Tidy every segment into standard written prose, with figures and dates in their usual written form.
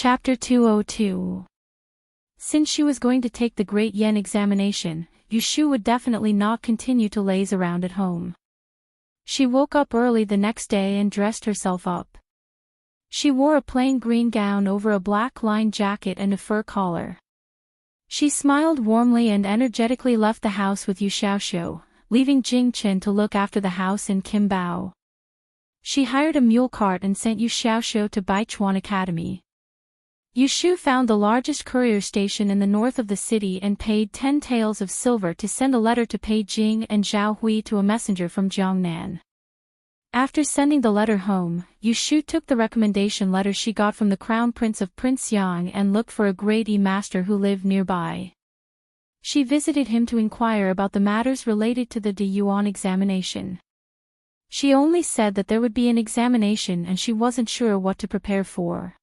Chapter 202. Since she was going to take the Great Yen examination, Yushu would definitely not continue to laze around at home. She woke up early the next day and dressed herself up. She wore a plain green gown over a black-lined jacket and a fur collar. She smiled warmly and energetically left the house with Yu Xiaoxiu, leaving Jing Chen to look after the house in Qimbao. She hired a mule cart and sent Yu Xiaoxiu to Baichuan Academy. Yushu found the largest courier station in the north of the city and paid 10 taels of silver to send a letter to Peijing and Zhao Hui to a messenger from Jiangnan. After sending the letter home, Yushu took the recommendation letter she got from the Crown Prince of Prince Yang and looked for a grade E master who lived nearby. She visited him to inquire about the matters related to the De Yuan examination. She only said that there would be an examination and she wasn't sure what to prepare for.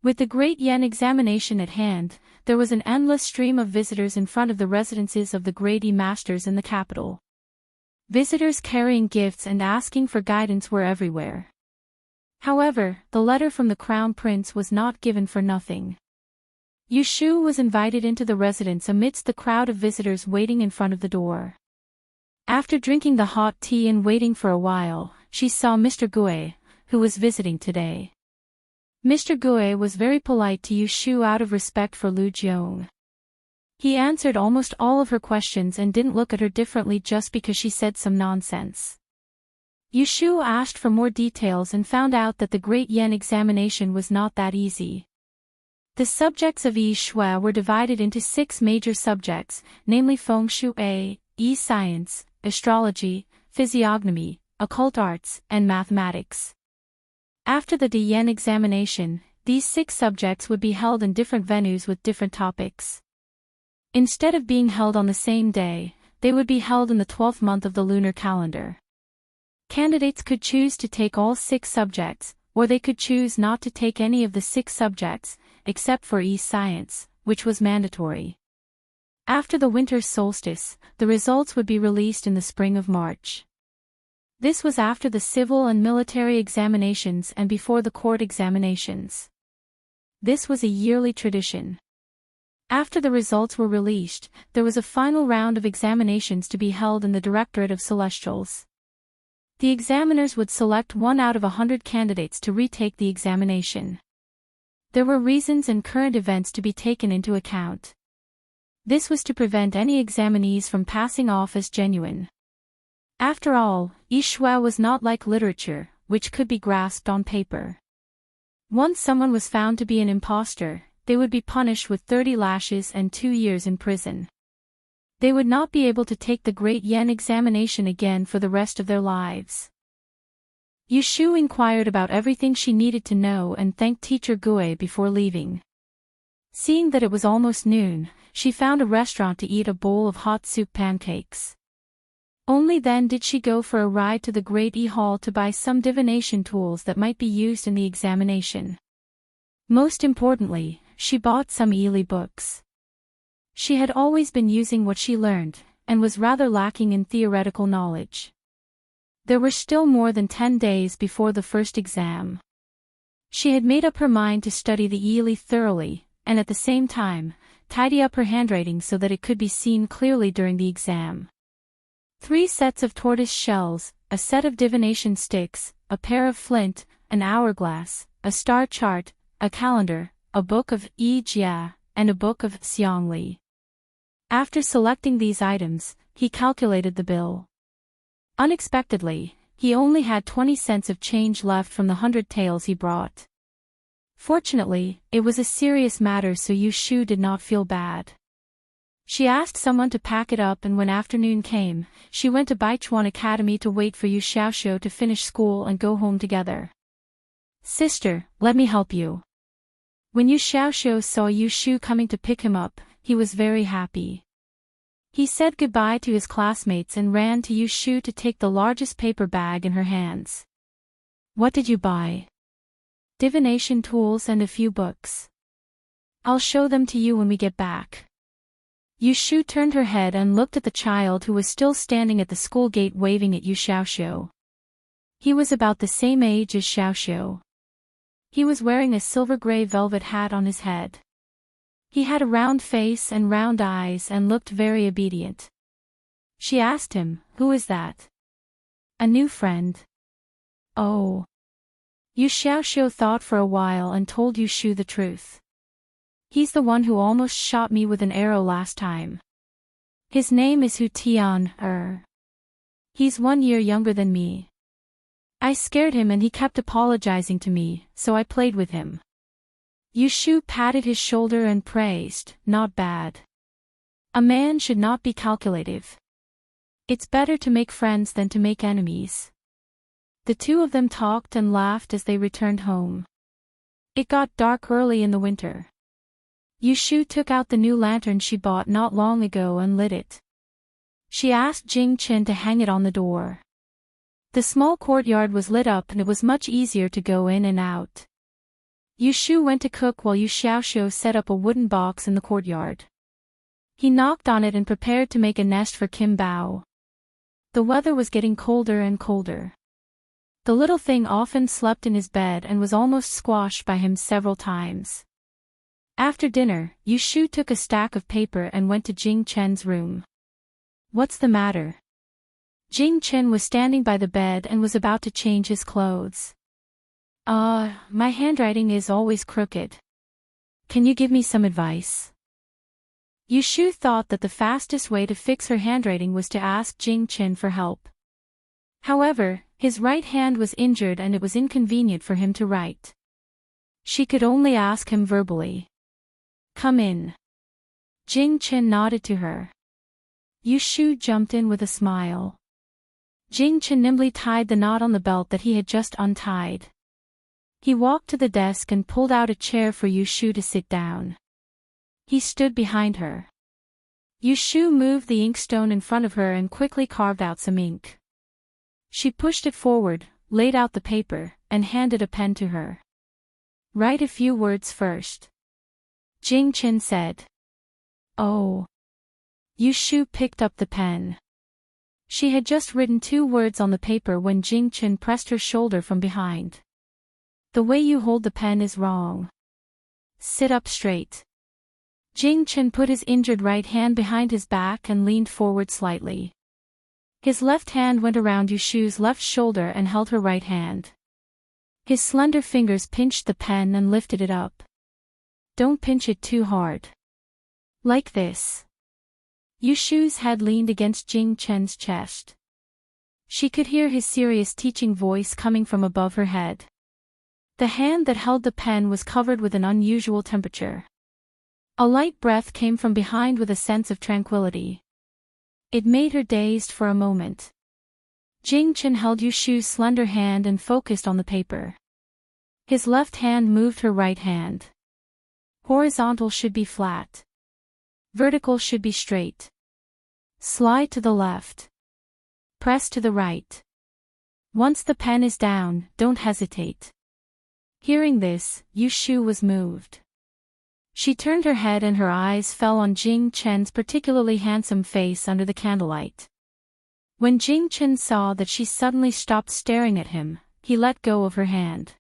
With the Great Yen examination at hand, there was an endless stream of visitors in front of the residences of the grade E masters in the capital. Visitors carrying gifts and asking for guidance were everywhere. However, the letter from the Crown Prince was not given for nothing. Yushu was invited into the residence amidst the crowd of visitors waiting in front of the door. After drinking the hot tea and waiting for a while, she saw Mr. Gue, who was visiting today. Mr. Gue was very polite to Yushu out of respect for Lu Jiong. He answered almost all of her questions and didn't look at her differently just because she said some nonsense. Yushu asked for more details and found out that the Great Yen examination was not that easy. The subjects of Yi Shui were divided into 6 major subjects, namely Feng Shui, Yi Science, Astrology, Physiognomy, Occult Arts, and Mathematics. After the De Yen examination, these 6 subjects would be held in different venues with different topics. Instead of being held on the same day, they would be held in the 12th month of the lunar calendar. Candidates could choose to take all 6 subjects, or they could choose not to take any of the 6 subjects, except for E-Science, which was mandatory. After the winter solstice, the results would be released in the spring of March. This was after the civil and military examinations and before the court examinations. This was a yearly tradition. After the results were released, there was a final round of examinations to be held in the Directorate of Celestials. The examiners would select 1 out of 100 candidates to retake the examination. There were reasons and current events to be taken into account. This was to prevent any examinees from passing off as genuine. After all, Yi Shui was not like literature, which could be grasped on paper. Once someone was found to be an impostor, they would be punished with 30 lashes and 2 years in prison. They would not be able to take the Great Yen examination again for the rest of their lives. Yushu inquired about everything she needed to know and thanked Teacher Gue before leaving. Seeing that it was almost noon, she found a restaurant to eat a bowl of hot soup pancakes. Only then did she go for a ride to the Great E Hall to buy some divination tools that might be used in the examination. Most importantly, she bought some Yili books. She had always been using what she learned, and was rather lacking in theoretical knowledge. There were still more than 10 days before the first exam. She had made up her mind to study the Yili thoroughly, and at the same time, tidy up her handwriting so that it could be seen clearly during the exam. 3 sets of tortoise shells, a set of divination sticks, a pair of flint, an hourglass, a star chart, a calendar, a book of Yi Jia, and a book of Xiangli. After selecting these items, he calculated the bill. Unexpectedly, he only had 20 cents of change left from the 100 taels he brought. Fortunately, it was a serious matter, so Yushu did not feel bad. She asked someone to pack it up, and when afternoon came, she went to Baichuan Academy to wait for Yu Xiaoxiu to finish school and go home together. "Sister, let me help you." When Yu Xiaoxiu saw Yushu coming to pick him up, he was very happy. He said goodbye to his classmates and ran to Yushu to take the largest paper bag in her hands. "What did you buy?" "Divination tools and a few books. I'll show them to you when we get back." Yushu turned her head and looked at the child who was still standing at the school gate waving at Yu Xiaoxiu. He was about the same age as Xiaoxiu. He was wearing a silver-gray velvet hat on his head. He had a round face and round eyes and looked very obedient. She asked him, "Who is that?" "A new friend." "Oh." Yu Xiaoxiu thought for a while and told Yu Shu the truth. "He's the one who almost shot me with an arrow last time. His name is Hu Tian. He's 1 year younger than me. I scared him and he kept apologizing to me, so I played with him." Yu Shu patted his shoulder and praised, "Not bad. A man should not be calculative. It's better to make friends than to make enemies." The two of them talked and laughed as they returned home. It got dark early in the winter. Yu Shu took out the new lantern she bought not long ago and lit it. She asked Jing Chen to hang it on the door. The small courtyard was lit up and it was much easier to go in and out. Yu Shu went to cook while Yu Xiaoxiu set up a wooden box in the courtyard. He knocked on it and prepared to make a nest for Kim Bao. The weather was getting colder and colder. The little thing often slept in his bed and was almost squashed by him several times. After dinner, Yu Shu took a stack of paper and went to Jing Chen's room. "What's the matter?" Jing Chen was standing by the bed and was about to change his clothes. My handwriting is always crooked. Can you give me some advice?" Yu Shu thought that the fastest way to fix her handwriting was to ask Jing Chen for help. However, his right hand was injured and it was inconvenient for him to write. She could only ask him verbally. "Come in." Jing Chen nodded to her. Yu Shu jumped in with a smile. Jing Chen nimbly tied the knot on the belt that he had just untied. He walked to the desk and pulled out a chair for Yu Shu to sit down. He stood behind her. Yu Shu moved the inkstone in front of her and quickly carved out some ink. She pushed it forward, laid out the paper, and handed a pen to her. "Write a few words first," Jing Chen said. "Oh." Yu Shu picked up the pen. She had just written 2 words on the paper when Jing Chen pressed her shoulder from behind. "The way you hold the pen is wrong. Sit up straight." Jing Chen put his injured right hand behind his back and leaned forward slightly. His left hand went around Yu Shu's left shoulder and held her right hand. His slender fingers pinched the pen and lifted it up. "Don't pinch it too hard. Like this." Yu Shu's head leaned against Jing Chen's chest. She could hear his serious teaching voice coming from above her head. The hand that held the pen was covered with an unusual temperature. A light breath came from behind with a sense of tranquility. It made her dazed for a moment. Jing Chen held Yu Shu's slender hand and focused on the paper. His left hand moved her right hand. Horizontal should be flat. Vertical should be straight. Slide to the left. Press to the right. Once the pen is down, don't hesitate. Hearing this, Yu Shu was moved. She turned her head and her eyes fell on Jing Chen's particularly handsome face under the candlelight. When Jing Chen saw that she suddenly stopped staring at him, he let go of her hand.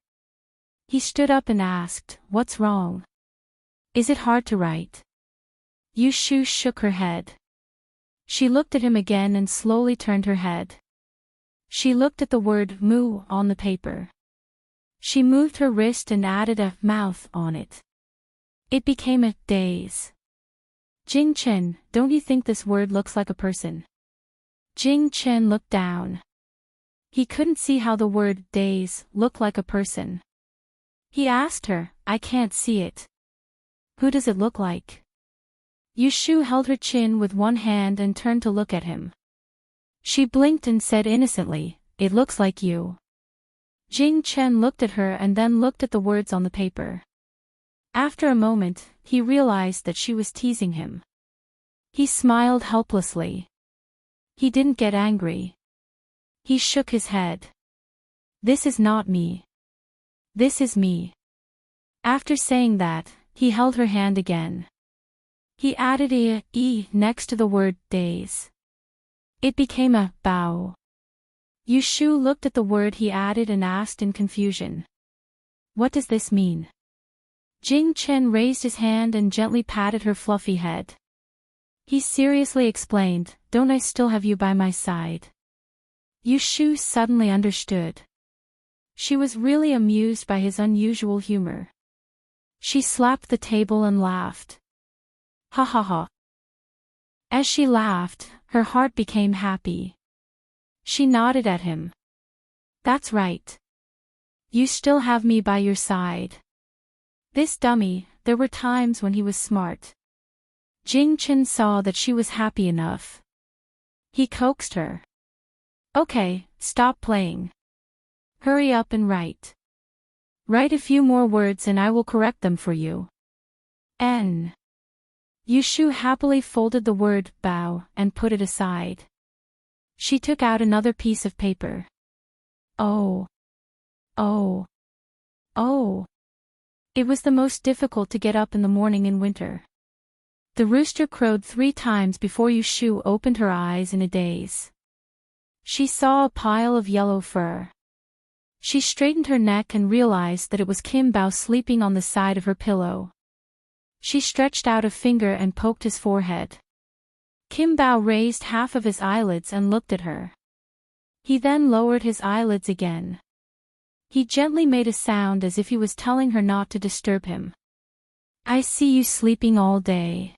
He stood up and asked, "What's wrong? Is it hard to write?" Yu Shu shook her head. She looked at him again and slowly turned her head. She looked at the word "mu" on the paper. She moved her wrist and added a "mouth" on it. It became a "days." "Jing Chen, don't you think this word looks like a person?" Jing Chen looked down. He couldn't see how the word "days" looked like a person. He asked her, "I can't see it. Who does it look like?" Yu Shu held her chin with one hand and turned to look at him. She blinked and said innocently, "It looks like you." Jing Chen looked at her and then looked at the words on the paper. After a moment, he realized that she was teasing him. He smiled helplessly. He didn't get angry. He shook his head. "This is not me. This is me." After saying that, he held her hand again. He added a "e" next to the word "days." It became a "bao." Yu Shu looked at the word he added and asked in confusion. What does this mean? Jing Chen raised his hand and gently patted her fluffy head. He seriously explained, don't I still have you by my side? Yu Shu suddenly understood. She was really amused by his unusual humor. She slapped the table and laughed. Ha ha ha. As she laughed, her heart became happy. She nodded at him. That's right. You still have me by your side. This dummy, there were times when he was smart. Jing Chen saw that she was happy enough. He coaxed her. Okay, stop playing. Hurry up and write. Write a few more words and I will correct them for you. N. Yu Shu happily folded the word bow and put it aside. She took out another piece of paper. Oh. Oh. Oh. It was the most difficult to get up in the morning in winter. The rooster crowed 3 times before Yu Shu opened her eyes in a daze. She saw a pile of yellow fur. She straightened her neck and realized that it was Kim Bao sleeping on the side of her pillow. She stretched out a finger and poked his forehead. Kim Bao raised half of his eyelids and looked at her. He then lowered his eyelids again. He gently made a sound as if he was telling her not to disturb him. I see you sleeping all day.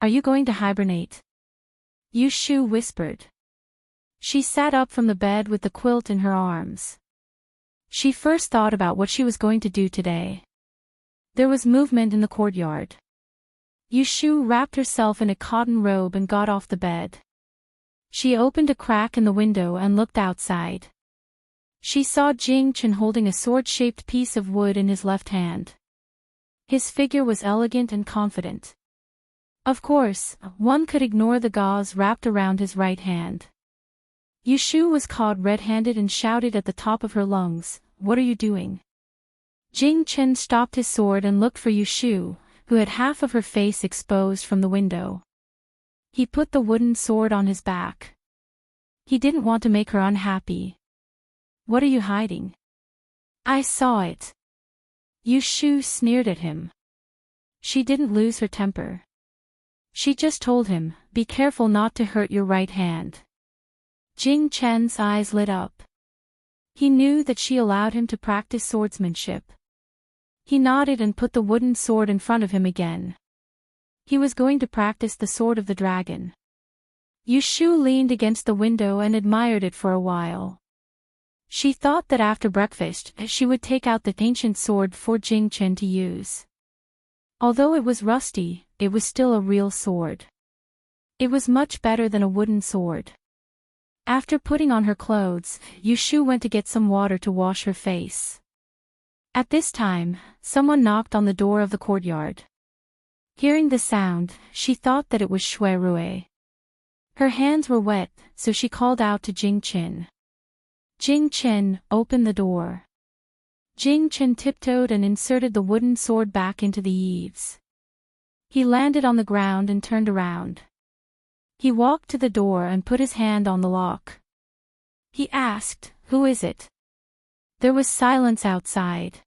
Are you going to hibernate? Yu Shu whispered. She sat up from the bed with the quilt in her arms. She first thought about what she was going to do today. There was movement in the courtyard. Yu Shu wrapped herself in a cotton robe and got off the bed. She opened a crack in the window and looked outside. She saw Jing Chen holding a sword-shaped piece of wood in his left hand. His figure was elegant and confident. Of course, one could ignore the gauze wrapped around his right hand. Yu Shu was caught red-handed and shouted at the top of her lungs, "What are you doing?" Jing Chen stopped his sword and looked for Yu Shu, who had half of her face exposed from the window. He put the wooden sword on his back. He didn't want to make her unhappy. What are you hiding? I saw it. Yu Shu sneered at him. She didn't lose her temper. She just told him, be careful not to hurt your right hand. Jing Chen's eyes lit up. He knew that she allowed him to practice swordsmanship. He nodded and put the wooden sword in front of him again. He was going to practice the sword of the dragon. Yu Shu leaned against the window and admired it for a while. She thought that after breakfast she would take out the ancient sword for Jing Chen to use. Although it was rusty, it was still a real sword. It was much better than a wooden sword. After putting on her clothes, Yu Shu went to get some water to wash her face. At this time, someone knocked on the door of the courtyard. Hearing the sound, she thought that it was Shui Rui. Her hands were wet, so she called out to Jing Chen. Jing Chen, open the door. Jing Chen tiptoed and inserted the wooden sword back into the eaves. He landed on the ground and turned around. He walked to the door and put his hand on the lock. He asked, "Who is it?" There was silence outside.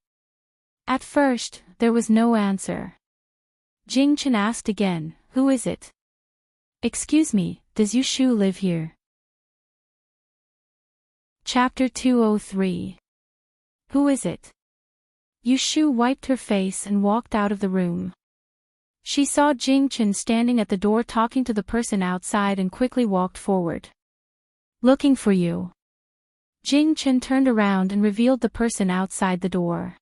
At first, there was no answer. Jing Chen asked again, "Who is it?" "Excuse me, does Yu Shu live here?" Chapter 203. Who is it? Yu Shu wiped her face and walked out of the room. She saw Jing Chen standing at the door talking to the person outside and quickly walked forward. Looking for you. Jing Chen turned around and revealed the person outside the door.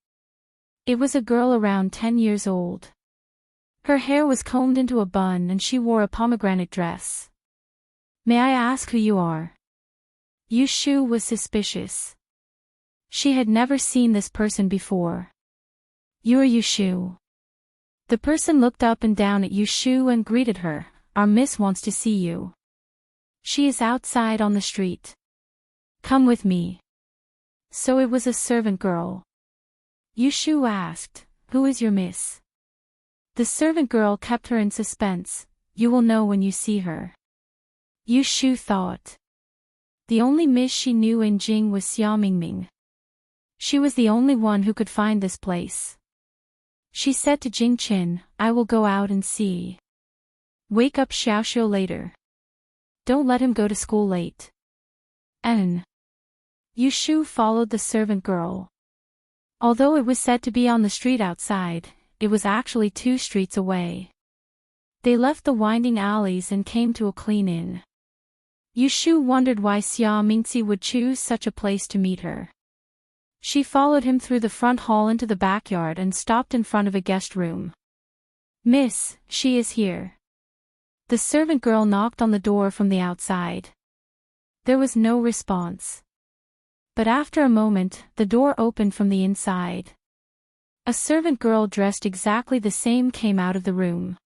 It was a girl around 10 years old. Her hair was combed into a bun and she wore a pomegranate dress. May I ask who you are? Yu Shu was suspicious. She had never seen this person before. You are Yu Shu. The person looked up and down at Yu Shu and greeted her. Our miss wants to see you. She is outside on the street. Come with me. So it was a servant girl. Yu Shu asked, who is your miss? The servant girl kept her in suspense. You will know when you see her. Yu Shu thought. The only miss she knew in Jing was Xia Mingming. She was the only one who could find this place. She said to Jing Qin, I will go out and see. Wake up Xiao Xiao later. Don't let him go to school late. Yu Shu followed the servant girl. Although it was said to be on the street outside, it was actually 2 streets away. They left the winding alleys and came to a clean inn. Yu Shu wondered why Xia Mingzi would choose such a place to meet her. She followed him through the front hall into the backyard and stopped in front of a guest room. Miss, she is here. The servant girl knocked on the door from the outside. There was no response. But after a moment, the door opened from the inside. A servant girl dressed exactly the same came out of the room.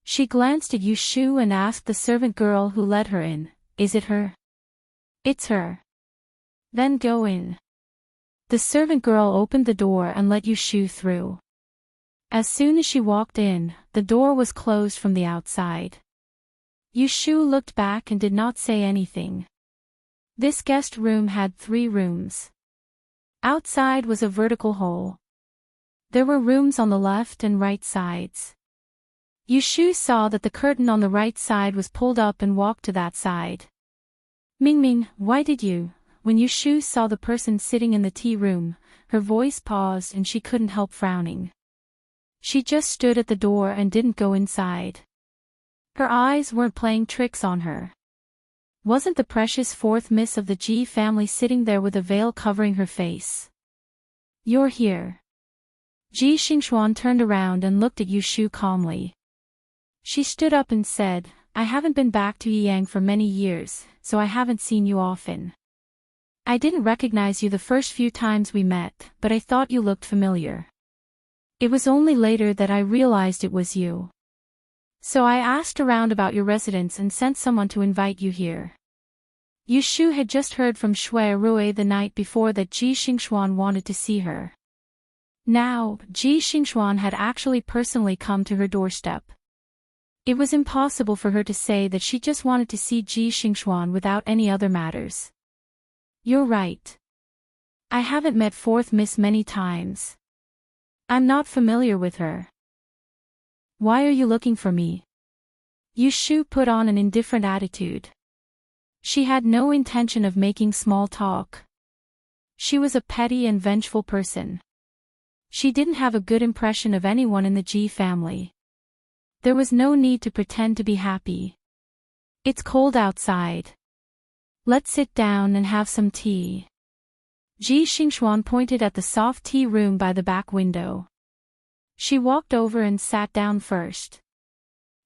She glanced at Yu Shu and asked the servant girl who led her in, Is it her? It's her. Then go in. The servant girl opened the door and let Yu Shu through. As soon as she walked in, the door was closed from the outside. Yu Shu looked back and did not say anything. This guest room had 3 rooms. Outside was a vertical hole. There were rooms on the left and right sides. Yu Shu saw that the curtain on the right side was pulled up and walked to that side. Mingming, why did you? When Yu Shu saw the person sitting in the tea room, her voice paused and she couldn't help frowning. She just stood at the door and didn't go inside. Her eyes weren't playing tricks on her. Wasn't the precious 4th Miss of the Ji family sitting there with a veil covering her face? You're here. Ji Xingxuan turned around and looked at Yu Shu calmly. She stood up and said, I haven't been back to Yiyang for many years, so I haven't seen you often. I didn't recognize you the first few times we met, but I thought you looked familiar. It was only later that I realized it was you. So I asked around about your residence and sent someone to invite you here. Yu Shu had just heard from Shui Rui the night before that Ji Xingxuan wanted to see her. Now, Ji Xingxuan had actually personally come to her doorstep. It was impossible for her to say that she just wanted to see Ji Xingxuan without any other matters. You're right. I haven't met 4th Miss many times. I'm not familiar with her. Why are you looking for me? Yu Shu put on an indifferent attitude. She had no intention of making small talk. She was a petty and vengeful person. She didn't have a good impression of anyone in the Ji family. There was no need to pretend to be happy. It's cold outside. Let's sit down and have some tea. Ji Xingxuan pointed at the soft tea room by the back window. She walked over and sat down first.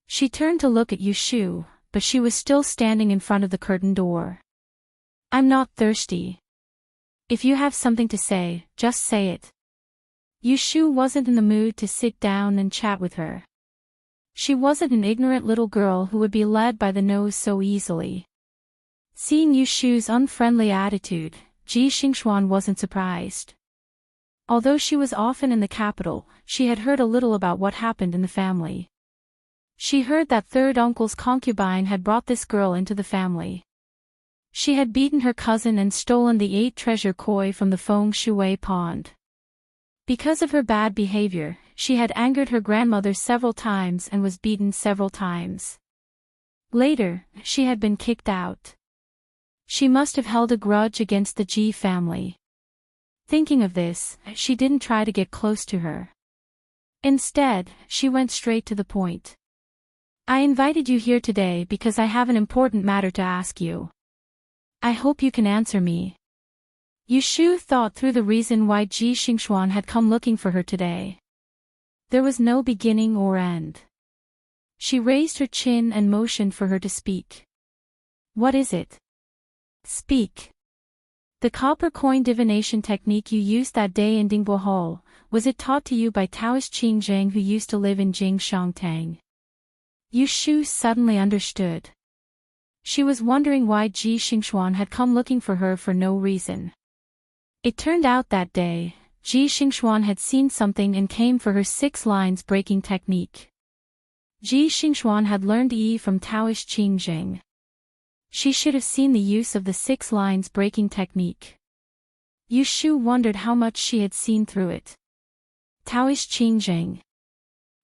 She turned to look at Yu Shu, but she was still standing in front of the curtain door. I'm not thirsty. If you have something to say, just say it. Yu Shu wasn't in the mood to sit down and chat with her. She wasn't an ignorant little girl who would be led by the nose so easily. Seeing Yu Shu's unfriendly attitude, Ji Xingxuan wasn't surprised. Although she was often in the capital, she had heard a little about what happened in the family. She heard that 3rd uncle's concubine had brought this girl into the family. She had beaten her cousin and stolen the 8 treasure koi from the Feng Shui pond. Because of her bad behavior, she had angered her grandmother several times and was beaten several times. Later, she had been kicked out. She must have held a grudge against the Ji family. Thinking of this, she didn't try to get close to her. Instead, she went straight to the point. I invited you here today because I have an important matter to ask you. I hope you can answer me. Yu Shu thought through the reason why Ji Xingxuan had come looking for her today. There was no beginning or end. She raised her chin and motioned for her to speak. What is it? Speak. The copper coin divination technique you used that day in Dingbo Hall, was it taught to you by Taoist Qing Zheng who used to live in Jingshangtang? Yu Shu suddenly understood. She was wondering why Ji Xingxuan had come looking for her for no reason. It turned out that day, Ji Xingxuan had seen something and came for her 6 lines breaking technique. Ji Xingxuan had learned Yi from Taoist Qing Zheng. She should have seen the use of the 6 lines breaking technique. Yu Shu wondered how much she had seen through it. Taoish Qingjing.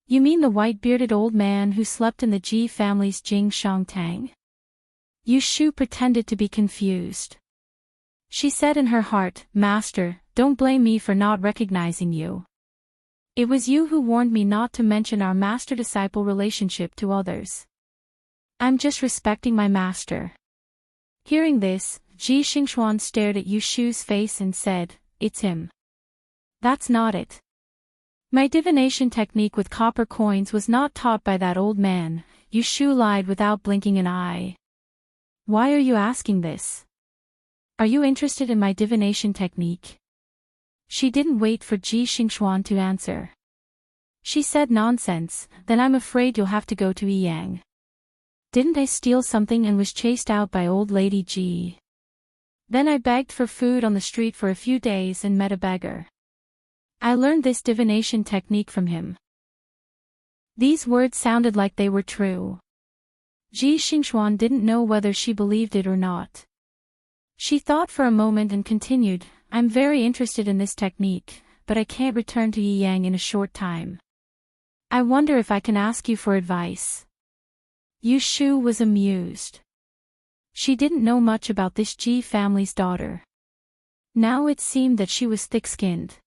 You mean the white-bearded old man who slept in the Ji family's Jing Shangtang? Yu Shu pretended to be confused. She said in her heart, Master, don't blame me for not recognizing you. It was you who warned me not to mention our master-disciple relationship to others. I'm just respecting my master. Hearing this, Ji Xingxuan stared at Yu Shu's face and said, It's him. That's not it. My divination technique with copper coins was not taught by that old man, Yu Shu lied without blinking an eye. Why are you asking this? Are you interested in my divination technique? She didn't wait for Ji Xingxuan to answer. She said nonsense, then I'm afraid you'll have to go to Yiyang. Didn't I steal something and was chased out by old lady Ji? Then I begged for food on the street for a few days and met a beggar. I learned this divination technique from him. These words sounded like they were true. Ji Xingxuan didn't know whether she believed it or not. She thought for a moment and continued, I'm very interested in this technique, but I can't return to Yiyang in a short time. I wonder if I can ask you for advice. Yu Shu was amused. She didn't know much about this Ji family's daughter. Now it seemed that she was thick-skinned.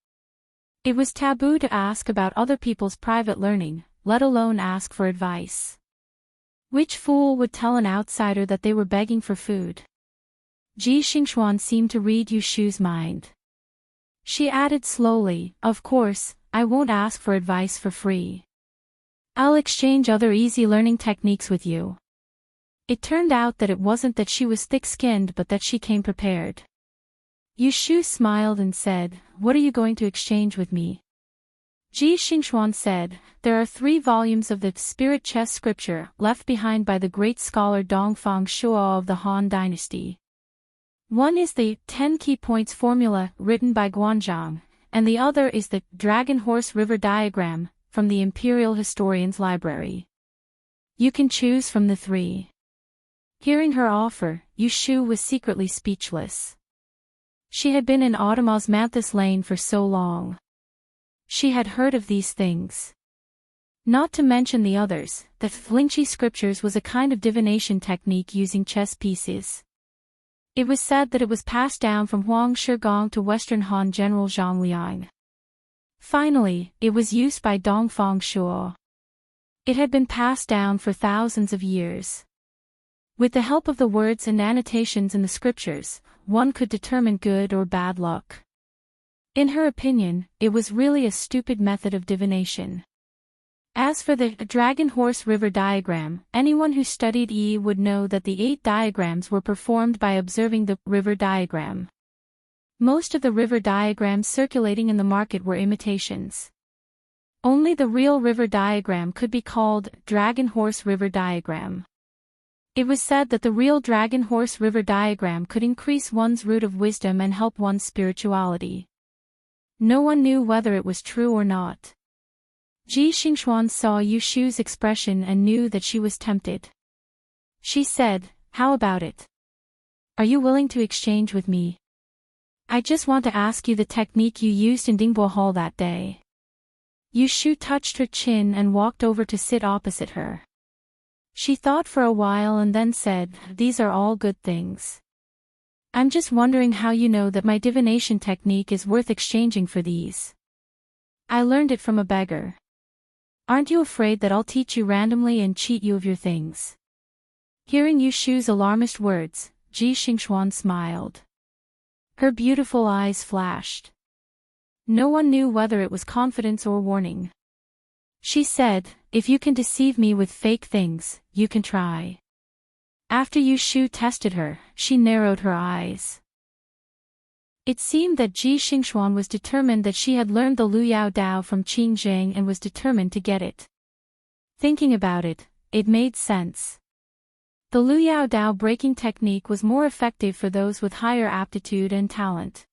It was taboo to ask about other people's private learning, let alone ask for advice. Which fool would tell an outsider that they were begging for food? Ji Xingxuan seemed to read Yu Shu's mind. She added slowly, Of course, I won't ask for advice for free. I'll exchange other easy learning techniques with you. It turned out that it wasn't that she was thick-skinned but that she came prepared. Yu Shu smiled and said, What are you going to exchange with me? Ji Xingxuan said, There are 3 volumes of the Spirit Chess scripture left behind by the great scholar Dongfang Shuo of the Han Dynasty. One is the 10 key points formula written by Guanzhang, and the other is the Dragon Horse River diagram from the Imperial Historian's Library. You can choose from the 3. Hearing her offer, Yu Shu was secretly speechless. She had been in Automosmanthus Lane for so long. She had heard of these things. Not to mention the others, the Flinchi scriptures was a kind of divination technique using chess pieces. It was said that it was passed down from Huang Shigong to Western Han General Zhang Liang. Finally, it was used by Dongfang Shuo. It had been passed down for thousands of years. With the help of the words and annotations in the scriptures, one could determine good or bad luck. In her opinion, it was really a stupid method of divination. As for the Dragon Horse River diagram, anyone who studied Yi would know that the 8 diagrams were performed by observing the river diagram. Most of the river diagrams circulating in the market were imitations. Only the real river diagram could be called Dragon Horse River diagram. It was said that the real Dragon Horse River diagram could increase one's root of wisdom and help one's spirituality. No one knew whether it was true or not. Ji Xingxuan saw Yu Shu's expression and knew that she was tempted. She said, How about it? Are you willing to exchange with me? I just want to ask you the technique you used in Dingbo Hall that day. Yu Shu touched her chin and walked over to sit opposite her. She thought for a while and then said, These are all good things. I'm just wondering how you know that my divination technique is worth exchanging for these. I learned it from a beggar. Aren't you afraid that I'll teach you randomly and cheat you of your things? Hearing Yu Shu's alarmist words, Ji Xingxuan smiled. Her beautiful eyes flashed. No one knew whether it was confidence or warning. She said, If you can deceive me with fake things, you can try. After Yu Shu tested her, she narrowed her eyes. It seemed that Ji Xingxuan was determined that she had learned the Lu Yao Dao from Qing Zheng and was determined to get it. Thinking about it, it made sense. The Lu Yao Dao breaking technique was more effective for those with higher aptitude and talent.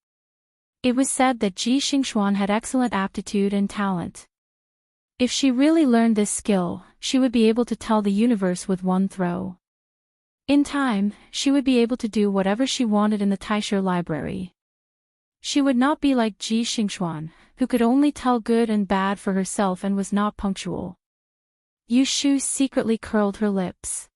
It was said that Ji Xingxuan had excellent aptitude and talent. If she really learned this skill, she would be able to tell the universe with one throw. In time, she would be able to do whatever she wanted in the Taisher library. She would not be like Ji Xingxuan, who could only tell good and bad for herself and was not punctual. Yu Shu secretly curled her lips.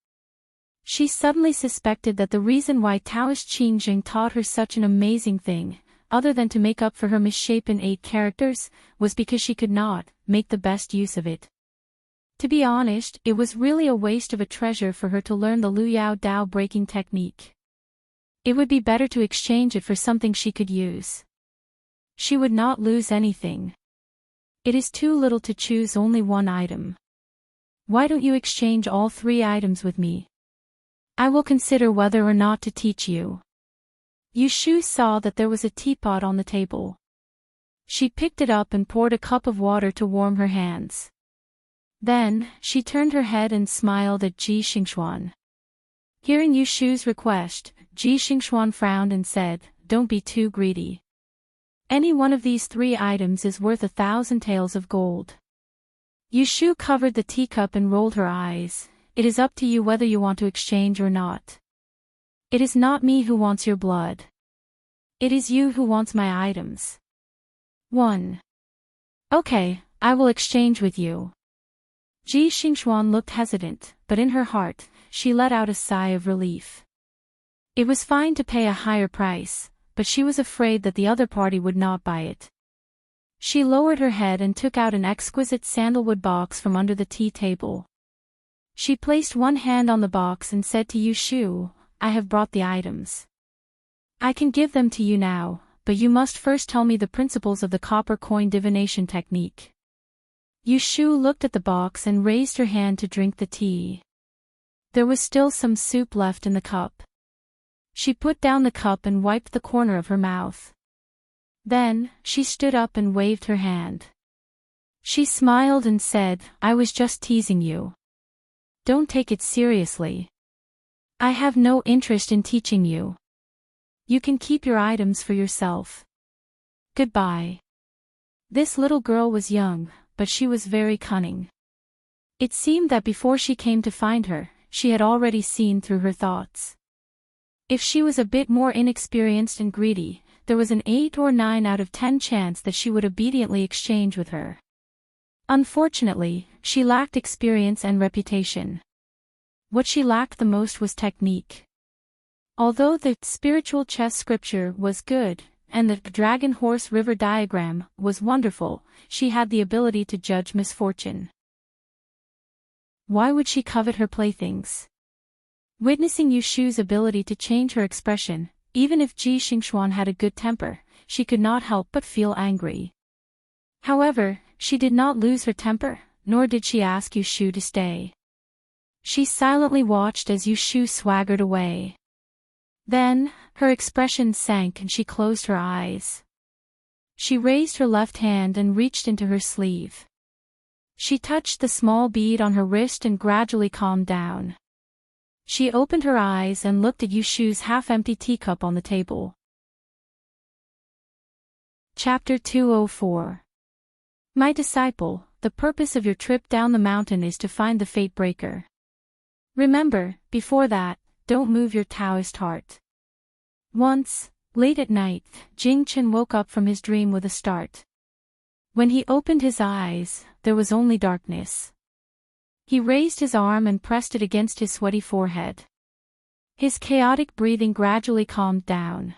She suddenly suspected that the reason why Taoist Qingjing taught her such an amazing thing, other than to make up for her misshapen 8 characters, was because she could not make the best use of it. To be honest, it was really a waste of a treasure for her to learn the Luyao Dao breaking technique. It would be better to exchange it for something she could use. She would not lose anything. It is too little to choose only one item. Why don't you exchange all 3 items with me? I will consider whether or not to teach you. Yu Shu saw that there was a teapot on the table. She picked it up and poured a cup of water to warm her hands. Then, she turned her head and smiled at Ji Xingxuan. Hearing Yu Shu's request, Ji Xingxuan frowned and said, "Don't be too greedy. Any one of these 3 items is worth 1,000 taels of gold." Yu Shu covered the teacup and rolled her eyes. "It is up to you whether you want to exchange or not. It is not me who wants your blood. It is you who wants my items." 1. Okay, I will exchange with you. Ji Xingxuan looked hesitant, but in her heart, she let out a sigh of relief. It was fine to pay a higher price, but she was afraid that the other party would not buy it. She lowered her head and took out an exquisite sandalwood box from under the tea table. She placed one hand on the box and said to Yu Shu, "I have brought the items. I can give them to you now, but you must first tell me the principles of the copper coin divination technique." Yu Shu looked at the box and raised her hand to drink the tea. There was still some soup left in the cup. She put down the cup and wiped the corner of her mouth. Then, she stood up and waved her hand. She smiled and said, "I was just teasing you. Don't take it seriously. I have no interest in teaching you. You can keep your items for yourself. Goodbye." This little girl was young, but she was very cunning. It seemed that before she came to find her, she had already seen through her thoughts. If she was a bit more inexperienced and greedy, there was an 8 or 9 out of 10 chance that she would obediently exchange with her. Unfortunately, she lacked experience and reputation. What she lacked the most was technique. Although the spiritual chess scripture was good, and the dragon horse river diagram was wonderful, she had the ability to judge misfortune. Why would she covet her playthings? Witnessing Yu Shu's ability to change her expression, even if Ji Xingxuan had a good temper, she could not help but feel angry. However, she did not lose her temper, nor did she ask Yu Shu to stay. She silently watched as Yu Shu swaggered away. Then, her expression sank and she closed her eyes. She raised her left hand and reached into her sleeve. She touched the small bead on her wrist and gradually calmed down. She opened her eyes and looked at Yu Shu's half-empty teacup on the table. Chapter 204. My disciple, the purpose of your trip down the mountain is to find the Fate Breaker. Remember, before that, don't move your Taoist heart. Once, late at night, Jing Chen woke up from his dream with a start. When he opened his eyes, there was only darkness. He raised his arm and pressed it against his sweaty forehead. His chaotic breathing gradually calmed down.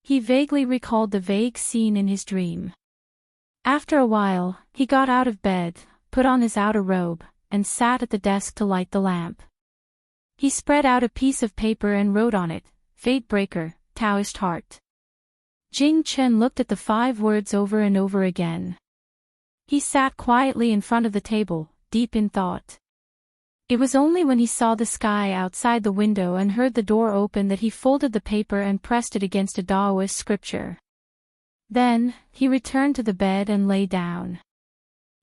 He vaguely recalled the vague scene in his dream. After a while, he got out of bed, put on his outer robe, and sat at the desk to light the lamp. He spread out a piece of paper and wrote on it, "Fate Breaker, Taoist Heart." Jing Chen looked at the 5 words over and over again. He sat quietly in front of the table, deep in thought. It was only when he saw the sky outside the window and heard the door open that he folded the paper and pressed it against a Taoist scripture. Then, he returned to the bed and lay down.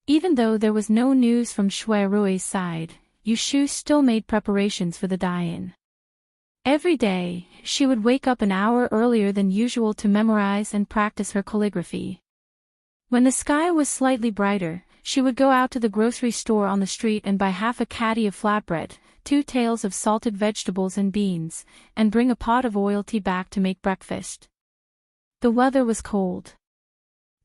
Even though there was no news from Shui Rui's side, Yu Shu still made preparations for the die-in. Every day, she would wake up an hour earlier than usual to memorize and practice her calligraphy. When the sky was slightly brighter, she would go out to the grocery store on the street and buy half a caddy of flatbread, 2 taels of salted vegetables and beans, and bring a pot of oil tea back to make breakfast. The weather was cold.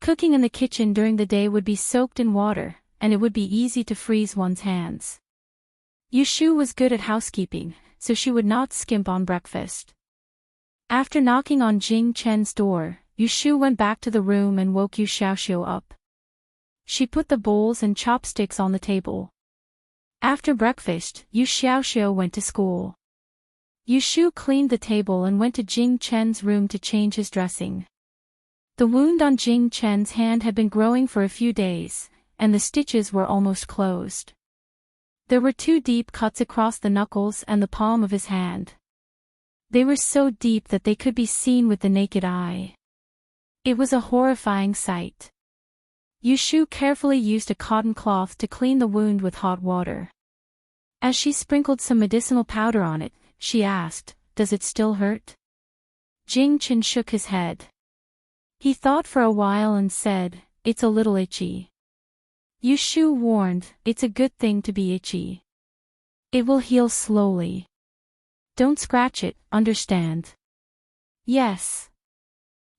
Cooking in the kitchen during the day would be soaked in water, and it would be easy to freeze one's hands. Yushu was good at housekeeping, so she would not skimp on breakfast. After knocking on Jing Chen's door, Yushu went back to the room and woke Yu Xiaoxiu up. She put the bowls and chopsticks on the table. After breakfast, Yu Xiaoxiu went to school. Yushu cleaned the table and went to Jing Chen's room to change his dressing. The wound on Jing Chen's hand had been growing for a few days, and the stitches were almost closed. There were 2 deep cuts across the knuckles and the palm of his hand. They were so deep that they could be seen with the naked eye. It was a horrifying sight. Yushu carefully used a cotton cloth to clean the wound with hot water. As she sprinkled some medicinal powder on it, she asked, "Does it still hurt?" Jing Chen shook his head. He thought for a while and said, "It's a little itchy." Yushu warned, "It's a good thing to be itchy. It will heal slowly. Don't scratch it, understand?" "Yes."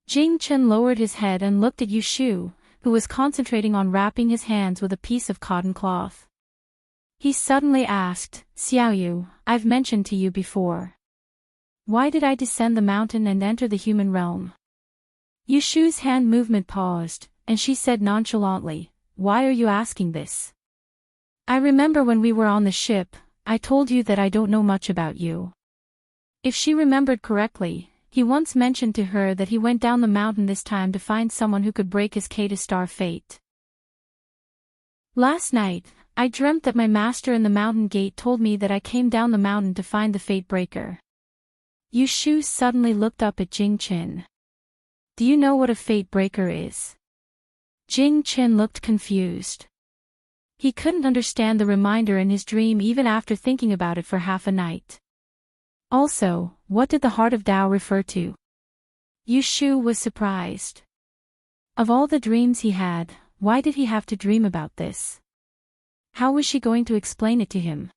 Jing Chen lowered his head and looked at Yushu, who was concentrating on wrapping his hands with a piece of cotton cloth. He suddenly asked, "Xiaoyu, I've mentioned to you before. Why did I descend the mountain and enter the human realm?" Yushu's hand movement paused, and she said nonchalantly, "Why are you asking this? I remember when we were on the ship, I told you that I don't know much about you." If she remembered correctly, he once mentioned to her that he went down the mountain this time to find someone who could break his K-star fate. "Last night, I dreamt that my master in the mountain gate told me that I came down the mountain to find the fate breaker." Yushu suddenly looked up at Jing Chen. "Do you know what a fate breaker is?" Jing Chen looked confused. He couldn't understand the reminder in his dream even after thinking about it for half a night. Also, what did the Heart of Tao refer to? Yushu was surprised. Of all the dreams he had, why did he have to dream about this? How was she going to explain it to him?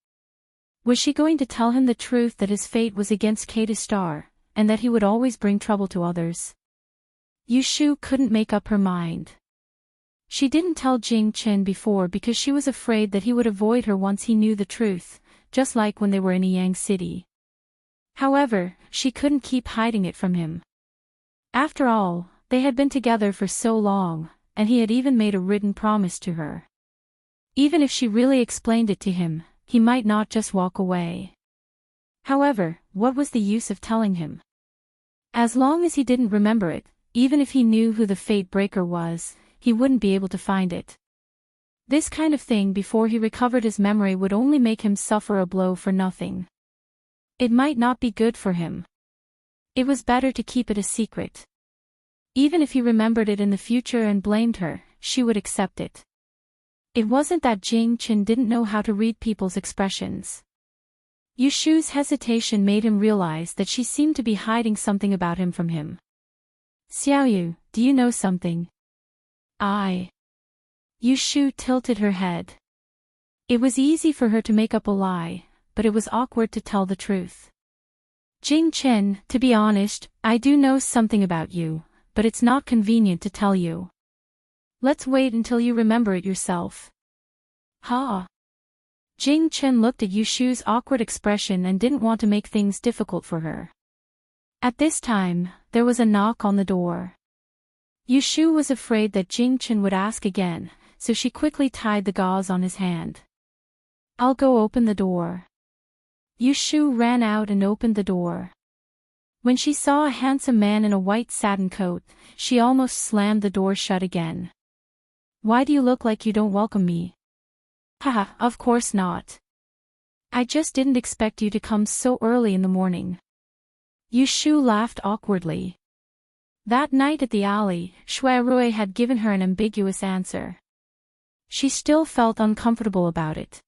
Was she going to tell him the truth that his fate was against K-star, and that he would always bring trouble to others? Yushu couldn't make up her mind. She didn't tell Jing Chen before because she was afraid that he would avoid her once he knew the truth, just like when they were in Yang City. However, she couldn't keep hiding it from him. After all, they had been together for so long, and he had even made a written promise to her. Even if she really explained it to him, he might not just walk away. However, what was the use of telling him? As long as he didn't remember it, even if he knew who the fate breaker was, he wouldn't be able to find it. This kind of thing before he recovered his memory would only make him suffer a blow for nothing. It might not be good for him. It was better to keep it a secret. Even if he remembered it in the future and blamed her, she would accept it. It wasn't that Jing Chen didn't know how to read people's expressions. Yushu's hesitation made him realize that she seemed to be hiding something about him from him. "Xiaoyu, do you know something?" Yushu tilted her head. It was easy for her to make up a lie, but it was awkward to tell the truth. "Jing Chen, to be honest, I do know something about you, but it's not convenient to tell you. Let's wait until you remember it yourself." "Ha." Jing Chen looked at Yushu's awkward expression and didn't want to make things difficult for her. At this time, there was a knock on the door. Yushu was afraid that Jing Chen would ask again, so she quickly tied the gauze on his hand. "I'll go open the door." Yushu ran out and opened the door. When she saw a handsome man in a white satin coat, she almost slammed the door shut again. "Why do you look like you don't welcome me?" "Haha, of course not. I just didn't expect you to come so early in the morning." Yushu laughed awkwardly. That night at the alley, Shuai had given her an ambiguous answer. She still felt uncomfortable about it.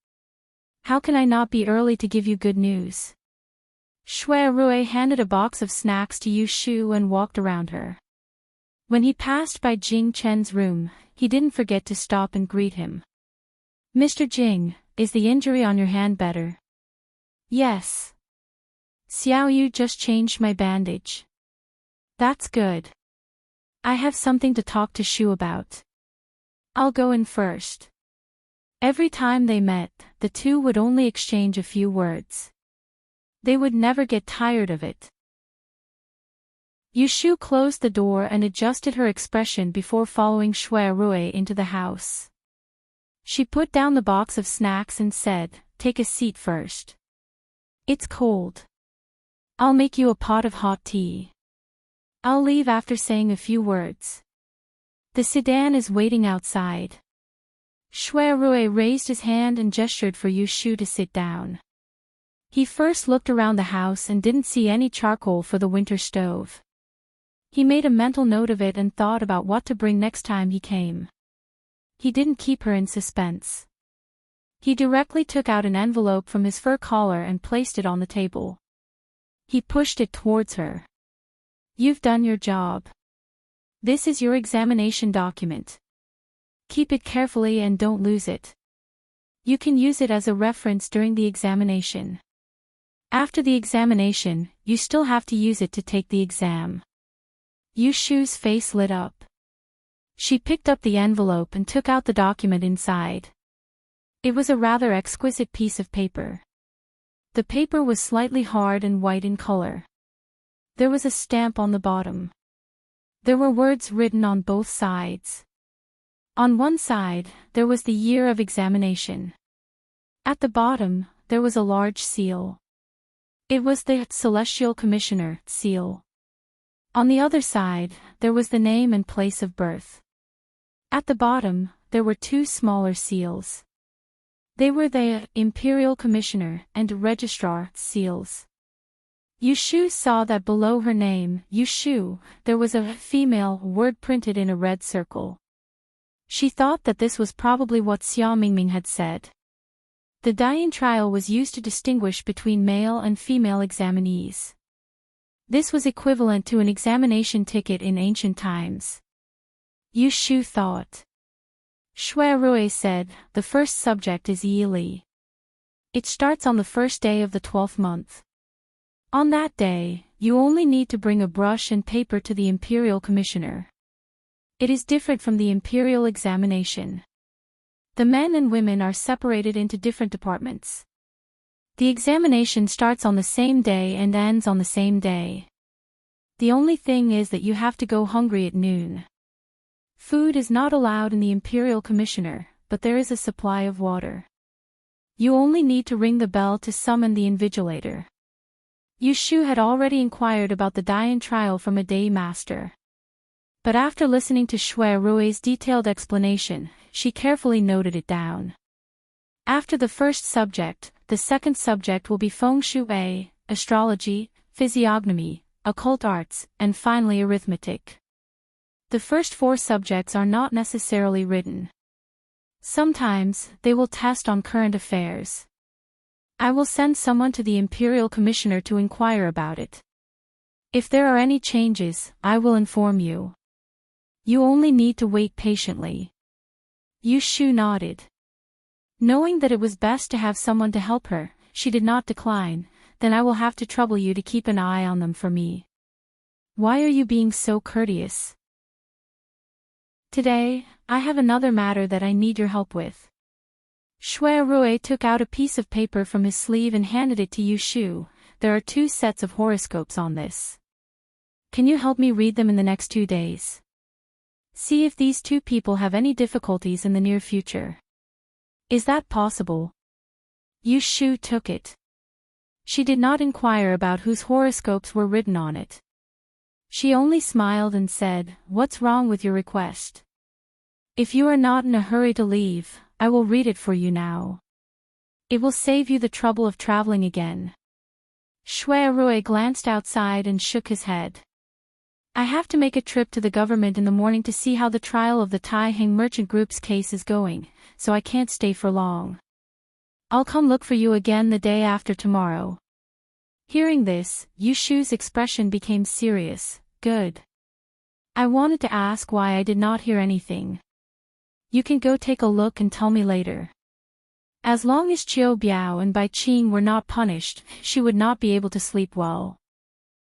"How can I not be early to give you good news?" Shuai handed a box of snacks to Yushu and walked around her. When he passed by Jing Chen's room, he didn't forget to stop and greet him. "Mr. Jing, is the injury on your hand better?" "Yes. Xiaoyu just changed my bandage." "That's good. I have something to talk to Shu about. I'll go in first. Every time they met, the two would only exchange a few words. They would never get tired of it. Yushu closed the door and adjusted her expression before following Shui Rui into the house. She put down the box of snacks and said, "Take a seat first. It's cold. I'll make you a pot of hot tea. I'll leave after saying a few words. The sedan is waiting outside." Shui Rui raised his hand and gestured for Yushu to sit down. He first looked around the house and didn't see any charcoal for the winter stove. He made a mental note of it and thought about what to bring next time he came. He didn't keep her in suspense. He directly took out an envelope from his fur collar and placed it on the table. He pushed it towards her. "You've done your job. This is your examination document. Keep it carefully and don't lose it. You can use it as a reference during the examination. After the examination, you still have to use it to take the exam." Yushu's face lit up. She picked up the envelope and took out the document inside. It was a rather exquisite piece of paper. The paper was slightly hard and white in color. There was a stamp on the bottom. There were words written on both sides. On one side, there was the year of examination. At the bottom, there was a large seal. It was the Celestial Commissioner seal. On the other side, there was the name and place of birth. At the bottom, there were two smaller seals. They were the Imperial Commissioner and Registrar seals. Yushu saw that below her name, Yushu, there was a female word printed in a red circle. She thought that this was probably what Xia Mingming had said. The Dian trial was used to distinguish between male and female examinees. This was equivalent to an examination ticket in ancient times. Yushu thought. Shui Rui said, "The first subject is Yili. It starts on the first day of the 12th month. On that day, you only need to bring a brush and paper to the Imperial Commissioner. It is different from the Imperial examination. The men and women are separated into different departments. The examination starts on the same day and ends on the same day. The only thing is that you have to go hungry at noon. Food is not allowed in the Imperial Commissioner, but there is a supply of water. You only need to ring the bell to summon the invigilator." Yushu had already inquired about the Dian trial from a Dei master. But after listening to Shui Rui's detailed explanation, she carefully noted it down. After the first subject, the second subject will be feng shui, astrology, physiognomy, occult arts, and finally arithmetic. The first 4 subjects are not necessarily written. Sometimes, they will test on current affairs. I will send someone to the Imperial Commissioner to inquire about it. If there are any changes, I will inform you. You only need to wait patiently." Yushu nodded. Knowing that it was best to have someone to help her, she did not decline. "Then I will have to trouble you to keep an eye on them for me." "Why are you being so courteous?" "Today, I have another matter that I need your help with." Shui Rui took out a piece of paper from his sleeve and handed it to Yushu. "There are 2 sets of horoscopes on this. Can you help me read them in the next 2 days? See if these 2 people have any difficulties in the near future. Is that possible?" Yushu took it. She did not inquire about whose horoscopes were written on it. She only smiled and said, "What's wrong with your request? If you are not in a hurry to leave, I will read it for you now. It will save you the trouble of traveling again." Shui Rui glanced outside and shook his head. "I have to make a trip to the government in the morning to see how the trial of the Tai Heng Merchant Group's case is going, so I can't stay for long. I'll come look for you again the day after tomorrow." Hearing this, Yushu's expression became serious. "Good. I wanted to ask why I did not hear anything. You can go take a look and tell me later." As long as Qiu Biao and Bai Qing were not punished, she would not be able to sleep well.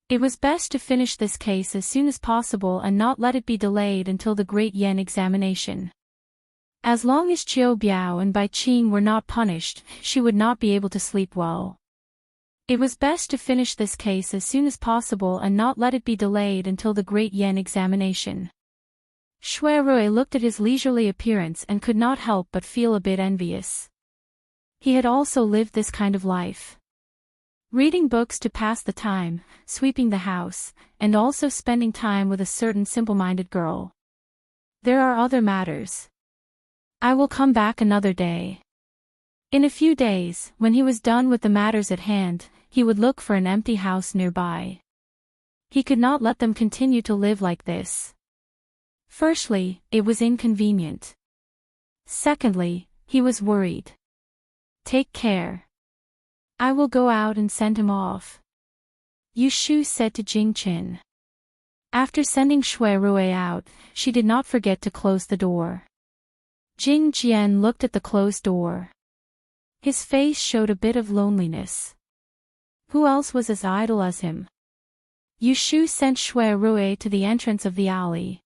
It was best to finish this case as soon as possible and not let it be delayed until the Great Yen examination. As long as Qiu Biao and Bai Qing were not punished, she would not be able to sleep well. It was best to finish this case as soon as possible and not let it be delayed until the Great Yen examination. Shui Rui looked at his leisurely appearance and could not help but feel a bit envious. He had also lived this kind of life. Reading books to pass the time, sweeping the house, and also spending time with a certain simple-minded girl. There are other matters. I will come back another day. In a few days, when he was done with the matters at hand, he would look for an empty house nearby. He could not let them continue to live like this. Firstly, it was inconvenient. Secondly, he was worried. Take care. I will go out and send him off, Yu Shu said to Jing Qin. After sending Shui Rui out, she did not forget to close the door. Jing Jian looked at the closed door. His face showed a bit of loneliness. Who else was as idle as him? Yu Shu sent Shui Rui to the entrance of the alley.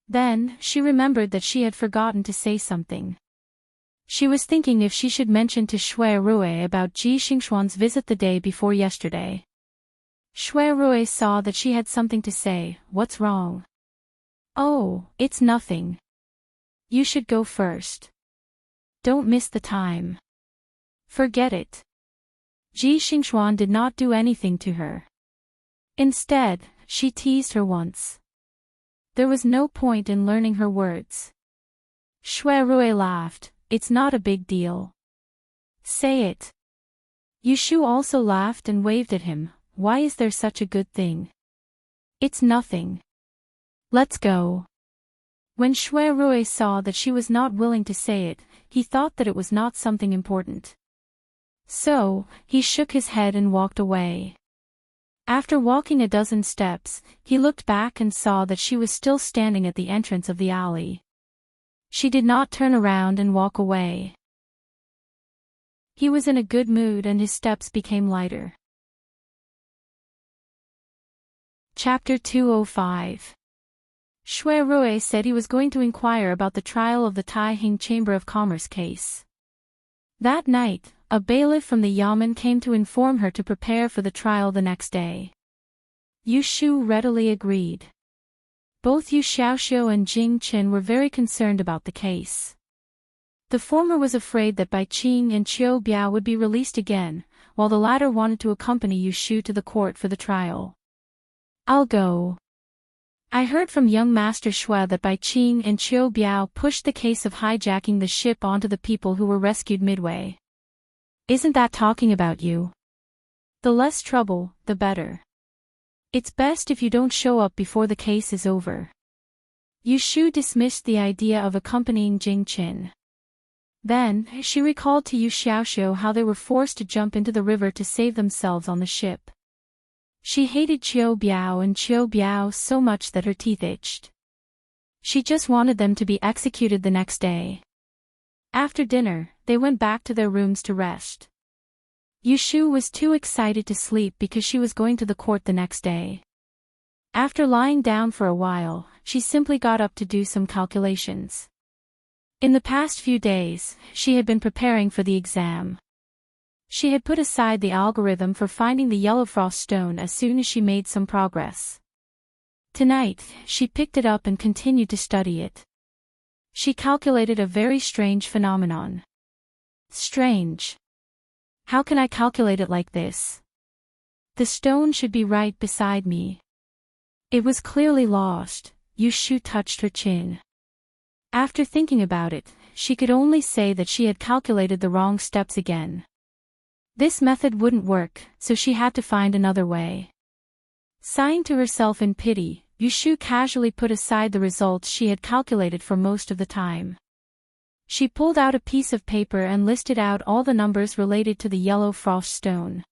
Then, she remembered that she had forgotten to say something. She was thinking if she should mention to Shui Rui about Ji Xingxuan's visit the day before yesterday. Shui Rui saw that she had something to say. What's wrong? Oh, it's nothing. You should go first. Don't miss the time. Forget it. Ji Xingxuan did not do anything to her. Instead, she teased her once. There was no point in learning her words. Shui Rui laughed. It's not a big deal. Say it. Yu Shu also laughed and waved at him. Why is there such a good thing? It's nothing. Let's go. When Shui Rui saw that she was not willing to say it, he thought that it was not something important. So, he shook his head and walked away. After walking a dozen steps, he looked back and saw that she was still standing at the entrance of the alley. She did not turn around and walk away. He was in a good mood and his steps became lighter. Chapter 205. Shui Rui said he was going to inquire about the trial of the Taihing Chamber of Commerce case. That night, a bailiff from the Yamen came to inform her to prepare for the trial the next day. Yu Shu readily agreed. Both Yu Xiaoxiu and Jing Qin were very concerned about the case. The former was afraid that Bai Qing and Qiu Biao would be released again, while the latter wanted to accompany Yu Shu to the court for the trial. I'll go. I heard from young Master Shui that Bai Qing and Qiu Biao pushed the case of hijacking the ship onto the people who were rescued midway. Isn't that talking about you? The less trouble, the better. It's best if you don't show up before the case is over. Yu Shu dismissed the idea of accompanying Jing Qin. Then, she recalled to Yu Xiaoxiu how they were forced to jump into the river to save themselves on the ship. She hated Qiu Biao and Qiu Biao so much that her teeth itched. She just wanted them to be executed the next day. After dinner, they went back to their rooms to rest. Yu Shu was too excited to sleep because she was going to the court the next day. After lying down for a while, she simply got up to do some calculations. In the past few days, she had been preparing for the exam. She had put aside the algorithm for finding the yellow frost stone as soon as she made some progress. Tonight, she picked it up and continued to study it. She calculated a very strange phenomenon. Strange. How can I calculate it like this? The stone should be right beside me. It was clearly lost. Yu Shu touched her chin. After thinking about it, she could only say that she had calculated the wrong steps again. This method wouldn't work, so she had to find another way. Sighing to herself in pity, Yu Shu casually put aside the results she had calculated for most of the time. She pulled out a piece of paper and listed out all the numbers related to the yellow frost stone.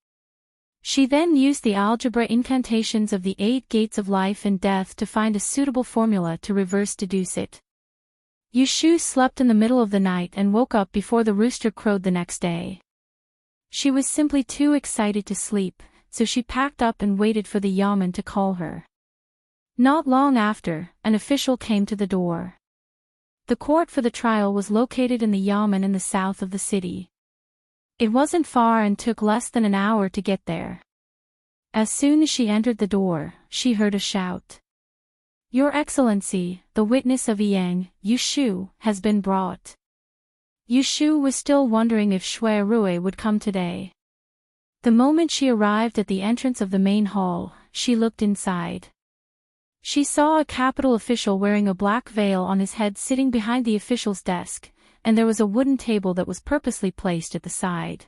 She then used the algebra incantations of the 8 gates of life and death to find a suitable formula to reverse deduce it. Yu Shu slept in the middle of the night and woke up before the rooster crowed the next day. She was simply too excited to sleep, so she packed up and waited for the yamen to call her. Not long after, an official came to the door. The court for the trial was located in the yamen in the south of the city. It wasn't far and took less than an hour to get there. As soon as she entered the door, she heard a shout. "Your Excellency, the witness of Yang, Yushu, has been brought." Yushu was still wondering if Shui Rui would come today. The moment she arrived at the entrance of the main hall, she looked inside. She saw a capital official wearing a black veil on his head sitting behind the official's desk, and there was a wooden table that was purposely placed at the side.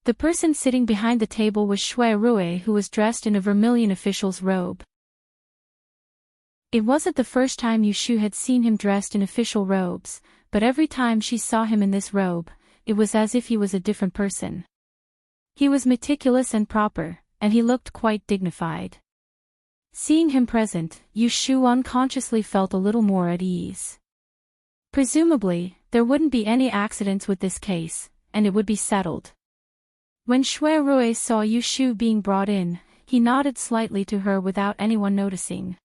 The person sitting behind the table was Shui Rui, who was dressed in a vermilion official's robe. It wasn't the first time Yushu had seen him dressed in official robes, but every time she saw him in this robe, it was as if he was a different person. He was meticulous and proper, and he looked quite dignified. Seeing him present, Yushu unconsciously felt a little more at ease. Presumably, there wouldn't be any accidents with this case, and it would be settled. When Shui Rui saw Yushu being brought in, he nodded slightly to her without anyone noticing.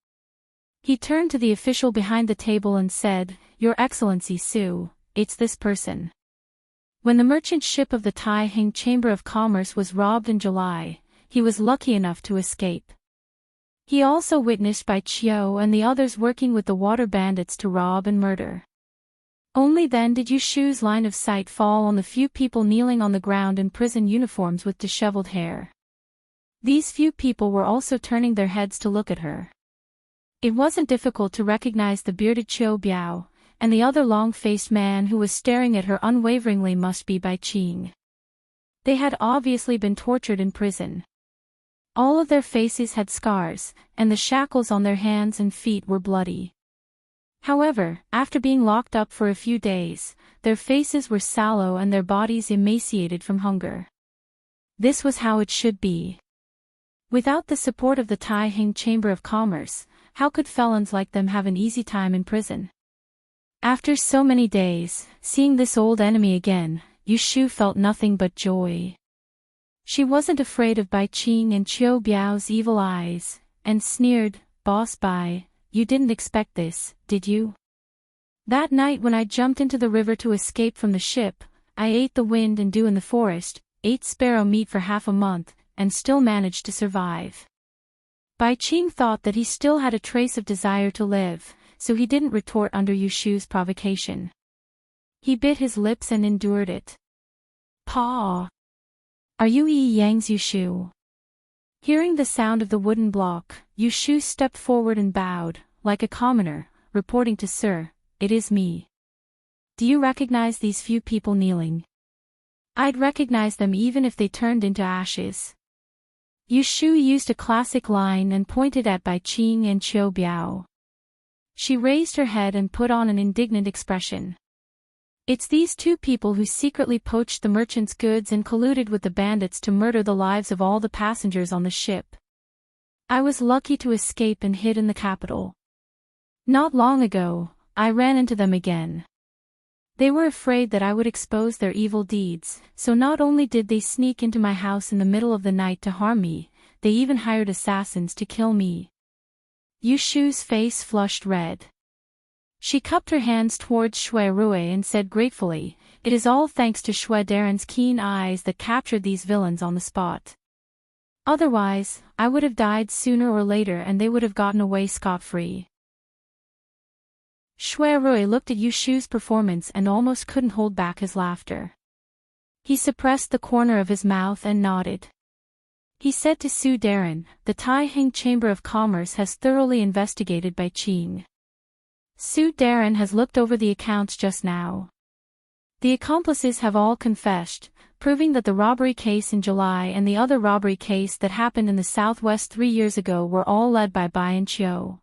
He turned to the official behind the table and said, "Your Excellency Su, it's this person." When the merchant ship of the Taiheng Chamber of Commerce was robbed in July, he was lucky enough to escape. He also witnessed Bai Qiu and the others working with the water bandits to rob and murder. Only then did Yushu's line of sight fall on the few people kneeling on the ground in prison uniforms with disheveled hair. These few people were also turning their heads to look at her. It wasn't difficult to recognize the bearded Qiu Biao, and the other long-faced man who was staring at her unwaveringly must be Bai Qing. They had obviously been tortured in prison. All of their faces had scars, and the shackles on their hands and feet were bloody. However, after being locked up for a few days, their faces were sallow and their bodies emaciated from hunger. This was how it should be. Without the support of the Taiheng Chamber of Commerce, how could felons like them have an easy time in prison? After so many days, seeing this old enemy again, Yushu felt nothing but joy. She wasn't afraid of Bai Qing and Qiu Biao's evil eyes, and sneered, "Boss Bai, you didn't expect this, did you? That night when I jumped into the river to escape from the ship, I ate the wind and dew in the forest, ate sparrow meat for half a month, and still managed to survive." Bai Qing thought that he still had a trace of desire to live, so he didn't retort under Yushu's provocation. He bit his lips and endured it. "Pa! Are you Yi Yang's Yushu?" Hearing the sound of the wooden block, Yushu stepped forward and bowed, like a commoner, reporting to Sir, "It is me. Do you recognize these few people kneeling?" "I'd recognize them even if they turned into ashes." Yushu used a classic line and pointed at Bai Qing and Qiu Biao. She raised her head and put on an indignant expression. "It's these two people who secretly poached the merchant's goods and colluded with the bandits to murder the lives of all the passengers on the ship. I was lucky to escape and hid in the capital. Not long ago, I ran into them again. They were afraid that I would expose their evil deeds, so not only did they sneak into my house in the middle of the night to harm me, they even hired assassins to kill me." Yushu's face flushed red. She cupped her hands towards Shui Rui and said gratefully, "It is all thanks to Shui Daren's keen eyes that captured these villains on the spot. Otherwise, I would have died sooner or later and they would have gotten away scot-free." Shui Rui looked at Yushu's performance and almost couldn't hold back his laughter. He suppressed the corner of his mouth and nodded. He said to Su Daren, "The Taiheng Chamber of Commerce has thoroughly investigated Bai Qing. Su Daren has looked over the accounts just now. The accomplices have all confessed, proving that the robbery case in July and the other robbery case that happened in the southwest 3 years ago were all led by Bai and Qiu.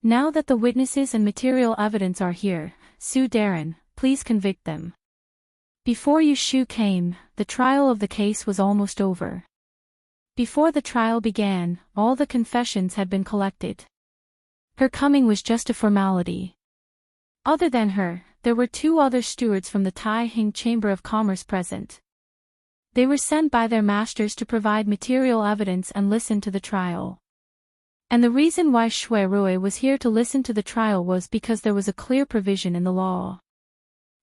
Now that the witnesses and material evidence are here, Su Daren, please convict them." Before Yushu came, the trial of the case was almost over. Before the trial began, all the confessions had been collected. Her coming was just a formality. Other than her, there were 2 other stewards from the Taiheng Chamber of Commerce present. They were sent by their masters to provide material evidence and listen to the trial. And the reason why Shui Rui was here to listen to the trial was because there was a clear provision in the law.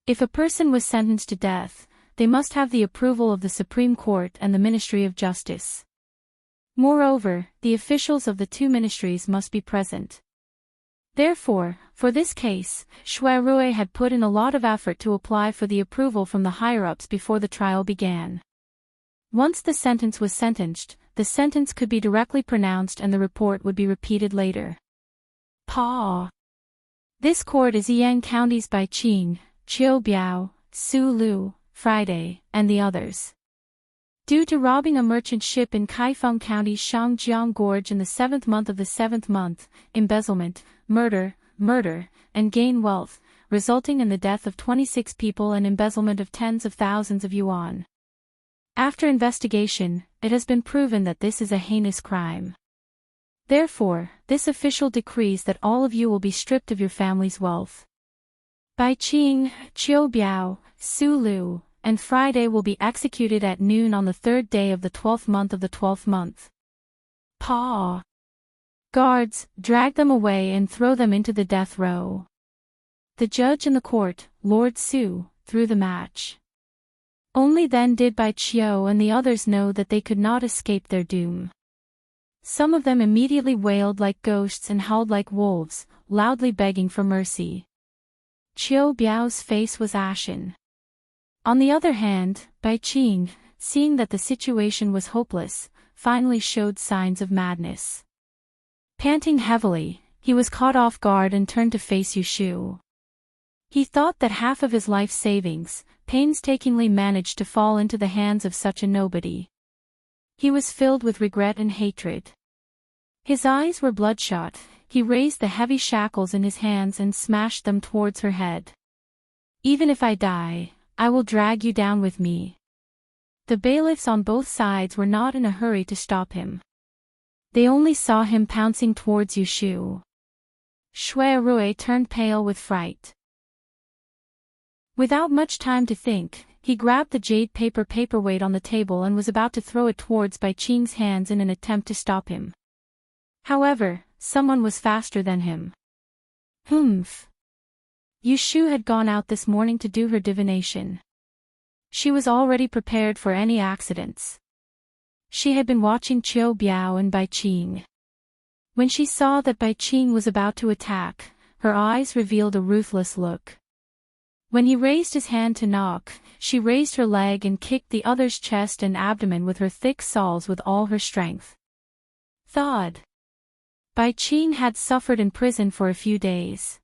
If a person was sentenced to death, they must have the approval of the Supreme Court and the Ministry of Justice. Moreover, the officials of the two ministries must be present. Therefore, for this case, Shui Rui had put in a lot of effort to apply for the approval from the higher-ups before the trial began. Once the sentence was sentenced, the sentence could be directly pronounced and the report would be repeated later. Pa. This court is Yang County's Baiqing, Qiubiao, Su Lu, Friday, and the others. Due to robbing a merchant ship in Kaifeng County's Shangjiang Gorge in the 7th month of the 7th month, embezzlement, murder, and gain wealth, resulting in the death of 26 people and embezzlement of tens of thousands of yuan. After investigation, it has been proven that this is a heinous crime. Therefore, this official decrees that all of you will be stripped of your family's wealth. Baiqing, Qiubiao, Su Lu, and Friday will be executed at noon on the 3rd day of the 12th month of the 12th month. Pa. Guards, drag them away and throw them into the death row. The judge in the court, Lord Su, threw the match. Only then did Bai Qiu and the others know that they could not escape their doom. Some of them immediately wailed like ghosts and howled like wolves, loudly begging for mercy. Qiu Biao's face was ashen. On the other hand, Baiqing, seeing that the situation was hopeless, finally showed signs of madness. Panting heavily, he was caught off guard and turned to face Yushu. He thought that half of his life savings, painstakingly managed to fall into the hands of such a nobody. He was filled with regret and hatred. His eyes were bloodshot, he raised the heavy shackles in his hands and smashed them towards her head. Even if I die, I will drag you down with me. The bailiffs on both sides were not in a hurry to stop him. They only saw him pouncing towards Yushu. Shui Rui turned pale with fright. Without much time to think, he grabbed the jade paper paperweight on the table and was about to throw it towards Baiqing's hands in an attempt to stop him. However, someone was faster than him. Humph. Yushu had gone out this morning to do her divination. She was already prepared for any accidents. She had been watching Qiu Biao and Baiqing. When she saw that Baiqing was about to attack, her eyes revealed a ruthless look. When he raised his hand to knock, she raised her leg and kicked the other's chest and abdomen with her thick soles with all her strength. Thud. Baiqing had suffered in prison for a few days.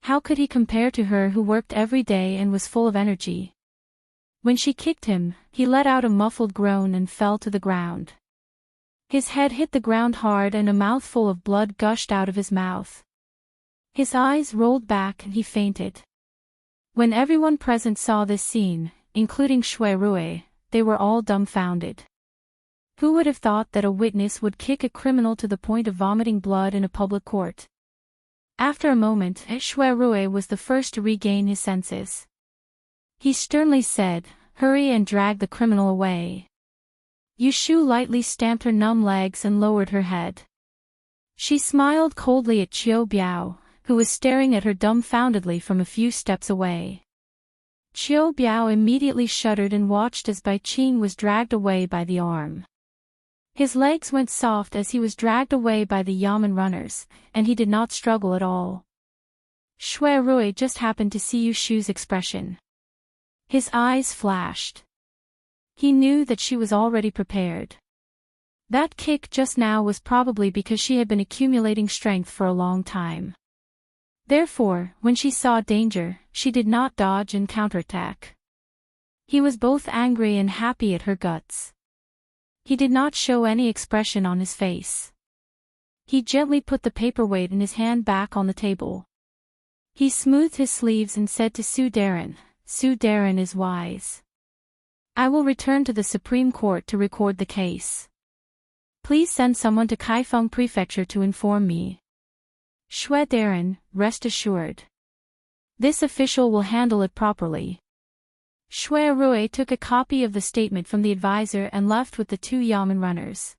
How could he compare to her who worked every day and was full of energy? When she kicked him, he let out a muffled groan and fell to the ground. His head hit the ground hard and a mouthful of blood gushed out of his mouth. His eyes rolled back and he fainted. When everyone present saw this scene, including Shui Rui, they were all dumbfounded. Who would have thought that a witness would kick a criminal to the point of vomiting blood in a public court? After a moment, Shui Rui was the first to regain his senses. He sternly said, "Hurry and drag the criminal away." Yushu lightly stamped her numb legs and lowered her head. She smiled coldly at Qiu Biao, who was staring at her dumbfoundedly from a few steps away. Qiu Biao immediately shuddered and watched as Baiqing was dragged away by the arm. His legs went soft as he was dragged away by the yamen runners, and he did not struggle at all. Shui Rui just happened to see Yushu's expression. His eyes flashed. He knew that she was already prepared. That kick just now was probably because she had been accumulating strength for a long time. Therefore, when she saw danger, she did not dodge and counterattack. He was both angry and happy at her guts. He did not show any expression on his face. He gently put the paperweight in his hand back on the table. He smoothed his sleeves and said to Su Darren, "Su Darren is wise. I will return to the Supreme Court to record the case. Please send someone to Kaifeng Prefecture to inform me." Shui Darren, rest assured. This official will handle it properly. Shui Rui took a copy of the statement from the advisor and left with the 2 yamen runners.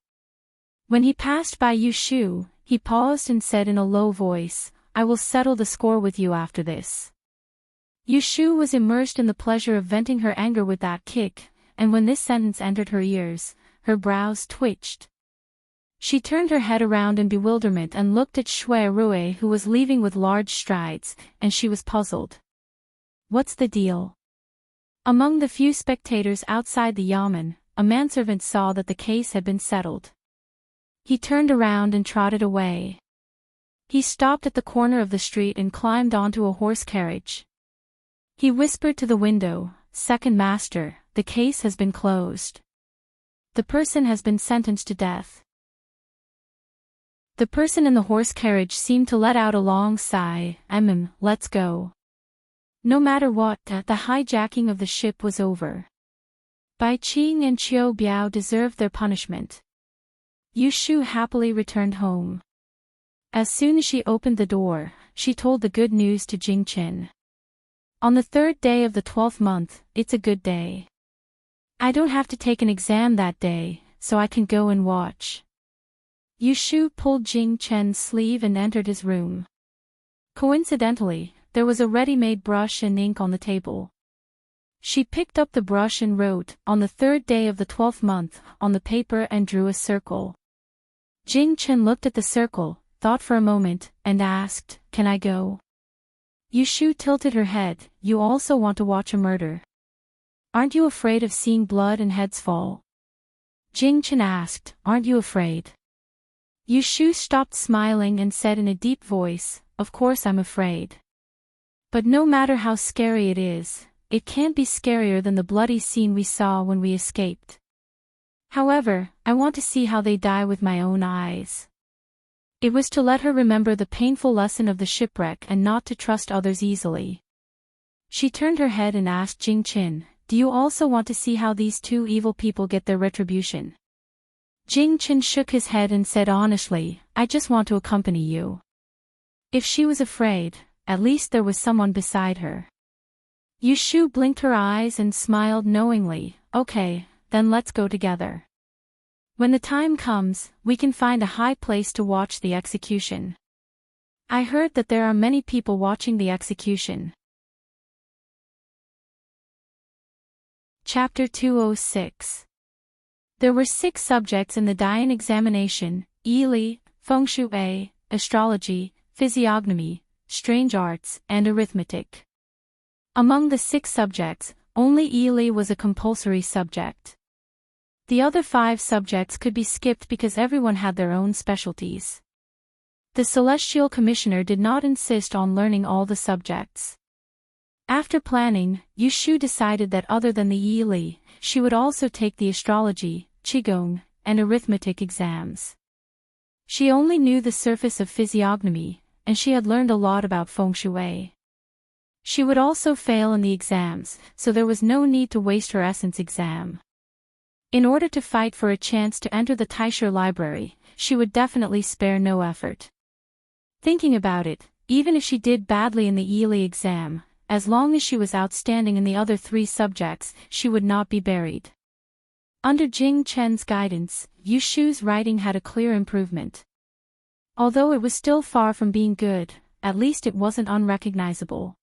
When he passed by Yu Shu, he paused and said in a low voice, "I will settle the score with you after this." Yu Shu was immersed in the pleasure of venting her anger with that kick, and when this sentence entered her ears, her brows twitched. She turned her head around in bewilderment and looked at Shui Rui, who was leaving with large strides, and she was puzzled. "What's the deal?" Among the few spectators outside the yamen, a manservant saw that the case had been settled. He turned around and trotted away. He stopped at the corner of the street and climbed onto a horse carriage. He whispered to the window, "Second master, the case has been closed. The person has been sentenced to death." The person in the horse carriage seemed to let out a long sigh. Let's go. No matter what, the hijacking of the ship was over. Bai Qing and Qiu Biao deserved their punishment. Yu Shu happily returned home. As soon as she opened the door, she told the good news to Jing Chen. "On the 3rd day of the 12th month, it's a good day. I don't have to take an exam that day, so I can go and watch." Yu Shu pulled Jing Chen's sleeve and entered his room. Coincidentally, there was a ready-made brush and ink on the table. She picked up the brush and wrote, "On the 3rd day of the 12th month," on the paper and drew a circle. Jing Chen looked at the circle, thought for a moment, and asked, "Can I go?" Yu Shu tilted her head. "You also want to watch a murder? Aren't you afraid of seeing blood and heads fall?" Jing Chen asked, "Aren't you afraid?" Yu Shu stopped smiling and said in a deep voice, "Of course I'm afraid. But no matter how scary it is, it can't be scarier than the bloody scene we saw when we escaped. However, I want to see how they die with my own eyes." It was to let her remember the painful lesson of the shipwreck and not to trust others easily. She turned her head and asked Jing Chen, "Do you also want to see how these 2 evil people get their retribution?" Jing Chen shook his head and said honestly, "I just want to accompany you." If she was afraid, at least there was someone beside her. Yu Shu blinked her eyes and smiled knowingly. "Okay, then let's go together. When the time comes, we can find a high place to watch the execution. I heard that there are many people watching the execution." Chapter 206. There were 6 subjects in the Dian examination: Yili, Feng Shui, astrology, physiognomy, strange arts, and arithmetic. Among the 6 subjects, only Yili was a compulsory subject. The other 5 subjects could be skipped because everyone had their own specialties. The Celestial Commissioner did not insist on learning all the subjects. After planning, Yu Shu decided that other than the Yili, she would also take the astrology, qigong, and arithmetic exams. She only knew the surface of physiognomy, and she had learned a lot about feng shui. She would also fail in the exams, so there was no need to waste her essence exam. In order to fight for a chance to enter the Taisher library, she would definitely spare no effort. Thinking about it, even if she did badly in the Yili exam, as long as she was outstanding in the other 3 subjects, she would not be buried. Under Jing Chen's guidance, Yu Shu's writing had a clear improvement. Although it was still far from being good, at least it wasn't unrecognizable.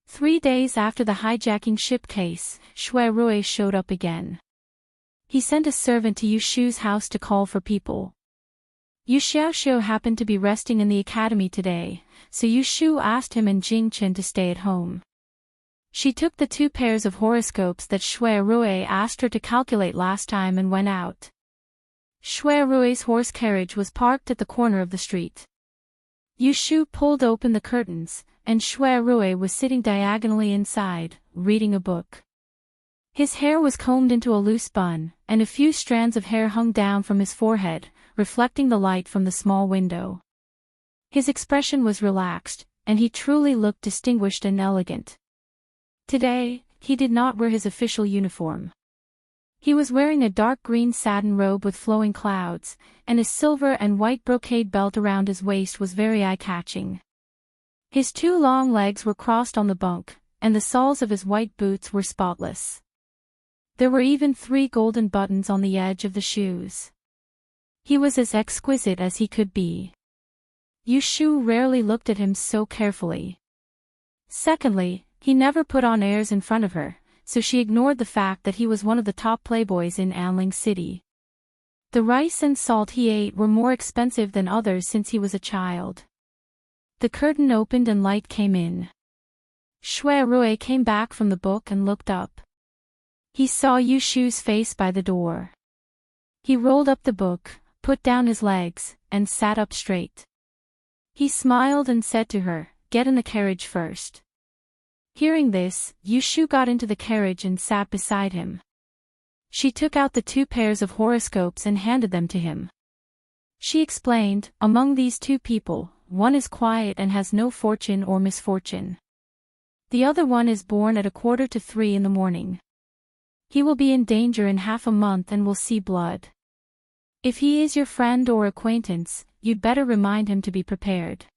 3 days after the hijacking ship case, Shui Rui showed up again. He sent a servant to Yu Shu's house to call for people. Yu Xiaoxiu happened to be resting in the academy today, so Yu Shu asked him and Jing Chen to stay at home. She took the 2 pairs of horoscopes that Shui Rui asked her to calculate last time and went out. Shui Rui's horse carriage was parked at the corner of the street. Yu Shu pulled open the curtains, and Shui Rui was sitting diagonally inside, reading a book. His hair was combed into a loose bun, and a few strands of hair hung down from his forehead, reflecting the light from the small window. His expression was relaxed, and he truly looked distinguished and elegant. Today, he did not wear his official uniform. He was wearing a dark green satin robe with flowing clouds, and a silver and white brocade belt around his waist was very eye-catching. His 2 long legs were crossed on the bunk, and the soles of his white boots were spotless. There were even 3 golden buttons on the edge of the shoes. He was as exquisite as he could be. Yushu rarely looked at him so carefully. Secondly, he never put on airs in front of her, so she ignored the fact that he was one of the top playboys in Anling City. The rice and salt he ate were more expensive than others since he was a child. The curtain opened and light came in. Shui Rui came back from the book and looked up. He saw Yushu's face by the door. He rolled up the book, put down his legs, and sat up straight. He smiled and said to her, "Get in the carriage first." Hearing this, Yushu got into the carriage and sat beside him. She took out the 2 pairs of horoscopes and handed them to him. She explained, "Among these 2 people, one is quiet and has no fortune or misfortune. The other one is born at 2:45 in the morning. He will be in danger in half a month and will see blood. If he is your friend or acquaintance, you'd better remind him to be prepared."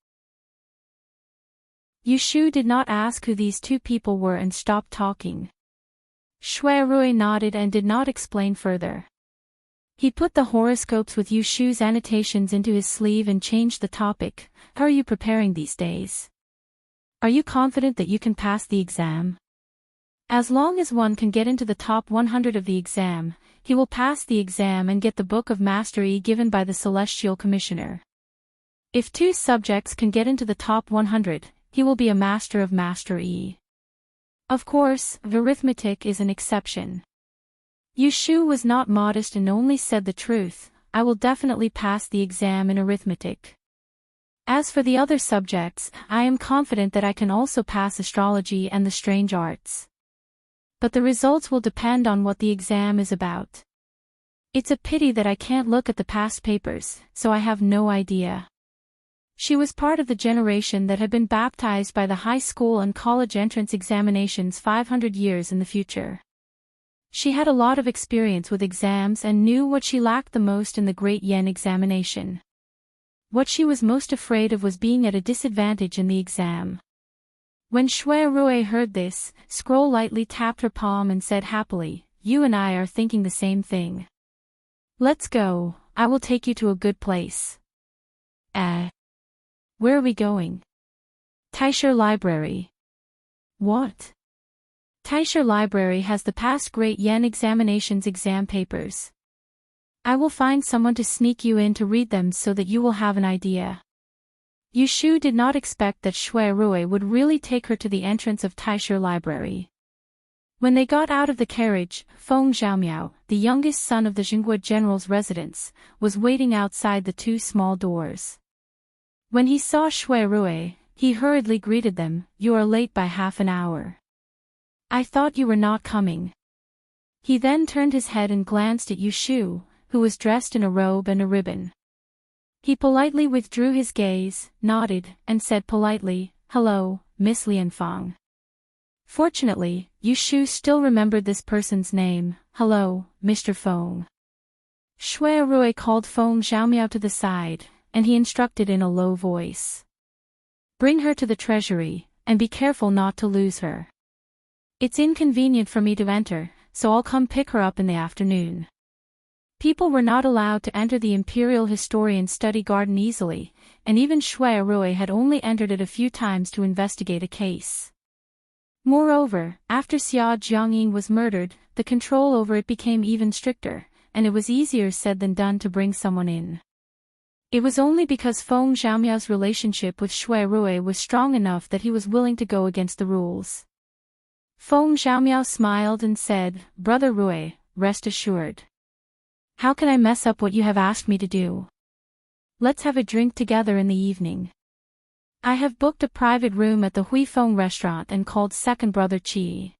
Yushu did not ask who these 2 people were and stopped talking. Shui Rui nodded and did not explain further. He put the horoscopes with Yushu's annotations into his sleeve and changed the topic. "How are you preparing these days? Are you confident that you can pass the exam? As long as one can get into the top 100 of the exam, he will pass the exam and get the Book of Mastery given by the Celestial Commissioner. If 2 subjects can get into the top 100, he will be a Master of Mastery. Of course, arithmetic is an exception." Yushu was not modest and only said the truth. "I will definitely pass the exam in arithmetic. As for the other subjects, I am confident that I can also pass astrology and the strange arts. But the results will depend on what the exam is about. It's a pity that I can't look at the past papers, so I have no idea." She was part of the generation that had been baptized by the high school and college entrance examinations 500 years in the future. She had a lot of experience with exams and knew what she lacked the most in the Great Yen examination. What she was most afraid of was being at a disadvantage in the exam. When Shui Rui heard this, Scroll lightly tapped her palm and said happily, "You and I are thinking the same thing. Let's go, I will take you to a good place." Where are we going?" "Taisher Library." "What?" "Taisher Library has the past Great Yen examinations exam papers. I will find someone to sneak you in to read them so that you will have an idea." Yushu did not expect that Shui Rui would really take her to the entrance of Taisher Library. When they got out of the carriage, Feng Xiaomiao, the youngest son of the Jingguo general's residence, was waiting outside the 2 small doors. When he saw Shui Rui, he hurriedly greeted them. "You are late by half an hour. I thought you were not coming." He then turned his head and glanced at Yushu, who was dressed in a robe and a ribbon. He politely withdrew his gaze, nodded, and said politely, "Hello, Miss Lianfang." Fortunately, Yushu still remembered this person's name. "Hello, Mr. Feng." Shui Rui called Feng Xiaomiao to the side, and he instructed in a low voice. "Bring her to the treasury, and be careful not to lose her. It's inconvenient for me to enter, so I'll come pick her up in the afternoon." People were not allowed to enter the Imperial Historian Study Garden easily, and even Shui Rui had only entered it a few times to investigate a case. Moreover, after Xia Jiangying was murdered, the control over it became even stricter, and it was easier said than done to bring someone in. It was only because Feng Xiaomiao's relationship with Shui Rui was strong enough that he was willing to go against the rules. Feng Xiaomiao smiled and said, "Brother Rui, rest assured. How can I mess up what you have asked me to do? Let's have a drink together in the evening. I have booked a private room at the Huifeng restaurant and called Second Brother Qi.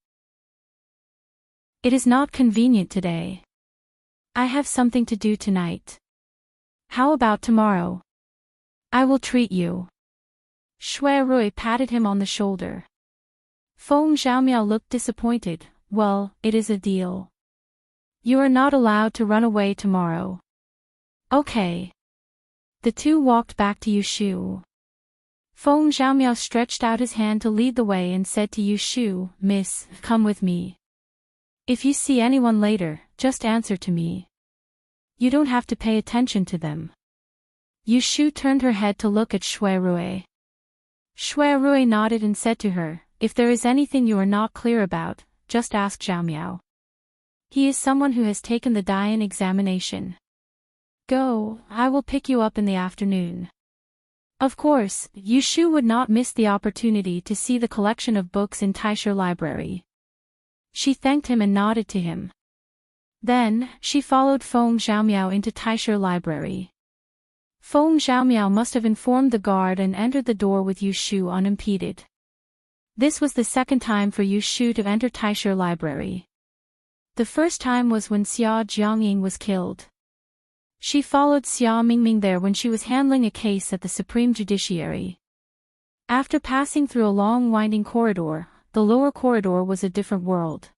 It is not convenient today. I have something to do tonight. How about tomorrow? I will treat you." Shui Rui patted him on the shoulder. Feng Xiaomiao looked disappointed. "Well, it is a deal. You are not allowed to run away tomorrow." "Okay." The 2 walked back to Yushu. Feng Xiaomiao stretched out his hand to lead the way and said to Yu Shu, "Miss, come with me. If you see anyone later, just answer to me. You don't have to pay attention to them." Yu Shu turned her head to look at Shui Rui. Shui Rui nodded and said to her, "If there is anything you are not clear about, just ask Xiaomiao. He is someone who has taken the Dian examination. Go, I will pick you up in the afternoon." Of course, Yu Shu would not miss the opportunity to see the collection of books in Taisha Library. She thanked him and nodded to him. Then, she followed Feng Xiaomiao into Taisha Library. Feng Xiaomiao must have informed the guard and entered the door with Yu Shu unimpeded. This was the second time for Yu Shu to enter Taisha Library. The first time was when Xia Jiangying was killed. She followed Xia Mingming there when she was handling a case at the Supreme Judiciary. After passing through a long winding corridor, the lower corridor was a different world.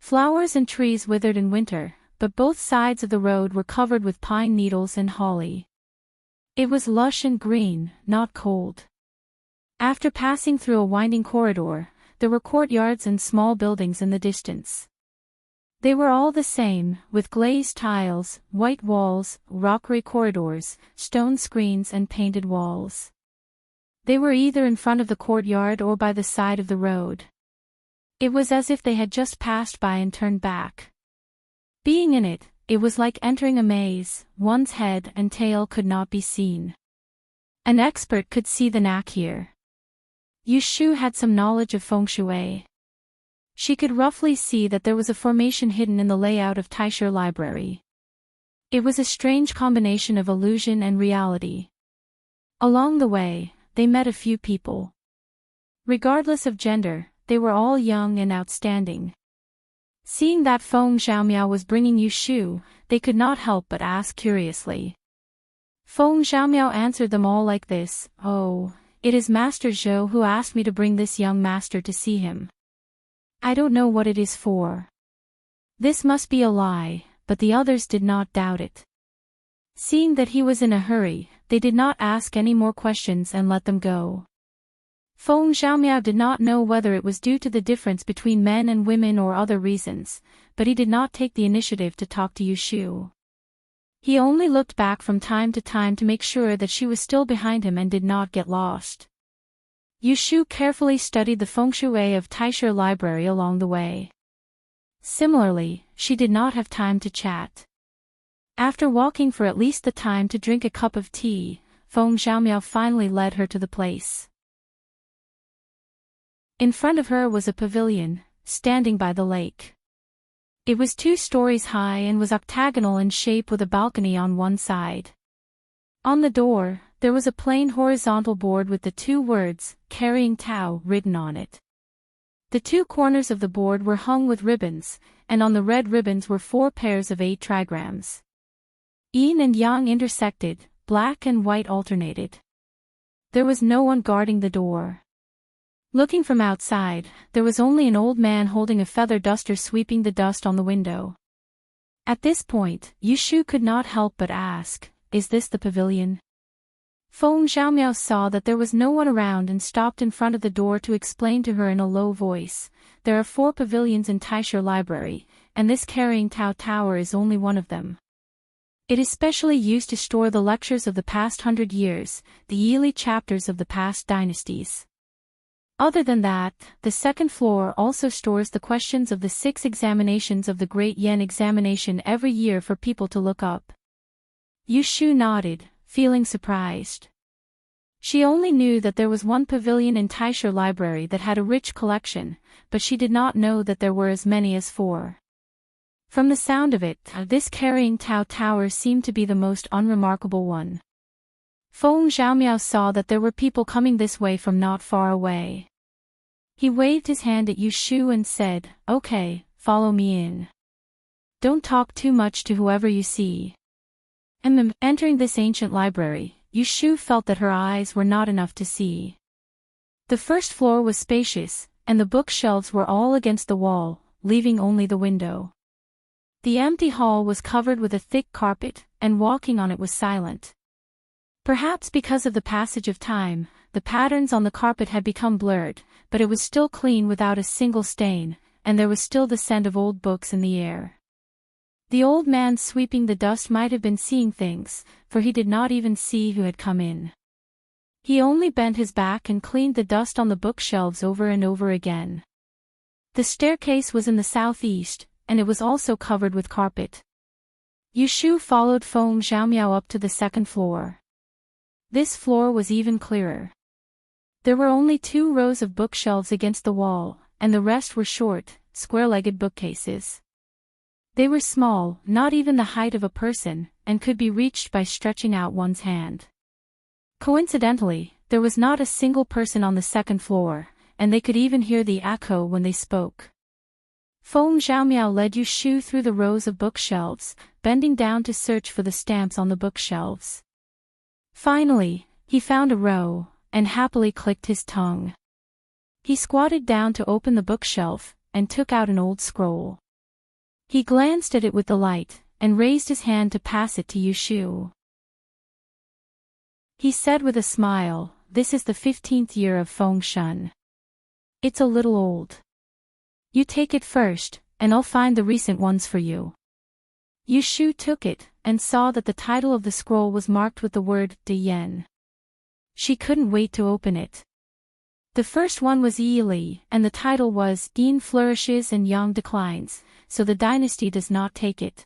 Flowers and trees withered in winter, but both sides of the road were covered with pine needles and holly. It was lush and green, not cold. After passing through a winding corridor, there were courtyards and small buildings in the distance. They were all the same, with glazed tiles, white walls, rockery corridors, stone screens and painted walls. They were either in front of the courtyard or by the side of the road. It was as if they had just passed by and turned back. Being in it, it was like entering a maze. One's head and tail could not be seen. An expert could see the knack here. Yu Shu had some knowledge of feng shui. She could roughly see that there was a formation hidden in the layout of Taisha Library. It was a strange combination of illusion and reality. Along the way, they met a few people. Regardless of gender, they were all young and outstanding. Seeing that Feng Xiaomiao was bringing Yu Shu, they could not help but ask curiously. Feng Xiaomiao answered them all like this, "Oh, it is Master Zhou who asked me to bring this young master to see him. I don't know what it is for." This must be a lie, but the others did not doubt it. Seeing that he was in a hurry, they did not ask any more questions and let them go. Feng Xiaomiao did not know whether it was due to the difference between men and women or other reasons, but he did not take the initiative to talk to Yu Shu. He only looked back from time to time to make sure that she was still behind him and did not get lost. Yu Shu carefully studied the feng shui of Taisha Library along the way. Similarly, she did not have time to chat. After walking for at least the time to drink a cup of tea, Feng Xiaomiao finally led her to the place. In front of her was a pavilion, standing by the lake. It was 2 stories high and was octagonal in shape with a balcony on one side. On the door, there was a plain horizontal board with the 2 words, "Carrying Tao," written on it. The 2 corners of the board were hung with ribbons, and on the red ribbons were 4 pairs of 8 trigrams. Yin and yang intersected, black and white alternated. There was no one guarding the door. Looking from outside, there was only an old man holding a feather duster sweeping the dust on the window. At this point, Yu Shu could not help but ask, "Is this the pavilion?" Feng Xiaomiao saw that there was no one around and stopped in front of the door to explain to her in a low voice, "There are 4 pavilions in Taisha Library, and this Carrying Tao Tower is only one of them. It is specially used to store the lectures of the past 100 years, the yearly chapters of the past dynasties. Other than that, the second floor also stores the questions of the 6 examinations of the Great Yen examination every year for people to look up." Yu Shu nodded, feeling surprised. She only knew that there was one pavilion in Taisha Library that had a rich collection, but she did not know that there were as many as 4. From the sound of it, this Carrying Tao Tower seemed to be the most unremarkable one. Feng Xiaomiao saw that there were people coming this way from not far away. He waved his hand at Yu Shu and said, "Okay, follow me in. Don't talk too much to whoever you see." And entering this ancient library, Yu Shu felt that her eyes were not enough to see. The first floor was spacious, and the bookshelves were all against the wall, leaving only the window. The empty hall was covered with a thick carpet, and walking on it was silent. Perhaps because of the passage of time, the patterns on the carpet had become blurred, but it was still clean without a single stain, and there was still the scent of old books in the air. The old man sweeping the dust might have been seeing things, for he did not even see who had come in. He only bent his back and cleaned the dust on the bookshelves over and over again. The staircase was in the southeast, and it was also covered with carpet. Yushu followed Feng Xiaomiao up to the second floor. This floor was even clearer. There were only 2 rows of bookshelves against the wall, and the rest were short, square-legged bookcases. They were small, not even the height of a person, and could be reached by stretching out one's hand. Coincidentally, there was not a single person on the second floor, and they could even hear the echo when they spoke. Feng Xiaomiao led Yushu through the rows of bookshelves, bending down to search for the stamps on the bookshelves. Finally, he found a row, and happily clicked his tongue. He squatted down to open the bookshelf, and took out an old scroll. He glanced at it with delight, and raised his hand to pass it to Yushu. He said with a smile, "This is the 15th year of Feng Shun. It's a little old. You take it first, and I'll find the recent ones for you." Yushu took it, and saw that the title of the scroll was marked with the word De Yen. She couldn't wait to open it. The first one was Yi, and the title was Yin Flourishes and Yang Declines, so the dynasty does not take it.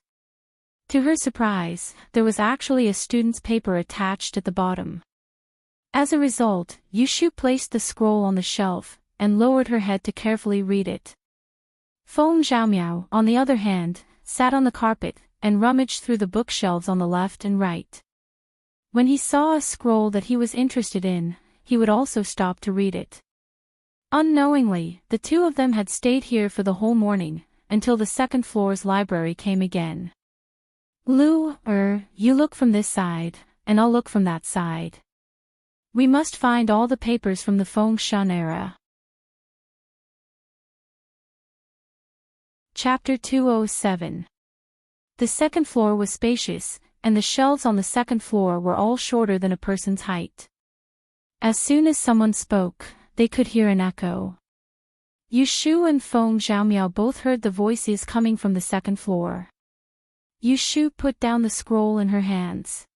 To her surprise, there was actually a student's paper attached at the bottom. As a result, Yushu placed the scroll on the shelf, and lowered her head to carefully read it. Feng Xiaomiao, on the other hand, sat on the carpet, and rummaged through the bookshelves on the left and right. When he saw a scroll that he was interested in, he would also stop to read it. Unknowingly, the 2 of them had stayed here for the whole morning, until the second floor's library came again. "Lu, you look from this side, and I'll look from that side. We must find all the papers from the Feng Shun era." Chapter 207. The second floor was spacious, and the shelves on the second floor were all shorter than a person's height. As soon as someone spoke, they could hear an echo. Yushu and Feng Xiaomiao both heard the voices coming from the second floor. Yushu put down the scroll in her hands.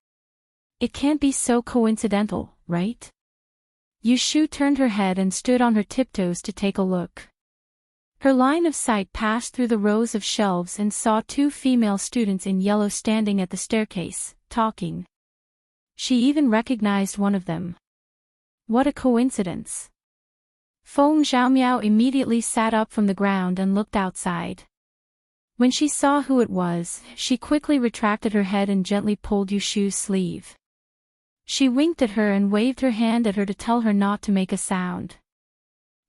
"It can't be so coincidental, right?" Yushu turned her head and stood on her tiptoes to take a look. Her line of sight passed through the rows of shelves and saw 2 female students in yellow standing at the staircase, talking. She even recognized one of them. What a coincidence! Feng Xiaomiao immediately sat up from the ground and looked outside. When she saw who it was, she quickly retracted her head and gently pulled Yushu's sleeve. She winked at her and waved her hand at her to tell her not to make a sound.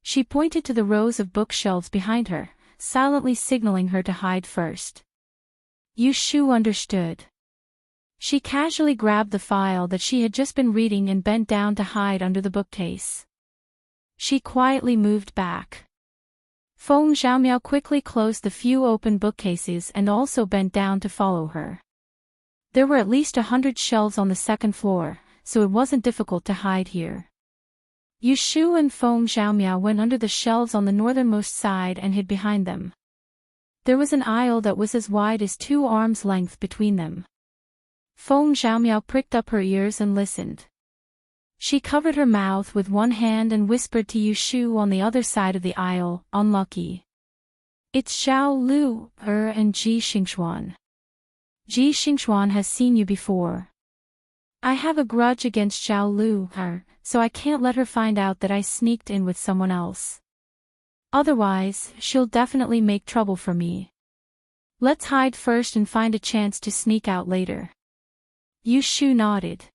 She pointed to the rows of bookshelves behind her, silently signaling her to hide first. Yushu understood. She casually grabbed the file that she had just been reading and bent down to hide under the bookcase. She quietly moved back. Feng Xiaomiao quickly closed the few open bookcases and also bent down to follow her. There were at least 100 shelves on the second floor, so it wasn't difficult to hide here. Yushu and Feng Xiaomiao went under the shelves on the northernmost side and hid behind them. There was an aisle that was as wide as 2 arms' length between them. Feng Xiaomiao pricked up her ears and listened. She covered her mouth with one hand and whispered to Yushu on the other side of the aisle, "Unlucky. It's Xiao Lu, and Ji Xingxuan. Ji Xingxuan has seen you before. I have a grudge against Xiao Lu, so I can't let her find out that I sneaked in with someone else. Otherwise, she'll definitely make trouble for me. Let's hide first and find a chance to sneak out later." Yushu nodded.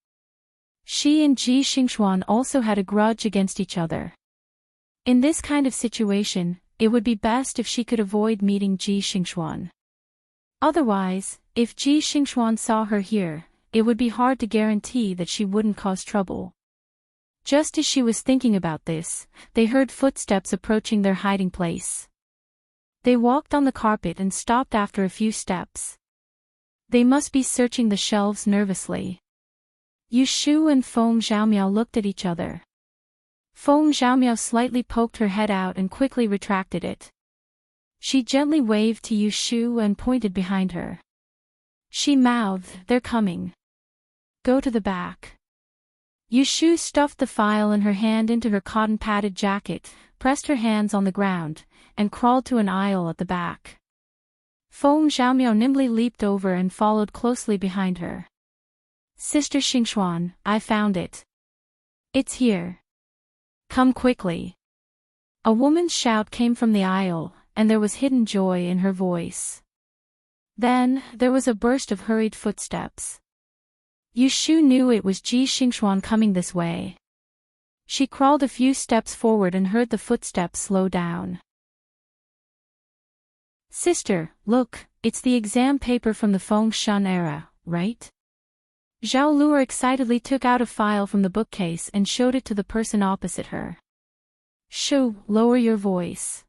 She and Ji Xingxuan also had a grudge against each other. In this kind of situation, it would be best if she could avoid meeting Ji Xingxuan. Otherwise, if Ji Xingxuan saw her here, it would be hard to guarantee that she wouldn't cause trouble. Just as she was thinking about this, they heard footsteps approaching their hiding place. They walked on the carpet and stopped after a few steps. They must be searching the shelves nervously. Yushu and Feng Xiaomiao looked at each other. Feng Xiaomiao slightly poked her head out and quickly retracted it. She gently waved to Yu Shu and pointed behind her. She mouthed, "They're coming. Go to the back." Yu Shu stuffed the file in her hand into her cotton-padded jacket, pressed her hands on the ground, and crawled to an aisle at the back. Feng Xiaomiao nimbly leaped over and followed closely behind her. "Sister Xingxuan, I found it. It's here. Come quickly." A woman's shout came from the aisle, and there was hidden joy in her voice. Then, there was a burst of hurried footsteps. Yu Shu knew it was Ji Xingxuan coming this way. She crawled a few steps forward and heard the footsteps slow down. "Sister, look, it's the exam paper from the Feng Shun era, right?" Zhao Luer excitedly took out a file from the bookcase and showed it to the person opposite her. "Shoo, lower your voice,"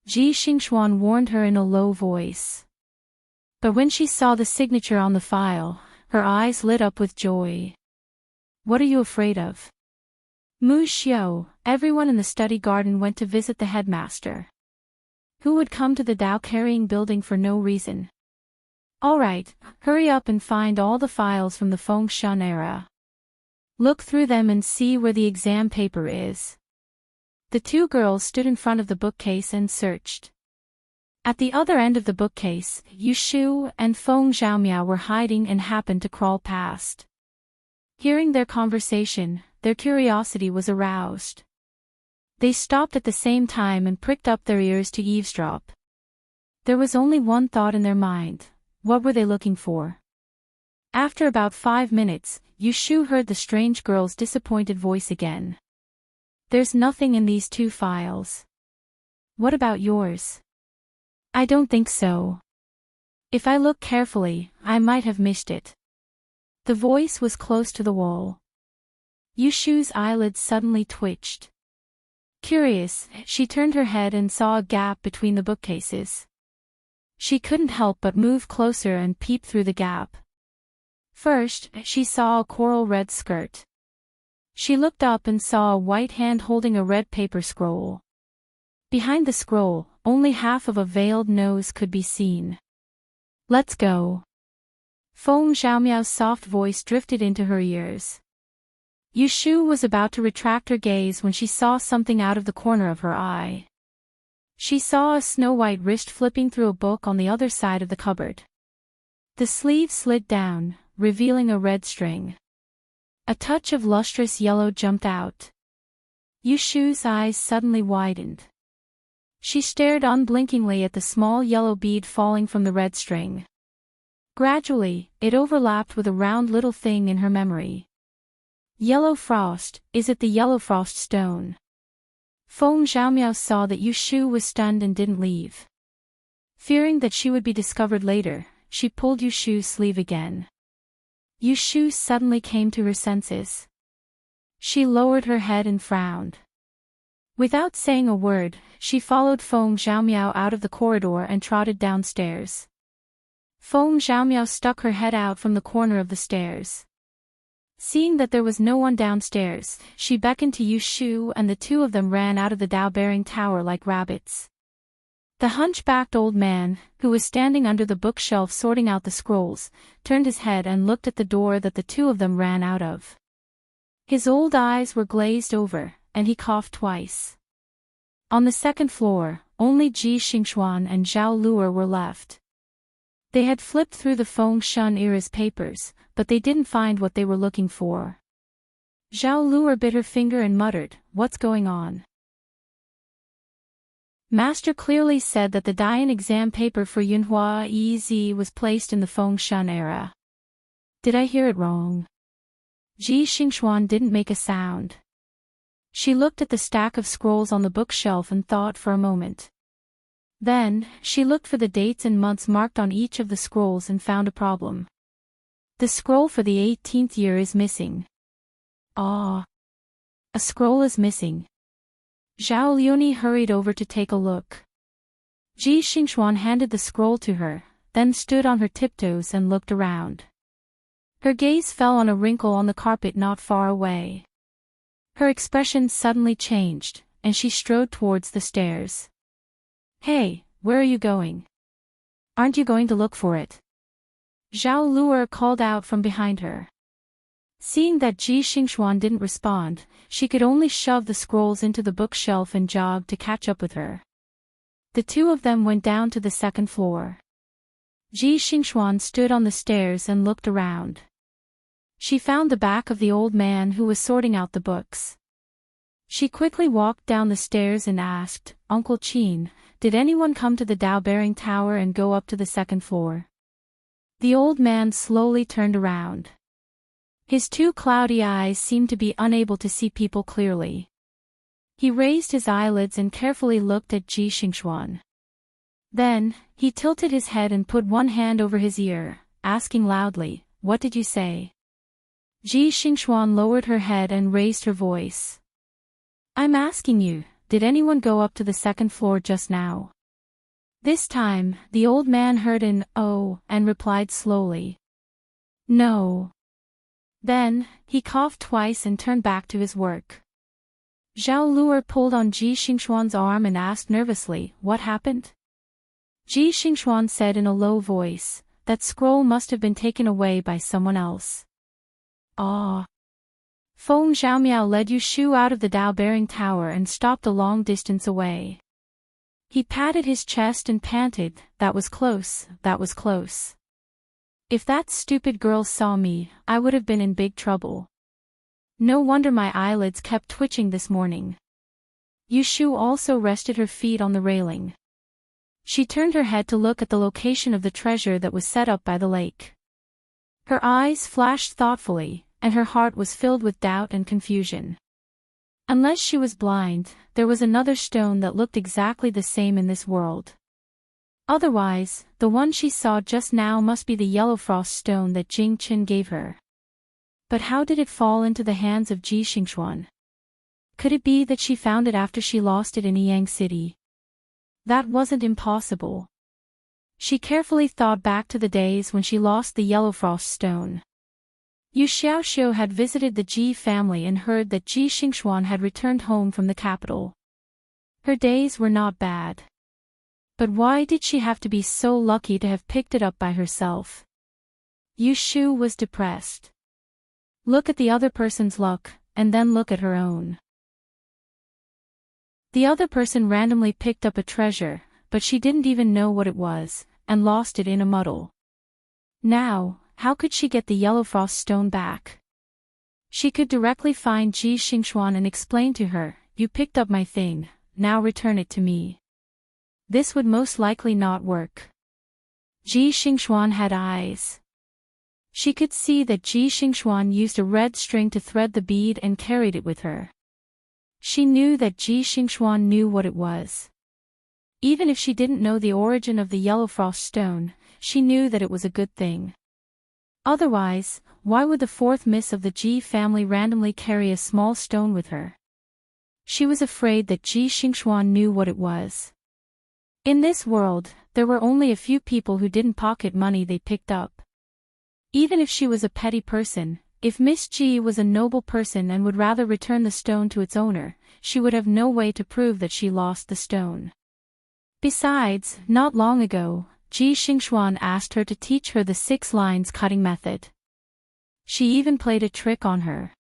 Ji Xingxuan warned her in a low voice. But when she saw the signature on the file, her eyes lit up with joy. "What are you afraid of?" Mu Xiao, everyone in the study garden went to visit the headmaster. Who would come to the Dao-carrying building for no reason? "All right, hurry up and find all the files from the Feng Shun era. Look through them and see where the exam paper is." The two girls stood in front of the bookcase and searched. At the other end of the bookcase, Yu Shu and Feng Xiaomiao were hiding and happened to crawl past. Hearing their conversation, their curiosity was aroused. They stopped at the same time and pricked up their ears to eavesdrop. There was only one thought in their mind: what were they looking for? After about 5 minutes, Yu Shu heard the strange girl's disappointed voice again. "There's nothing in these 2 files. What about yours?" "I don't think so. If I look carefully, I might have missed it." The voice was close to the wall. Yu Shu's eyelids suddenly twitched. Curious, she turned her head and saw a gap between the bookcases. She couldn't help but move closer and peep through the gap. First, she saw a coral red skirt. She looked up and saw a white hand holding a red paper scroll. Behind the scroll, only half of a veiled nose could be seen. "Let's go." Feng Xiaomiao's soft voice drifted into her ears. Yu Shu was about to retract her gaze when she saw something out of the corner of her eye. She saw a snow-white wrist flipping through a book on the other side of the cupboard. The sleeve slid down, revealing a red string. A touch of lustrous yellow jumped out. Yu Shu's eyes suddenly widened. She stared unblinkingly at the small yellow bead falling from the red string. Gradually, it overlapped with a round little thing in her memory. Yellow frost, is it the yellow frost stone? Feng Xiaomiao saw that Yu Shu was stunned and didn't leave. Fearing that she would be discovered later, she pulled Yu Shu's sleeve again. Yu Shu suddenly came to her senses. She lowered her head and frowned. Without saying a word, she followed Feng Xiaomiao out of the corridor and trotted downstairs. Feng Xiaomiao stuck her head out from the corner of the stairs. Seeing that there was no one downstairs, she beckoned to Yu Shu and the two of them ran out of the Dao-bearing tower like rabbits. The hunchbacked old man, who was standing under the bookshelf sorting out the scrolls, turned his head and looked at the door that the two of them ran out of. His old eyes were glazed over, and he coughed twice. On the second floor, only Ji Xingxuan and Zhao Luer were left. They had flipped through the Feng Shun era's papers, but they didn't find what they were looking for. Zhao Luer bit her finger and muttered, "What's going on?" Master clearly said that the Dian exam paper for Yunhua Ez was placed in the Feng Shun era. Did I hear it wrong? Ji Xingxuan didn't make a sound. She looked at the stack of scrolls on the bookshelf and thought for a moment. Then, she looked for the dates and months marked on each of the scrolls and found a problem. The scroll for the 18th year is missing. Ah! A scroll is missing. Zhao Liuni hurried over to take a look. Ji Xingxuan handed the scroll to her, then stood on her tiptoes and looked around. Her gaze fell on a wrinkle on the carpet not far away. Her expression suddenly changed, and she strode towards the stairs. Hey, where are you going? Aren't you going to look for it? Zhao Luer called out from behind her. Seeing that Ji Xingxuan didn't respond, she could only shove the scrolls into the bookshelf and jog to catch up with her. The two of them went down to the second floor. Ji Xingxuan stood on the stairs and looked around. She found the back of the old man who was sorting out the books. She quickly walked down the stairs and asked, Uncle Qin, did anyone come to the Dao-bearing tower and go up to the second floor? The old man slowly turned around. His two cloudy eyes seemed to be unable to see people clearly. He raised his eyelids and carefully looked at Ji Xingxuan. Then, he tilted his head and put one hand over his ear, asking loudly, What did you say? Ji Xingxuan lowered her head and raised her voice. I'm asking you, did anyone go up to the second floor just now? This time, the old man heard an "oh" and replied slowly. No. Then, he coughed twice and turned back to his work. Zhao Luer pulled on Ji Xingxuan's arm and asked nervously, What happened? Ji Xingxuan said in a low voice, That scroll must have been taken away by someone else. Ah. Feng Zhaomiao led Yu Shu out of the Dao-bearing tower and stopped a long distance away. He patted his chest and panted, That was close, that was close. If that stupid girl saw me, I would have been in big trouble. No wonder my eyelids kept twitching this morning. Yu Shu also rested her feet on the railing. She turned her head to look at the location of the treasure that was set up by the lake. Her eyes flashed thoughtfully, and her heart was filled with doubt and confusion. Unless she was blind, there was another stone that looked exactly the same in this world. Otherwise, the one she saw just now must be the yellow frost stone that Jing Qin gave her. But how did it fall into the hands of Ji Xingxuan? Could it be that she found it after she lost it in Yang City? That wasn't impossible. She carefully thought back to the days when she lost the yellow frost stone. Yu Xiaoxiu had visited the Ji family and heard that Ji Xingxuan had returned home from the capital. Her days were not bad. But why did she have to be so lucky to have picked it up by herself? Yu Shu was depressed. Look at the other person's luck, and then look at her own. The other person randomly picked up a treasure, but she didn't even know what it was, and lost it in a muddle. Now, how could she get the yellow frost stone back? She could directly find Ji Xingxuan and explain to her, You picked up my thing, now return it to me. This would most likely not work. Ji Xingxuan had eyes. She could see that Ji Xingxuan used a red string to thread the bead and carried it with her. She knew that Ji Xingxuan knew what it was. Even if she didn't know the origin of the yellow frost stone, she knew that it was a good thing. Otherwise, why would the fourth miss of the Ji family randomly carry a small stone with her? She was afraid that Ji Xingxuan knew what it was. In this world, there were only a few people who didn't pocket money they picked up. Even if she was a petty person, if Miss Ji was a noble person and would rather return the stone to its owner, she would have no way to prove that she lost the stone. Besides, not long ago, Ji Xingxuan asked her to teach her the 6 lines cutting method. She even played a trick on her.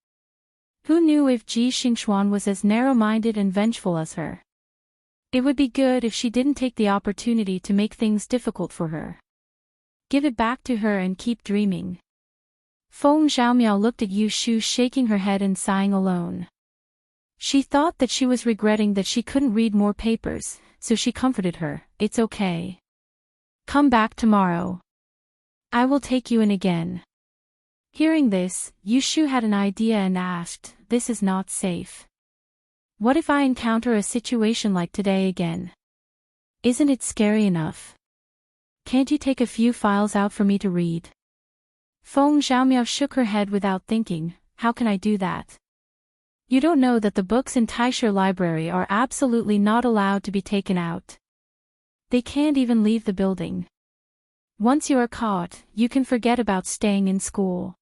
Who knew if Ji Xingxuan was as narrow-minded and vengeful as her? It would be good if she didn't take the opportunity to make things difficult for her. Give it back to her and keep dreaming. Feng Zhaomiao looked at Yu Shu shaking her head and sighing alone. She thought that she was regretting that she couldn't read more papers, so she comforted her, It's okay. Come back tomorrow. I will take you in again. Hearing this, Yu Shu had an idea and asked, This is not safe. What if I encounter a situation like today again? Isn't it scary enough? Can't you take a few files out for me to read? Feng Zhaomiao shook her head without thinking, How can I do that? You don't know that the books in LoveLore Library are absolutely not allowed to be taken out. They can't even leave the building. Once you are caught, you can forget about staying in school.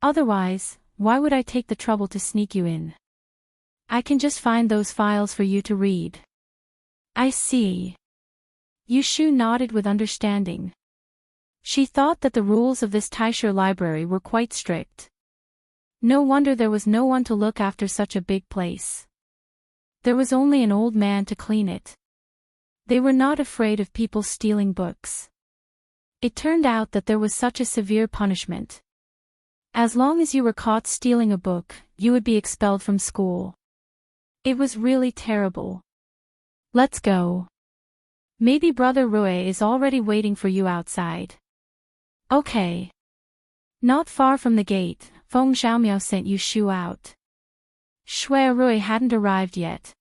Otherwise, why would I take the trouble to sneak you in? I can just find those files for you to read. I see. Yushu nodded with understanding. She thought that the rules of this Taisher library were quite strict. No wonder there was no one to look after such a big place. There was only an old man to clean it. They were not afraid of people stealing books. It turned out that there was such a severe punishment. As long as you were caught stealing a book, you would be expelled from school. It was really terrible. Let's go. Maybe Brother Rui is already waiting for you outside. Okay. Not far from the gate, Feng Xiaomiao sent Yushu out. Shui Rui hadn't arrived yet.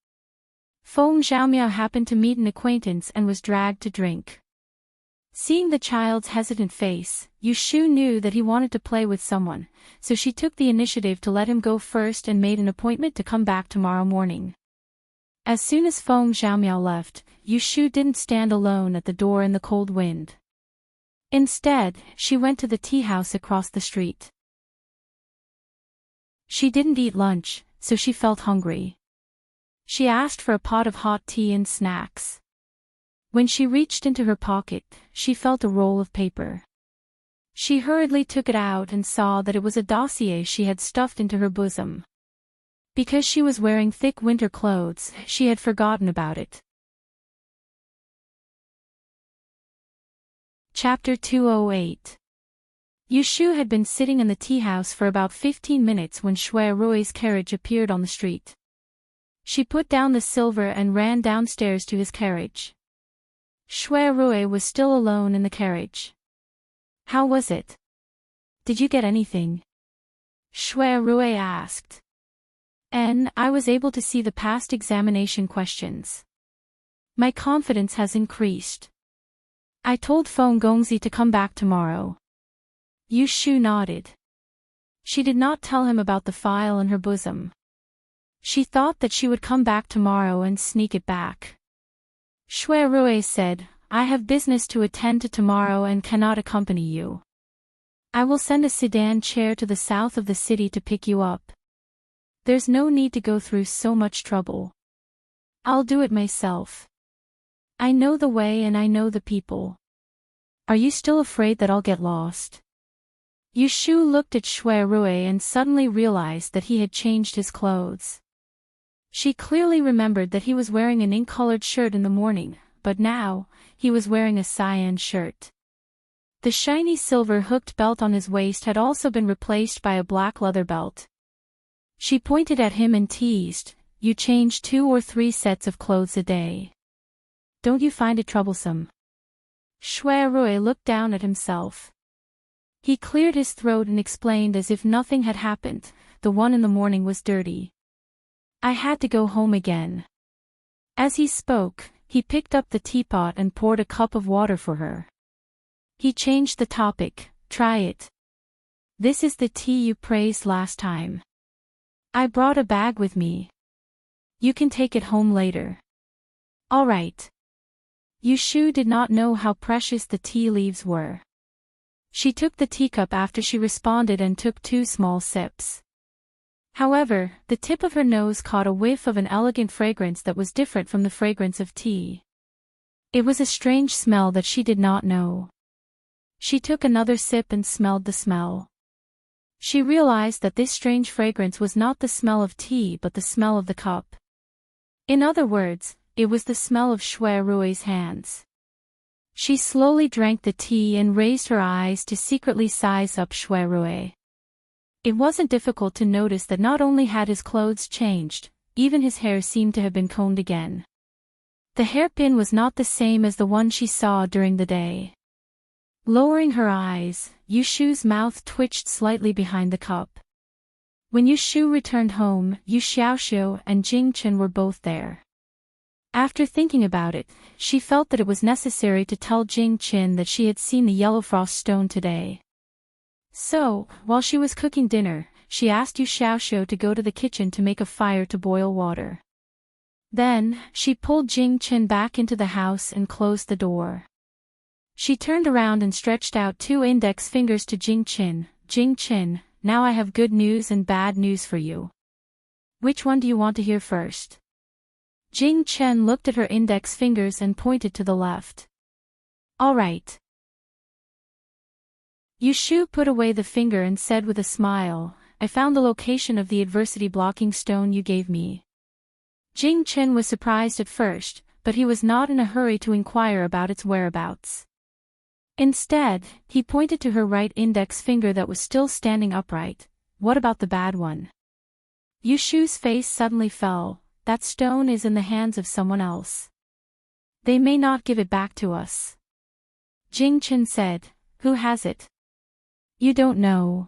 Feng Xiaomiao happened to meet an acquaintance and was dragged to drink. Seeing the child's hesitant face, Yushu knew that he wanted to play with someone, so she took the initiative to let him go first and made an appointment to come back tomorrow morning. As soon as Feng Xiaomiao left, Yushu didn't stand alone at the door in the cold wind. Instead, she went to the tea house across the street. She didn't eat lunch, so she felt hungry. She asked for a pot of hot tea and snacks. When she reached into her pocket, she felt a roll of paper. She hurriedly took it out and saw that it was a dossier she had stuffed into her bosom. Because she was wearing thick winter clothes, she had forgotten about it. Chapter 208. Yushu had been sitting in the tea house for about 15 minutes when Shui Rui's carriage appeared on the street. She put down the silver and ran downstairs to his carriage. Shui Rui was still alone in the carriage. How was it? Did you get anything? Shui Rui asked. I was able to see the past examination questions. My confidence has increased. I told Feng Gongzi to come back tomorrow. Yushu nodded. She did not tell him about the file in her bosom. She thought that she would come back tomorrow and sneak it back. Shui Rui said, I have business to attend to tomorrow and cannot accompany you. I will send a sedan chair to the south of the city to pick you up. There's no need to go through so much trouble. I'll do it myself. I know the way and I know the people. Are you still afraid that I'll get lost? Yushu looked at Shui Rui and suddenly realized that he had changed his clothes. She clearly remembered that he was wearing an ink-colored shirt in the morning, but now, he was wearing a cyan shirt. The shiny silver hooked belt on his waist had also been replaced by a black leather belt. She pointed at him and teased, You change 2 or 3 sets of clothes a day. Don't you find it troublesome? Shui Rui looked down at himself. He cleared his throat and explained as if nothing had happened, the one in the morning was dirty. I had to go home again. As he spoke, he picked up the teapot and poured a cup of water for her. He changed the topic, Try it. This is the tea you praised last time. I brought a bag with me. You can take it home later. All right. Yushu did not know how precious the tea leaves were. She took the teacup after she responded and took 2 small sips. However, the tip of her nose caught a whiff of an elegant fragrance that was different from the fragrance of tea. It was a strange smell that she did not know. She took another sip and smelled the smell. She realized that this strange fragrance was not the smell of tea but the smell of the cup. In other words, it was the smell of Shui Rui's hands. She slowly drank the tea and raised her eyes to secretly size up Shui Rui. It wasn't difficult to notice that not only had his clothes changed, even his hair seemed to have been combed again. The hairpin was not the same as the one she saw during the day. Lowering her eyes, Yushu's mouth twitched slightly behind the cup. When Yushu returned home, Yu Xiaoxiu and Jing Chen were both there. After thinking about it, she felt that it was necessary to tell Jing Chen that she had seen the yellow frost stone today. So, while she was cooking dinner, she asked Yu Xiaoxiu to go to the kitchen to make a fire to boil water. Then, she pulled Jing Chen back into the house and closed the door. She turned around and stretched out 2 index fingers to Jing Chen. Jing Chen, now I have good news and bad news for you. Which one do you want to hear first? Jing Chen looked at her index fingers and pointed to the left. All right. Yushu put away the finger and said with a smile, I found the location of the adversity blocking stone you gave me. Jing Chen was surprised at first, but he was not in a hurry to inquire about its whereabouts. Instead, he pointed to her right index finger that was still standing upright. What about the bad one? Yushu's face suddenly fell. That stone is in the hands of someone else. They may not give it back to us. Jing Chen said, Who has it? You don't know.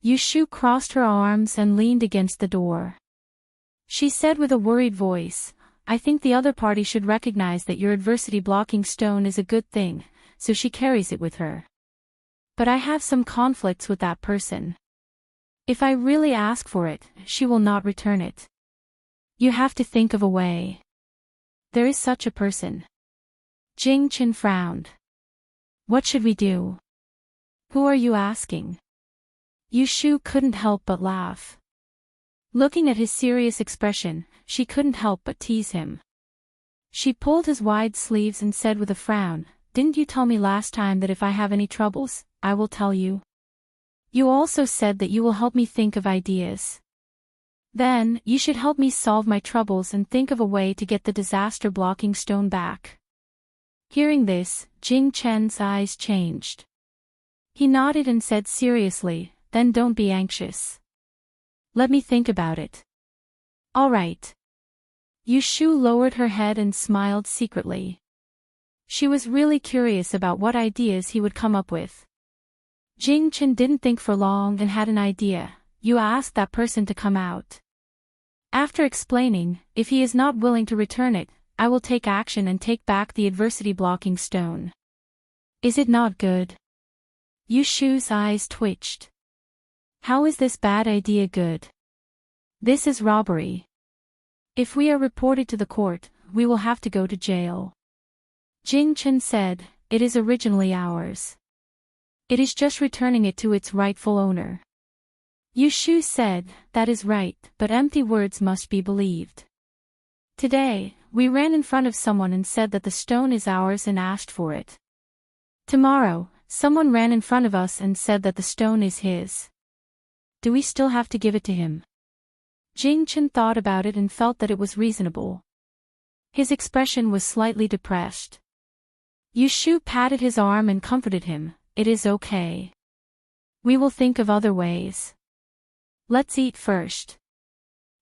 Yushu crossed her arms and leaned against the door. She said with a worried voice, I think the other party should recognize that your adversity blocking stone is a good thing, so she carries it with her. But I have some conflicts with that person. If I really ask for it, she will not return it. You have to think of a way. There is such a person. Jing Chen frowned. What should we do? Who are you asking? Yushu couldn't help but laugh. Looking at his serious expression, she couldn't help but tease him. She pulled his wide sleeves and said with a frown, Didn't you tell me last time that if I have any troubles, I will tell you? You also said that you will help me think of ideas. Then, you should help me solve my troubles and think of a way to get the disaster-blocking stone back. Hearing this, Jing Chen's eyes changed. He nodded and said seriously, Then don't be anxious. Let me think about it. All right. Yushu lowered her head and smiled secretly. She was really curious about what ideas he would come up with. Jing Chen didn't think for long and had an idea. You ask that person to come out. After explaining, if he is not willing to return it, I will take action and take back the adversity-blocking stone. Is it not good? Yushu's eyes twitched. How is this bad idea good? This is robbery. If we are reported to the court, we will have to go to jail. Jing Chen said, It is originally ours. It is just returning it to its rightful owner. Yushu said, That is right, but empty words must be believed. Today, we ran in front of someone and said that the stone is ours and asked for it. Tomorrow, someone ran in front of us and said that the stone is his. Do we still have to give it to him? Jing Chen thought about it and felt that it was reasonable. His expression was slightly depressed. Yushu patted his arm and comforted him, It is okay. We will think of other ways. Let's eat first.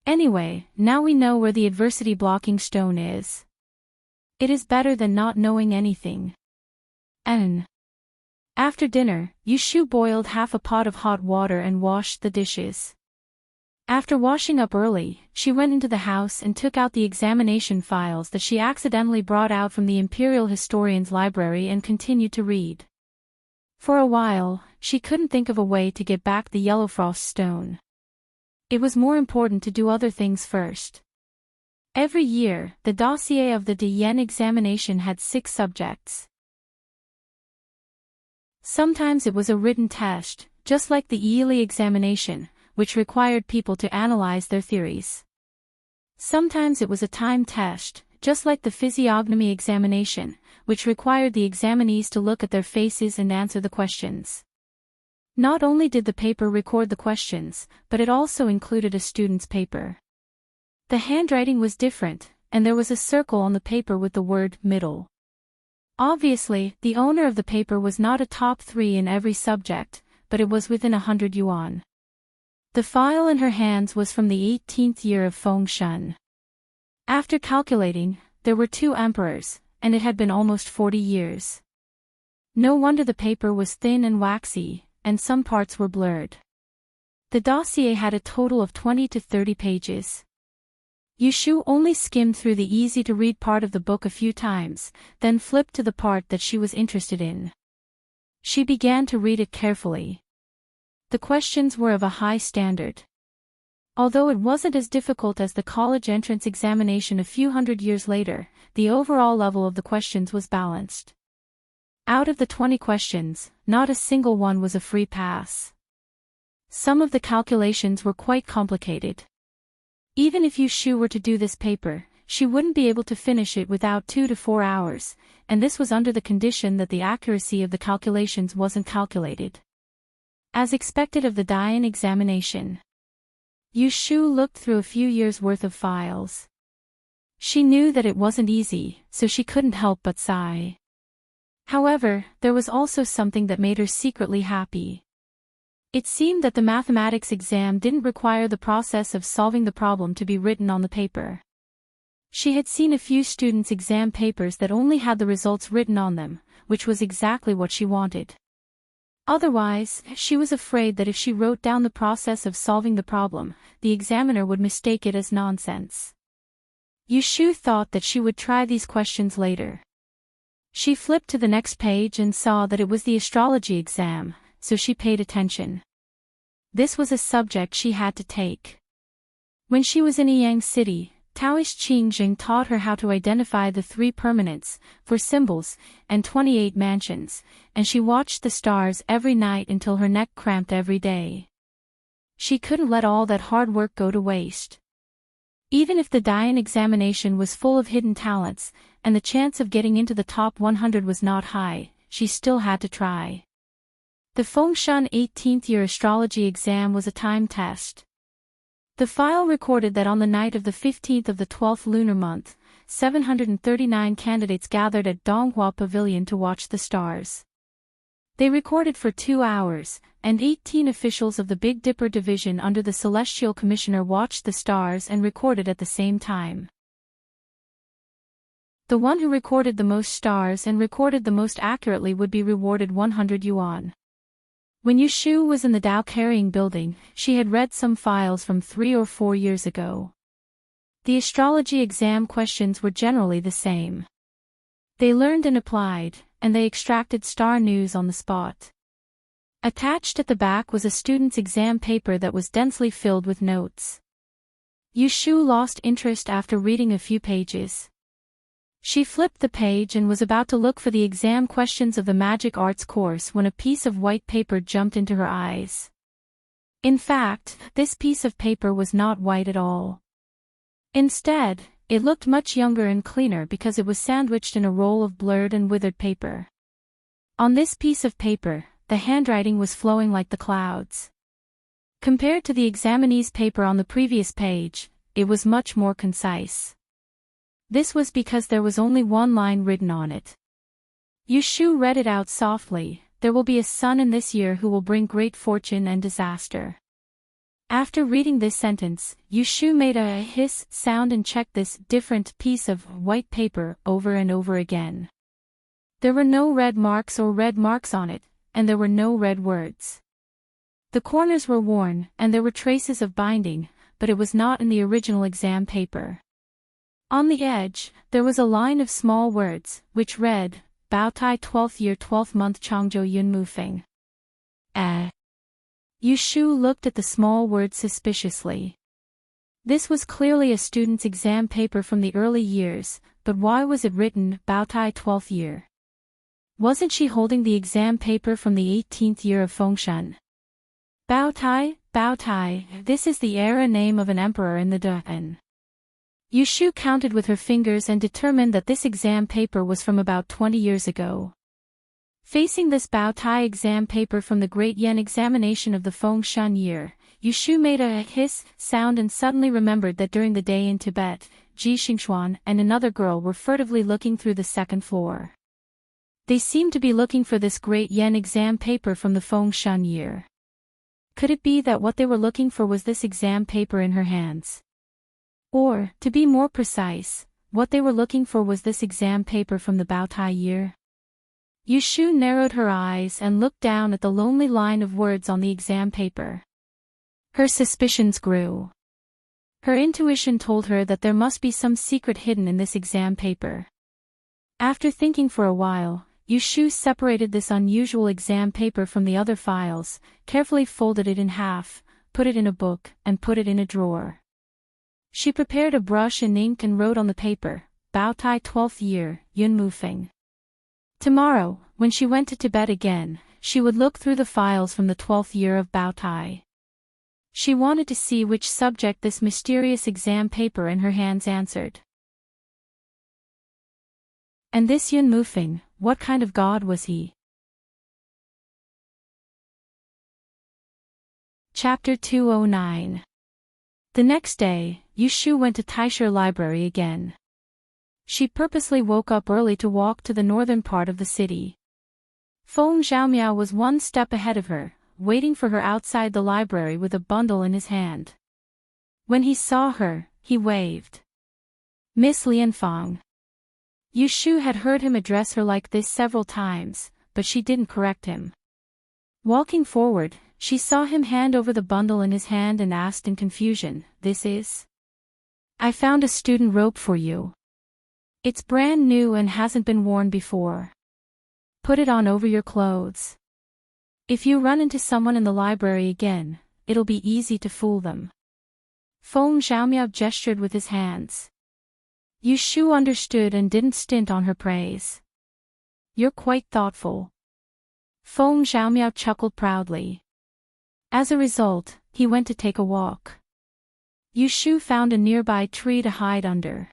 Anyway, now we know where the adversity-blocking stone is. It is better than not knowing anything. After dinner, Yushu boiled half a pot of hot water and washed the dishes. After washing up early, she went into the house and took out the examination files that she accidentally brought out from the Imperial Historian's library and continued to read. For a while, she couldn't think of a way to get back the yellow frost stone. It was more important to do other things first. Every year, the dossier of the Yen examination had 6 subjects. Sometimes it was a written test, just like the yearly examination, which required people to analyze their theories. Sometimes it was a time test, just like the physiognomy examination, which required the examinees to look at their faces and answer the questions. Not only did the paper record the questions, but it also included a student's paper. The handwriting was different, and there was a circle on the paper with the word middle. Obviously, the owner of the paper was not a top 3 in every subject, but it was within 100 yuan. The file in her hands was from the 18th year of Feng Shun. After calculating, there were 2 emperors, and it had been almost 40 years. No wonder the paper was thin and waxy, and some parts were blurred. The dossier had a total of 20 to 30 pages. Yushu only skimmed through the easy-to-read part of the book a few times, then flipped to the part that she was interested in. She began to read it carefully. The questions were of a high standard. Although it wasn't as difficult as the college entrance examination a few hundred years later, the overall level of the questions was balanced. Out of the 20 questions, not a single one was a free pass. Some of the calculations were quite complicated. Even if Yu Shu were to do this paper, she wouldn't be able to finish it without 2 to 4 hours, and this was under the condition that the accuracy of the calculations wasn't calculated as expected of the Dian examination. Yu Shu looked through a few years' worth of files. She knew that it wasn't easy, so she couldn't help but sigh. However, there was also something that made her secretly happy. It seemed that the mathematics exam didn't require the process of solving the problem to be written on the paper. She had seen a few students' exam papers that only had the results written on them, which was exactly what she wanted. Otherwise, she was afraid that if she wrote down the process of solving the problem, the examiner would mistake it as nonsense. Yu Shu thought that she would try these questions later. She flipped to the next page and saw that it was the astrology exam, so she paid attention. This was a subject she had to take. When she was in Yang City, Taoist Qingjing taught her how to identify the 3 permanents, 4 symbols, and 28 mansions, and she watched the stars every night until her neck cramped every day. She couldn't let all that hard work go to waste. Even if the Dian examination was full of hidden talents, and the chance of getting into the top 100 was not high, she still had to try. The Fengshan 18th year astrology exam was a time test. The file recorded that on the night of the 15th of the 12th lunar month, 739 candidates gathered at Donghua Pavilion to watch the stars. They recorded for 2 hours, and 18 officials of the Big Dipper division under the Celestial Commissioner watched the stars and recorded at the same time. The one who recorded the most stars and recorded the most accurately would be rewarded 100 yuan. When Yu Shu was in the Dao carrying building, she had read some files from 3 or 4 years ago. The astrology exam questions were generally the same. They learned and applied, and they extracted star news on the spot. Attached at the back was a student's exam paper that was densely filled with notes. Yu Shu lost interest after reading a few pages. She flipped the page and was about to look for the exam questions of the magic arts course when a piece of white paper jumped into her eyes. In fact, this piece of paper was not white at all. Instead, it looked much younger and cleaner because it was sandwiched in a roll of blurred and withered paper. On this piece of paper, the handwriting was flowing like the clouds. Compared to the examinee's paper on the previous page, it was much more concise. This was because there was only one line written on it. Yu Shu read it out softly, "There will be a son in this year who will bring great fortune and disaster." After reading this sentence, Yu Shu made a hiss sound and checked this different piece of white paper over and over again. There were no red marks or red marks on it, and there were no red words. The corners were worn, and there were traces of binding, but it was not in the original exam paper. On the edge, there was a line of small words, which read, Bao Tai 12th year 12th month Changzhou Yun Mu Feng. Yu Shu looked at the small words suspiciously. This was clearly a student's exam paper from the early years, but why was it written, Bao Tai 12th year? Wasn't she holding the exam paper from the 18th year of Fengshan? Bao Tai, this is the era name of an emperor in the Duan. Yu Shu counted with her fingers and determined that this exam paper was from about 20 years ago. Facing this Bao Tai exam paper from the Great Yen examination of the Fengshan year, Yu Shu made a hiss sound and suddenly remembered that during the day in Tibet, Ji Xingxuan and another girl were furtively looking through the second floor. They seemed to be looking for this Great Yen exam paper from the Fengshan year. Could it be that what they were looking for was this exam paper in her hands? Or, to be more precise, what they were looking for was this exam paper from the Bao Tai year? Yu Shu narrowed her eyes and looked down at the lonely line of words on the exam paper. Her suspicions grew. Her intuition told her that there must be some secret hidden in this exam paper. After thinking for a while, Yu Shu separated this unusual exam paper from the other files, carefully folded it in half, put it in a book, and put it in a drawer. She prepared a brush and ink and wrote on the paper, Bao Tai 12th year, Yun Mu Feng. Tomorrow, when she went to Tibet again, she would look through the files from the 12th year of Bao Tai. She wanted to see which subject this mysterious exam paper in her hands answered. And this Yun Mufeng, what kind of god was he? Chapter 209. The next day, Yu Shu went to Taisher Library again. She purposely woke up early to walk to the northern part of the city. Feng Xiaomiao was one step ahead of her, waiting for her outside the library with a bundle in his hand. When he saw her, he waved. Miss Lianfang. Yu Shu had heard him address her like this several times, but she didn't correct him. Walking forward, she saw him hand over the bundle in his hand and asked in confusion, "This is?" "I found a student robe for you. It's brand new and hasn't been worn before. Put it on over your clothes. If you run into someone in the library again, it'll be easy to fool them." Feng Xiaomiao gestured with his hands. Yu Shu understood and didn't stint on her praise. "You're quite thoughtful." Feng Xiaomiao chuckled proudly. As a result, he went to take a walk. Yu Shu found a nearby tree to hide under.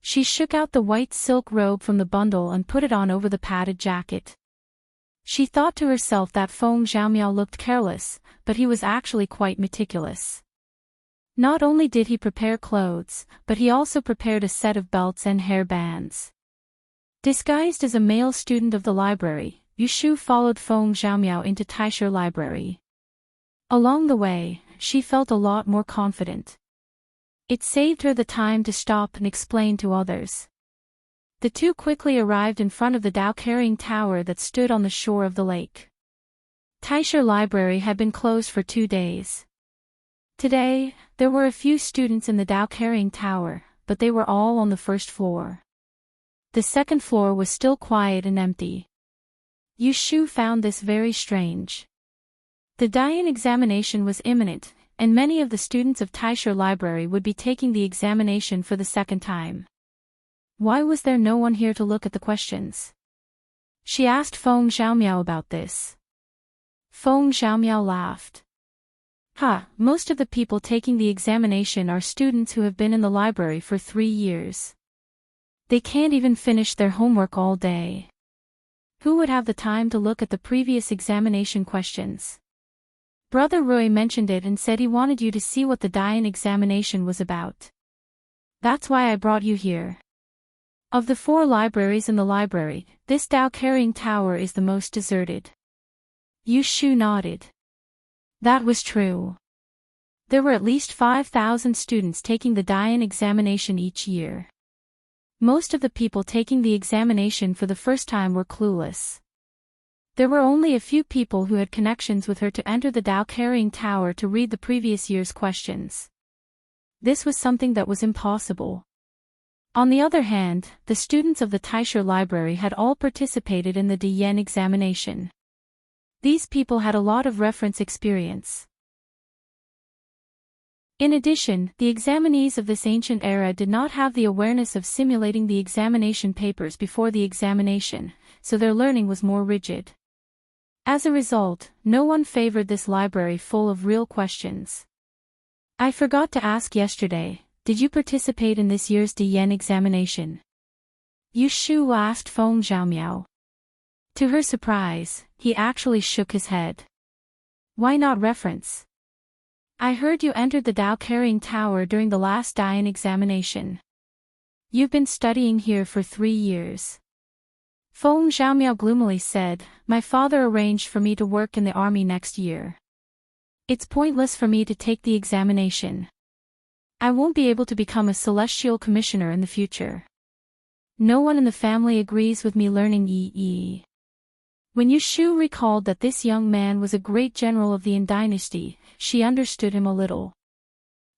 She shook out the white silk robe from the bundle and put it on over the padded jacket. She thought to herself that Feng Xiaomiao looked careless, but he was actually quite meticulous. Not only did he prepare clothes, but he also prepared a set of belts and hair bands. Disguised as a male student of the library, Yu Shu followed Feng Xiaomiao into Taisher Library. Along the way, she felt a lot more confident. It saved her the time to stop and explain to others. The two quickly arrived in front of the Dao-carrying tower that stood on the shore of the lake. Taisher Library had been closed for 2 days. Today, there were a few students in the Dao-carrying tower, but they were all on the first floor. The second floor was still quiet and empty. Yu Shu found this very strange. The Dian examination was imminent, and many of the students of Taisher Library would be taking the examination for the second time. Why was there no one here to look at the questions? She asked Feng Xiaomiao about this. Feng Xiaomiao laughed. Most of the people taking the examination are students who have been in the library for 3 years. They can't even finish their homework all day. Who would have the time to look at the previous examination questions? Brother Rui mentioned it and said he wanted you to see what the Dian examination was about. That's why I brought you here. Of the 4 libraries in the library, this Dao-carrying tower is the most deserted. Yu Shu nodded. That was true. There were at least 5,000 students taking the Dian examination each year. Most of the people taking the examination for the first time were clueless. There were only a few people who had connections with her to enter the Dao-carrying tower to read the previous year's questions. This was something that was impossible. On the other hand, the students of the Taisher Library had all participated in the Dian examination. These people had a lot of reference experience. In addition, the examinees of this ancient era did not have the awareness of simulating the examination papers before the examination, so their learning was more rigid. As a result, no one favored this library full of real questions. I forgot to ask yesterday, did you participate in this year's Dian examination? Yu Shu asked Feng Xiaomiao. To her surprise, he actually shook his head. Why not reference? I heard you entered the Dao-carrying tower during the last Dian examination. You've been studying here for 3 years. Feng Xiaomiao gloomily said, my father arranged for me to work in the army next year. It's pointless for me to take the examination. I won't be able to become a celestial commissioner in the future. No one in the family agrees with me learning EE. When Yu Shu recalled that this young man was a great general of the Yin dynasty, she understood him a little.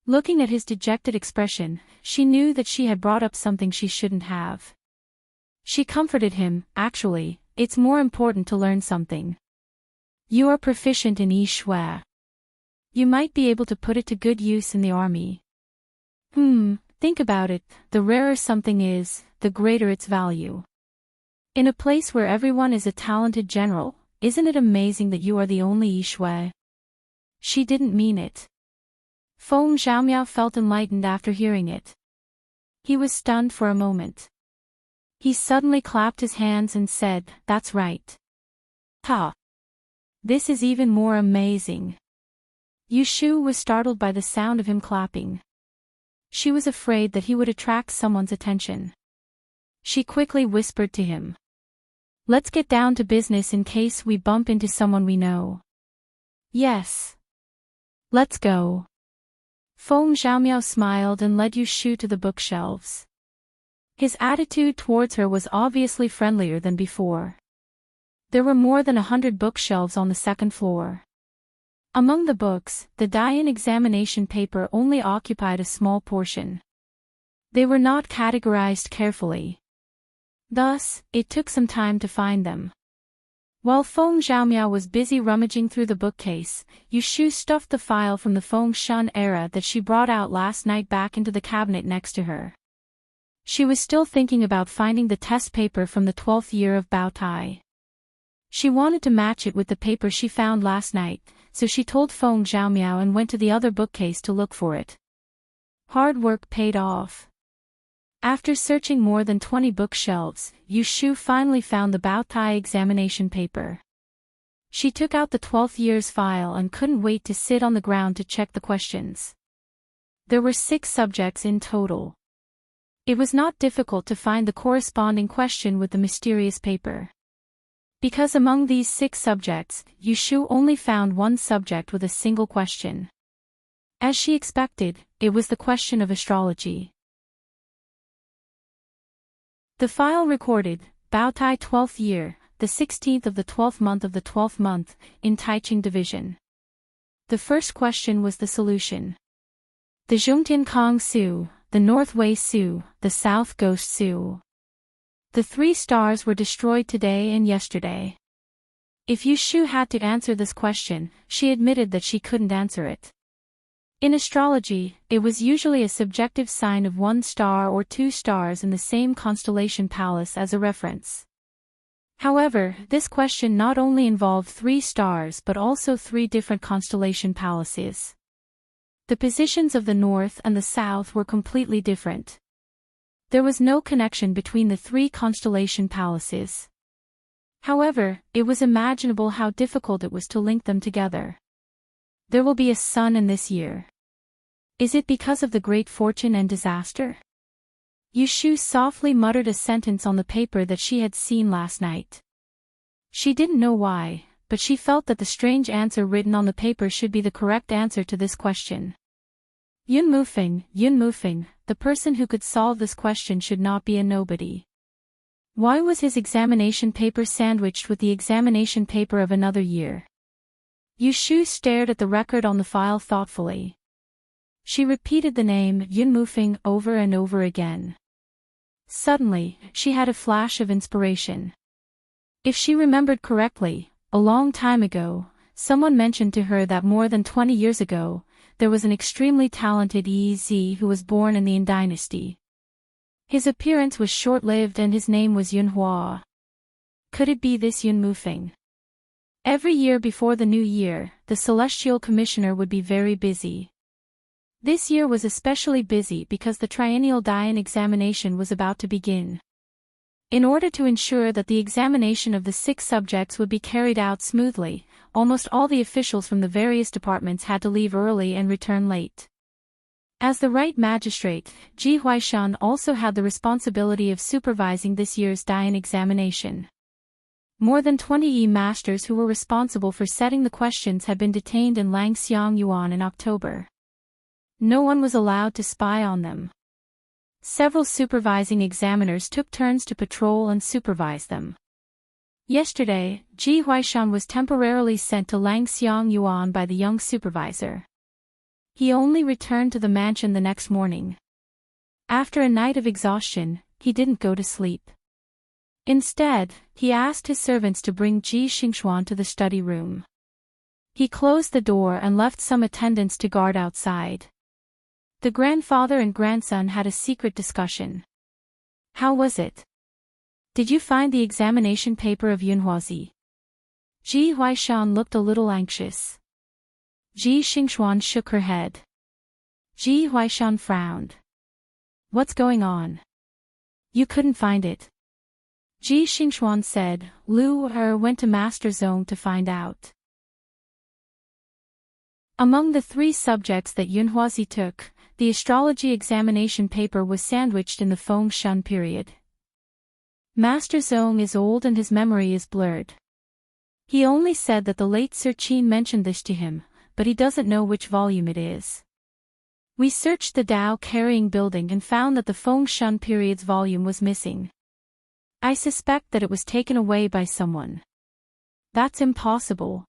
Looking at his dejected expression, she knew that she had brought up something she shouldn't have. She comforted him, actually, it's more important to learn something. You are proficient in Yi Shui. You might be able to put it to good use in the army. Think about it, the rarer something is, the greater its value. In a place where everyone is a talented general, isn't it amazing that you are the only Yi Shui? She didn't mean it. Feng Xiaomiao felt enlightened after hearing it. He was stunned for a moment. He suddenly clapped his hands and said, "That's right. Ha! This is even more amazing." Yu Shu was startled by the sound of him clapping. She was afraid that he would attract someone's attention. She quickly whispered to him, "Let's get down to business in case we bump into someone we know." "Yes. Let's go." Feng Xiaomiao smiled and led Yu Shu to the bookshelves. His attitude towards her was obviously friendlier than before. There were more than 100 bookshelves on the second floor. Among the books, the Dian examination paper only occupied a small portion. They were not categorized carefully. Thus, it took some time to find them. While Feng Xiaomiao was busy rummaging through the bookcase, Yu Shu stuffed the file from the Feng Shun era that she brought out last night back into the cabinet next to her. She was still thinking about finding the test paper from the 12th year of Bao Tai. She wanted to match it with the paper she found last night, so she told Feng Xiaomiao and went to the other bookcase to look for it. Hard work paid off. After searching more than 20 bookshelves, Yu Shu finally found the Bao Tai examination paper. She took out the 12th year's file and couldn't wait to sit on the ground to check the questions. There were 6 subjects in total. It was not difficult to find the corresponding question with the mysterious paper. Because among these 6 subjects, Yu Shu only found one subject with a single question. As she expected, it was the question of astrology. The file recorded, Bao Tai 12th year, the 16th of the 12th month of the 12th month, in Taiching division. The first question was the solution. The Zhongtian Kong Su, the North Wei Su, the South Ghost Su. The 3 stars were destroyed today and yesterday. If Yu Shu had to answer this question, she admitted that she couldn't answer it. In astrology, it was usually a subjective sign of 1 star or 2 stars in the same constellation palace as a reference. However, this question not only involved 3 stars but also 3 different constellation palaces. The positions of the north and the south were completely different. There was no connection between the 3 constellation palaces. However, it was imaginable how difficult it was to link them together. There will be a sun in this year. Is it because of the great fortune and disaster? Yu Shu softly muttered a sentence on the paper that she had seen last night. She didn't know why, but she felt that the strange answer written on the paper should be the correct answer to this question. Yun Mufeng, the person who could solve this question should not be a nobody. Why was his examination paper sandwiched with the examination paper of another year? Yu Shu stared at the record on the file thoughtfully. She repeated the name Yun Mufeng over and over again. Suddenly, she had a flash of inspiration. If she remembered correctly, a long time ago, someone mentioned to her that more than 20 years ago, there was an extremely talented Ez who was born in the Yin dynasty. His appearance was short-lived and his name was Yun Hua. Could it be this Yun Mufeng? Every year before the new year, the Celestial Commissioner would be very busy. This year was especially busy because the triennial Dian examination was about to begin. In order to ensure that the examination of the 6 subjects would be carried out smoothly, almost all the officials from the various departments had to leave early and return late. As the right magistrate, Ji Huaishan also had the responsibility of supervising this year's Dian examination. More than 20 Yi masters who were responsible for setting the questions had been detained in Langxiang Yuan in October. No one was allowed to spy on them. Several supervising examiners took turns to patrol and supervise them. Yesterday, Ji Huaishan was temporarily sent to Langxiang Yuan by the young supervisor. He only returned to the mansion the next morning. After a night of exhaustion, he didn't go to sleep. Instead, he asked his servants to bring Ji Xingxuan to the study room. He closed the door and left some attendants to guard outside. The grandfather and grandson had a secret discussion. How was it? Did you find the examination paper of Yunhuazi? Ji Huaishan looked a little anxious. Ji Xingxuan shook her head. Ji Huaishan frowned. What's going on? You couldn't find it. Ji Xingxuan said, Lu Er went to Master Zone to find out. Among the 3 subjects that Yunhuazi took, the astrology examination paper was sandwiched in the Feng Shun period. Master Zong is old and his memory is blurred. He only said that the late Sir Qin mentioned this to him, but he doesn't know which volume it is. We searched the Dao carrying building and found that the Feng Shun period's volume was missing. I suspect that it was taken away by someone. That's impossible.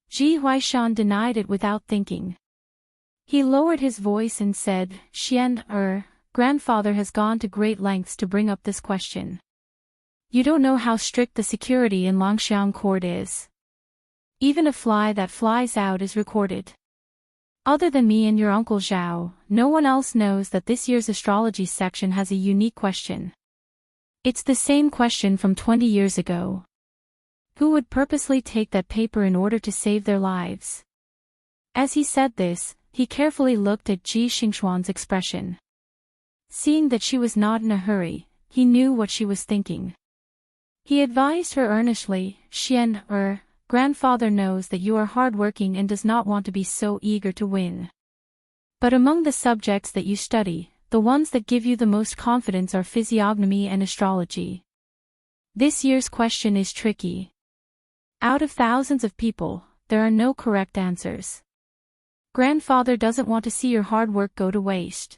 Ji Huaishan denied it without thinking. He lowered his voice and said, Xian, grandfather has gone to great lengths to bring up this question. You don't know how strict the security in Longxiang court is. Even a fly that flies out is recorded. Other than me and your uncle Zhao, no one else knows that this year's astrology section has a unique question. It's the same question from 20 years ago. Who would purposely take that paper in order to save their lives? As he said this, he carefully looked at Ji Xingxuan's expression. Seeing that she was not in a hurry, he knew what she was thinking. He advised her earnestly, Xian, grandfather knows that you are hardworking and does not want to be so eager to win. But among the subjects that you study, the ones that give you the most confidence are physiognomy and astrology. This year's question is tricky. Out of thousands of people, there are no correct answers. Grandfather doesn't want to see your hard work go to waste.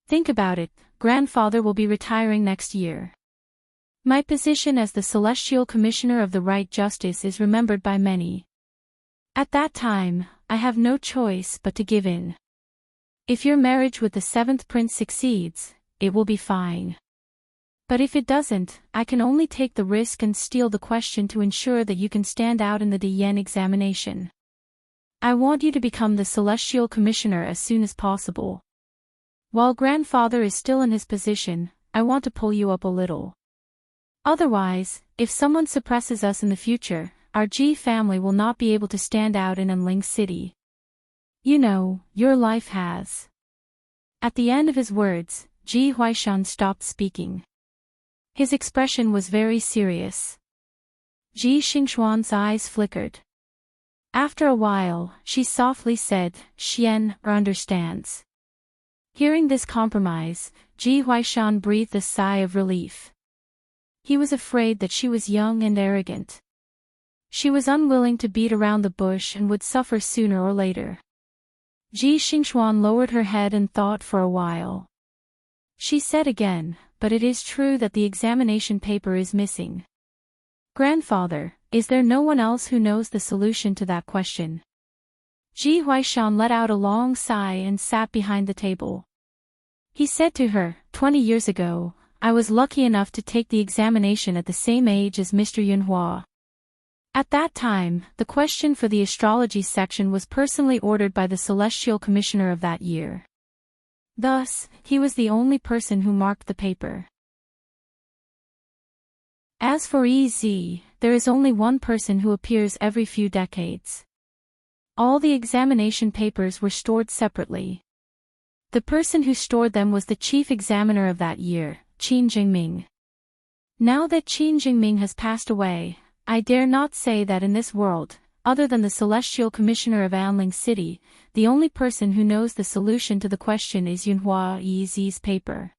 Think about it, grandfather will be retiring next year. My position as the Celestial Commissioner of the Right Justice is remembered by many. At that time, I have no choice but to give in. If your marriage with the 7th prince succeeds, it will be fine. But if it doesn't, I can only take the risk and steal the question to ensure that you can stand out in the Diyan examination. I want you to become the Celestial Commissioner as soon as possible. While grandfather is still in his position, I want to pull you up a little. Otherwise, if someone suppresses us in the future, our Ji family will not be able to stand out in Enling City. You know, your life has. At the end of his words, Ji Huaishan stopped speaking. His expression was very serious. Ji Xingxuan's eyes flickered. After a while, she softly said, Xian, understands. Hearing this compromise, Ji Huaishan breathed a sigh of relief. He was afraid that she was young and arrogant. She was unwilling to beat around the bush and would suffer sooner or later. Ji Xingxuan lowered her head and thought for a while. She said again, but it is true that the examination paper is missing. Grandfather, is there no one else who knows the solution to that question? Ji Huaishan let out a long sigh and sat behind the table. He said to her, 20 years ago, I was lucky enough to take the examination at the same age as Mr. Yunhua. At that time, the question for the astrology section was personally ordered by the Celestial Commissioner of that year. Thus, he was the only person who marked the paper. As for EZ, there is only one person who appears every few decades. All the examination papers were stored separately. The person who stored them was the chief examiner of that year, Qin Jingming. Now that Qin Jingming has passed away, I dare not say that in this world, other than the Celestial Commissioner of Anling City, the only person who knows the solution to the question is Yunhua Ez's paper.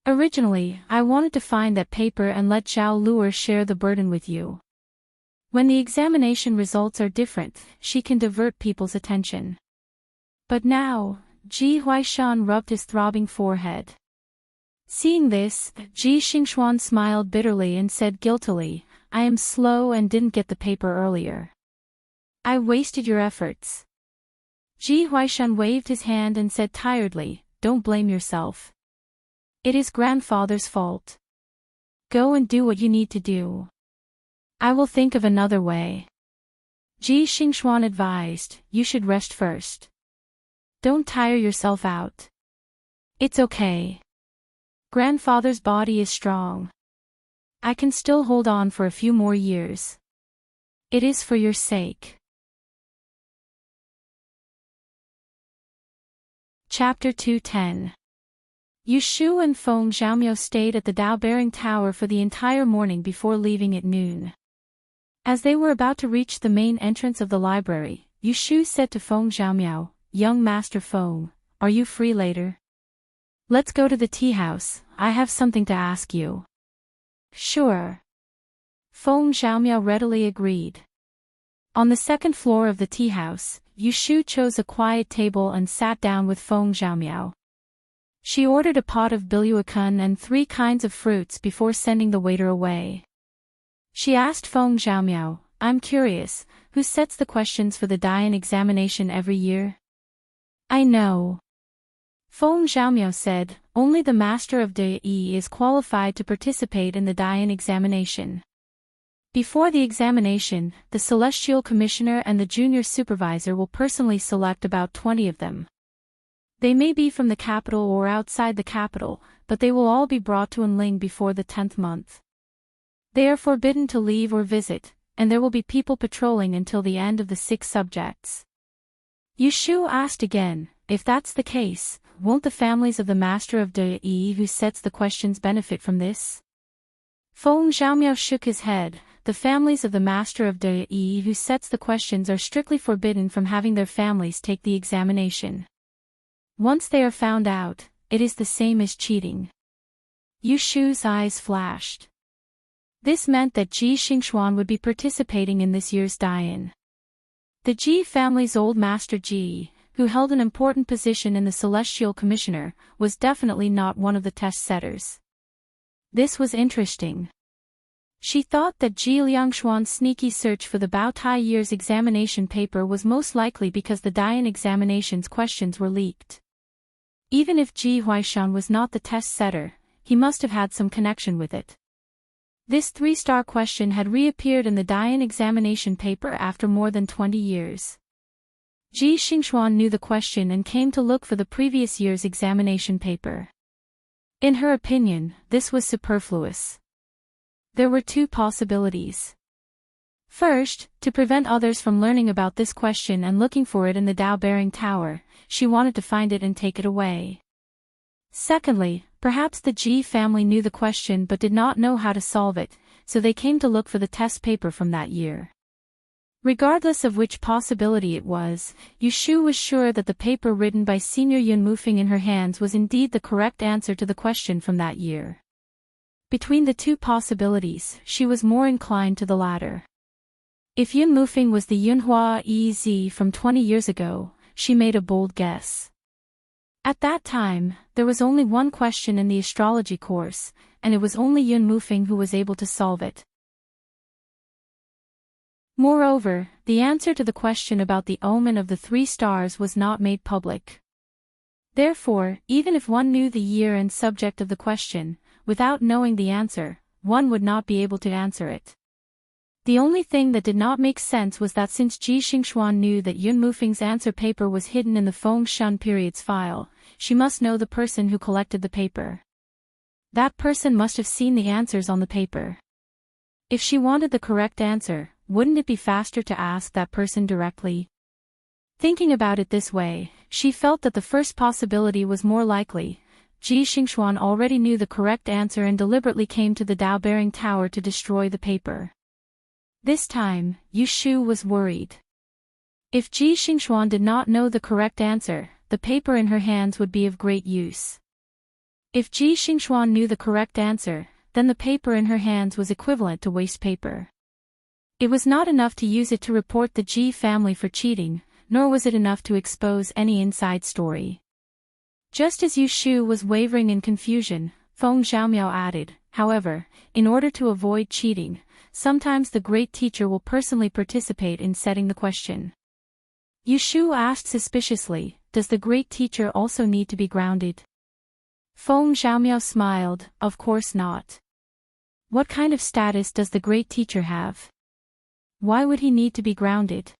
Originally, I wanted to find that paper and let Zhao Luer share the burden with you. When the examination results are different, she can divert people's attention. But now, Ji Huaishan rubbed his throbbing forehead. Seeing this, Ji Xingxuan smiled bitterly and said guiltily, I am slow and didn't get the paper earlier. I wasted your efforts. Ji Huaishan waved his hand and said tiredly, don't blame yourself. It is grandfather's fault. Go and do what you need to do. I will think of another way. Ji Xingxuan advised, you should rest first. Don't tire yourself out. It's okay. Grandfather's body is strong. I can still hold on for a few more years. It is for your sake. Chapter 210. Yu Shu and Feng Xiaomiao stayed at the Dao-bearing tower for the entire morning before leaving at noon. As they were about to reach the main entrance of the library, Yu Shu said to Feng Xiaomiao, "Young Master Feng, are you free later? Let's go to the tea house, I have something to ask you." "Sure." Feng Xiaomiao readily agreed. On the second floor of the tea house, Yu Shu chose a quiet table and sat down with Feng Xiaomiao. She ordered a pot of biluacun and 3 kinds of fruits before sending the waiter away. She asked Feng Xiaomiao, "I'm curious, who sets the questions for the Dian examination every year?" "I know." Feng Xiaomiao said, "Only the Master of Dai is qualified to participate in the Dian examination. Before the examination, the Celestial Commissioner and the Junior Supervisor will personally select about 20 of them. They may be from the capital or outside the capital, but they will all be brought to Enling before the 10th month. They are forbidden to leave or visit, and there will be people patrolling until the end of the 6 subjects." Yu Shu asked again, "If that's the case, won't the families of the Master of Dai who sets the questions benefit from this?" Feng Xiaomiao shook his head. "The families of the Master of Dai who sets the questions are strictly forbidden from having their families take the examination. Once they are found out, it is the same as cheating." Yu Shu's eyes flashed. This meant that Ji Xingxuan would be participating in this year's Dian. The Ji family's old master Ji, who held an important position in the Celestial Commissioner, was definitely not one of the test setters. This was interesting. She thought that Ji Liangxuan's sneaky search for the Bao Tai year's examination paper was most likely because the Dian examination's questions were leaked. Even if Ji Huaishan was not the test setter, he must have had some connection with it. This 3-star question had reappeared in the Dian examination paper after more than 20 years. Ji Xingxuan knew the question and came to look for the previous year's examination paper. In her opinion, this was superfluous. There were 2 possibilities. First, to prevent others from learning about this question and looking for it in the Dao-bearing tower, she wanted to find it and take it away. Secondly, perhaps the Ji family knew the question but did not know how to solve it, so they came to look for the test paper from that year. Regardless of which possibility it was, Yu Shu was sure that the paper written by Senior Yun Mufeng in her hands was indeed the correct answer to the question from that year. Between the 2 possibilities, she was more inclined to the latter. If Yun Mufeng was the Yunhua Ez from 20 years ago, she made a bold guess. At that time, there was only one question in the astrology course, and it was only Yun Mufeng who was able to solve it. Moreover, the answer to the question about the omen of the 3 stars was not made public. Therefore, even if one knew the year and subject of the question, without knowing the answer, one would not be able to answer it. The only thing that did not make sense was that since Ji Xingxuan knew that Yun Mufeng's answer paper was hidden in the Feng Shun period's file, she must know the person who collected the paper. That person must have seen the answers on the paper. If she wanted the correct answer, wouldn't it be faster to ask that person directly? Thinking about it this way, she felt that the first possibility was more likely. Ji Xingxuan already knew the correct answer and deliberately came to the Dao-bearing tower to destroy the paper. This time, Yu Shu was worried. If Ji Xingxuan did not know the correct answer, the paper in her hands would be of great use. If Ji Xingxuan knew the correct answer, then the paper in her hands was equivalent to waste paper. It was not enough to use it to report the Ji family for cheating, nor was it enough to expose any inside story. Just as Yu Shu was wavering in confusion, Feng Xiaomiao added, "However, in order to avoid cheating, sometimes the great teacher will personally participate in setting the question." Yu Shu asked suspiciously, "Does the great teacher also need to be grounded?" Feng Xiaomiao smiled, "Of course not. What kind of status does the great teacher have? Why would he need to be grounded?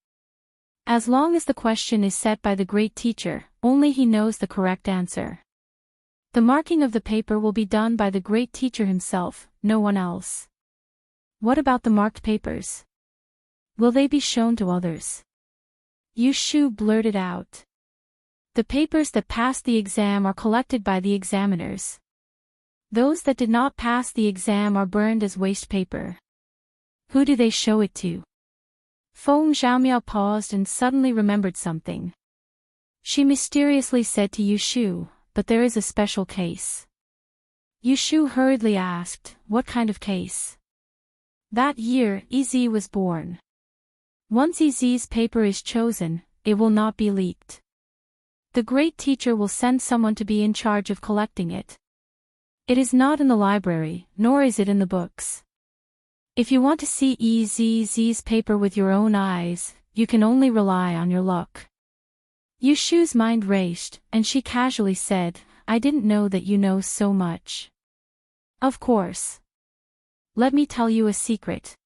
As long as the question is set by the great teacher, only he knows the correct answer. The marking of the paper will be done by the great teacher himself, no one else." "What about the marked papers? Will they be shown to others?" Yu Shu blurted out. The papers that passed the exam are collected by the examiners. Those that did not pass the exam are burned as waste paper. Who do they show it to? Feng Xiaomiao paused and suddenly remembered something. She mysteriously said to Yushu, "But there is a special case." Yushu hurriedly asked, "What kind of case?" That year, Ez was born. Once Ez's paper is chosen, it will not be leaked. The great teacher will send someone to be in charge of collecting it. It is not in the library, nor is it in the books. If you want to see Ez's paper with your own eyes, you can only rely on your luck. Yushu's mind raced, and she casually said, "I didn't know that you know so much." "Of course. Let me tell you a secret."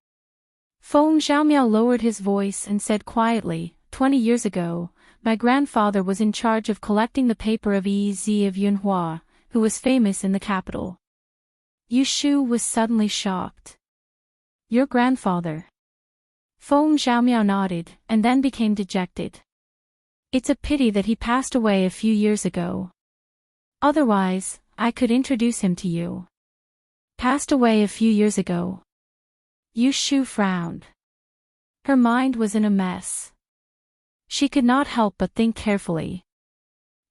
Feng Xiaomiao lowered his voice and said quietly, 20 years ago, my grandfather was in charge of collecting the paper of Ez of Yunhua, who was famous in the capital." Yushu was suddenly shocked. "Your grandfather?" Feng Xiaomiao nodded, and then became dejected. "It's a pity that he passed away a few years ago. Otherwise, I could introduce him to you." "Passed away a few years ago?" Yushu frowned. Her mind was in a mess. She could not help but think carefully.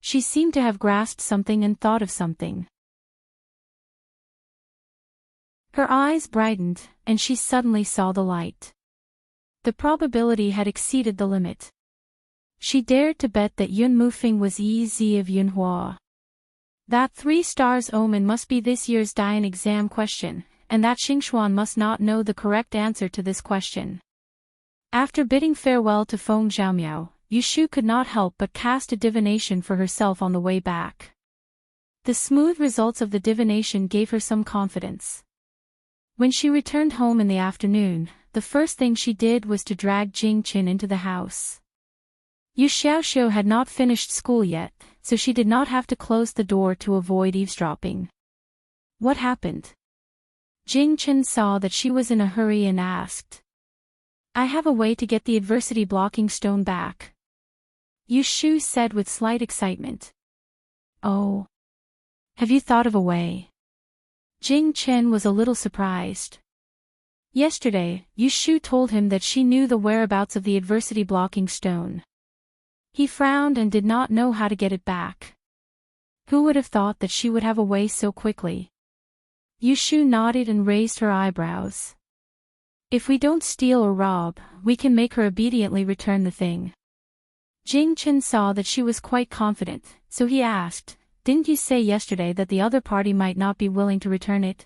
She seemed to have grasped something and thought of something. Her eyes brightened, and she suddenly saw the light. The probability had exceeded the limit. She dared to bet that Yun Mufeng was Ez of Yunhua. That 3 stars omen must be this year's Dian exam question, and that Xingxuan must not know the correct answer to this question. After bidding farewell to Feng Xiaomiao, Yushu could not help but cast a divination for herself on the way back. The smooth results of the divination gave her some confidence. When she returned home in the afternoon, the first thing she did was to drag Jingqin into the house. Yu Xiaoxiu had not finished school yet, so she did not have to close the door to avoid eavesdropping. "What happened?" Jingqin saw that she was in a hurry and asked. "I have a way to get the adversity blocking stone back," Yushu said with slight excitement. "Oh. Have you thought of a way?" Jingqin was a little surprised. Yesterday, Yushu told him that she knew the whereabouts of the adversity blocking stone. He frowned and did not know how to get it back. Who would have thought that she would have a way so quickly? Yushu nodded and raised her eyebrows. "If we don't steal or rob, we can make her obediently return the thing." Jingqin saw that she was quite confident, so he asked, "Didn't you say yesterday that the other party might not be willing to return it?"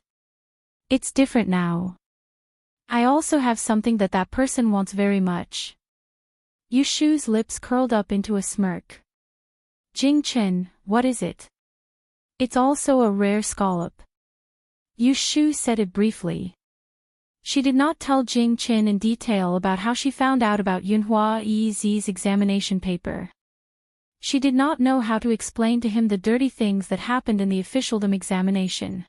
"It's different now. I also have something that that person wants very much." Yushu's lips curled up into a smirk. "Jingqin, what is it?" "It's also a rare scallop." Yushu said it briefly. She did not tell Jingqin in detail about how she found out about Yunhua Ez's examination paper. She did not know how to explain to him the dirty things that happened in the officialdom examination.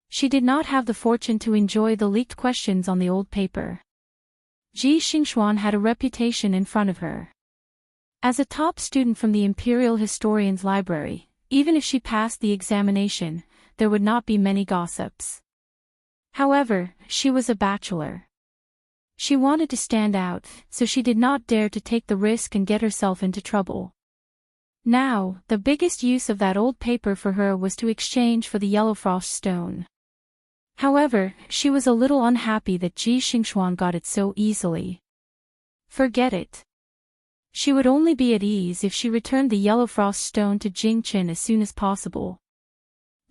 She did not have the fortune to enjoy the leaked questions on the old paper. Ji Xingxuan had a reputation in front of her. As a top student from the Imperial Historian's Library, even if she passed the examination, there would not be many gossips. However, she was a bachelor. She wanted to stand out, so she did not dare to take the risk and get herself into trouble. Now, the biggest use of that old paper for her was to exchange for the yellow frost stone. However, she was a little unhappy that Ji Xingxuan got it so easily. Forget it. She would only be at ease if she returned the yellow frost stone to Jingqin as soon as possible.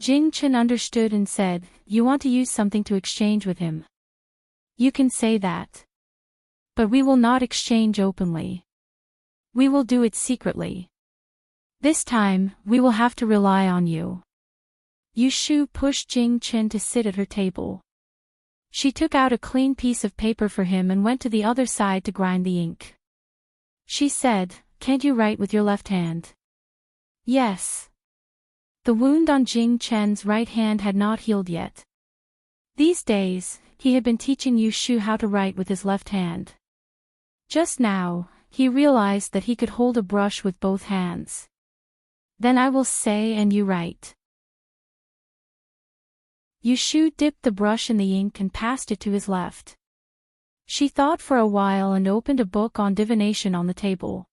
Jingqin understood and said, "You want to use something to exchange with him. You can say that. But we will not exchange openly. We will do it secretly. This time, we will have to rely on you." Yushu pushed Jingqin to sit at her table. She took out a clean piece of paper for him and went to the other side to grind the ink. She said, "Can't you write with your left hand?" "Yes." The wound on Jingqin's right hand had not healed yet. These days, he had been teaching Yushu how to write with his left hand. Just now, he realized that he could hold a brush with both hands. Then I will say and you write. Yushu dipped the brush in the ink and passed it to his left. She thought for a while and opened a book on divination on the table.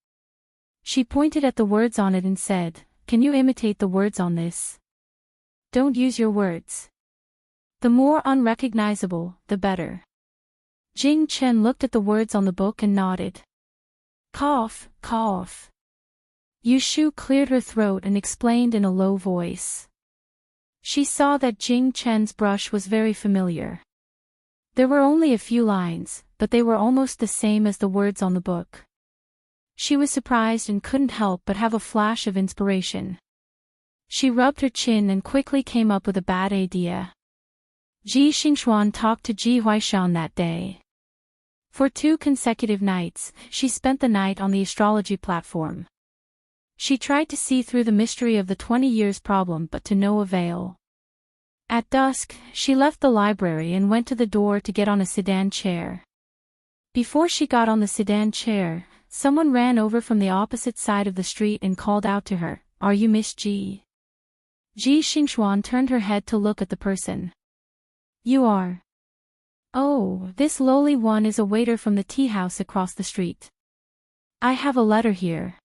She pointed at the words on it and said, "Can you imitate the words on this? Don't use your words. The more unrecognizable, the better." Jing Chen looked at the words on the book and nodded. Cough, cough. Yushu cleared her throat and explained in a low voice. She saw that Jing Chen's brush was very familiar. There were only a few lines, but they were almost the same as the words on the book. She was surprised and couldn't help but have a flash of inspiration. She rubbed her chin and quickly came up with a bad idea. Ji Xingxuan talked to Ji Huaishan that day. For 2 consecutive nights, she spent the night on the astrology platform. She tried to see through the mystery of the 20 years problem but to no avail. At dusk, she left the library and went to the door to get on a sedan chair. Before she got on the sedan chair, someone ran over from the opposite side of the street and called out to her, "Are you Miss Ji?" Ji Xingxuan turned her head to look at the person. "You are. Oh, this lowly one is a waiter from the tea house across the street. I have a letter here.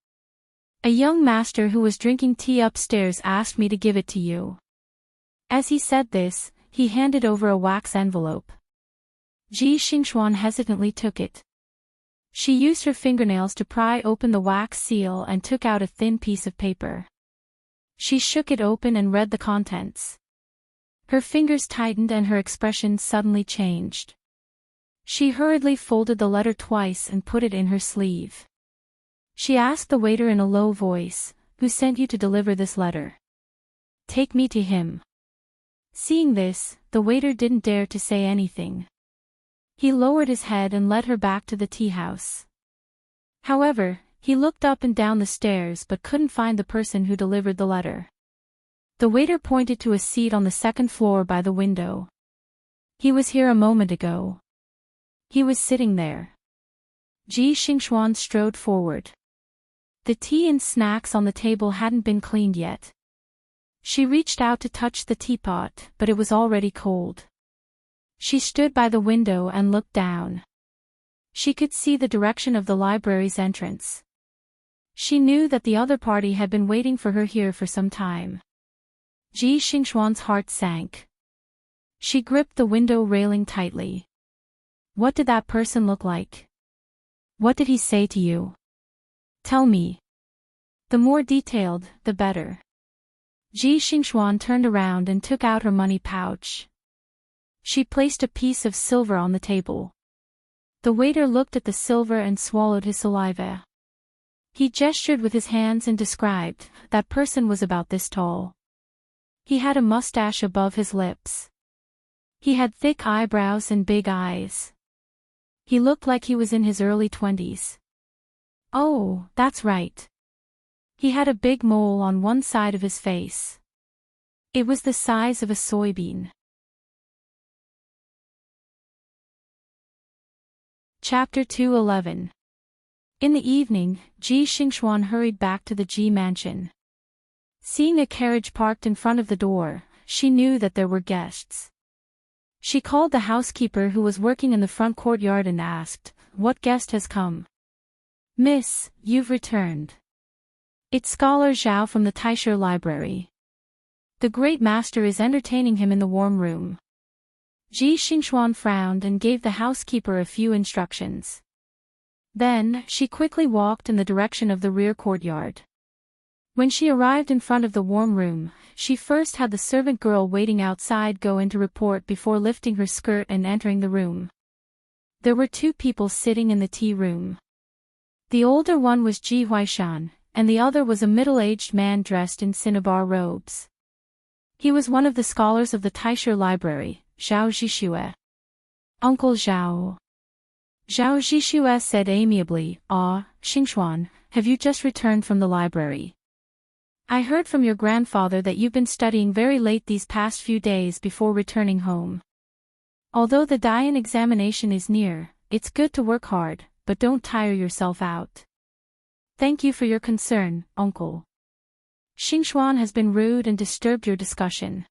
A young master who was drinking tea upstairs asked me to give it to you." As he said this, he handed over a wax envelope. Ji Xingxuan hesitantly took it. She used her fingernails to pry open the wax seal and took out a thin piece of paper. She shook it open and read the contents. Her fingers tightened and her expression suddenly changed. She hurriedly folded the letter twice and put it in her sleeve. She asked the waiter in a low voice, "Who sent you to deliver this letter? Take me to him." Seeing this, the waiter didn't dare to say anything. He lowered his head and led her back to the tea house. However, he looked up and down the stairs but couldn't find the person who delivered the letter. The waiter pointed to a seat on the 2nd floor by the window. "He was here a moment ago." He was sitting there. Ji Xingxuan strode forward. The tea and snacks on the table hadn't been cleaned yet. She reached out to touch the teapot, but it was already cold. She stood by the window and looked down. She could see the direction of the library's entrance. She knew that the other party had been waiting for her here for some time. Ji Xingxuan's heart sank. She gripped the window railing tightly. "What did that person look like? What did he say to you? Tell me. The more detailed, the better." Ji Xingxuan turned around and took out her money pouch. She placed a piece of silver on the table. The waiter looked at the silver and swallowed his saliva. He gestured with his hands and described, "That person was about this tall. He had a mustache above his lips. He had thick eyebrows and big eyes. He looked like he was in his early 20s. Oh, that's right. He had a big mole on one side of his face. It was the size of a soybean." Chapter 211. In the evening, Ji Xingxuan hurried back to the Ji mansion. Seeing a carriage parked in front of the door, she knew that there were guests. She called the housekeeper who was working in the front courtyard and asked, "What guest has come?" "Miss, you've returned. It's Scholar Zhao from the Taisher Library. The great master is entertaining him in the warm room." Ji Xingxuan frowned and gave the housekeeper a few instructions. Then, she quickly walked in the direction of the rear courtyard. When she arrived in front of the warm room, she first had the servant girl waiting outside go in to report before lifting her skirt and entering the room. There were 2 people sitting in the tea room. The older one was Ji Huaishan, and the other was a middle-aged man dressed in cinnabar robes. He was one of the scholars of the Taisher Library, Zhao Zhixue. "Uncle Zhao." Zhao Zhixue said amiably, "Ah, Xingxuan, have you just returned from the library? I heard from your grandfather that you've been studying very late these past few days before returning home. Although the Dian examination is near, it's good to work hard, but don't tire yourself out." "Thank you for your concern, uncle." Xingxuan has been rude and disturbed your discussion.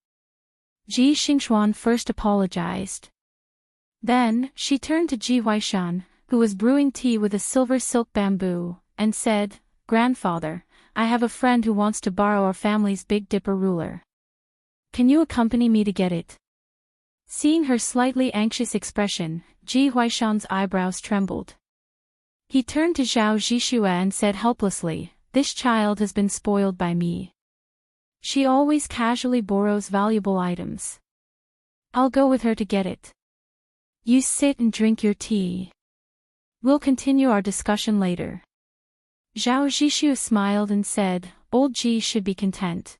Ji Xingxuan first apologized. Then, she turned to Ji Huaishan, who was brewing tea with a silver silk bamboo, and said, "Grandfather, I have a friend who wants to borrow our family's Big Dipper ruler. Can you accompany me to get it?" Seeing her slightly anxious expression, Ji Huaishan's eyebrows trembled. He turned to Zhao Zhixue and said helplessly, "This child has been spoiled by me. She always casually borrows valuable items. I'll go with her to get it. You sit and drink your tea. We'll continue our discussion later." Zhao Zhixue smiled and said, "Old Ji should be content.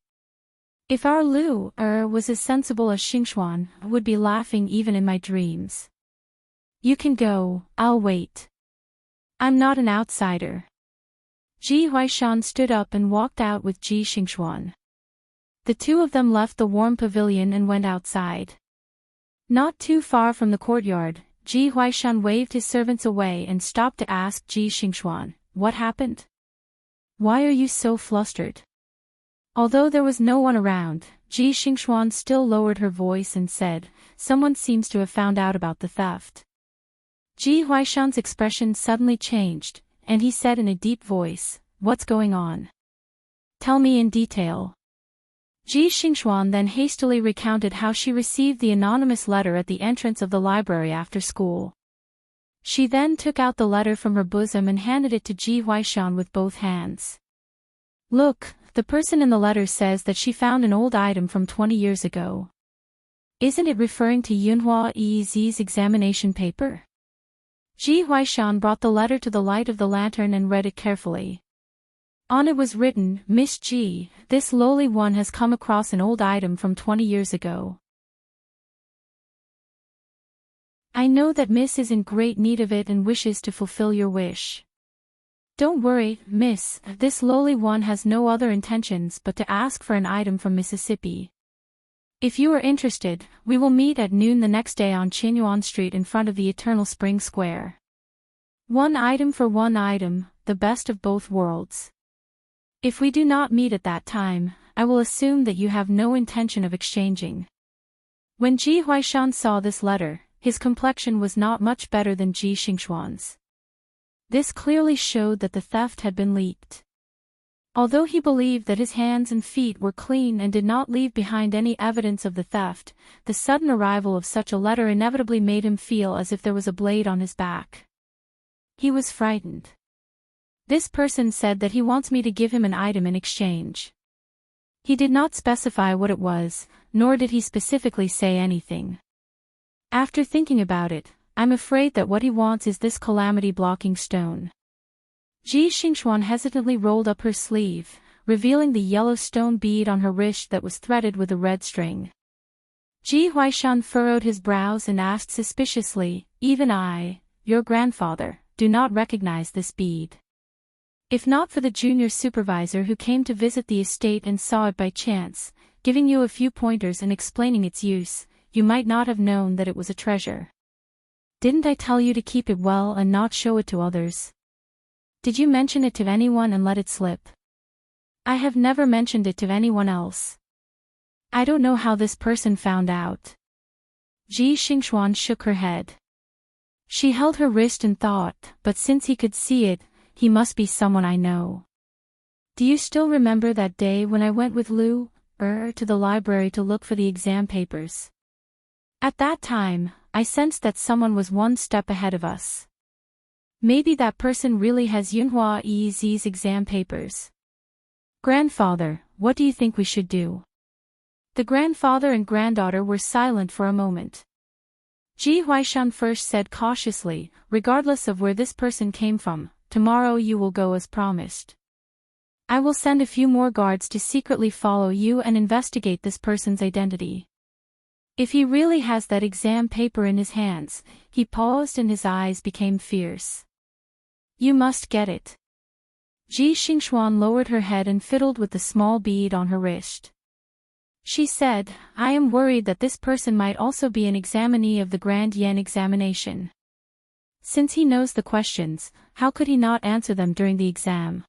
If our Lu was as sensible as Xingxuan, I would be laughing even in my dreams. You can go, I'll wait. I'm not an outsider." Ji Huaishan stood up and walked out with Ji Xingxuan. The two of them left the warm pavilion and went outside. Not too far from the courtyard, Ji Huaishan waved his servants away and stopped to ask Ji Xingxuan, "What happened? Why are you so flustered?" Although there was no one around, Ji Xingxuan still lowered her voice and said, "Someone seems to have found out about the theft." Ji Huaishan's expression suddenly changed, and he said in a deep voice, "What's going on? Tell me in detail." Ji Xingxuan then hastily recounted how she received the anonymous letter at the entrance of the library after school. She then took out the letter from her bosom and handed it to Ji Huaishan with both hands. "Look, the person in the letter says that she found an old item from 20 years ago. Isn't it referring to Yunhua Yi's examination paper?" Ji Huaishan brought the letter to the light of the lantern and read it carefully. On it was written, "Miss Ji, this lowly one has come across an old item from 20 years ago. I know that Miss is in great need of it and wishes to fulfill your wish. Don't worry, Miss, this lowly one has no other intentions but to ask for an item from Mississippi. If you are interested, we will meet at noon the next day on Qinyuan Street in front of the Eternal Spring Square. One item for one item, the best of both worlds. If we do not meet at that time, I will assume that you have no intention of exchanging." When Ji Huaishan saw this letter, his complexion was not much better than Ji Xingxuan's. This clearly showed that the theft had been leaked. Although he believed that his hands and feet were clean and did not leave behind any evidence of the theft, the sudden arrival of such a letter inevitably made him feel as if there was a blade on his back. He was frightened. "This person said that he wants me to give him an item in exchange." He did not specify what it was, nor did he specifically say anything. After thinking about it, I'm afraid that what he wants is this calamity-blocking stone. Ji Xingxuan hesitantly rolled up her sleeve, revealing the yellow stone bead on her wrist that was threaded with a red string. Ji Huaishan furrowed his brows and asked suspiciously, "Even I, your grandfather, do not recognize this bead. If not for the junior supervisor who came to visit the estate and saw it by chance, giving you a few pointers and explaining its use, you might not have known that it was a treasure. Didn't I tell you to keep it well and not show it to others? Did you mention it to anyone and let it slip?" "I have never mentioned it to anyone else. I don't know how this person found out." Ji Xingxuan shook her head. She held her wrist and thought, but since he could see it, he must be someone I know. "Do you still remember that day when I went with Lu to the library to look for the exam papers? At that time, I sensed that someone was one step ahead of us. Maybe that person really has Yunhua Yi's exam papers. Grandfather, what do you think we should do?" The grandfather and granddaughter were silent for a moment. Ji Huaishan first said cautiously, "Regardless of where this person came from, tomorrow you will go as promised. I will send a few more guards to secretly follow you and investigate this person's identity. If he really has that exam paper in his hands," he paused and his eyes became fierce. "You must get it." Ji Xingxuan lowered her head and fiddled with the small bead on her wrist. She said, "I am worried that this person might also be an examinee of the Grand Yen examination. Since he knows the questions, how could he not answer them during the exam?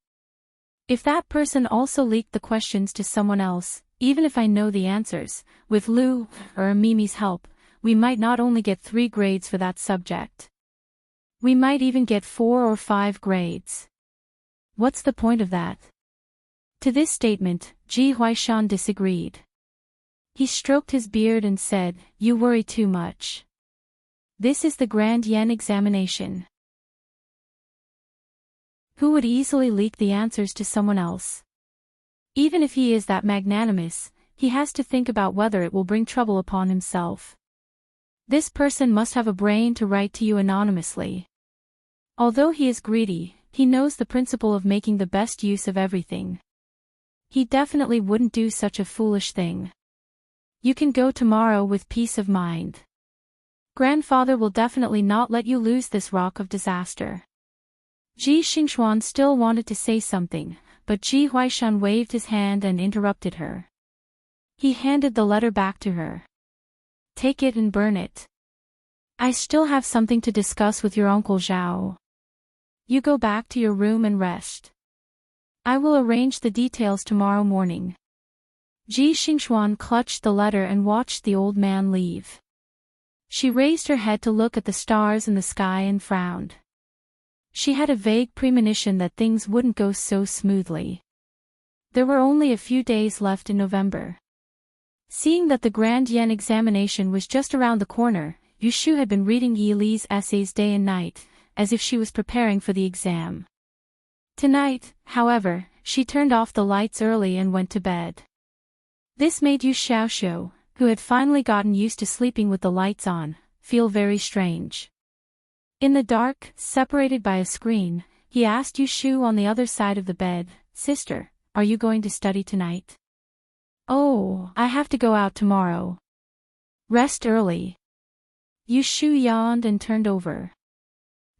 If that person also leaked the questions to someone else, even if I know the answers, with Lou or Mimi's help, we might not only get 3 grades for that subject. We might even get 4 or 5 grades. What's the point of that? To this statement, Ji Huaishan disagreed. He stroked his beard and said, "You worry too much. This is the Grand Yen examination. Who would easily leak the answers to someone else? Even if he is that magnanimous, he has to think about whether it will bring trouble upon himself. This person must have a brain to write to you anonymously. Although he is greedy, he knows the principle of making the best use of everything. He definitely wouldn't do such a foolish thing. You can go tomorrow with peace of mind. Grandfather will definitely not let you lose this rock of disaster." Ji Xingxuan still wanted to say something, but Ji Huaishan waved his hand and interrupted her. He handed the letter back to her. "Take it and burn it. I still have something to discuss with your Uncle Zhao. You go back to your room and rest. I will arrange the details tomorrow morning." Ji Xingxuan clutched the letter and watched the old man leave. She raised her head to look at the stars in the sky and frowned. She had a vague premonition that things wouldn't go so smoothly. There were only a few days left in November. Seeing that the Grand Yen examination was just around the corner, Yu Shu had been reading Yi Li's essays day and night, as if she was preparing for the exam. Tonight, however, she turned off the lights early and went to bed. This made Yu Xiaoxiu, who had finally gotten used to sleeping with the lights on, feel very strange. In the dark, separated by a screen, he asked Yu Shu on the other side of the bed, "Sister, are you going to study tonight?" "Oh, I have to go out tomorrow. Rest early." Yu Shu yawned and turned over.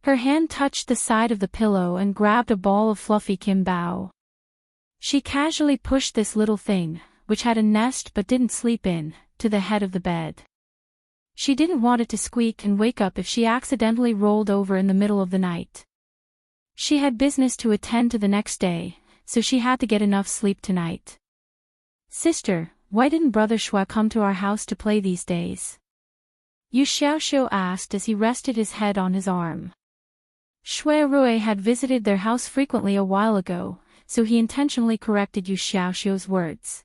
Her hand touched the side of the pillow and grabbed a ball of fluffy kimbao. She casually pushed this little thing, which had a nest but didn't sleep in, to the head of the bed. She didn't want it to squeak and wake up if she accidentally rolled over in the middle of the night. She had business to attend to the next day, so she had to get enough sleep tonight. "Sister, why didn't Brother Shua come to our house to play these days?" Yu Xiaoxiu asked as he rested his head on his arm. Shui Rui had visited their house frequently a while ago, so he intentionally corrected Yu Xiaoxiu's words.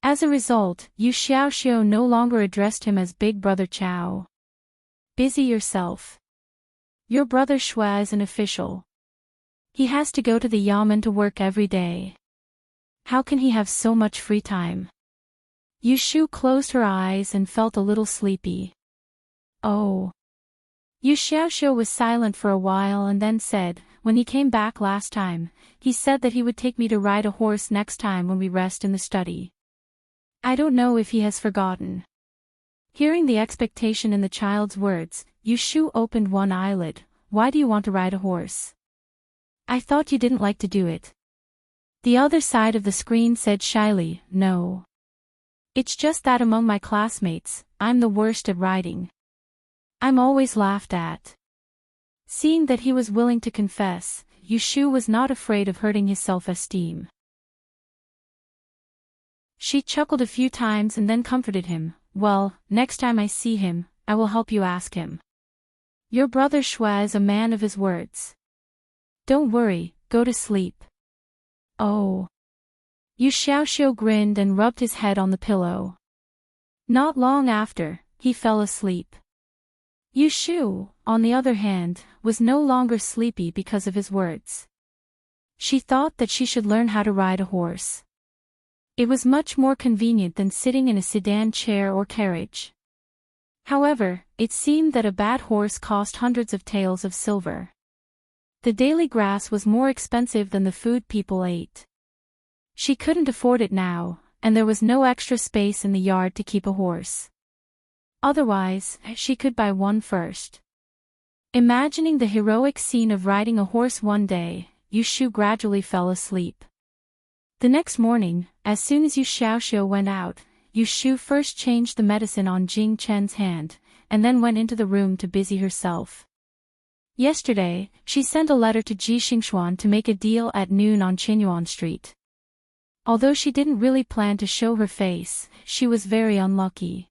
As a result, Yu Xiaoxiu no longer addressed him as Big Brother Chao. "Busy yourself. Your brother Shui is an official. He has to go to the yamen to work every day. How can he have so much free time?" Yu Shu closed her eyes and felt a little sleepy. "Oh." Yu Xiaoxiu was silent for a while and then said, "When he came back last time, he said that he would take me to ride a horse next time when we rest in the study. I don't know if he has forgotten." Hearing the expectation in the child's words, Yu Shu opened one eyelid. "Why do you want to ride a horse? I thought you didn't like to do it." The other side of the screen said shyly, "No. It's just that among my classmates, I'm the worst at riding. I'm always laughed at." Seeing that he was willing to confess, Yu Shu was not afraid of hurting his self-esteem. She chuckled a few times and then comforted him. "Well, next time I see him, I will help you ask him. Your brother Shui is a man of his words. Don't worry, go to sleep." "Oh." Yu Xiaoxiu grinned and rubbed his head on the pillow. Not long after, he fell asleep. Yu Shu, on the other hand, was no longer sleepy because of his words. She thought that she should learn how to ride a horse. It was much more convenient than sitting in a sedan chair or carriage. However, it seemed that a bad horse cost hundreds of taels of silver. The daily grass was more expensive than the food people ate. She couldn't afford it now, and there was no extra space in the yard to keep a horse. Otherwise, she could buy one first. Imagining the heroic scene of riding a horse one day, Yu Shu gradually fell asleep. The next morning, as soon as Yu Xiaoxiu went out, Yu Shu first changed the medicine on Jing Chen's hand, and then went into the room to busy herself. Yesterday, she sent a letter to Ji Xingxuan to make a deal at noon on Qinyuan Street. Although she didn't really plan to show her face, she was very unlucky.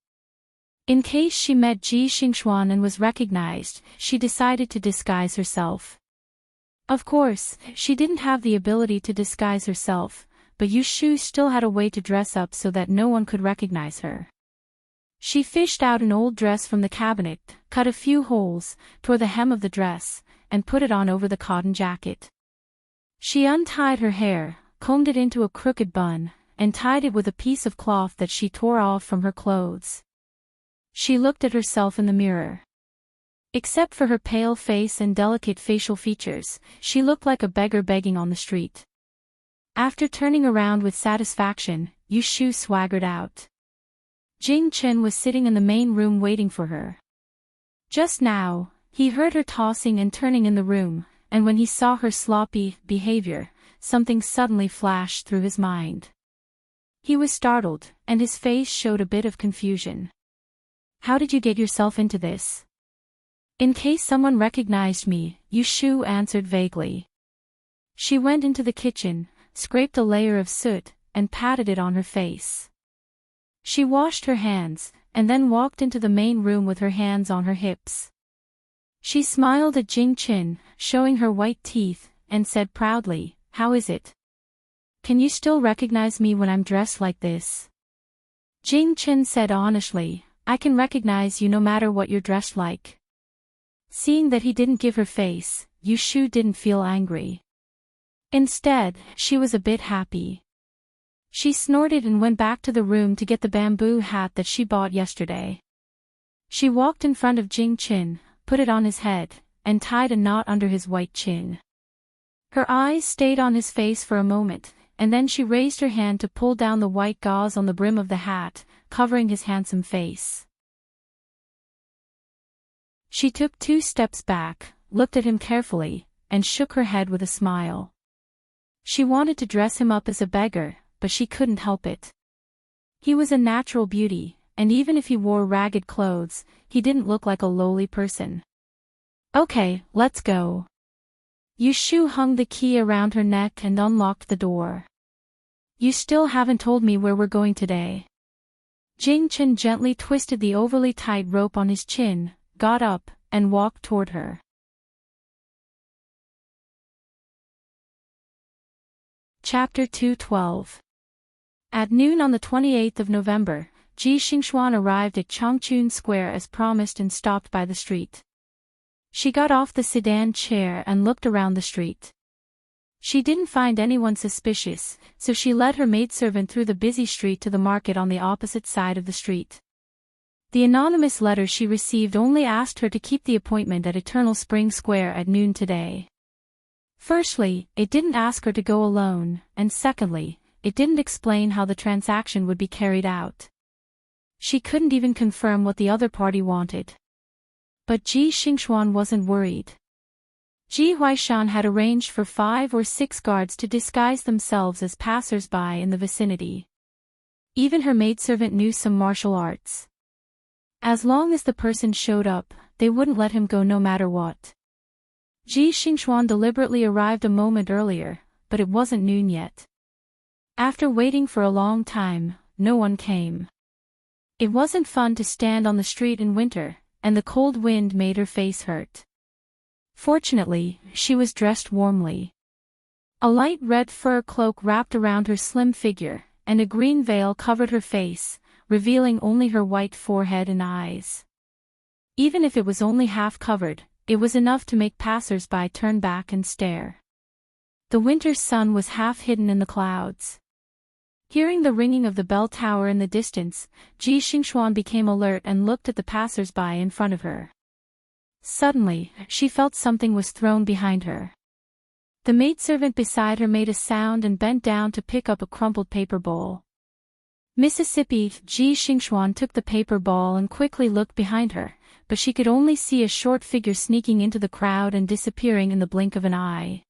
In case she met Ji Xingxuan and was recognized, she decided to disguise herself. Of course, she didn't have the ability to disguise herself, but Yu Shu still had a way to dress up so that no one could recognize her. She fished out an old dress from the cabinet, cut a few holes, tore the hem of the dress, and put it on over the cotton jacket. She untied her hair, combed it into a crooked bun, and tied it with a piece of cloth that she tore off from her clothes. She looked at herself in the mirror. Except for her pale face and delicate facial features, she looked like a beggar begging on the street. After turning around with satisfaction, Yu Shu swaggered out. Jing Chen was sitting in the main room waiting for her. Just now, he heard her tossing and turning in the room, and when he saw her sloppy behavior, something suddenly flashed through his mind. He was startled, and his face showed a bit of confusion. How did you get yourself into this? In case someone recognized me, Yu Shu answered vaguely. She went into the kitchen, scraped a layer of soot, and patted it on her face. She washed her hands, and then walked into the main room with her hands on her hips. She smiled at Jing Chen, showing her white teeth, and said proudly, "How is it? Can you still recognize me when I'm dressed like this?" Jing Chen said honestly, "I can recognize you no matter what you're dressed like." Seeing that he didn't give her face, Yu Shu didn't feel angry. Instead, she was a bit happy. She snorted and went back to the room to get the bamboo hat that she bought yesterday. She walked in front of Jing Chen, put it on his head, and tied a knot under his white chin. Her eyes stayed on his face for a moment, and then she raised her hand to pull down the white gauze on the brim of the hat, covering his handsome face. She took 2 steps back, looked at him carefully, and shook her head with a smile. She wanted to dress him up as a beggar, but she couldn't help it. He was a natural beauty, and even if he wore ragged clothes, he didn't look like a lowly person. "Okay, let's go." Yu Shu hung the key around her neck and unlocked the door. "You still haven't told me where we're going today." Jing Chen gently twisted the overly tight rope on his chin, got up, and walked toward her. Chapter 212. At noon on the 28th of November, Ji Xingxuan arrived at Changchun Square as promised and stopped by the street. She got off the sedan chair and looked around the street. She didn't find anyone suspicious, so she led her maidservant through the busy street to the market on the opposite side of the street. The anonymous letter she received only asked her to keep the appointment at Eternal Spring Square at noon today. Firstly, it didn't ask her to go alone, and secondly, it didn't explain how the transaction would be carried out. She couldn't even confirm what the other party wanted. But Ji Xingxuan wasn't worried. Ji Huaishan had arranged for 5 or 6 guards to disguise themselves as passers-by in the vicinity. Even her maidservant knew some martial arts. As long as the person showed up, they wouldn't let him go no matter what. Ji Xingxuan deliberately arrived a moment earlier, but it wasn't noon yet. After waiting for a long time, no one came. It wasn't fun to stand on the street in winter, and the cold wind made her face hurt. Fortunately, she was dressed warmly. A light red fur cloak wrapped around her slim figure, and a green veil covered her face, revealing only her white forehead and eyes. Even if it was only half covered, it was enough to make passers-by turn back and stare. The winter sun was half hidden in the clouds. Hearing the ringing of the bell tower in the distance, Ji Xingxuan became alert and looked at the passers-by in front of her. Suddenly, she felt something was thrown behind her. The maidservant beside her made a sound and bent down to pick up a crumpled paper bowl. Mississippi, Ji Xingxuan took the paper ball and quickly looked behind her, but she could only see a short figure sneaking into the crowd and disappearing in the blink of an eye.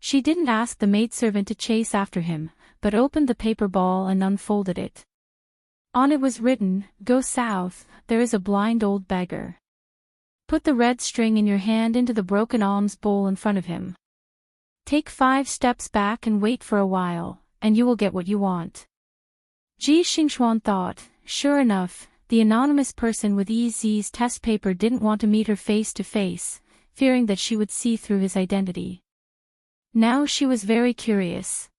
She didn't ask the maidservant to chase after him, but opened the paper ball and unfolded it. On it was written, "Go south, there is a blind old beggar." Put the red string in your hand into the broken alms bowl in front of him. Take 5 steps back and wait for a while, and you will get what you want. Ji Xingxuan thought, sure enough, the anonymous person with EZ's test paper didn't want to meet her face to face, fearing that she would see through his identity. Now she was very curious.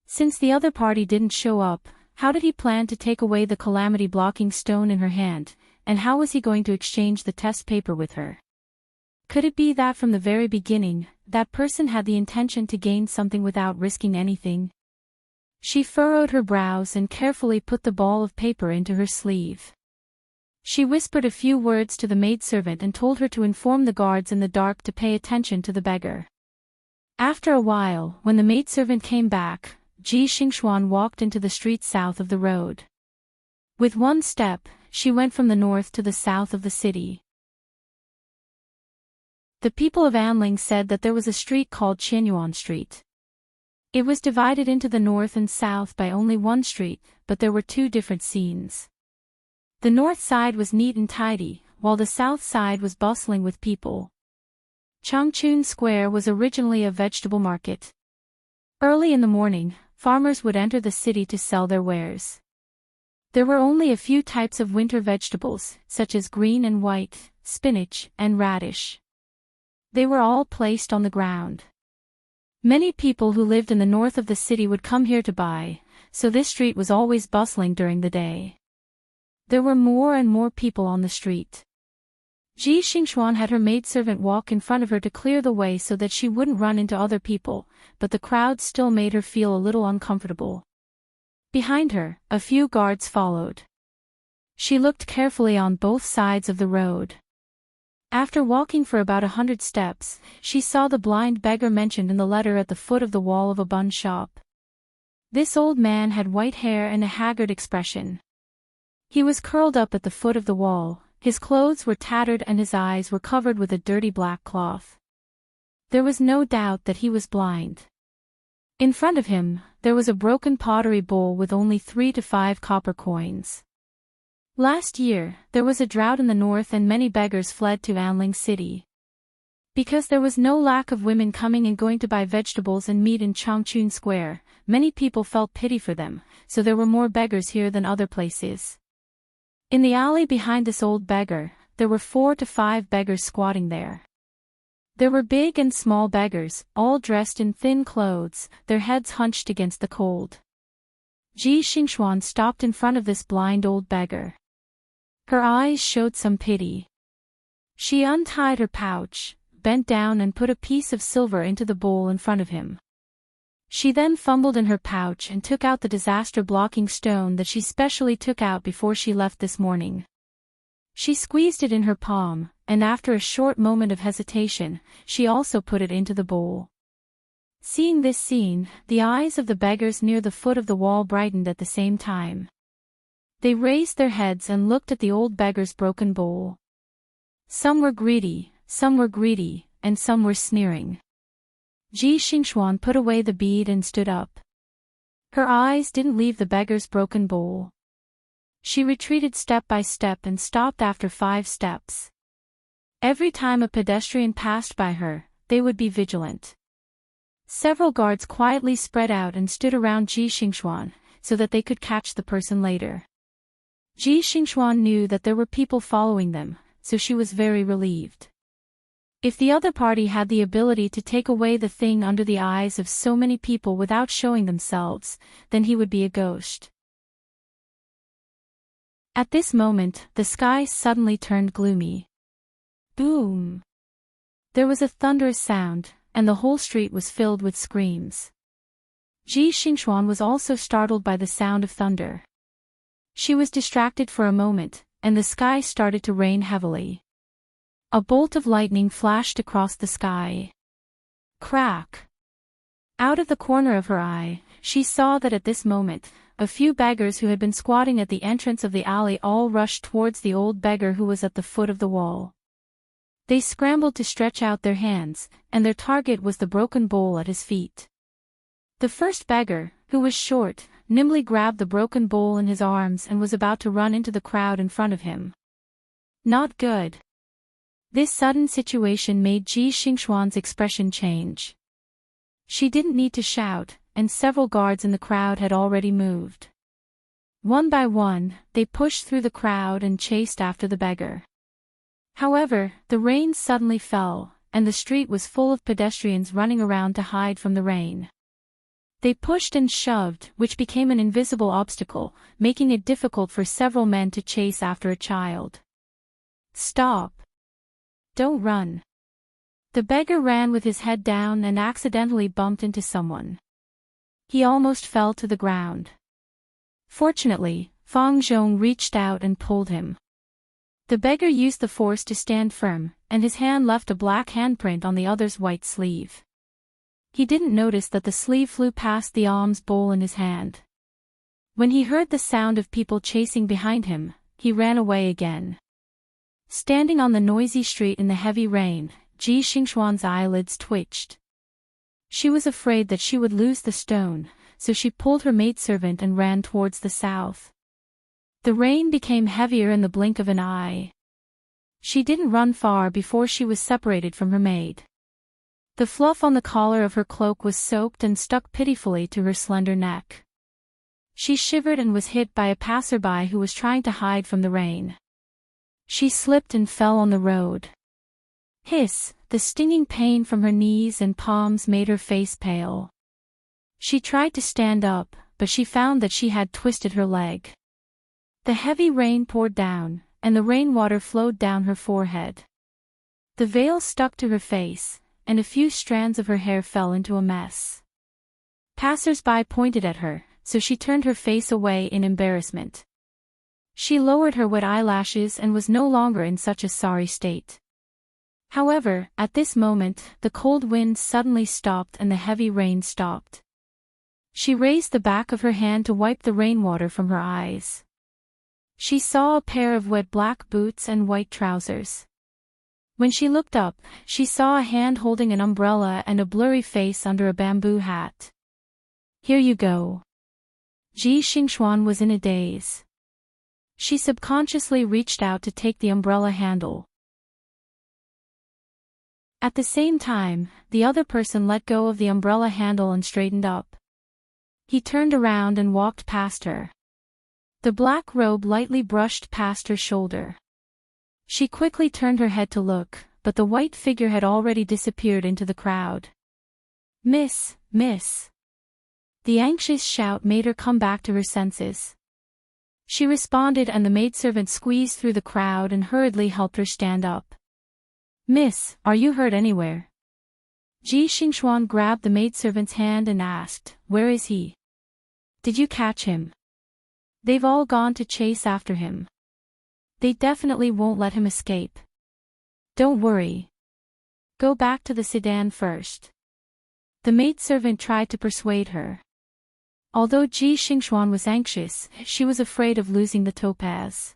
Since the other party didn't show up, how did he plan to take away the calamity-blocking stone in her hand, and how was he going to exchange the test paper with her? Could it be that from the very beginning, that person had the intention to gain something without risking anything? She furrowed her brows and carefully put the ball of paper into her sleeve. She whispered a few words to the maidservant and told her to inform the guards in the dark to pay attention to the beggar. After a while, when the maidservant came back, Ji Xingxuan walked into the street south of the road. With one step, she went from the north to the south of the city. The people of Anling said that there was a street called Qianyuan Street. It was divided into the north and south by only one street, but there were 2 different scenes. The north side was neat and tidy, while the south side was bustling with people. Changchun Square was originally a vegetable market. Early in the morning, farmers would enter the city to sell their wares. There were only a few types of winter vegetables, such as green and white, spinach, and radish. They were all placed on the ground. Many people who lived in the north of the city would come here to buy, so this street was always bustling during the day. There were more and more people on the street. Ji Xingxuan had her maidservant walk in front of her to clear the way so that she wouldn't run into other people, but the crowd still made her feel a little uncomfortable. Behind her, a few guards followed. She looked carefully on both sides of the road. After walking for about 100 steps, she saw the blind beggar mentioned in the letter at the foot of the wall of a bun shop. This old man had white hair and a haggard expression. He was curled up at the foot of the wall, his clothes were tattered and his eyes were covered with a dirty black cloth. There was no doubt that he was blind. In front of him, there was a broken pottery bowl with only 3 to 5 copper coins. Last year, there was a drought in the north and many beggars fled to Anling City. Because there was no lack of women coming and going to buy vegetables and meat in Changchun Square, many people felt pity for them, so there were more beggars here than other places. In the alley behind this old beggar, there were 4 to 5 beggars squatting there. There were big and small beggars, all dressed in thin clothes, their heads hunched against the cold. Ji Xingxuan stopped in front of this blind old beggar. Her eyes showed some pity. She untied her pouch, bent down and put a piece of silver into the bowl in front of him. She then fumbled in her pouch and took out the disaster-blocking stone that she specially took out before she left this morning. She squeezed it in her palm, and after a short moment of hesitation, she also put it into the bowl. Seeing this scene, the eyes of the beggars near the foot of the wall brightened at the same time. They raised their heads and looked at the old beggar's broken bowl. Some were greedy, and some were sneering. Ji Xingxuan put away the bead and stood up. Her eyes didn't leave the beggar's broken bowl. She retreated step by step and stopped after 5 steps. Every time a pedestrian passed by her, they would be vigilant. Several guards quietly spread out and stood around Ji Xingxuan, so that they could catch the person later. Ji Xingxuan knew that there were people following them, so she was very relieved. If the other party had the ability to take away the thing under the eyes of so many people without showing themselves, then he would be a ghost. At this moment, the sky suddenly turned gloomy. Boom! There was a thunderous sound, and the whole street was filled with screams. Ji Xingxuan was also startled by the sound of thunder. She was distracted for a moment, and the sky started to rain heavily. A bolt of lightning flashed across the sky. Crack! Out of the corner of her eye, she saw that at this moment, a few beggars who had been squatting at the entrance of the alley all rushed towards the old beggar who was at the foot of the wall. They scrambled to stretch out their hands, and their target was the broken bowl at his feet. The first beggar, who was short, nimbly grabbed the broken bowl in his arms and was about to run into the crowd in front of him. Not good. This sudden situation made Ji Xingxuan's expression change. She didn't need to shout, and several guards in the crowd had already moved. One by one, they pushed through the crowd and chased after the beggar. However, the rain suddenly fell, and the street was full of pedestrians running around to hide from the rain. They pushed and shoved, which became an invisible obstacle, making it difficult for several men to chase after a child. Stop! Don't run! The beggar ran with his head down and accidentally bumped into someone. He almost fell to the ground. Fortunately, Fang Zhong reached out and pulled him. The beggar used the force to stand firm, and his hand left a black handprint on the other's white sleeve. He didn't notice that the sleeve flew past the alms bowl in his hand. When he heard the sound of people chasing behind him, he ran away again. Standing on the noisy street in the heavy rain, Ji Xingxuan's eyelids twitched. She was afraid that she would lose the stone, so she pulled her maidservant and ran towards the south. The rain became heavier in the blink of an eye. She didn't run far before she was separated from her maid. The fluff on the collar of her cloak was soaked and stuck pitifully to her slender neck. She shivered and was hit by a passerby who was trying to hide from the rain. She slipped and fell on the road. Hiss! The stinging pain from her knees and palms made her face pale. She tried to stand up, but she found that she had twisted her leg. The heavy rain poured down, and the rainwater flowed down her forehead. The veil stuck to her face, and a few strands of her hair fell into a mess. Passers-by pointed at her, so she turned her face away in embarrassment. She lowered her wet eyelashes and was no longer in such a sorry state. However, at this moment, the cold wind suddenly stopped and the heavy rain stopped. She raised the back of her hand to wipe the rainwater from her eyes. She saw a pair of wet black boots and white trousers. When she looked up, she saw a hand holding an umbrella and a blurry face under a bamboo hat. Here you go. Ji Xingxuan was in a daze. She subconsciously reached out to take the umbrella handle. At the same time, the other person let go of the umbrella handle and straightened up. He turned around and walked past her. The black robe lightly brushed past her shoulder. She quickly turned her head to look, but the white figure had already disappeared into the crowd. Miss, miss! The anxious shout made her come back to her senses. She responded and the maidservant squeezed through the crowd and hurriedly helped her stand up. Miss, are you hurt anywhere? Ji Xingxuan grabbed the maidservant's hand and asked, where is he? Did you catch him? They've all gone to chase after him. They definitely won't let him escape. Don't worry. Go back to the sedan first. The maidservant tried to persuade her. Although Ji Xingxuan was anxious, she was afraid of losing the topaz.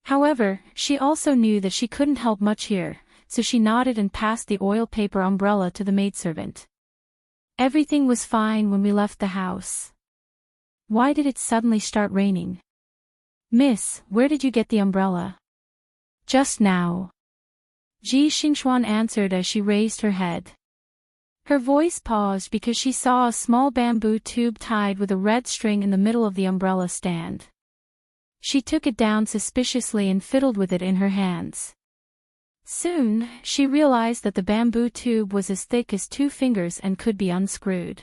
However, she also knew that she couldn't help much here, so she nodded and passed the oil paper umbrella to the maidservant. Everything was fine when we left the house. Why did it suddenly start raining? Miss, where did you get the umbrella? Just now. Ji Xingxuan answered as she raised her head. Her voice paused because she saw a small bamboo tube tied with a red string in the middle of the umbrella stand. She took it down suspiciously and fiddled with it in her hands. Soon, she realized that the bamboo tube was as thick as 2 fingers and could be unscrewed.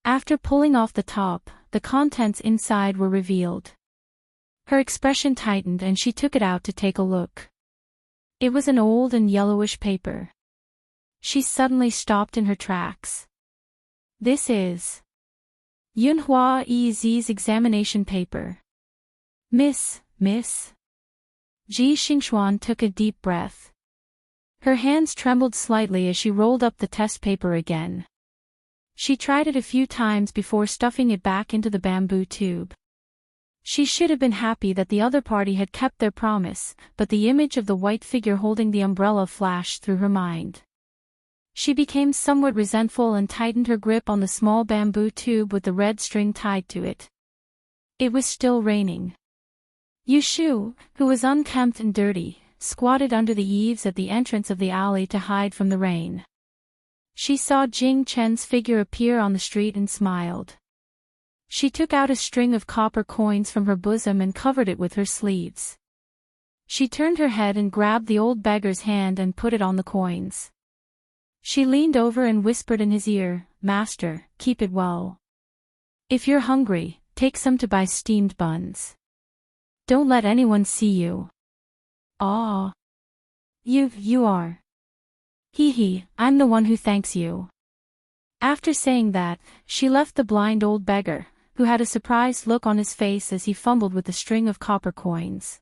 After pulling off the top, the contents inside were revealed. Her expression tightened and she took it out to take a look. It was an old and yellowish paper. She suddenly stopped in her tracks. This is Yunhua Ez's examination paper. Miss. Ji Xingxuan took a deep breath. Her hands trembled slightly as she rolled up the test paper again. She tried it a few times before stuffing it back into the bamboo tube. She should have been happy that the other party had kept their promise, but the image of the white figure holding the umbrella flashed through her mind. She became somewhat resentful and tightened her grip on the small bamboo tube with the red string tied to it. It was still raining. Yushu, who was unkempt and dirty, squatted under the eaves at the entrance of the alley to hide from the rain. She saw Jing Chen's figure appear on the street and smiled. She took out a string of copper coins from her bosom and covered it with her sleeves. She turned her head and grabbed the old beggar's hand and put it on the coins. She leaned over and whispered in his ear, "Master, keep it well. If you're hungry, take some to buy steamed buns. Don't let anyone see you." "Ah. You are. Hee, I'm the one who thanks you." After saying that, she left the blind old beggar, who had a surprised look on his face as he fumbled with the string of copper coins.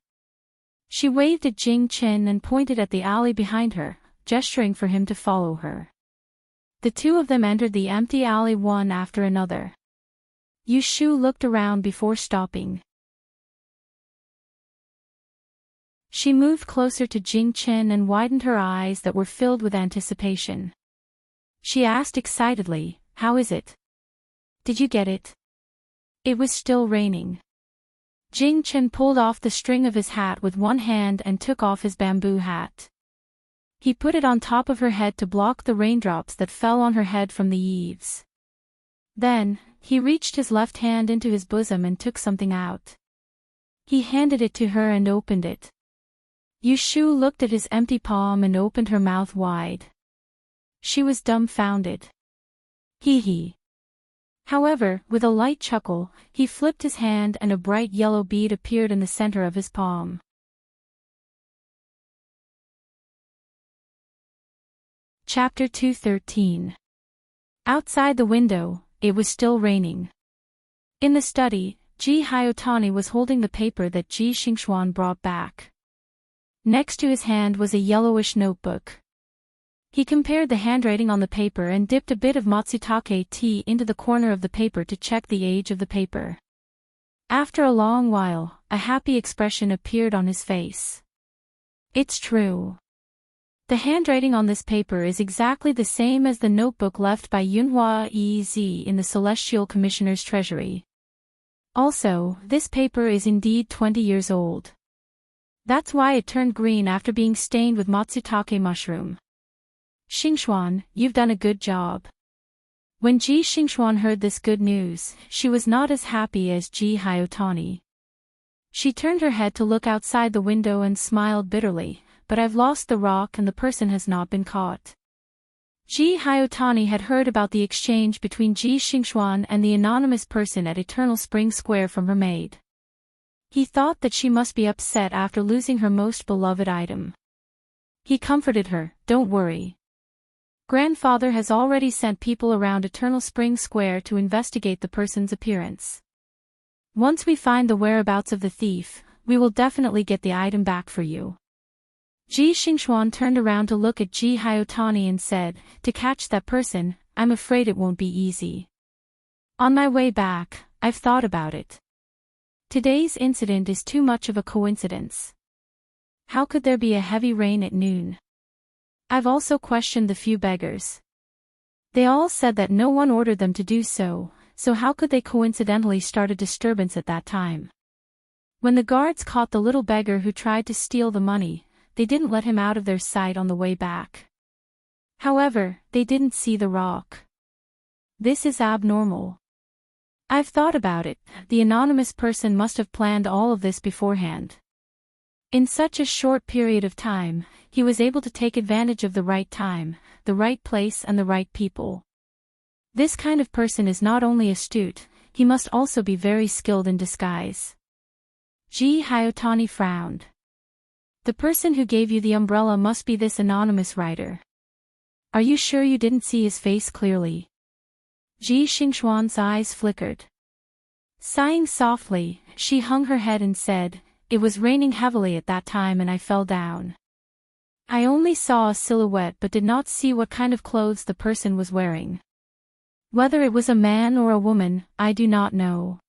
She waved at Jing Chen and pointed at the alley behind her, gesturing for him to follow her. The two of them entered the empty alley one after another. Yu Shu looked around before stopping. She moved closer to Jing Chen and widened her eyes that were filled with anticipation. She asked excitedly, "How is it? Did you get it?" It was still raining. Jing Chen pulled off the string of his hat with one hand and took off his bamboo hat. He put it on top of her head to block the raindrops that fell on her head from the eaves. Then, he reached his left hand into his bosom and took something out. He handed it to her and opened it. Yu Shu looked at his empty palm and opened her mouth wide. She was dumbfounded. Hee. However, with a light chuckle, he flipped his hand and a bright yellow bead appeared in the center of his palm. Chapter 213. Outside the window, it was still raining. In the study, Ji Hyotani was holding the paper that Ji Xingxuan brought back. Next to his hand was a yellowish notebook. He compared the handwriting on the paper and dipped a bit of matsutake tea into the corner of the paper to check the age of the paper. After a long while, a happy expression appeared on his face. "It's true. The handwriting on this paper is exactly the same as the notebook left by Yunhua Ez in the Celestial Commissioner's treasury. Also, this paper is indeed 20 years old. That's why it turned green after being stained with matsutake mushroom. Xingxuan, you've done a good job." When Ji Xingxuan heard this good news, she was not as happy as Ji Hyotani. She turned her head to look outside the window and smiled bitterly, "But I've lost the rock and the person has not been caught." Ji Hyotani had heard about the exchange between Ji Xingxuan and the anonymous person at Eternal Spring Square from her maid. He thought that she must be upset after losing her most beloved item. He comforted her, "Don't worry. Grandfather has already sent people around Eternal Spring Square to investigate the person's appearance. Once we find the whereabouts of the thief, we will definitely get the item back for you." Ji Xingxuan turned around to look at Ji Hyotani and said, "To catch that person, I'm afraid it won't be easy. On my way back, I've thought about it. Today's incident is too much of a coincidence. How could there be a heavy rain at noon? I've also questioned the few beggars. They all said that no one ordered them to do so, so how could they coincidentally start a disturbance at that time? When the guards caught the little beggar who tried to steal the money, they didn't let him out of their sight on the way back. However, they didn't see the rock. This is abnormal. I've thought about it, the anonymous person must have planned all of this beforehand. In such a short period of time, he was able to take advantage of the right time, the right place and the right people. This kind of person is not only astute, he must also be very skilled in disguise." Ji Hyotani frowned. "The person who gave you the umbrella must be this anonymous writer. Are you sure you didn't see his face clearly?" Ji Xingxuan's eyes flickered. Sighing softly, she hung her head and said, "It was raining heavily at that time and I fell down. I only saw a silhouette but did not see what kind of clothes the person was wearing. Whether it was a man or a woman, I do not know."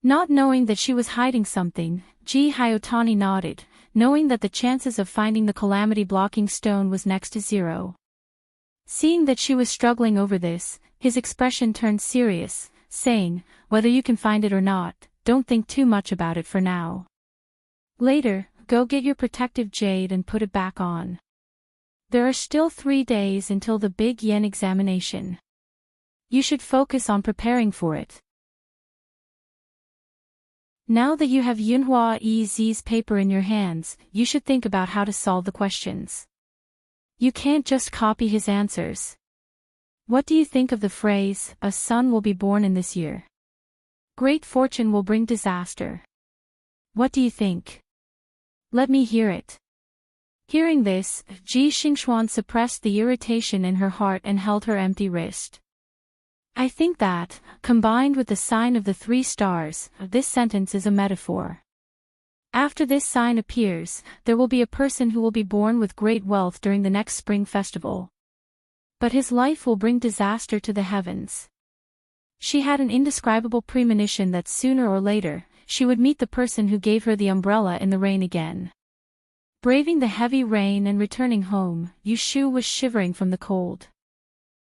Not knowing that she was hiding something, Ji Hyotani nodded, knowing that the chances of finding the calamity-blocking stone was next to zero. Seeing that she was struggling over this, his expression turned serious, saying, "Whether you can find it or not, don't think too much about it for now. Later, go get your protective jade and put it back on. There are still 3 days until the big yen examination. You should focus on preparing for it. Now that you have Yunhua Ez's paper in your hands, you should think about how to solve the questions. You can't just copy his answers. What do you think of the phrase, "A son will be born in this year"? Great fortune will bring disaster. What do you think? Let me hear it. Hearing this, Ji Xingxuan suppressed the irritation in her heart and held her empty wrist. I think that, combined with the sign of the 3 stars, this sentence is a metaphor. After this sign appears, there will be a person who will be born with great wealth during the next spring festival. But his life will bring disaster to the heavens. She had an indescribable premonition that sooner or later, she would meet the person who gave her the umbrella in the rain again. Braving the heavy rain and returning home, Yushu was shivering from the cold.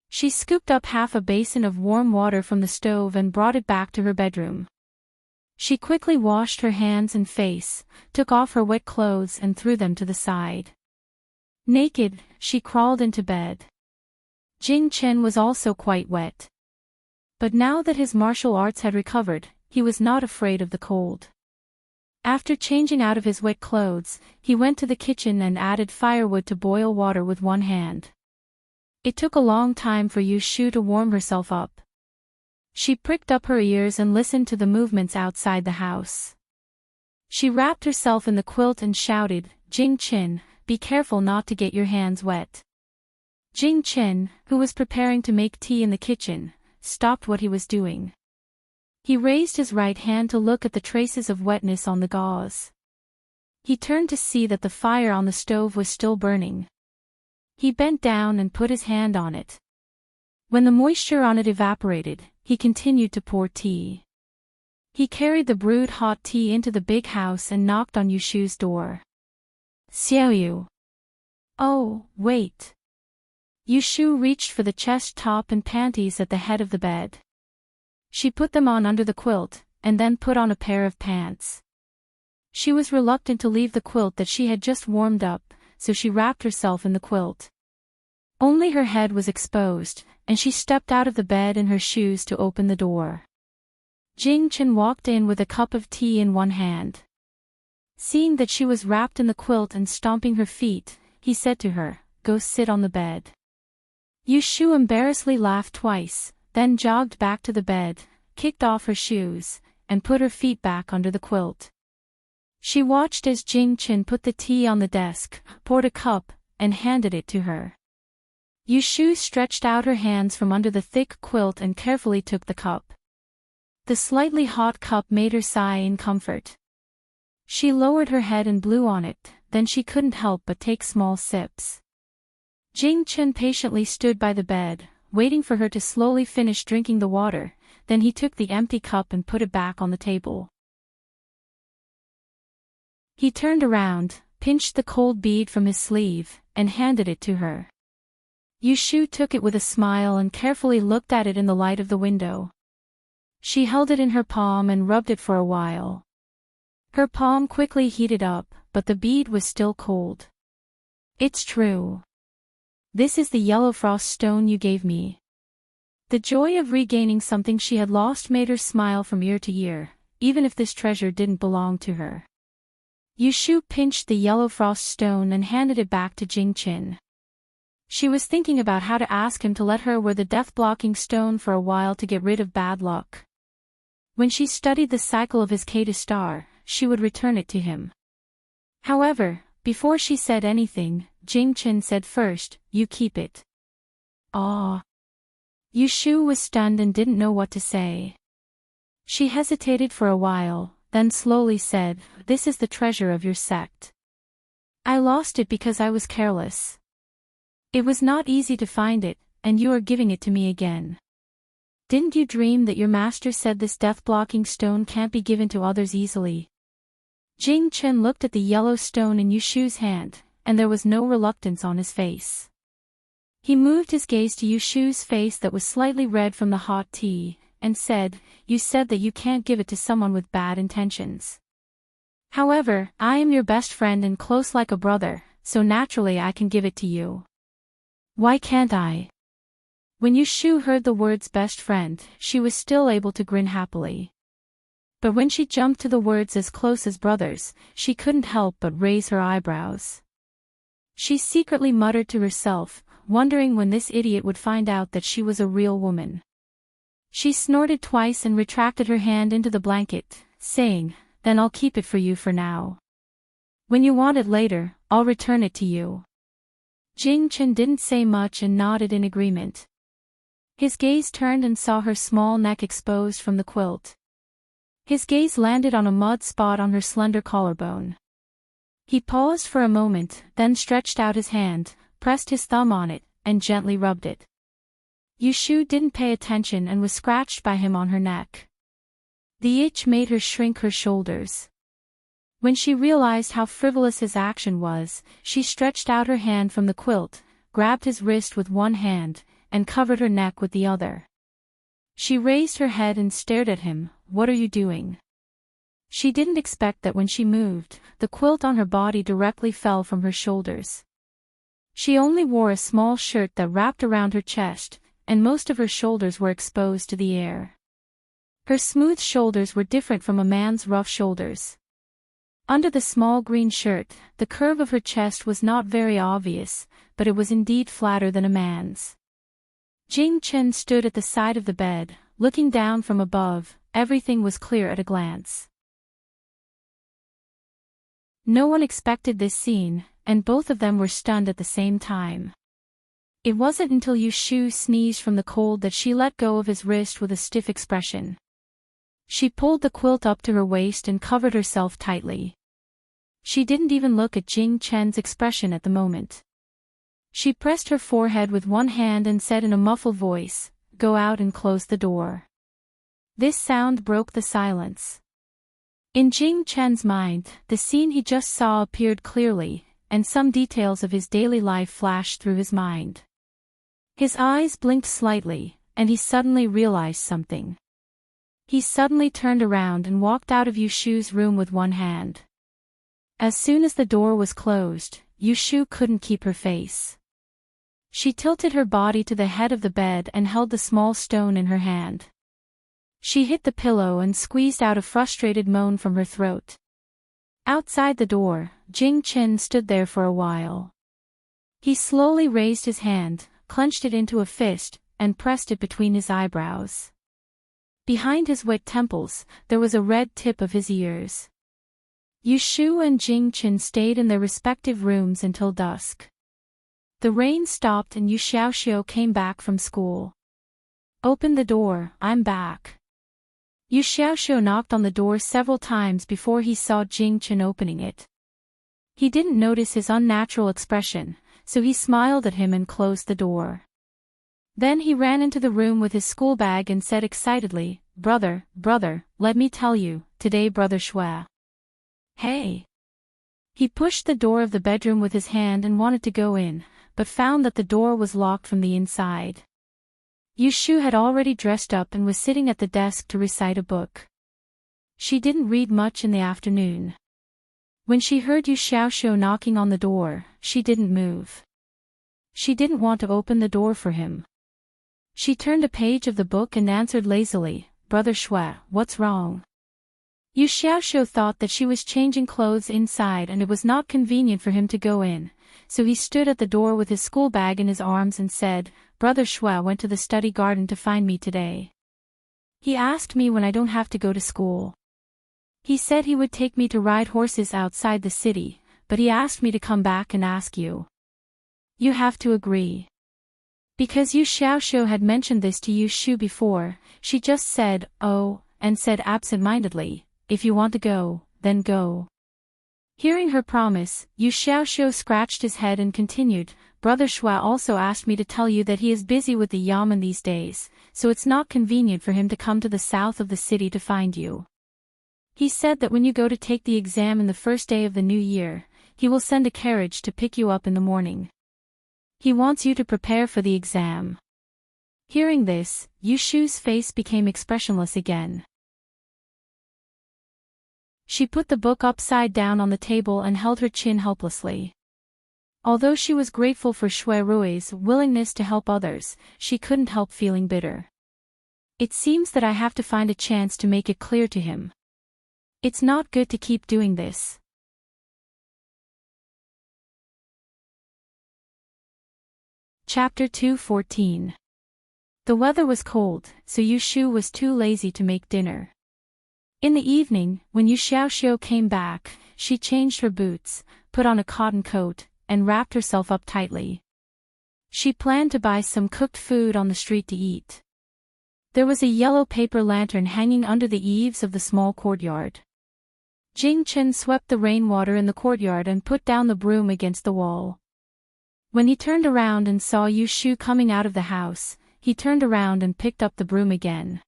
She scooped up half a basin of warm water from the stove and brought it back to her bedroom. She quickly washed her hands and face, took off her wet clothes and threw them to the side. Naked, she crawled into bed. Jing Chen was also quite wet. But now that his martial arts had recovered, he was not afraid of the cold. After changing out of his wet clothes, he went to the kitchen and added firewood to boil water with one hand. It took a long time for Yushu to warm herself up. She pricked up her ears and listened to the movements outside the house. She wrapped herself in the quilt and shouted, "Jing Chen, be careful not to get your hands wet." Jing Chen, who was preparing to make tea in the kitchen, stopped what he was doing. He raised his right hand to look at the traces of wetness on the gauze. He turned to see that the fire on the stove was still burning. He bent down and put his hand on it. When the moisture on it evaporated, he continued to pour tea. He carried the brewed hot tea into the big house and knocked on Yushu's door. "Xiaoyu." "Oh, wait." Yushu reached for the chest top and panties at the head of the bed. She put them on under the quilt, and then put on a pair of pants. She was reluctant to leave the quilt that she had just warmed up, so she wrapped herself in the quilt. Only her head was exposed, and she stepped out of the bed in her shoes to open the door. Jing Chen walked in with a cup of tea in one hand. Seeing that she was wrapped in the quilt and stomping her feet, he said to her, "Go sit on the bed." Yushu embarrassedly laughed twice, then jogged back to the bed, kicked off her shoes, and put her feet back under the quilt. She watched as Jing Chen put the tea on the desk, poured a cup, and handed it to her. Yushu stretched out her hands from under the thick quilt and carefully took the cup. The slightly hot cup made her sigh in comfort. She lowered her head and blew on it, then she couldn't help but take small sips. Jing Chen patiently stood by the bed, waiting for her to slowly finish drinking the water, then he took the empty cup and put it back on the table. He turned around, pinched the cold bead from his sleeve, and handed it to her. Yushu took it with a smile and carefully looked at it in the light of the window. She held it in her palm and rubbed it for a while. Her palm quickly heated up, but the bead was still cold. "It's true. This is the yellow frost stone you gave me." The joy of regaining something she had lost made her smile from ear to ear, even if this treasure didn't belong to her. Yushu pinched the yellow frost stone and handed it back to Jing Chen. She was thinking about how to ask him to let her wear the death-blocking stone for a while to get rid of bad luck. When she studied the cycle of his Kata star, she would return it to him. However, before she said anything, Jing Chen said first, "You keep it." "Ah." Yushu was stunned and didn't know what to say. She hesitated for a while, then slowly said, "This is the treasure of your sect. I lost it because I was careless. It was not easy to find it, and you are giving it to me again. Didn't you dream that your master said this death-blocking stone can't be given to others easily?" Jing Chen looked at the yellow stone in Yushu's hand, and there was no reluctance on his face. He moved his gaze to Yushu's face that was slightly red from the hot tea, and said, "You said that you can't give it to someone with bad intentions. However, I am your best friend and close like a brother, so naturally I can give it to you. Why can't I? When Yushu heard the words best friend, she was still able to grin happily. But when she jumped to the words as close as brothers, she couldn't help but raise her eyebrows. She secretly muttered to herself, wondering when this idiot would find out that she was a real woman. She snorted twice and retracted her hand into the blanket, saying, "Then I'll keep it for you for now. When you want it later, I'll return it to you." Jing Chen didn't say much and nodded in agreement. His gaze turned and saw her small neck exposed from the quilt. His gaze landed on a mud spot on her slender collarbone. He paused for a moment, then stretched out his hand, pressed his thumb on it, and gently rubbed it. Yushu didn't pay attention and was scratched by him on her neck. The itch made her shrink her shoulders. When she realized how frivolous his action was, she stretched out her hand from the quilt, grabbed his wrist with one hand, and covered her neck with the other. She raised her head and stared at him. "What are you doing?" She didn't expect that when she moved, the quilt on her body directly fell from her shoulders. She only wore a small shirt that wrapped around her chest, and most of her shoulders were exposed to the air. Her smooth shoulders were different from a man's rough shoulders. Under the small green shirt, the curve of her chest was not very obvious, but it was indeed flatter than a man's. Jing Chen stood at the side of the bed, looking down from above. Everything was clear at a glance. No one expected this scene, and both of them were stunned at the same time. It wasn't until Yushu sneezed from the cold that she let go of his wrist with a stiff expression. She pulled the quilt up to her waist and covered herself tightly. She didn't even look at Jing Chen's expression at the moment. She pressed her forehead with one hand and said in a muffled voice, "Go out and close the door." This sound broke the silence. In Jing Chen's mind, the scene he just saw appeared clearly, and some details of his daily life flashed through his mind. His eyes blinked slightly, and he suddenly realized something. He suddenly turned around and walked out of Yushu's room with one hand. As soon as the door was closed, Yushu couldn't keep her face. She tilted her body to the head of the bed and held the small stone in her hand. She hit the pillow and squeezed out a frustrated moan from her throat. Outside the door, Jing Chen stood there for a while. He slowly raised his hand, clenched it into a fist, and pressed it between his eyebrows. Behind his wet temples, there was a red tip of his ears. Yushu and Jing Chen stayed in their respective rooms until dusk. The rain stopped and Yu Xiaoxiu came back from school. "Open the door, I'm back." Yu Xiaoxiu knocked on the door several times before he saw Jing Chen opening it. He didn't notice his unnatural expression, so he smiled at him and closed the door. Then he ran into the room with his school bag and said excitedly, brother, let me tell you, today brother Shui." "Hey!" He pushed the door of the bedroom with his hand and wanted to go in, but found that the door was locked from the inside. Yushu had already dressed up and was sitting at the desk to recite a book. She didn't read much in the afternoon. When she heard Yu Xiaoxiu knocking on the door, she didn't move. She didn't want to open the door for him. She turned a page of the book and answered lazily, "Brother Shui, what's wrong?" Yu Xiaoxiu thought that she was changing clothes inside and it was not convenient for him to go in, so he stood at the door with his school bag in his arms and said, "Brother Shui went to the study garden to find me today. He asked me when I don't have to go to school. He said he would take me to ride horses outside the city, but he asked me to come back and ask you. You have to agree." Because Yu Xiaoxiu had mentioned this to Yushu before, she just said, "Oh," and said absent-mindedly, "If you want to go, then go." Hearing her promise, Yu Xiaoxiu scratched his head and continued, "Brother Shui also asked me to tell you that he is busy with the yamen these days, so it's not convenient for him to come to the south of the city to find you. He said that when you go to take the exam in the first day of the new year, he will send a carriage to pick you up in the morning. He wants you to prepare for the exam." Hearing this, Yushu's face became expressionless again. She put the book upside down on the table and held her chin helplessly. Although she was grateful for Shuirui's willingness to help others, she couldn't help feeling bitter. It seems that I have to find a chance to make it clear to him. It's not good to keep doing this. Chapter 2:14. The weather was cold, so Yu Shu was too lazy to make dinner. In the evening, when Yu Xiaoxiu came back, she changed her boots, put on a cotton coat, and wrapped herself up tightly. She planned to buy some cooked food on the street to eat. There was a yellow paper lantern hanging under the eaves of the small courtyard. Jing Chen swept the rainwater in the courtyard and put down the broom against the wall. When he turned around and saw Yu Shu coming out of the house, he turned around and picked up the broom again.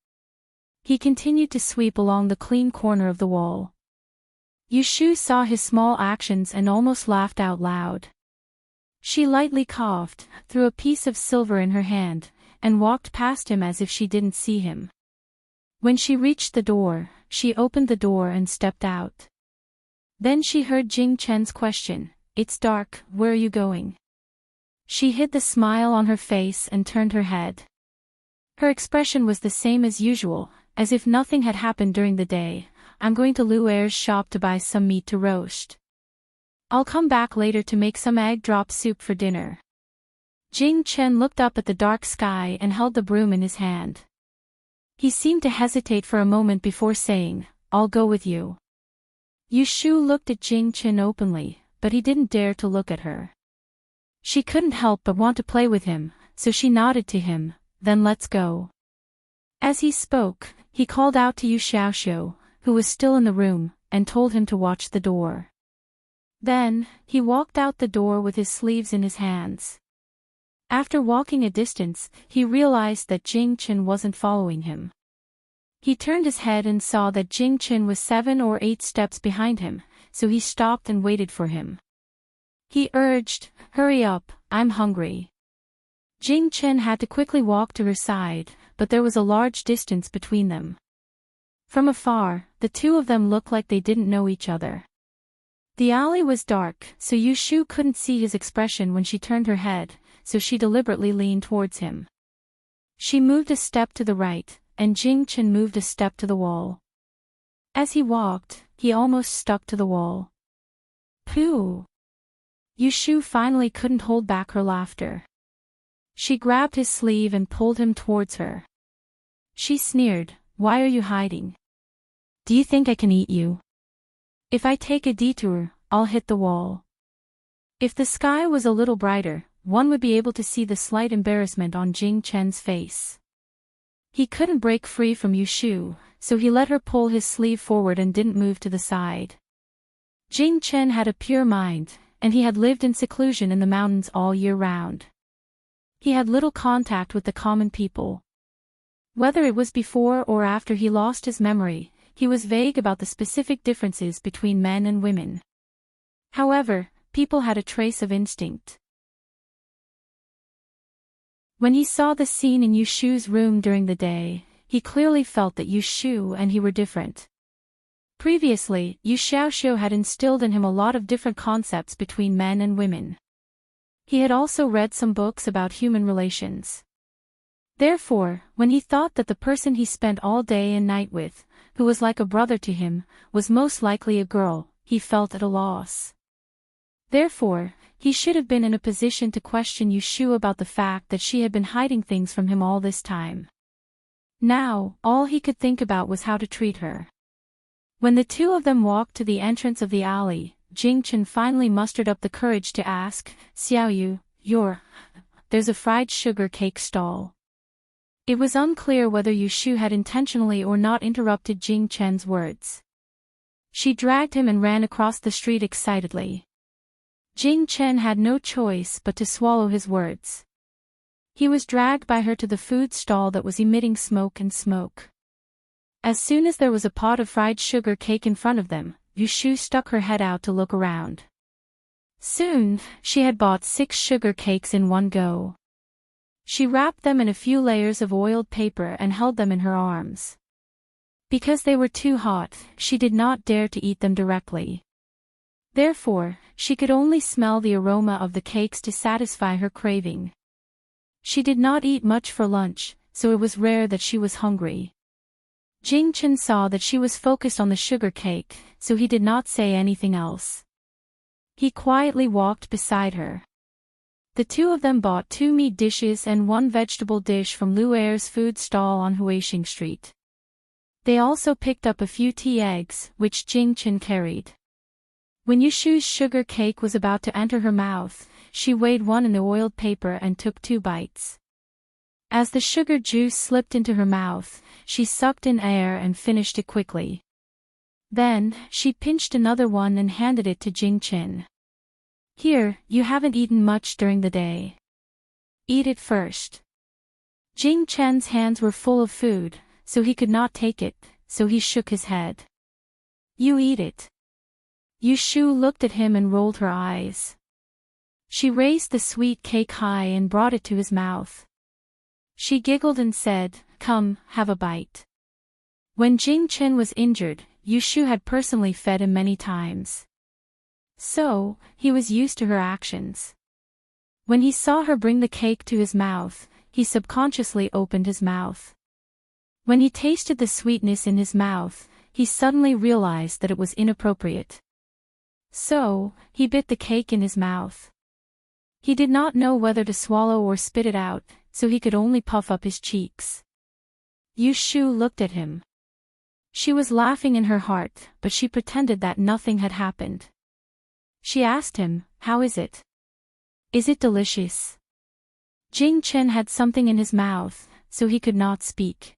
He continued to sweep along the clean corner of the wall. Yu Shu saw his small actions and almost laughed out loud. She lightly coughed, threw a piece of silver in her hand, and walked past him as if she didn't see him. When she reached the door, she opened the door and stepped out. Then she heard Jing Chen's question, "It's dark, where are you going?" She hid the smile on her face and turned her head. Her expression was the same as usual, as if nothing had happened during the day. "I'm going to Lu Er's shop to buy some meat to roast. I'll come back later to make some egg drop soup for dinner." Jing Chen looked up at the dark sky and held the broom in his hand. He seemed to hesitate for a moment before saying, "I'll go with you." Yu Shu looked at Jing Chen openly, but he didn't dare to look at her. She couldn't help but want to play with him, so she nodded to him, "Then let's go." As he spoke, he called out to Yu Xiaoxiu, who was still in the room, and told him to watch the door. Then, he walked out the door with his sleeves in his hands. After walking a distance, he realized that Jing Chen wasn't following him. He turned his head and saw that Jing Chen was 7 or 8 steps behind him, so he stopped and waited for him. He urged, "Hurry up, I'm hungry." Jing Chen had to quickly walk to her side, but there was a large distance between them. From afar, the two of them looked like they didn't know each other. The alley was dark, so Yu Shu couldn't see his expression when she turned her head, so she deliberately leaned towards him. She moved a step to the right, and Jing Chen moved a step to the wall. As he walked, he almost stuck to the wall. Pooh! Yu Shu finally couldn't hold back her laughter. She grabbed his sleeve and pulled him towards her. She sneered, "Why are you hiding? Do you think I can eat you? If I take a detour, I'll hit the wall." If the sky was a little brighter, one would be able to see the slight embarrassment on Jing Chen's face. He couldn't break free from Yu Shu, so he let her pull his sleeve forward and didn't move to the side. Jing Chen had a pure mind, and he had lived in seclusion in the mountains all year round. He had little contact with the common people. Whether it was before or after he lost his memory, he was vague about the specific differences between men and women. However, people had a trace of instinct. When he saw the scene in Yu Shu's room during the day, he clearly felt that Yu Shu and he were different. Previously, Yu Xiaoxiu had instilled in him a lot of different concepts between men and women. He had also read some books about human relations. Therefore, when he thought that the person he spent all day and night with, who was like a brother to him, was most likely a girl, he felt at a loss. Therefore, he should have been in a position to question Yu Shu about the fact that she had been hiding things from him all this time. Now, all he could think about was how to treat her. When the two of them walked to the entrance of the alley, Jing Chen finally mustered up the courage to ask, "Xiaoyu, there's a fried sugar cake stall." It was unclear whether Yu Shu had intentionally or not interrupted Jing Chen's words. She dragged him and ran across the street excitedly. Jing Chen had no choice but to swallow his words. He was dragged by her to the food stall that was emitting smoke and smoke. As soon as there was a pot of fried sugar cake in front of them, Yu Shu stuck her head out to look around. Soon, she had bought 6 sugar cakes in one go. She wrapped them in a few layers of oiled paper and held them in her arms. Because they were too hot, she did not dare to eat them directly. Therefore, she could only smell the aroma of the cakes to satisfy her craving. She did not eat much for lunch, so it was rare that she was hungry. Jing-chen saw that she was focused on the sugar cake, so he did not say anything else. He quietly walked beside her. The two of them bought 2 meat dishes and 1 vegetable dish from Lu Er's food stall on Huixing Street. They also picked up a few tea eggs, which Jing-chen carried. When Yushu's sugar cake was about to enter her mouth, she weighed one in the oiled paper and took 2 bites. As the sugar juice slipped into her mouth, she sucked in air and finished it quickly. Then, she pinched another one and handed it to Jing-chen. Here, you haven't eaten much during the day. Eat it first. Jing-chen's hands were full of food, so he could not take it, so he shook his head. You eat it. Yushu looked at him and rolled her eyes. She raised the sweet cake high and brought it to his mouth. She giggled and said, "Come, have a bite." When Jing-chen was injured, Yushu had personally fed him many times. So, he was used to her actions. When he saw her bring the cake to his mouth, he subconsciously opened his mouth. When he tasted the sweetness in his mouth, he suddenly realized that it was inappropriate. So, he bit the cake in his mouth. He did not know whether to swallow or spit it out, so he could only puff up his cheeks. Yushu looked at him. She was laughing in her heart, but she pretended that nothing had happened. She asked him, "How is it? Is it delicious?" Jing-chen had something in his mouth, so he could not speak.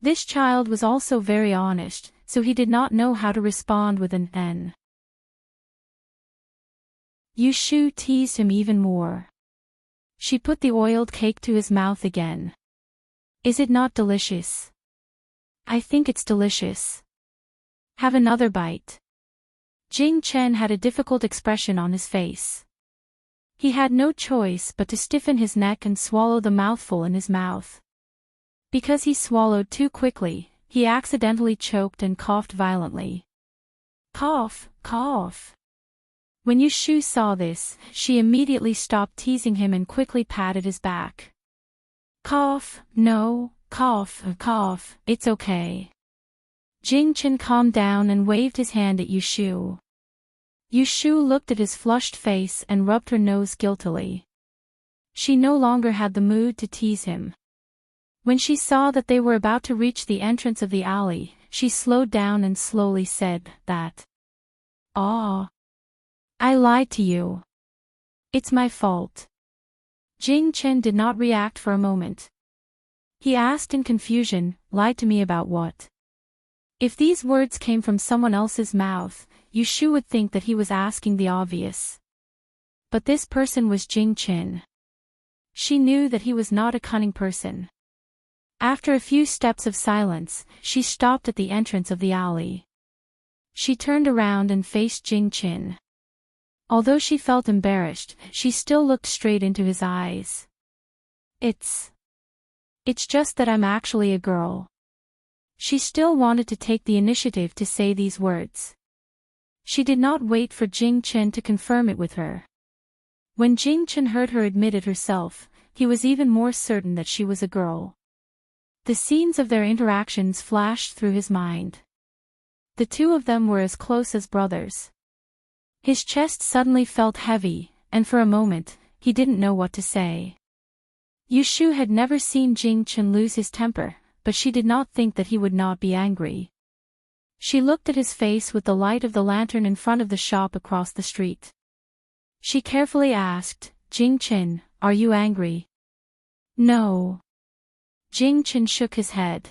This child was also very honest, so he did not know how to respond with an N. Yushu teased him even more. She put the oiled cake to his mouth again. Is it not delicious? I think it's delicious. Have another bite. Jing-chen had a difficult expression on his face. He had no choice but to stiffen his neck and swallow the mouthful in his mouth. Because he swallowed too quickly, he accidentally choked and coughed violently. Cough, cough. When Yushu saw this, she immediately stopped teasing him and quickly patted his back. Cough, no, cough, cough, it's okay. Jing-chen calmed down and waved his hand at Yushu. Yushu looked at his flushed face and rubbed her nose guiltily. She no longer had the mood to tease him. When she saw that they were about to reach the entrance of the alley, she slowed down and slowly said that. "Ah. I lied to you. It's my fault." Jing-chen did not react for a moment. He asked in confusion, "Lied to me about what?" If these words came from someone else's mouth, Yushu would think that he was asking the obvious. But this person was Jing-chen. She knew that he was not a cunning person. After a few steps of silence, she stopped at the entrance of the alley. She turned around and faced Jing-chen. Although she felt embarrassed, she still looked straight into his eyes. It's just that I'm actually a girl." She still wanted to take the initiative to say these words. She did not wait for Jing-chen to confirm it with her. When Jing-chen heard her admit it herself, he was even more certain that she was a girl. The scenes of their interactions flashed through his mind. The two of them were as close as brothers. His chest suddenly felt heavy, and for a moment, he didn't know what to say. Yushu had never seen Jing-chen lose his temper, but she did not think that he would not be angry. She looked at his face with the light of the lantern in front of the shop across the street. She carefully asked, "Jing-chen, are you angry?" "No." Jing-chen shook his head.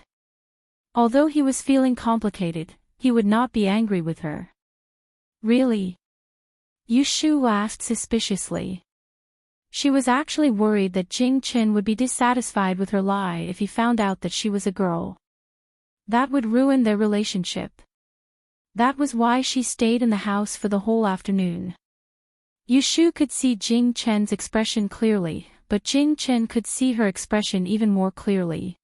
Although he was feeling complicated, he would not be angry with her. "Really?" Yushu asked suspiciously. She was actually worried that Jing-chen would be dissatisfied with her lie if he found out that she was a girl. That would ruin their relationship. That was why she stayed in the house for the whole afternoon. Yushu could see Jing-chen's expression clearly, but Jing-chen could see her expression even more clearly.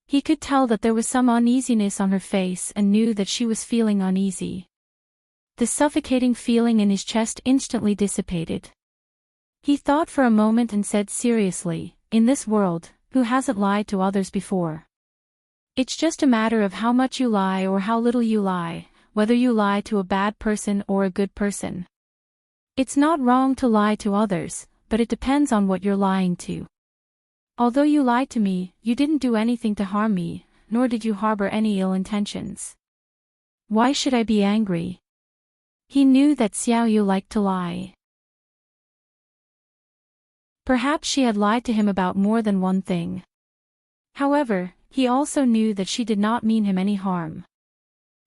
He could tell that there was some uneasiness on her face and knew that she was feeling uneasy. The suffocating feeling in his chest instantly dissipated. He thought for a moment and said seriously, "In this world, who hasn't lied to others before? It's just a matter of how much you lie or how little you lie, whether you lie to a bad person or a good person. It's not wrong to lie to others, but it depends on what you're lying to. Although you lied to me, you didn't do anything to harm me, nor did you harbor any ill intentions. Why should I be angry?" He knew that Xiao Yu liked to lie. Perhaps she had lied to him about more than one thing. However, he also knew that she did not mean him any harm.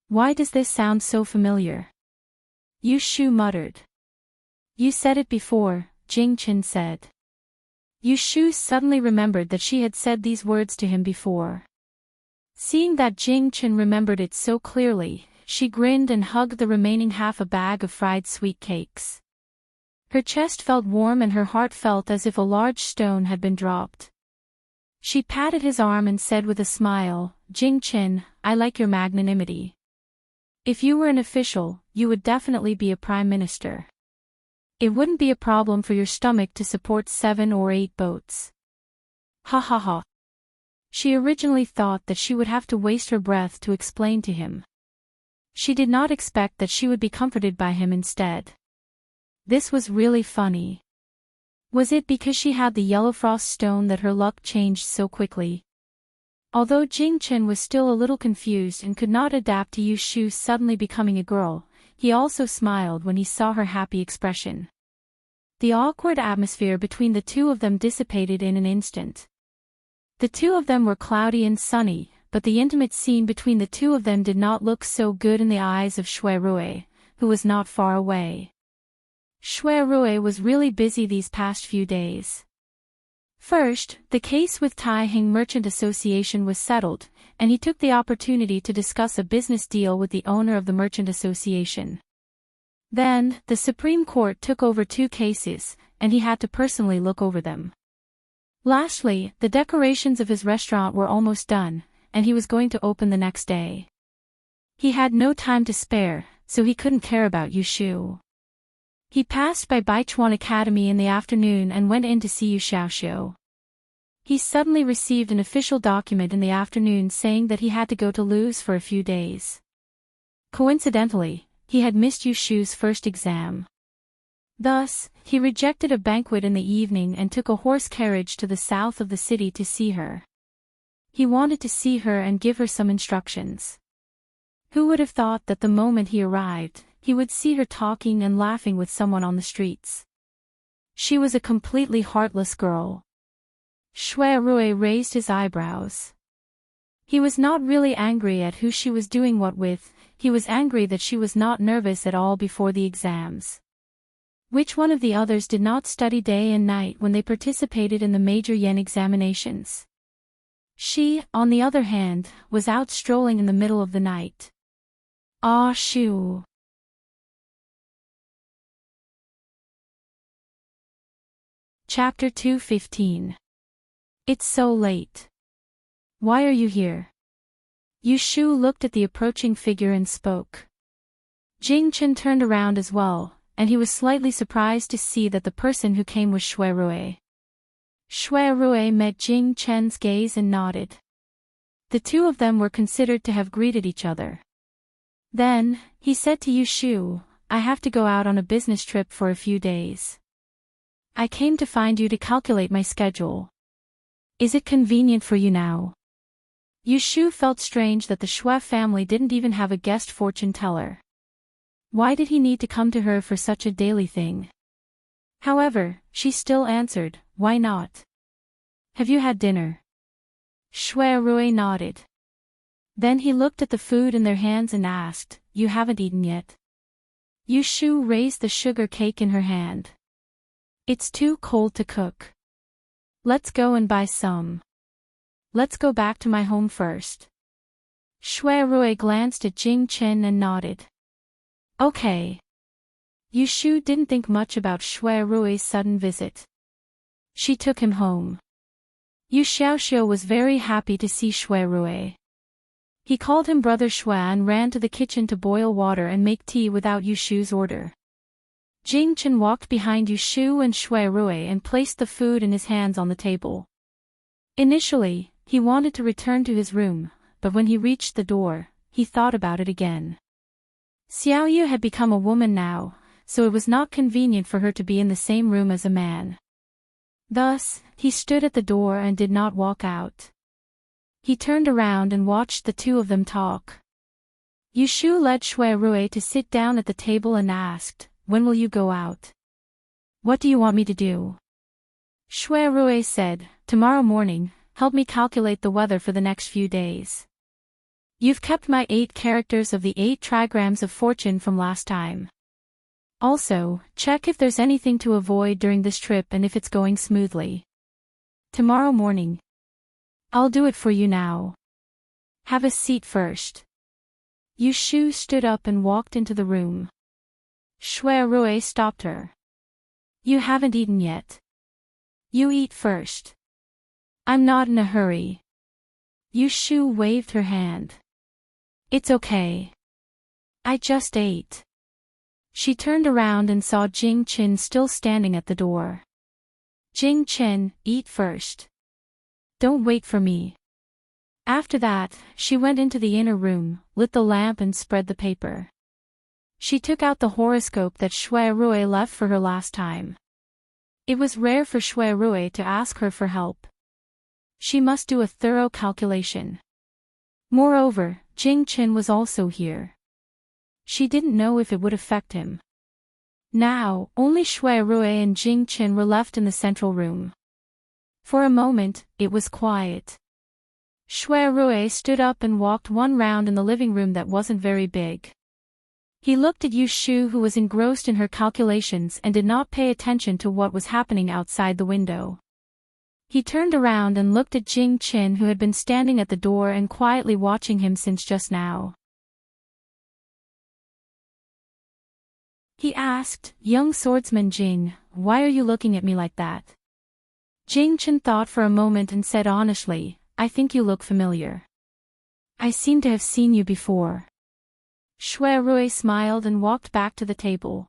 "Why does this sound so familiar?" Yu Shu muttered. "You said it before," Jing Chen said. Yu Shu suddenly remembered that she had said these words to him before. Seeing that Jing Chen remembered it so clearly, she grinned and hugged the remaining half a bag of fried sweet cakes. Her chest felt warm and her heart felt as if a large stone had been dropped. She patted his arm and said with a smile, "Jing Chen, I like your magnanimity. If you were an official, you would definitely be a prime minister. It wouldn't be a problem for your stomach to support 7 or 8 boats." Ha ha ha. She originally thought that she would have to waste her breath to explain to him. She did not expect that she would be comforted by him instead. This was really funny. Was it because she had the yellow frost stone that her luck changed so quickly? Although Jing Chen was still a little confused and could not adapt to Yu Shu suddenly becoming a girl, he also smiled when he saw her happy expression. The awkward atmosphere between the two of them dissipated in an instant. The two of them were cloudy and sunny, but the intimate scene between the two of them did not look so good in the eyes of Shui Rui, who was not far away. Shui Rui was really busy these past few days. First, the case with Taiheng Merchant Association was settled, and he took the opportunity to discuss a business deal with the owner of the Merchant Association. Then, the Supreme Court took over 2 cases, and he had to personally look over them. Lastly, the decorations of his restaurant were almost done, and he was going to open the next day. He had no time to spare, so he couldn't care about Yu Shu. He passed by Baichuan Academy in the afternoon and went in to see Yu Xiaoxiu. He suddenly received an official document in the afternoon saying that he had to go to Luz for a few days. Coincidentally, he had missed Yu Shu's first exam. Thus, he rejected a banquet in the evening and took a horse carriage to the south of the city to see her. He wanted to see her and give her some instructions. Who would have thought that the moment he arrived, he would see her talking and laughing with someone on the streets? She was a completely heartless girl. Shui Rui raised his eyebrows. He was not really angry at who she was doing what with, he was angry that she was not nervous at all before the exams. Which one of the others did not study day and night when they participated in the major yen examinations? She, on the other hand, was out strolling in the middle of the night. Ah shoo. Chapter 215. It's so late. Why are you here? Yu Shu looked at the approaching figure and spoke. Jing Chen turned around as well, and he was slightly surprised to see that the person who came was Shui Rui. Shui Rui met Jing Chen's gaze and nodded. The two of them were considered to have greeted each other. Then, he said to Yu Shu, "I have to go out on a business trip for a few days. I came to find you to calculate my schedule. Is it convenient for you now?" Yu Shu felt strange that the Shui family didn't even have a guest fortune teller. Why did he need to come to her for such a daily thing? However, she still answered, "Why not? Have you had dinner?" Shui Rui nodded. Then he looked at the food in their hands and asked, "You haven't eaten yet?" Yu Shu raised the sugar cake in her hand. "It's too cold to cook. Let's go and buy some. Let's go back to my home first." Shui Rui glanced at Jing Chen and nodded. Okay. Yu Shu didn't think much about Shui Rui's sudden visit. She took him home. Yu Xiaoxiu was very happy to see Shui Rui. He called him Brother Shui and ran to the kitchen to boil water and make tea without Yu Shu's order. Jing Chen walked behind Yu Shu and Shui Rui and placed the food in his hands on the table. Initially, he wanted to return to his room, but when he reached the door, he thought about it again. Xiao Yu had become a woman now, so it was not convenient for her to be in the same room as a man. Thus, he stood at the door and did not walk out. He turned around and watched the two of them talk. Yu Shu led Shui Rui to sit down at the table and asked, "When will you go out? What do you want me to do?" Shui Rui said, "Tomorrow morning, help me calculate the weather for the next few days. You've kept my 8 characters of the 8 trigrams of fortune from last time. Also, check if there's anything to avoid during this trip and if it's going smoothly. Tomorrow morning. I'll do it for you now. Have a seat first." Yu Shu stood up and walked into the room. Shui Rui stopped her. "You haven't eaten yet. You eat first. I'm not in a hurry." Yu Shu waved her hand. "It's okay. I just ate." She turned around and saw Jing Chen still standing at the door. "Jing Chen, eat first. Don't wait for me." After that, she went into the inner room, lit the lamp and spread the paper. She took out the horoscope that Shui Rui left for her last time. It was rare for Shui Rui to ask her for help. She must do a thorough calculation. Moreover, Jing Chen was also here. She didn't know if it would affect him. Now, only Shui Rui and Jing Chen were left in the central room. For a moment, it was quiet. Shui Rui stood up and walked one round in the living room that wasn't very big. He looked at Yu Shu, who was engrossed in her calculations and did not pay attention to what was happening outside the window. He turned around and looked at Jing Chen, who had been standing at the door and quietly watching him since just now. He asked, "Young swordsman Jing, why are you looking at me like that?" Jing Chen thought for a moment and said honestly, "I think you look familiar. I seem to have seen you before." Shui Rui smiled and walked back to the table.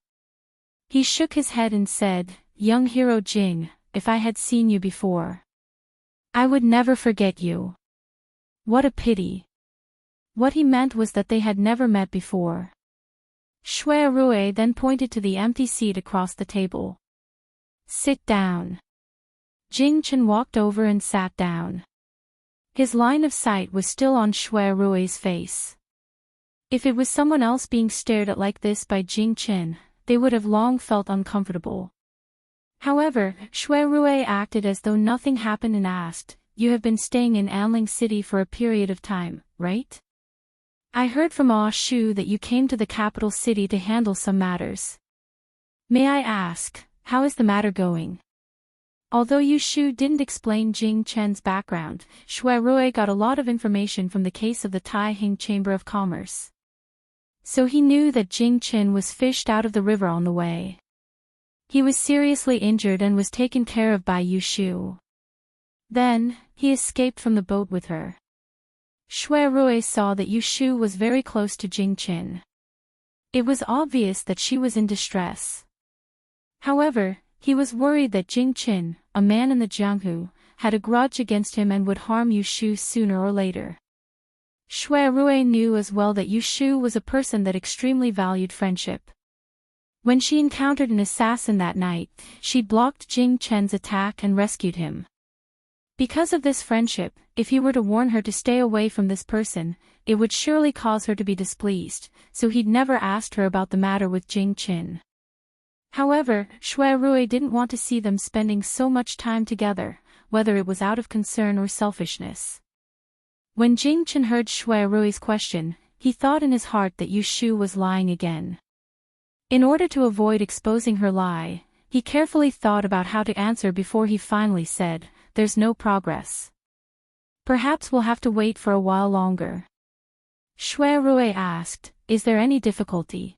He shook his head and said, "Young hero Jing, if I had seen you before, I would never forget you. What a pity." What he meant was that they had never met before. Shui Rui then pointed to the empty seat across the table. "Sit down." Jing Chen walked over and sat down. His line of sight was still on Shui Rui's face. If it was someone else being stared at like this by Jing Chen, they would have long felt uncomfortable. However, Shui Rui acted as though nothing happened and asked, "You have been staying in Anling City for a period of time, right? I heard from Ah Shu that you came to the capital city to handle some matters. May I ask, how is the matter going?" Although Yu Shu didn't explain Jing Chen's background, Shui Rui got a lot of information from the case of the Taihing Chamber of Commerce. So he knew that Jing Chen was fished out of the river on the way. He was seriously injured and was taken care of by Yu Shu. Then, he escaped from the boat with her. Shui Rui saw that Yu Shu was very close to Jing Chen. It was obvious that she was in distress. However, he was worried that Jing Chen, a man in the Jianghu, had a grudge against him and would harm Yu Shu sooner or later. Shui Rui knew as well that Yu Shu was a person that extremely valued friendship. When she encountered an assassin that night, she blocked Jing Chen's attack and rescued him. Because of this friendship, if he were to warn her to stay away from this person, it would surely cause her to be displeased, so he'd never asked her about the matter with Jing Chen. However, Shui Rui didn't want to see them spending so much time together, whether it was out of concern or selfishness. When Jing Chen heard Shui Rui's question, he thought in his heart that Yu Shu was lying again. In order to avoid exposing her lie, he carefully thought about how to answer before he finally said, "There's no progress. Perhaps we'll have to wait for a while longer." Shui Rui asked, "Is there any difficulty?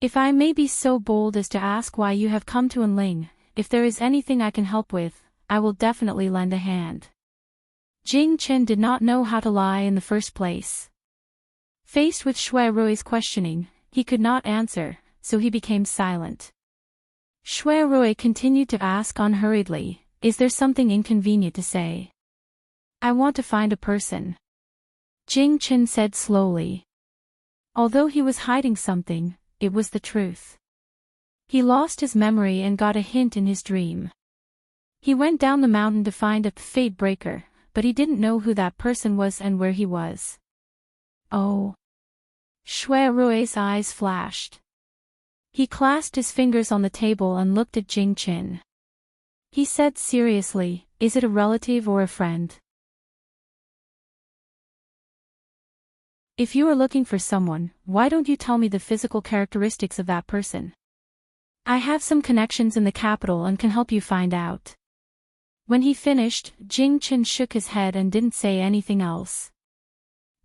If I may be so bold as to ask why you have come to Enling, if there is anything I can help with, I will definitely lend a hand. Jing Chen did not know how to lie in the first place. Faced with Shui Rui's questioning, he could not answer, so he became silent. Shui Rui continued to ask unhurriedly, "Is there something inconvenient to say?" "I want to find a person," Jing Chen said slowly. Although he was hiding something, it was the truth. He lost his memory and got a hint in his dream. He went down the mountain to find a fate breaker, but he didn't know who that person was and where he was. Oh. Shui Rui's eyes flashed. He clasped his fingers on the table and looked at Jing Chen. He said seriously, "Is it a relative or a friend?" "If you are looking for someone, why don't you tell me the physical characteristics of that person? I have some connections in the capital and can help you find out." When he finished, Jing Chen shook his head and didn't say anything else.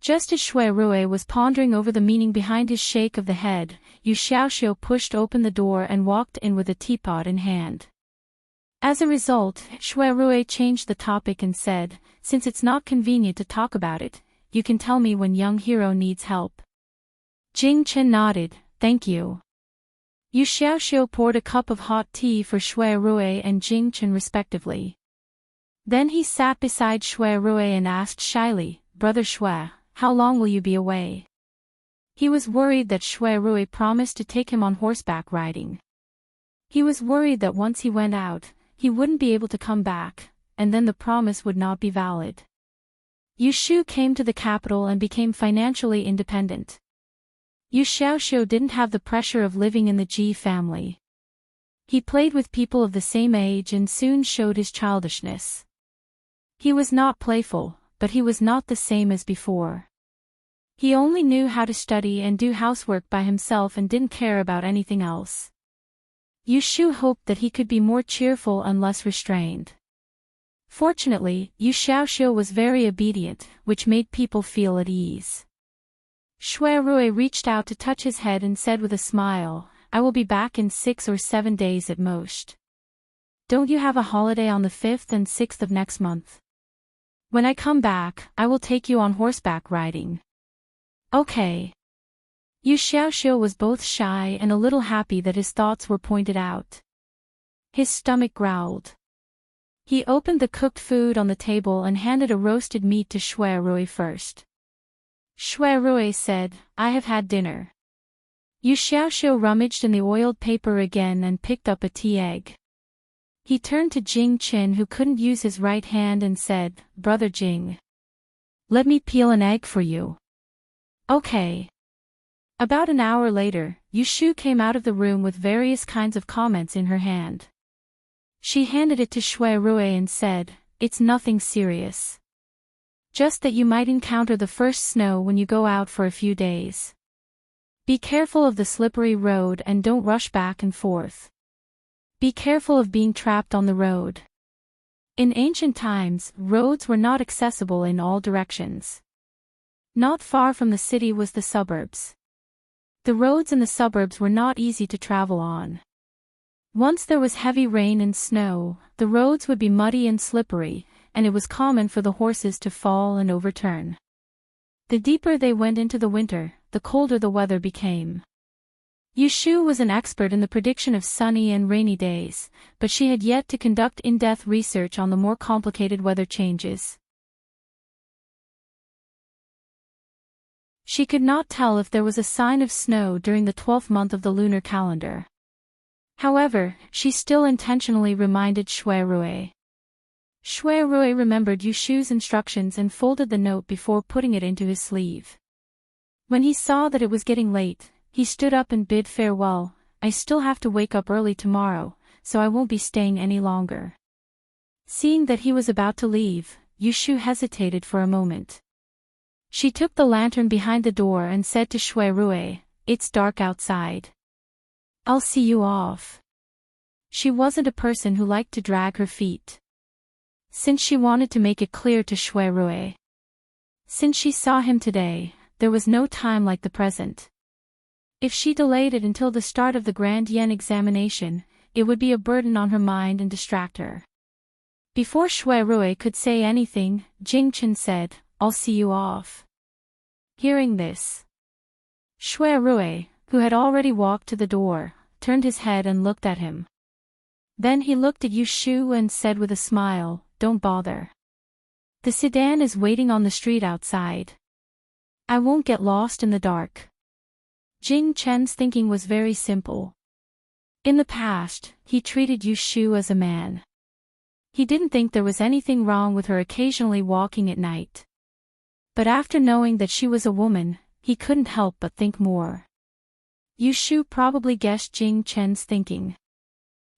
Just as Shui Rui was pondering over the meaning behind his shake of the head, Yu Xiaoxiu pushed open the door and walked in with a teapot in hand. As a result, Shui Rui changed the topic and said, "Since it's not convenient to talk about it, you can tell me when young hero needs help." Jing Chen nodded, "Thank you." Yu Xiaoxiu poured a cup of hot tea for Shui Rui and Jing Chen respectively. Then he sat beside Shui Rui and asked shyly, "Brother Shui, how long will you be away?" He was worried that Shui Rui promised to take him on horseback riding. He was worried that once he went out, he wouldn't be able to come back, and then the promise would not be valid. Yu Shu came to the capital and became financially independent. Yu Xiaoxiu didn't have the pressure of living in the Ji family. He played with people of the same age and soon showed his childishness. He was not playful, but he was not the same as before. He only knew how to study and do housework by himself and didn't care about anything else. Yu Shu hoped that he could be more cheerful and less restrained. Fortunately, Yu Xiaoxiu was very obedient, which made people feel at ease. Shui Rui reached out to touch his head and said with a smile, "I will be back in 6 or 7 days at most. Don't you have a holiday on the 5th and 6th of next month? When I come back, I will take you on horseback riding." "Okay." Yu Xiaoxiu was both shy and a little happy that his thoughts were pointed out. His stomach growled. He opened the cooked food on the table and handed a roasted meat to Shui Rui first. Shui Rui said, "I have had dinner." Yu Xiaoxiu rummaged in the oiled paper again and picked up a tea egg. He turned to Jing Chen who couldn't use his right hand and said, "Brother Jing. Let me peel an egg for you." "Okay." About an hour later, Yu Shu came out of the room with various kinds of comments in her hand. She handed it to Shui Rui and said, "It's nothing serious. Just that you might encounter the first snow when you go out for a few days. Be careful of the slippery road and don't rush back and forth. Be careful of being trapped on the road." In ancient times, roads were not accessible in all directions. Not far from the city was the suburbs. The roads in the suburbs were not easy to travel on. Once there was heavy rain and snow, the roads would be muddy and slippery, and it was common for the horses to fall and overturn. The deeper they went into the winter, the colder the weather became. Yu Shu was an expert in the prediction of sunny and rainy days, but she had yet to conduct in-depth research on the more complicated weather changes. She could not tell if there was a sign of snow during the 12th month of the lunar calendar. However, she still intentionally reminded Shui Rui. Shui Rui remembered Yu Shu's instructions and folded the note before putting it into his sleeve. When he saw that it was getting late, he stood up and bid farewell. "I still have to wake up early tomorrow, so I won't be staying any longer." Seeing that he was about to leave, Yu Shu hesitated for a moment. She took the lantern behind the door and said to Shui Rui, "It's dark outside. I'll see you off." She wasn't a person who liked to drag her feet. Since she wanted to make it clear to Shui Rui. Since she saw him today, there was no time like the present. If she delayed it until the start of the Grand Yen examination, it would be a burden on her mind and distract her. Before Shui Rui could say anything, Jing Chen said, "I'll see you off." Hearing this, Shui Rui, who had already walked to the door, turned his head and looked at him. Then he looked at Yu Shu and said with a smile, "Don't bother. The sedan is waiting on the street outside. I won't get lost in the dark." Jing Chen's thinking was very simple. In the past, he treated Yu Shu as a man. He didn't think there was anything wrong with her occasionally walking at night. But after knowing that she was a woman, he couldn't help but think more. Yu Shu probably guessed Jing Chen's thinking.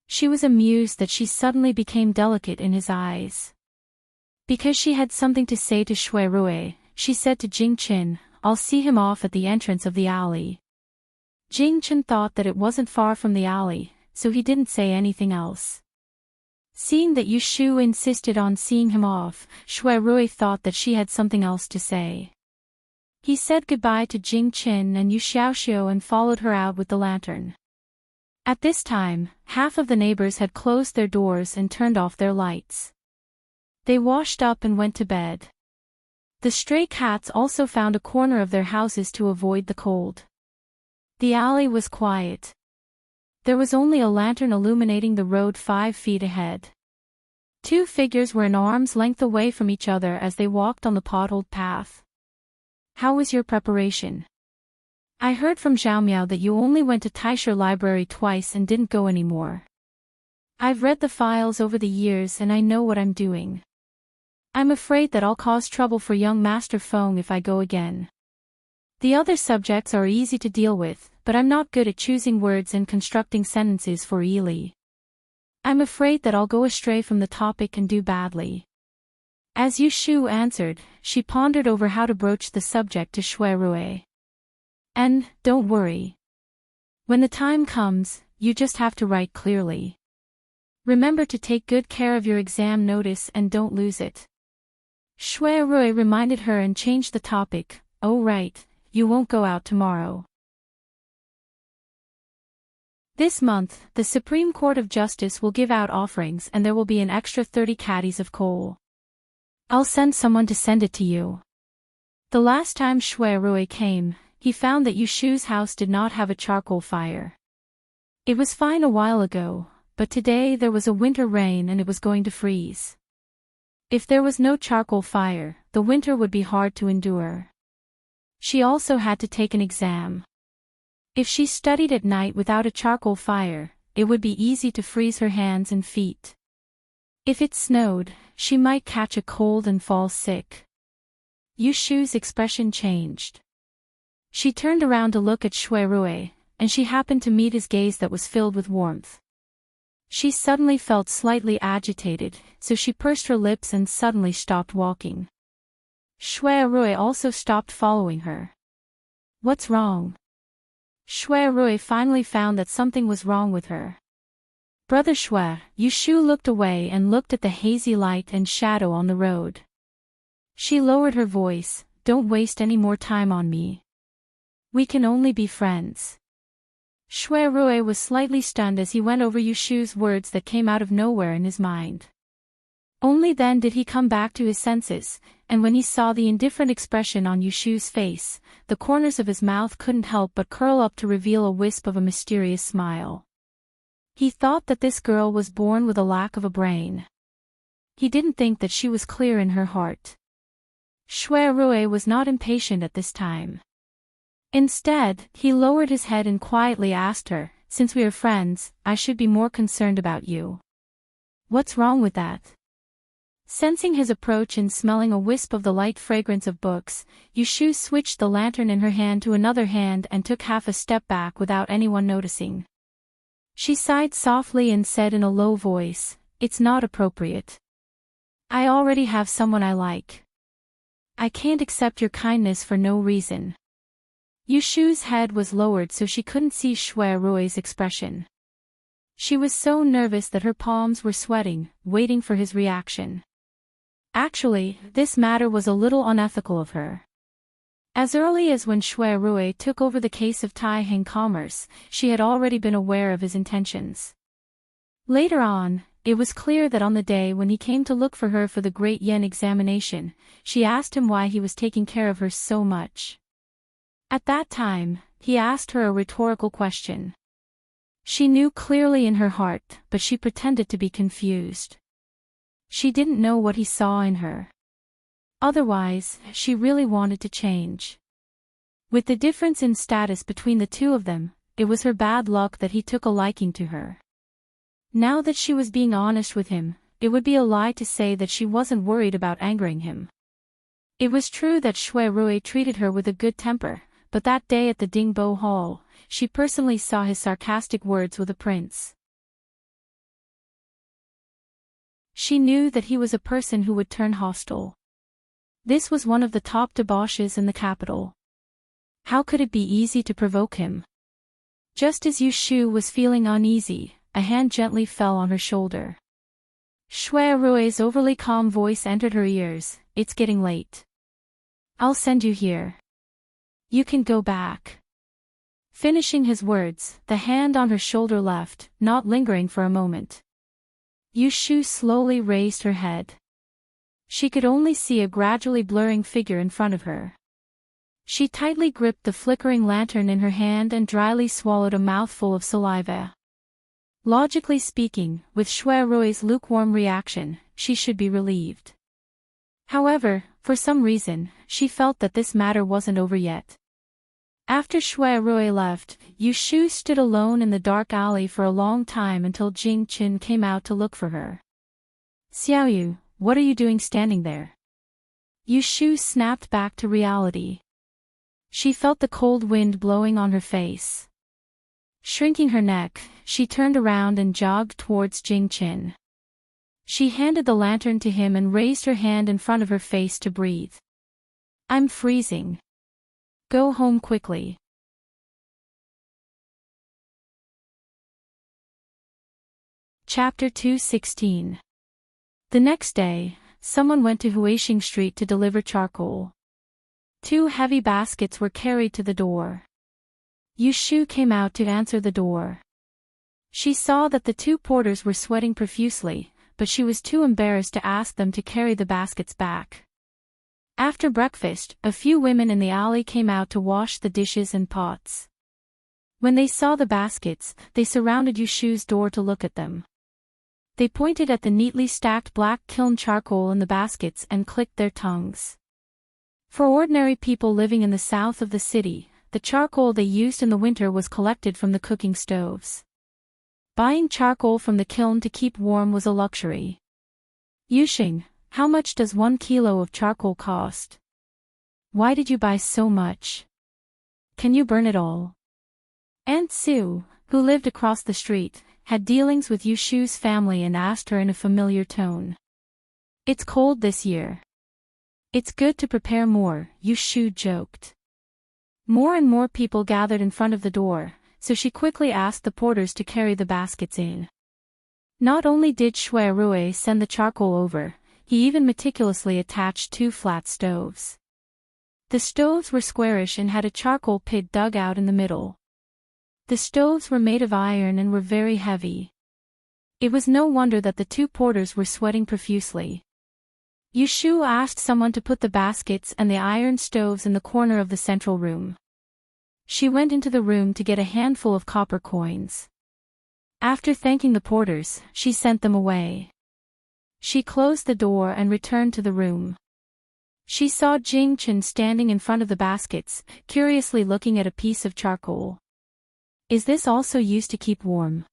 She was amused that she suddenly became delicate in his eyes. Because she had something to say to Shui Rui, she said to Jing Chen, "I'll see him off at the entrance of the alley." Jing Chen thought that it wasn't far from the alley, so he didn't say anything else. Seeing that Yu Shu insisted on seeing him off, Shui Rui thought that she had something else to say. He said goodbye to Jing Chen and Yu Xiaoxiu and followed her out with the lantern. At this time, half of the neighbors had closed their doors and turned off their lights. They washed up and went to bed. The stray cats also found a corner of their houses to avoid the cold. The alley was quiet. There was only a lantern illuminating the road 5 feet ahead. 2 figures were an arm's length away from each other as they walked on the potholed path. "How was your preparation? I heard from Xiaomiao that you only went to LoveLore Library twice and didn't go anymore. I've read the files over the years and I know what I'm doing. I'm afraid that I'll cause trouble for young Master Feng if I go again. The other subjects are easy to deal with, but I'm not good at choosing words and constructing sentences for Yili. I'm afraid that I'll go astray from the topic and do badly." As Yu Shu answered, she pondered over how to broach the subject to Shui Rui. "And, don't worry. When the time comes, you just have to write clearly. Remember to take good care of your exam notice and don't lose it." Shui Rui reminded her and changed the topic. "Oh right, you won't go out tomorrow. This month, the Supreme Court of Justice will give out offerings and there will be an extra 30 caddies of coal. I'll send someone to send it to you." The last time Shui Rui came, he found that Yu Shu's house did not have a charcoal fire. It was fine a while ago, but today there was a winter rain and it was going to freeze. If there was no charcoal fire, the winter would be hard to endure. She also had to take an exam. If she studied at night without a charcoal fire, it would be easy to freeze her hands and feet. If it snowed, she might catch a cold and fall sick. Yu Shu's expression changed. She turned around to look at Shui Rui, and she happened to meet his gaze that was filled with warmth. She suddenly felt slightly agitated, so she pursed her lips and suddenly stopped walking. Shui Rui also stopped following her. "What's wrong?" Shui Rui finally found that something was wrong with her. "Brother Shui," Yu Shu looked away and looked at the hazy light and shadow on the road. She lowered her voice, "Don't waste any more time on me. We can only be friends." Shui Rui was slightly stunned as he went over Yu Shu's words that came out of nowhere in his mind. Only then did he come back to his senses, and when he saw the indifferent expression on Yu Shu's face, the corners of his mouth couldn't help but curl up to reveal a wisp of a mysterious smile. He thought that this girl was born with a lack of a brain. He didn't think that she was clear in her heart. Shui Rui was not impatient at this time. Instead, he lowered his head and quietly asked her, "Since we are friends, I should be more concerned about you. What's wrong with that?" Sensing his approach and smelling a wisp of the light fragrance of books, Yu Shu switched the lantern in her hand to another hand and took half a step back without anyone noticing. She sighed softly and said in a low voice, "It's not appropriate. I already have someone I like. I can't accept your kindness for no reason." Yu Shu's head was lowered so she couldn't see Shui Rui's expression. She was so nervous that her palms were sweating, waiting for his reaction. Actually, this matter was a little unethical of her. As early as when Shui Rui took over the case of Tai Heng Commerce, she had already been aware of his intentions. Later on, It was clear that on the day when he came to look for her for the great yen examination, she asked him why he was taking care of her so much. At that time, he asked her a rhetorical question. She knew clearly in her heart, but she pretended to be confused. She didn't know what he saw in her. Otherwise, she really wanted to change. With the difference in status between the two of them, it was her bad luck that he took a liking to her. Now that she was being honest with him, it would be a lie to say that she wasn't worried about angering him. It was true that Shui Rui treated her with a good temper, but that day at the Dingbo Hall, she personally saw his sarcastic words with the prince. She knew that he was a person who would turn hostile. This was one of the top debauches in the capital. How could it be easy to provoke him? Just as Yu Shu was feeling uneasy, a hand gently fell on her shoulder. Shui Rui's overly calm voice entered her ears. It's getting late. I'll send you here. You can go back. Finishing his words, the hand on her shoulder left, not lingering for a moment. Yu Shu slowly raised her head. She could only see a gradually blurring figure in front of her. She tightly gripped the flickering lantern in her hand and dryly swallowed a mouthful of saliva. Logically speaking, with Shui Rui's lukewarm reaction, she should be relieved. However, for some reason, she felt that this matter wasn't over yet. After Shui Rui left, Yu Shu stood alone in the dark alley for a long time until Jing Qin came out to look for her. Xiaoyu, what are you doing standing there? Yu Shu snapped back to reality. She felt the cold wind blowing on her face. Shrinking her neck, she turned around and jogged towards Jing Qin. She handed the lantern to him and raised her hand in front of her face to breathe. I'm freezing. Go home quickly. Chapter 216. The next day, someone went to Huixing Street to deliver charcoal. 2 heavy baskets were carried to the door. Yu Shu came out to answer the door. She saw that the 2 porters were sweating profusely, but she was too embarrassed to ask them to carry the baskets back. After breakfast, a few women in the alley came out to wash the dishes and pots. When they saw the baskets, they surrounded Yu Shu's door to look at them. They pointed at the neatly stacked black kiln charcoal in the baskets and clicked their tongues. For ordinary people living in the south of the city, the charcoal they used in the winter was collected from the cooking stoves. Buying charcoal from the kiln to keep warm was a luxury. Yuxing, how much does 1 kilo of charcoal cost? Why did you buy so much? Can you burn it all? Aunt Sue, who lived across the street, had dealings with Yu Shu's family and asked her in a familiar tone. It's cold this year. It's good to prepare more, Yu Shu joked. More and more people gathered in front of the door, so she quickly asked the porters to carry the baskets in. Not only did Shui Rui send the charcoal over, he even meticulously attached 2 flat stoves. The stoves were squarish and had a charcoal pit dug out in the middle. The stoves were made of iron and were very heavy. It was no wonder that the 2 porters were sweating profusely. Yu Shu asked someone to put the baskets and the iron stoves in the corner of the central room. She went into the room to get a handful of copper coins. After thanking the porters, she sent them away. She closed the door and returned to the room. She saw Jing Qin standing in front of the baskets, curiously looking at a piece of charcoal. Is this also used to keep warm?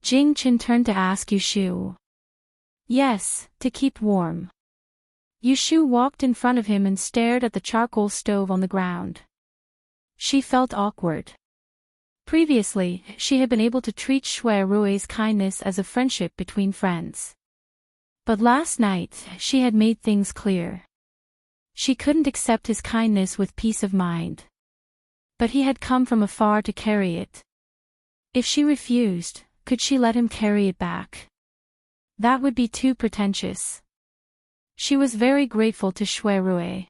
Jing Qin turned to ask Yu Shu. Yes, to keep warm. Yu Shu walked in front of him and stared at the charcoal stove on the ground. She felt awkward. Previously, she had been able to treat Shui Rui's kindness as a friendship between friends. But last night, she had made things clear. She couldn't accept his kindness with peace of mind. But he had come from afar to carry it. If she refused, could she let him carry it back? That would be too pretentious. She was very grateful to Shui Rui.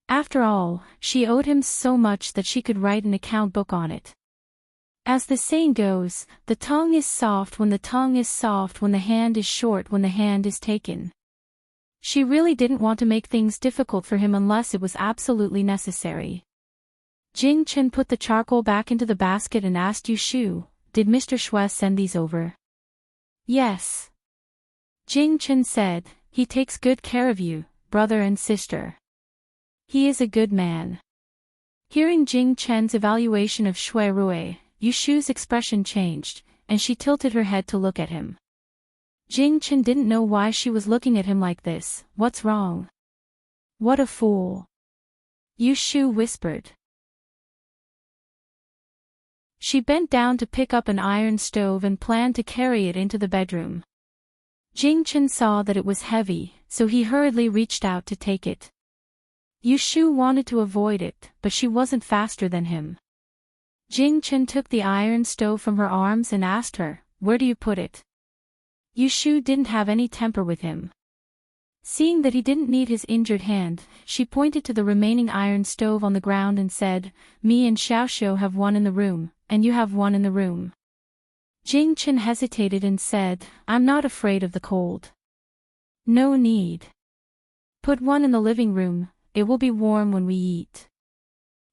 After all, she owed him so much that she could write an account book on it. As the saying goes, the tongue is soft when the tongue is soft when the hand is short when the hand is taken. She really didn't want to make things difficult for him unless it was absolutely necessary. Jing Chen put the charcoal back into the basket and asked Yu Shu, "Did Mr. Shui send these over?" "Yes." Jing Chen said, "He takes good care of you, brother and sister. He is a good man." Hearing Jing Chen's evaluation of Shui Rui, Yu Shu's expression changed, and she tilted her head to look at him. Jing Chen didn't know why she was looking at him like this. "What's wrong?" "What a fool," Yu Shu whispered. She bent down to pick up an iron stove and planned to carry it into the bedroom. Jing Chen saw that it was heavy, so he hurriedly reached out to take it. Yu Shu wanted to avoid it, but she wasn't faster than him. Jing Chen took the iron stove from her arms and asked her, "Where do you put it?" Yu Shu didn't have any temper with him. Seeing that he didn't need his injured hand, she pointed to the remaining iron stove on the ground and said, "Me and Xiaoxiu have one in the room, and you have one in the room." Jing Chen hesitated and said, "I'm not afraid of the cold." "No need. Put one in the living room, it will be warm when we eat."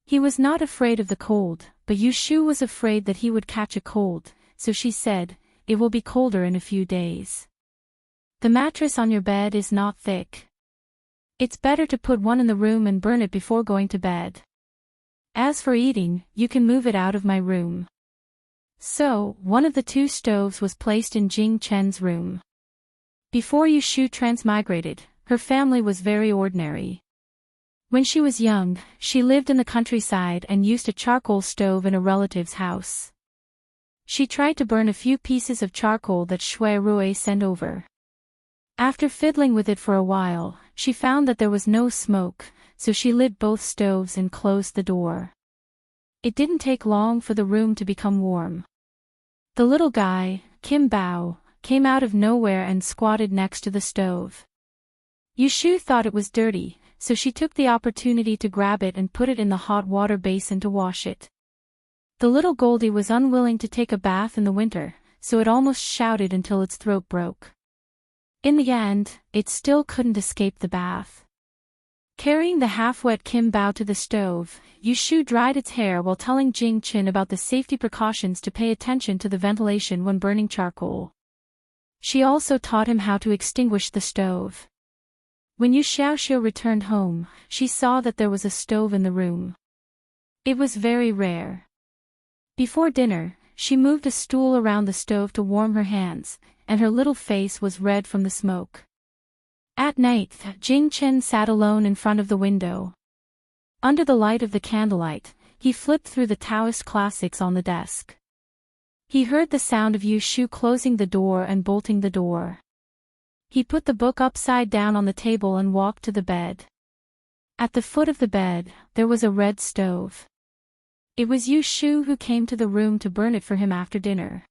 He was not afraid of the cold, but Yu Shu was afraid that he would catch a cold, so she said, "It will be colder in a few days. The mattress on your bed is not thick. It's better to put one in the room and burn it before going to bed. As for eating, you can move it out of my room." So, one of the two stoves was placed in Jing Chen's room. Before Yu Shu transmigrated, her family was very ordinary. When she was young, she lived in the countryside and used a charcoal stove in a relative's house. She tried to burn a few pieces of charcoal that Shui Rui sent over. After fiddling with it for a while, she found that there was no smoke, so she lit both stoves and closed the door. It didn't take long for the room to become warm. The little guy, Kim Bao, came out of nowhere and squatted next to the stove. Yu Shu thought it was dirty, so she took the opportunity to grab it and put it in the hot water basin to wash it. The little Goldie was unwilling to take a bath in the winter, so it almost shouted until its throat broke. In the end, it still couldn't escape the bath. Carrying the half-wet Kim Bao to the stove, Yu Shu dried its hair while telling Jing Chen about the safety precautions to pay attention to the ventilation when burning charcoal. She also taught him how to extinguish the stove. When Yu Xiaoxiu returned home, she saw that there was a stove in the room. It was very rare. Before dinner, she moved a stool around the stove to warm her hands, and her little face was red from the smoke. At night, Jing Chen sat alone in front of the window. Under the light of the candlelight, he flipped through the Taoist classics on the desk. He heard the sound of Yu Shu closing the door and bolting the door. He put the book upside down on the table and walked to the bed. At the foot of the bed, there was a red stove. It was Yu Shu who came to the room to burn it for him after dinner.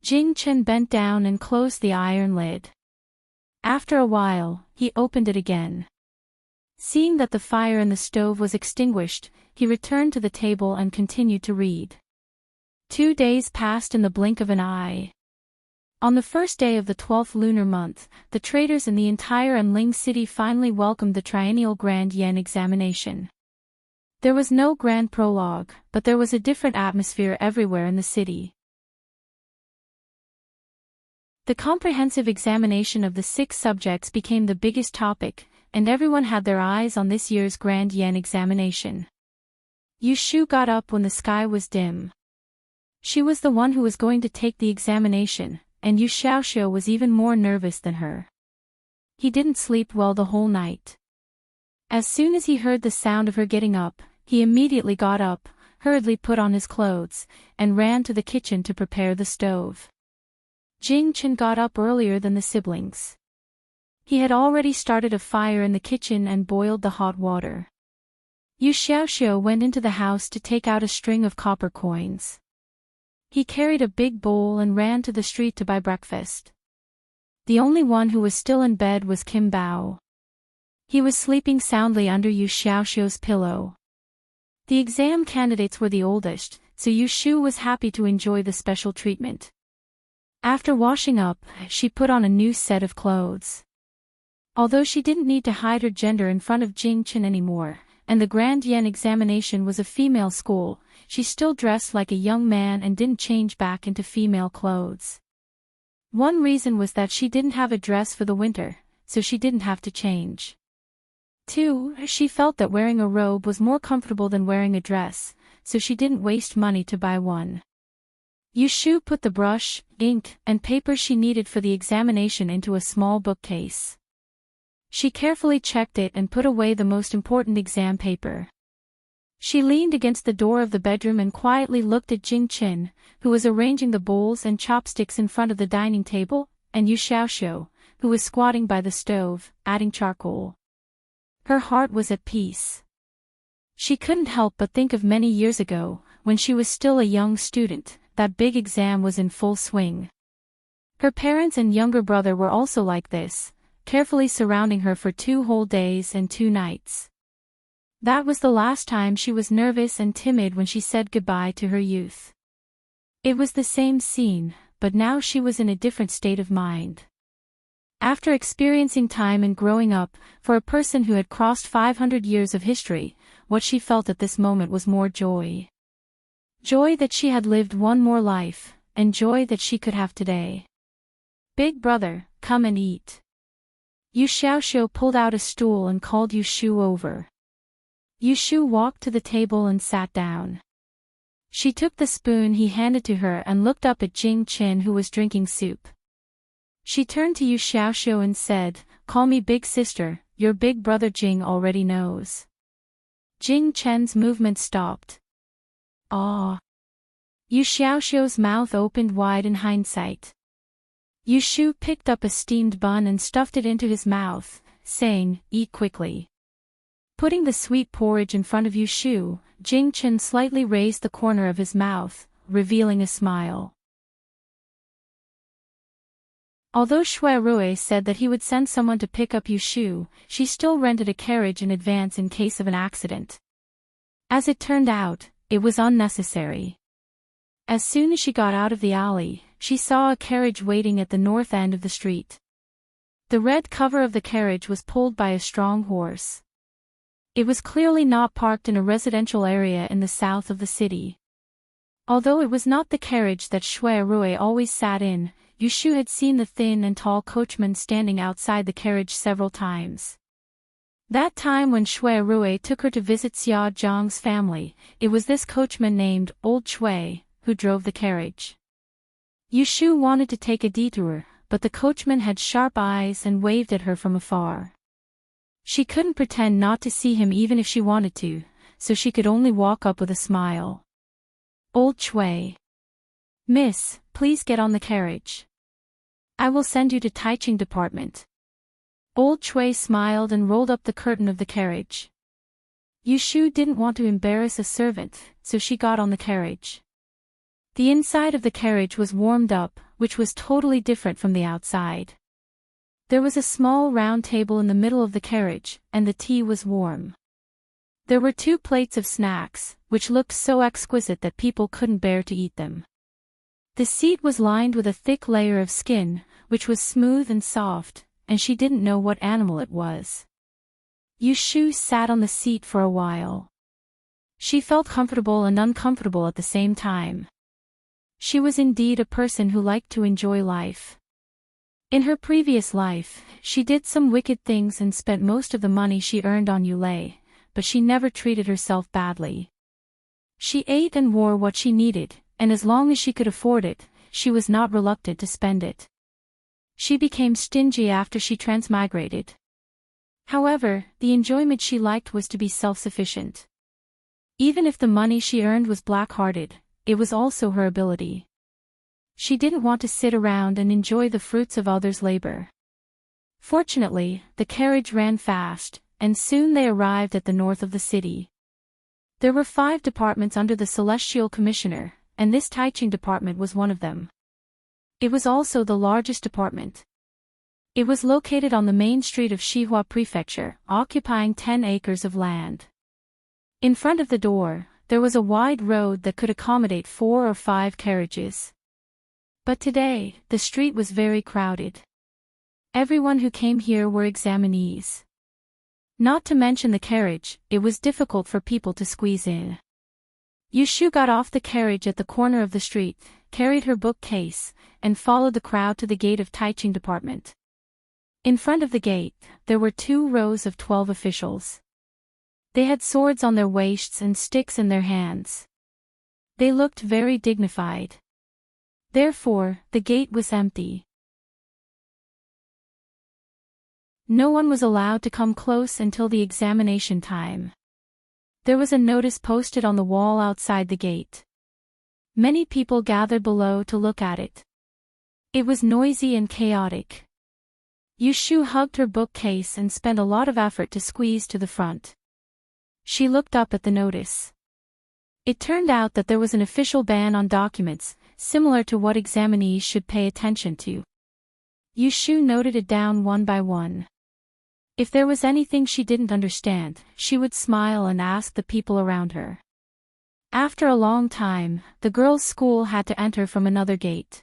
Jing Chen bent down and closed the iron lid. After a while, he opened it again. Seeing that the fire in the stove was extinguished, he returned to the table and continued to read. 2 days passed in the blink of an eye. On the first day of the 12th lunar month, the traders in the entire Enling city finally welcomed the triennial Grand Yen examination. There was no grand prologue, but there was a different atmosphere everywhere in the city. The comprehensive examination of the 6 subjects became the biggest topic, and everyone had their eyes on this year's Grand Yen examination. Yu Shu got up when the sky was dim. She was the one who was going to take the examination, and Yu Xiaoxiu was even more nervous than her. He didn't sleep well the whole night. As soon as he heard the sound of her getting up, he immediately got up, hurriedly put on his clothes, and ran to the kitchen to prepare the stove. Jing Chen got up earlier than the siblings. He had already started a fire in the kitchen and boiled the hot water. Yu Xiaoxiu went into the house to take out a string of copper coins. He carried a big bowl and ran to the street to buy breakfast. The only one who was still in bed was Kim Bao. He was sleeping soundly under Yu Xiaoxiu's pillow. The exam candidates were the oldest, so Yushu was happy to enjoy the special treatment. After washing up, she put on a new set of clothes. Although she didn't need to hide her gender in front of Jingchen anymore, and the Grand Yen examination was a female school, she still dressed like a young man and didn't change back into female clothes. One reason was that she didn't have a dress for the winter, so she didn't have to change. 2. She felt that wearing a robe was more comfortable than wearing a dress, so she didn't waste money to buy one. Yushu put the brush, ink, and paper she needed for the examination into a small bookcase. She carefully checked it and put away the most important exam paper. She leaned against the door of the bedroom and quietly looked at Jingchen, who was arranging the bowls and chopsticks in front of the dining table, and Yu Xiaoxiu, who was squatting by the stove, adding charcoal. Her heart was at peace. She couldn't help but think of many years ago, when she was still a young student, that big exam was in full swing. Her parents and younger brother were also like this, carefully surrounding her for 2 whole days and 2 nights. That was the last time she was nervous and timid when she said goodbye to her youth. It was the same scene, but now she was in a different state of mind. After experiencing time and growing up, for a person who had crossed 500 years of history, what she felt at this moment was more joy. Joy that she had lived one more life, and joy that she could have today. "Big brother, come and eat." Yu Xiaoxiu pulled out a stool and called Yushu over. Yushu walked to the table and sat down. She took the spoon he handed to her and looked up at Jingchen, who was drinking soup. She turned to Yu Xiaoxiu and said, "Call me big sister, your big brother Jing already knows." Jingchen's movement stopped. "Ah." Yu Xiaoxiu's mouth opened wide in hindsight. Yushu picked up a steamed bun and stuffed it into his mouth, saying, "Eat quickly." Putting the sweet porridge in front of Yushu, Jingchen slightly raised the corner of his mouth, revealing a smile. Although Shui Rui said that he would send someone to pick up Yushu, she still rented a carriage in advance in case of an accident. As it turned out, it was unnecessary. As soon as she got out of the alley, she saw a carriage waiting at the north end of the street. The red cover of the carriage was pulled by a strong horse. It was clearly not parked in a residential area in the south of the city. Although it was not the carriage that Shui Rui always sat in, Yushu had seen the thin and tall coachman standing outside the carriage several times. That time when Shui Rui took her to visit Xia Zhang's family, it was this coachman named Old Shui who drove the carriage. Yushu wanted to take a detour, but the coachman had sharp eyes and waved at her from afar. She couldn't pretend not to see him even if she wanted to, so she could only walk up with a smile. "Old Shui. Miss, please get on the carriage. I will send you to Taiching department." Old Shui smiled and rolled up the curtain of the carriage. Yushu didn't want to embarrass a servant, so she got on the carriage. The inside of the carriage was warmed up, which was totally different from the outside. There was a small round table in the middle of the carriage, and the tea was warm. There were 2 plates of snacks, which looked so exquisite that people couldn't bear to eat them. The seat was lined with a thick layer of skin, which was smooth and soft, and she didn't know what animal it was. Yushu sat on the seat for a while. She felt comfortable and uncomfortable at the same time. She was indeed a person who liked to enjoy life. In her previous life, she did some wicked things and spent most of the money she earned on Yulei, but she never treated herself badly. She ate and wore what she needed, and as long as she could afford it, she was not reluctant to spend it. She became stingy after she transmigrated. However, the enjoyment she liked was to be self-sufficient. Even if the money she earned was black-hearted, it was also her ability. She didn't want to sit around and enjoy the fruits of others' labor. Fortunately, the carriage ran fast, and soon they arrived at the north of the city. There were 5 departments under the Celestial Commissioner, and this Taiching department was one of them. It was also the largest department. It was located on the main street of Shihua Prefecture, occupying 10 acres of land. In front of the door, there was a wide road that could accommodate 4 or 5 carriages. But today, the street was very crowded. Everyone who came here were examinees. Not to mention the carriage, it was difficult for people to squeeze in. Yushu got off the carriage at the corner of the street, carried her bookcase, and followed the crowd to the gate of Taiching department. In front of the gate, there were 2 rows of 12 officials. They had swords on their waists and sticks in their hands. They looked very dignified. Therefore, the gate was empty. No one was allowed to come close until the examination time. There was a notice posted on the wall outside the gate. Many people gathered below to look at it. It was noisy and chaotic. Yushu hugged her bookcase and spent a lot of effort to squeeze to the front. She looked up at the notice. It turned out that there was an official ban on documents, similar to what examinees should pay attention to. Yushu noted it down one by one. If there was anything she didn't understand, she would smile and ask the people around her. After a long time, the girls' school had to enter from another gate.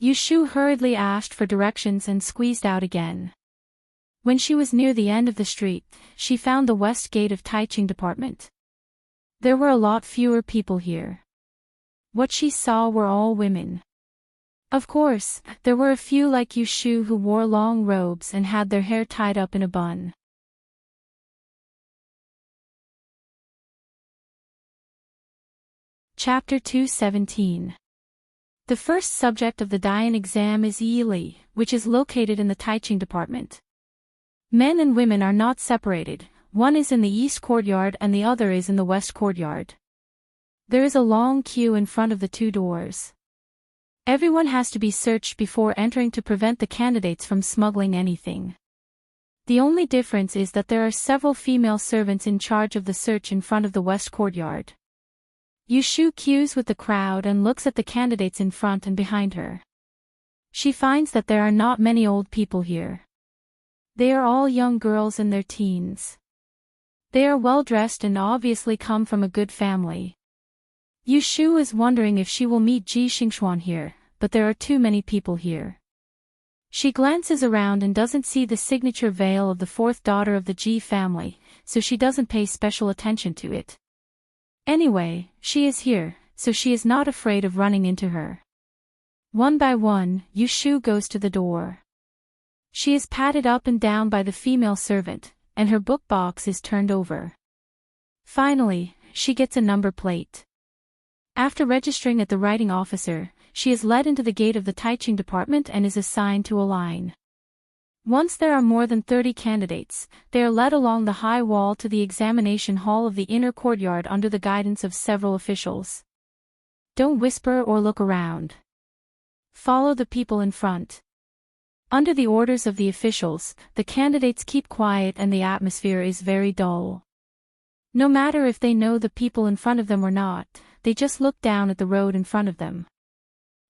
Yushu hurriedly asked for directions and squeezed out again. When she was near the end of the street, she found the west gate of Taiching department. There were a lot fewer people here. What she saw were all women. Of course, there were a few like Yushu who wore long robes and had their hair tied up in a bun. Chapter 217. The first subject of the Dian exam is Yili, which is located in the Taiching department. Men and women are not separated, one is in the east courtyard and the other is in the west courtyard. There is a long queue in front of the 2 doors. Everyone has to be searched before entering to prevent the candidates from smuggling anything. The only difference is that there are several female servants in charge of the search in front of the west courtyard. Yushu queues with the crowd and looks at the candidates in front and behind her. She finds that there are not many old people here. They are all young girls in their teens. They are well dressed and obviously come from a good family. Yushu is wondering if she will meet Ji Xingxuan here, but there are too many people here. She glances around and doesn't see the signature veil of the 4th daughter of the Ji family, so she doesn't pay special attention to it. Anyway, she is here, so she is not afraid of running into her. One by one, Yushu goes to the door. She is patted up and down by the female servant, and her book box is turned over. Finally, she gets a number plate. After registering at the writing officer, she is led into the gate of the Taiching department and is assigned to a line. Once there are more than 30 candidates, they are led along the high wall to the examination hall of the inner courtyard under the guidance of several officials. Don't whisper or look around. Follow the people in front. Under the orders of the officials, the candidates keep quiet and the atmosphere is very dull. No matter if they know the people in front of them or not, they just look down at the road in front of them.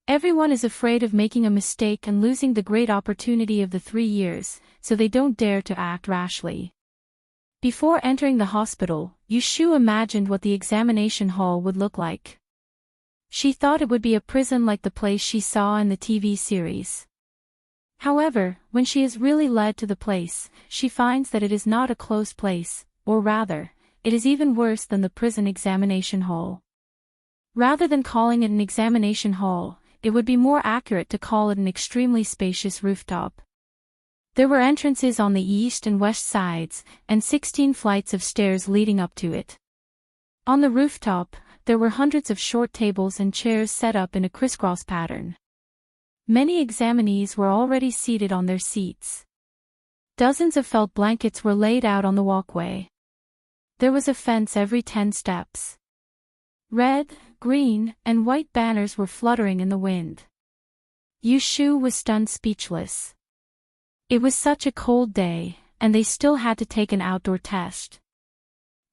Everyone is afraid of making a mistake and losing the great opportunity of the 3 years, so they don't dare to act rashly. Before entering the hospital, Yushu imagined what the examination hall would look like. She thought it would be a prison like the place she saw in the TV series. However, when she is really led to the place, she finds that it is not a closed place, or rather, it is even worse than the prison examination hall. Rather than calling it an examination hall, it would be more accurate to call it an extremely spacious rooftop. There were entrances on the east and west sides, and 16 flights of stairs leading up to it. On the rooftop, there were hundreds of short tables and chairs set up in a crisscross pattern. Many examinees were already seated on their seats. Dozens of felt blankets were laid out on the walkway. There was a fence every 10 steps. Red, green, and white banners were fluttering in the wind. Yushu was stunned speechless. It was such a cold day, and they still had to take an outdoor test.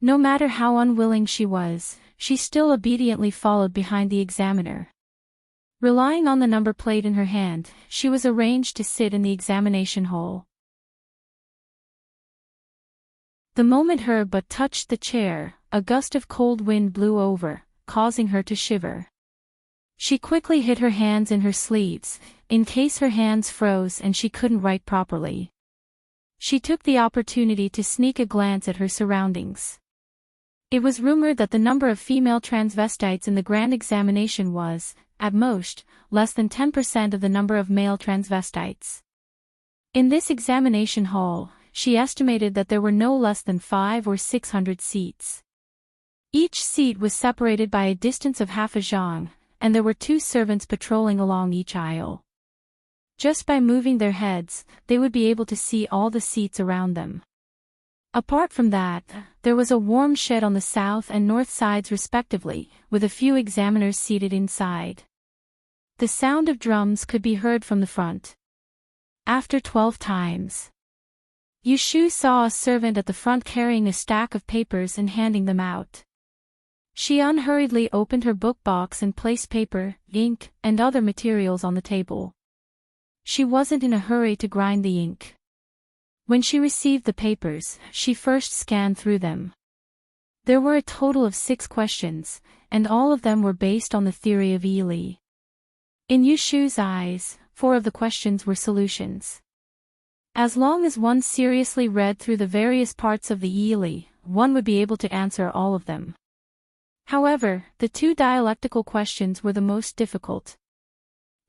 No matter how unwilling she was, she still obediently followed behind the examiner. Relying on the number plate in her hand, she was arranged to sit in the examination hall. The moment her butt touched the chair, a gust of cold wind blew over, causing her to shiver. She quickly hid her hands in her sleeves, in case her hands froze and she couldn't write properly. She took the opportunity to sneak a glance at her surroundings. It was rumored that the number of female transvestites in the grand examination was, at most, less than 10% of the number of male transvestites. In this examination hall, she estimated that there were no less than 500 or 600 seats. Each seat was separated by a distance of half a zhang, and there were 2 servants patrolling along each aisle. Just by moving their heads, they would be able to see all the seats around them. Apart from that, there was a warm shed on the south and north sides respectively, with a few examiners seated inside. The sound of drums could be heard from the front. After 12 times, Yushu saw a servant at the front carrying a stack of papers and handing them out. She unhurriedly opened her book box and placed paper, ink, and other materials on the table. She wasn't in a hurry to grind the ink. When she received the papers, she first scanned through them. There were a total of 6 questions, and all of them were based on the theory of Yili. In Yushu's eyes, 4 of the questions were solutions. As long as one seriously read through the various parts of the Yili, one would be able to answer all of them. However, the 2 dialectical questions were the most difficult.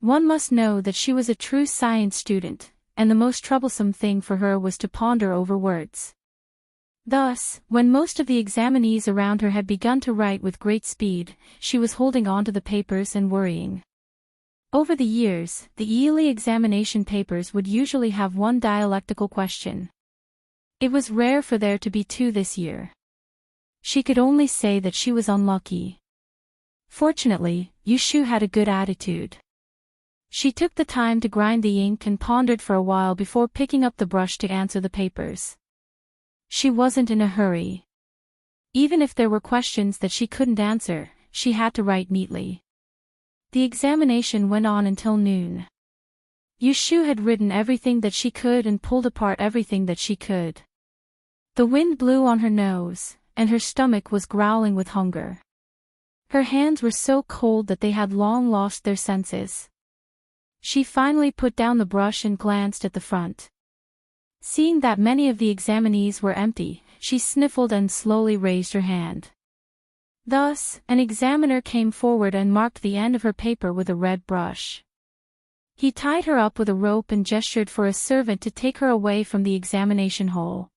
One must know that she was a true science student, and the most troublesome thing for her was to ponder over words. Thus, when most of the examinees around her had begun to write with great speed, she was holding on to the papers and worrying. Over the years, the Yili examination papers would usually have 1 dialectical question. It was rare for there to be 2 this year. She could only say that she was unlucky. Fortunately, Yushu had a good attitude. She took the time to grind the ink and pondered for a while before picking up the brush to answer the papers. She wasn't in a hurry. Even if there were questions that she couldn't answer, she had to write neatly. The examination went on until noon. Yushu had written everything that she could and pulled apart everything that she could. The wind blew on her nose, and her stomach was growling with hunger. Her hands were so cold that they had long lost their senses. She finally put down the brush and glanced at the front. Seeing that many of the examinees were empty, she sniffled and slowly raised her hand. Thus, an examiner came forward and marked the end of her paper with a red brush. He tied her up with a rope and gestured for a servant to take her away from the examination hall.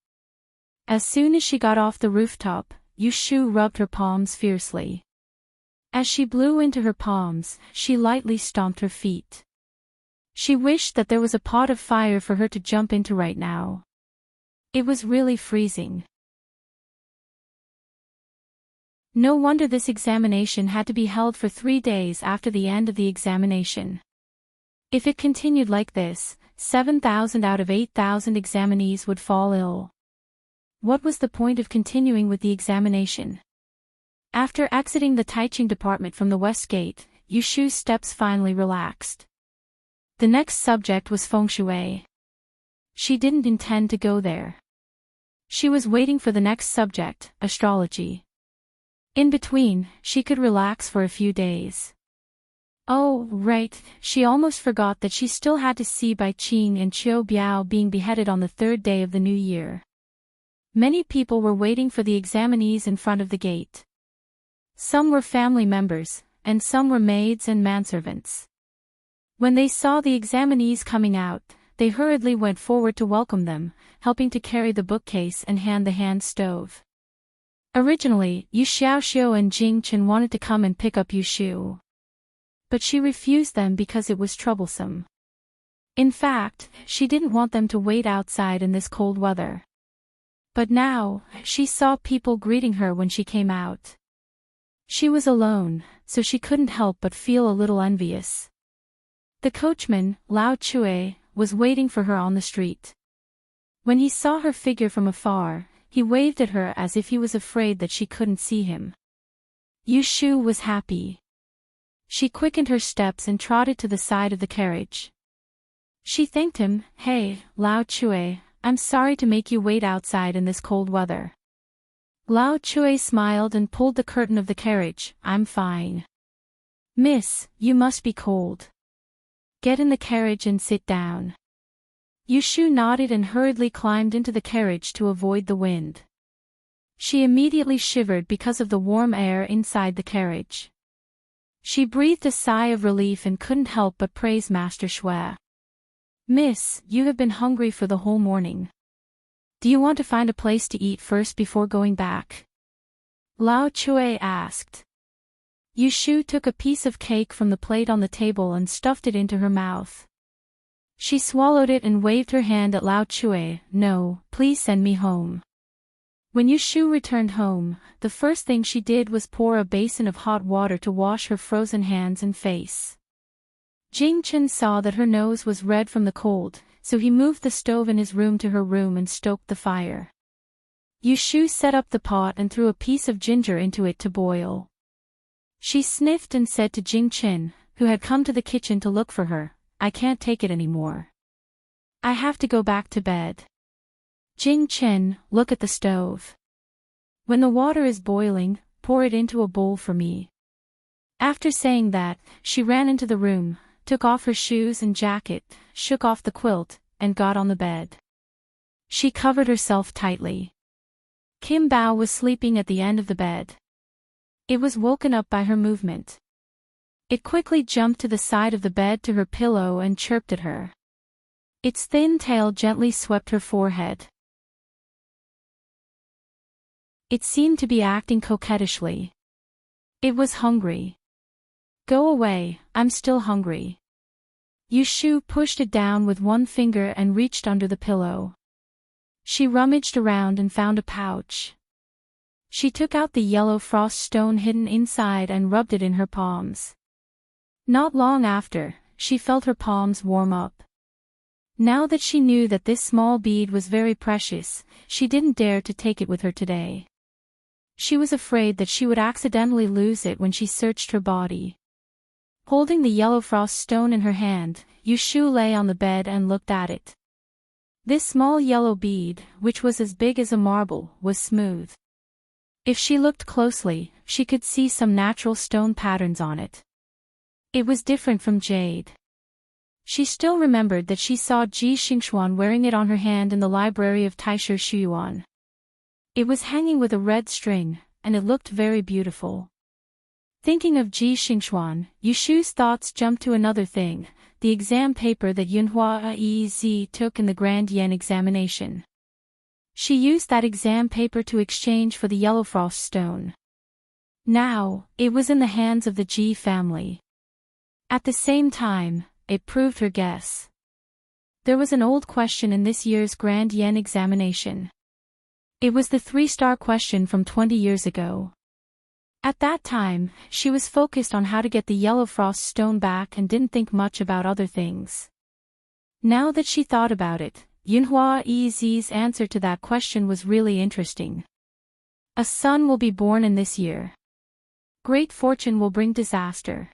As soon as she got off the rooftop, Yushu rubbed her palms fiercely. As she blew into her palms, she lightly stomped her feet. She wished that there was a pot of fire for her to jump into right now. It was really freezing. No wonder this examination had to be held for 3 days after the end of the examination. If it continued like this, 7,000 out of 8,000 examinees would fall ill. What was the point of continuing with the examination? After exiting the teaching department from the west gate, Yushu's steps finally relaxed. The next subject was feng shui. She didn't intend to go there. She was waiting for the next subject, astrology. In between, she could relax for a few days. Oh, right, she almost forgot that she still had to see Bai Qing and Qiu Biao being beheaded on the 3rd day of the new year. Many people were waiting for the examinees in front of the gate. Some were family members, and some were maids and manservants. When they saw the examinees coming out, they hurriedly went forward to welcome them, helping to carry the bookcase and hand the hand stove. Originally, Yu Xiaoxiu and Jing Chen wanted to come and pick up Yushu. But she refused them because it was troublesome. In fact, she didn't want them to wait outside in this cold weather. But now, she saw people greeting her when she came out. She was alone, so she couldn't help but feel a little envious. The coachman, Lao Chue, was waiting for her on the street. When he saw her figure from afar, he waved at her as if he was afraid that she couldn't see him. Yushu was happy. She quickened her steps and trotted to the side of the carriage. She thanked him. "Hey, Lao Chue, I'm sorry to make you wait outside in this cold weather." Lao Chui smiled and pulled the curtain of the carriage. I'm fine. Miss, you must be cold. Get in the carriage and sit down. Yushu nodded and hurriedly climbed into the carriage to avoid the wind. She immediately shivered because of the warm air inside the carriage. She breathed a sigh of relief and couldn't help but praise Master Shui. Miss, you have been hungry for the whole morning. Do you want to find a place to eat first before going back? Lao Chui asked. Yushu took a piece of cake from the plate on the table and stuffed it into her mouth. She swallowed it and waved her hand at Lao Chui. No, please send me home. When Yushu returned home, the first thing she did was pour a basin of hot water to wash her frozen hands and face. Jingchen saw that her nose was red from the cold, so he moved the stove in his room to her room and stoked the fire. Yushu set up the pot and threw a piece of ginger into it to boil. She sniffed and said to Jingchen, who had come to the kitchen to look for her, I can't take it anymore. I have to go back to bed. Jingchen, look at the stove. When the water is boiling, pour it into a bowl for me. After saying that, she ran into the room, took off her shoes and jacket, shook off the quilt, and got on the bed. She covered herself tightly. Kim Bao was sleeping at the end of the bed. It was woken up by her movement. It quickly jumped to the side of the bed to her pillow and chirped at her. Its thin tail gently swept her forehead. It seemed to be acting coquettishly. It was hungry. Go away, I'm still hungry. Yushu pushed it down with one finger and reached under the pillow. She rummaged around and found a pouch. She took out the yellow frost stone hidden inside and rubbed it in her palms. Not long after, she felt her palms warm up. Now that she knew that this small bead was very precious, she didn't dare to take it with her today. She was afraid that she would accidentally lose it when she searched her body. Holding the yellow frost stone in her hand, Yushu lay on the bed and looked at it. This small yellow bead, which was as big as a marble, was smooth. If she looked closely, she could see some natural stone patterns on it. It was different from jade. She still remembered that she saw Ji Xingxuan wearing it on her hand in the library of Taisher Shuyuan. It was hanging with a red string, and it looked very beautiful. Thinking of Ji Xingxuan, Yushu's thoughts jumped to another thing, the exam paper that Yunhua Ez took in the Grand Yen examination. She used that exam paper to exchange for the yellow frost stone. Now, it was in the hands of the Ji family. At the same time, it proved her guess. There was an old question in this year's Grand Yen examination. It was the 3-star question from 20 years ago. At that time, she was focused on how to get the yellow frost stone back and didn't think much about other things. Now that she thought about it, Yunhua Ez's answer to that question was really interesting. A son will be born in this year. Great fortune will bring disaster.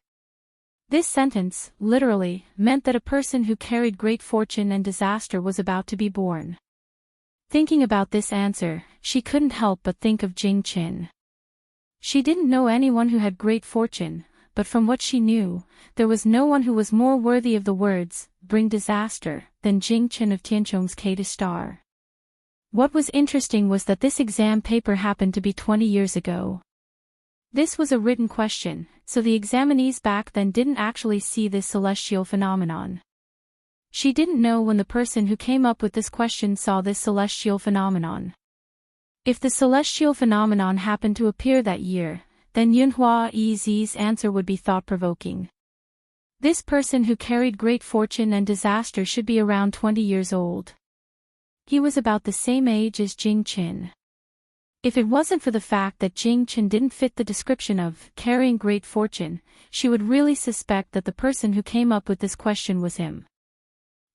This sentence, literally, meant that a person who carried great fortune and disaster was about to be born. Thinking about this answer, she couldn't help but think of Jing Qin. She didn't know anyone who had great fortune, but from what she knew, there was no one who was more worthy of the words, bring disaster, than Jing Qin of Tianchong's K star. What was interesting was that this exam paper happened to be 20 years ago. This was a written question, so the examinees back then didn't actually see this celestial phenomenon. She didn't know when the person who came up with this question saw this celestial phenomenon. If the celestial phenomenon happened to appear that year, then Yunhua Ez's answer would be thought-provoking. This person who carried great fortune and disaster should be around 20 years old. He was about the same age as Jing Qin. If it wasn't for the fact that Jing Qin didn't fit the description of carrying great fortune, she would really suspect that the person who came up with this question was him.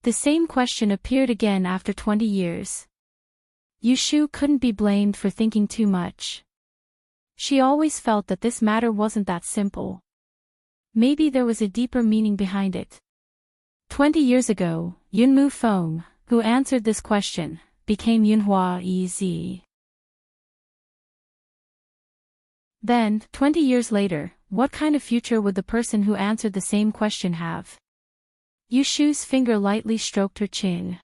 The same question appeared again after 20 years. Yushu couldn't be blamed for thinking too much. She always felt that this matter wasn't that simple. Maybe there was a deeper meaning behind it. 20 years ago, Yunmu Feng, who answered this question, became Yunhua Ez. Then, 20 years later, what kind of future would the person who answered the same question have? Yushu's finger lightly stroked her chin.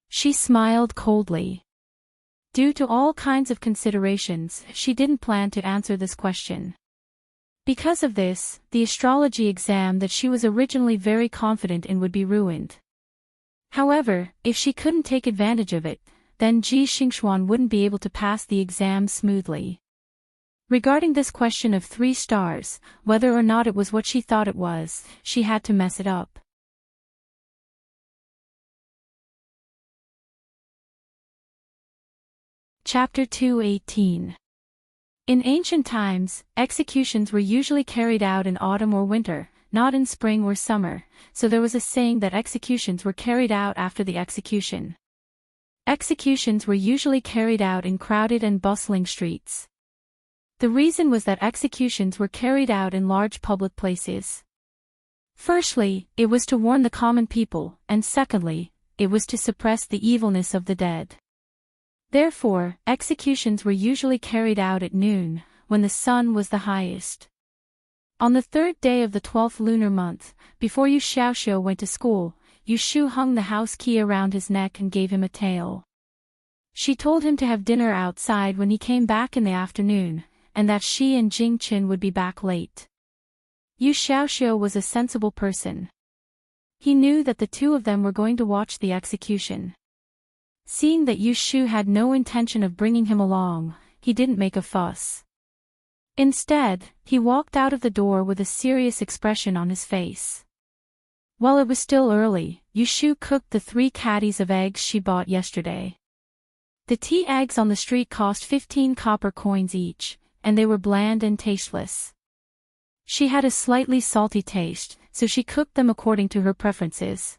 She smiled coldly. Due to all kinds of considerations, she didn't plan to answer this question. Because of this, the astrology exam that she was originally very confident in would be ruined. However, if she couldn't take advantage of it, then Ji Xingxuan wouldn't be able to pass the exam smoothly. Regarding this question of 3 stars, whether or not it was what she thought it was, she had to mess it up. Chapter 218. In ancient times, executions were usually carried out in autumn or winter, not in spring or summer, so there was a saying that executions were carried out after the execution. Executions were usually carried out in crowded and bustling streets. The reason was that executions were carried out in large public places. Firstly, it was to warn the common people, and secondly, it was to suppress the evilness of the dead. Therefore, executions were usually carried out at noon, when the sun was the highest. On the 3rd day of the 12th lunar month, before Yu Xiaoxiu went to school, Yushu hung the house key around his neck and gave him a tail. She told him to have dinner outside when he came back in the afternoon, and that she and Jing Qin would be back late. Yu Xiaoxiu was a sensible person. He knew that the two of them were going to watch the execution. Seeing that Yushu had no intention of bringing him along, he didn't make a fuss. Instead, he walked out of the door with a serious expression on his face. While it was still early, Yushu cooked the 3 caddies of eggs she bought yesterday. The tea eggs on the street cost 15 copper coins each, and they were bland and tasteless. She had a slightly salty taste, so she cooked them according to her preferences.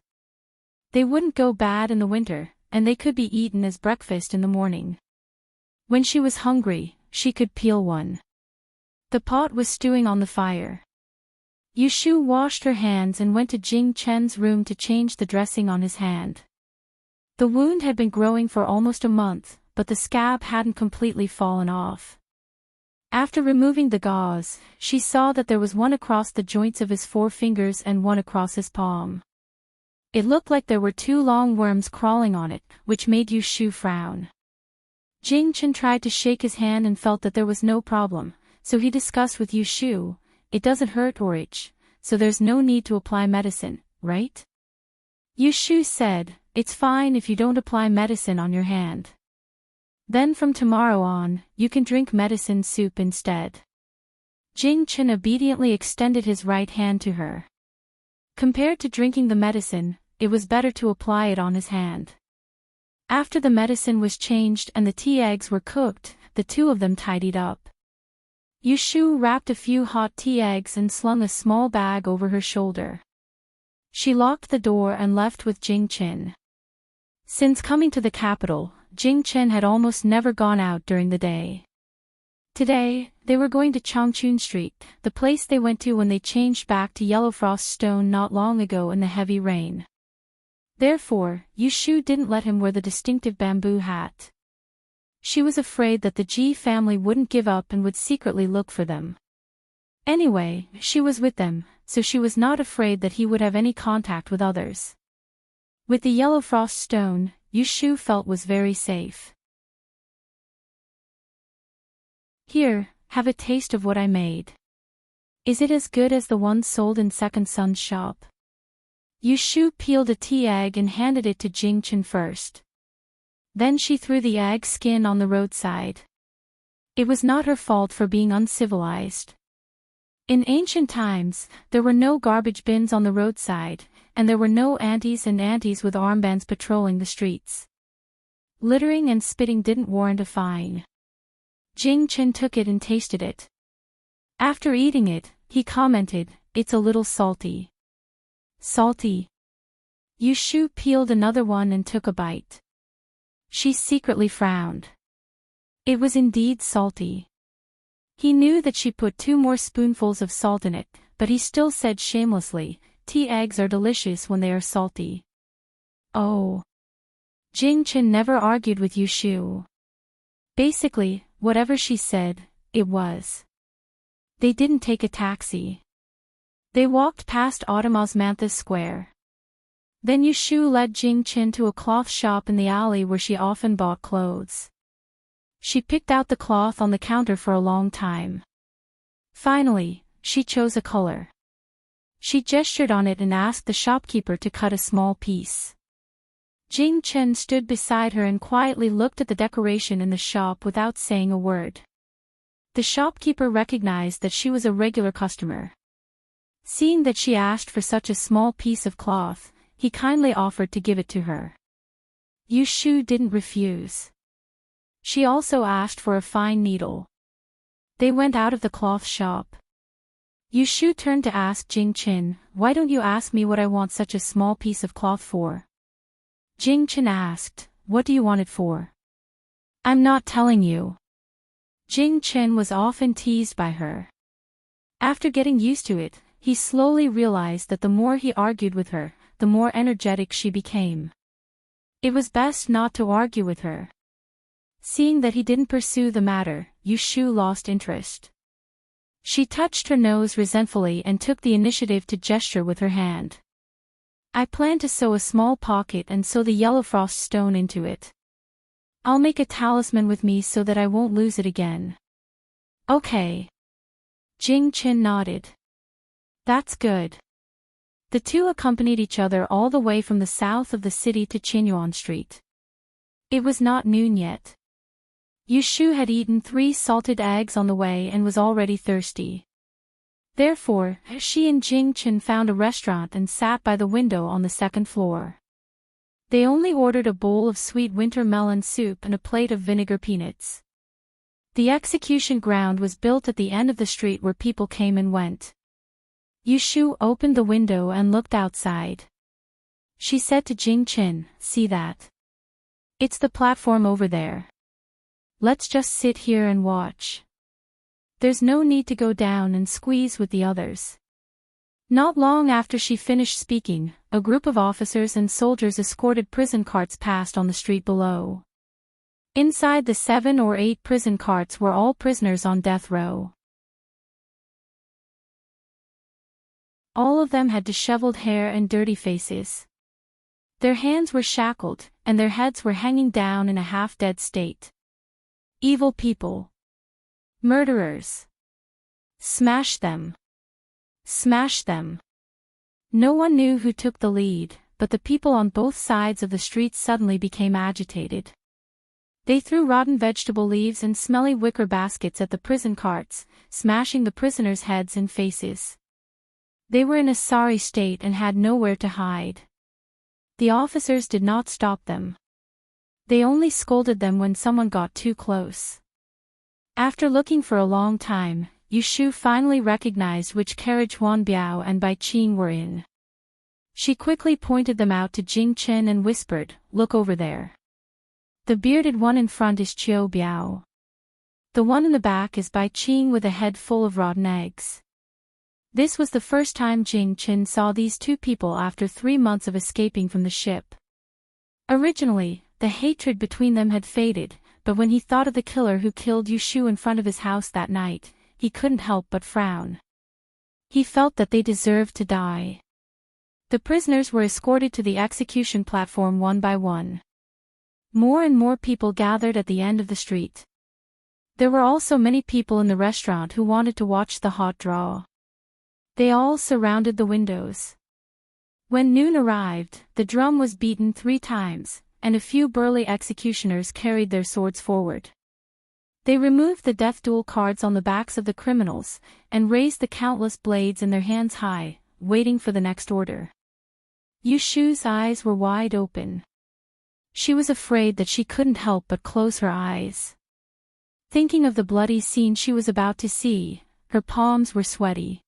They wouldn't go bad in the winter, and they could be eaten as breakfast in the morning. When she was hungry, she could peel one. The pot was stewing on the fire. Yushu washed her hands and went to Jing Chen's room to change the dressing on his hand. The wound had been growing for almost a month, but the scab hadn't completely fallen off. After removing the gauze, she saw that there was one across the joints of his 4 fingers and one across his palm. It looked like there were 2 long worms crawling on it, which made Yushu frown. Jing Chen tried to shake his hand and felt that there was no problem, so he discussed with Yushu, "It doesn't hurt or itch, so there's no need to apply medicine, right?" Yushu said, "It's fine if you don't apply medicine on your hand. Then from tomorrow on, you can drink medicine soup instead." Jing Chen obediently extended his right hand to her. Compared to drinking the medicine, it was better to apply it on his hand. After the medicine was changed and the tea eggs were cooked, the two of them tidied up. Yushu wrapped a few hot tea eggs and slung a small bag over her shoulder. She locked the door and left with Jing Chen. Since coming to the capital, Jing Chen had almost never gone out during the day. Today, they were going to Changchun Street, the place they went to when they changed back to Yellow Frost Stone not long ago in the heavy rain. Therefore, Yushu didn't let him wear the distinctive bamboo hat. She was afraid that the Ji family wouldn't give up and would secretly look for them. Anyway, she was with them, so she was not afraid that he would have any contact with others. With the Yellow Frost Stone, Yushu felt was very safe. "Here, have a taste of what I made. Is it as good as the one sold in Second Sun's shop?" Yushu peeled a tea egg and handed it to Jing Chen first. Then she threw the egg skin on the roadside. It was not her fault for being uncivilized. In ancient times, there were no garbage bins on the roadside, and there were no aunties and aunties with armbands patrolling the streets. Littering and spitting didn't warrant a fine. Jing Chen took it and tasted it. After eating it, he commented, "It's a little salty." "Salty?" Yushu peeled another one and took a bite. She secretly frowned. It was indeed salty. He knew that she put 2 more spoonfuls of salt in it, but he still said shamelessly, "Tea eggs are delicious when they are salty." Oh. Jing Chen never argued with Yushu. Basically, whatever she said, it was They didn't take a taxi. They walked past Autumn Osmanthus Square. Then Yushu led Jing-Chin to a cloth shop in the alley where she often bought clothes. She picked out the cloth on the counter for a long time. Finally, she chose a color. She gestured on it and asked the shopkeeper to cut a small piece. Jing-Chen stood beside her and quietly looked at the decoration in the shop without saying a word. The shopkeeper recognized that she was a regular customer. Seeing that she asked for such a small piece of cloth, he kindly offered to give it to her. Yushu didn't refuse. She also asked for a fine needle. They went out of the cloth shop. Yushu turned to ask Jing-Chin, "Why don't you ask me what I want such a small piece of cloth for?" Jing-Chin asked, "What do you want it for?" "I'm not telling you." Jing-Chin was often teased by her. After getting used to it, he slowly realized that the more he argued with her, the more energetic she became. It was best not to argue with her. Seeing that he didn't pursue the matter, Yushu lost interest. She touched her nose resentfully and took the initiative to gesture with her hand. "I plan to sew a small pocket and sew the yellow frost stone into it. I'll make a talisman with me so that I won't lose it again." "Okay." Jing-Chin nodded. "That's good." The two accompanied each other all the way from the south of the city to Qinyuan Street. It was not noon yet. Yushu had eaten 3 salted eggs on the way and was already thirsty. Therefore, she and Jing-Chin found a restaurant and sat by the window on the second floor. They only ordered a bowl of sweet winter melon soup and a plate of vinegar peanuts. The execution ground was built at the end of the street where people came and went. Yushu opened the window and looked outside. She said to Jing-Chin, "See that? It's the platform over there. Let's just sit here and watch. There's no need to go down and squeeze with the others." Not long after she finished speaking, a group of officers and soldiers escorted prison carts past on the street below. Inside the 7 or 8 prison carts were all prisoners on death row. All of them had disheveled hair and dirty faces. Their hands were shackled, and their heads were hanging down in a half-dead state. Evil people. Murderers. Smash them. Smash them. No one knew who took the lead, but the people on both sides of the street suddenly became agitated. They threw rotten vegetable leaves and smelly wicker baskets at the prison carts, smashing the prisoners' heads and faces. They were in a sorry state and had nowhere to hide. The officers did not stop them. They only scolded them when someone got too close. After looking for a long time, Yushu finally recognized which carriage Huan Biao and Bai Qing were in. She quickly pointed them out to Jing-Chen and whispered, "Look over there. The bearded one in front is Qiu Biao. The one in the back is Bai Qing with a head full of rotten eggs." This was the first time Jing-Chen saw these two people after 3 months of escaping from the ship. Originally, the hatred between them had faded, but when he thought of the killer who killed Yushu in front of his house that night, he couldn't help but frown. He felt that they deserved to die. The prisoners were escorted to the execution platform one by one. More and more people gathered at the end of the street. There were also many people in the restaurant who wanted to watch the hot draw. They all surrounded the windows. When noon arrived, the drum was beaten 3 times, and a few burly executioners carried their swords forward. They removed the death duel cards on the backs of the criminals, and raised the countless blades in their hands high, waiting for the next order. Yushu's eyes were wide open. She was afraid that she couldn't help but close her eyes. Thinking of the bloody scene she was about to see, her palms were sweaty.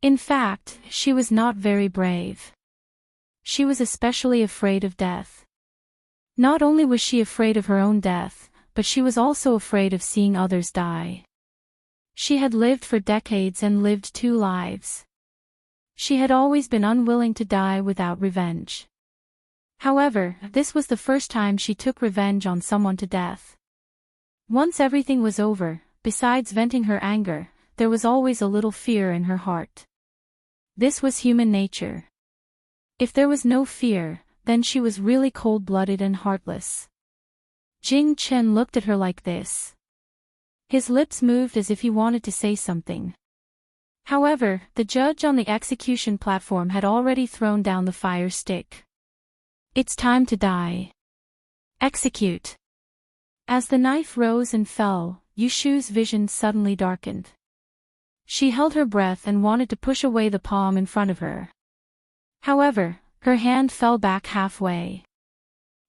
In fact, she was not very brave. She was especially afraid of death. Not only was she afraid of her own death, but she was also afraid of seeing others die. She had lived for decades and lived 2 lives. She had always been unwilling to die without revenge. However, this was the first time she took revenge on someone to death. Once everything was over, besides venting her anger, there was always a little fear in her heart. This was human nature. If there was no fear, then she was really cold-blooded and heartless. Jing Chen looked at her like this. His lips moved as if he wanted to say something. However, the judge on the execution platform had already thrown down the fire stick. It's time to die. Execute. As the knife rose and fell, Yushu's vision suddenly darkened. She held her breath and wanted to push away the palm in front of her. However, her hand fell back halfway.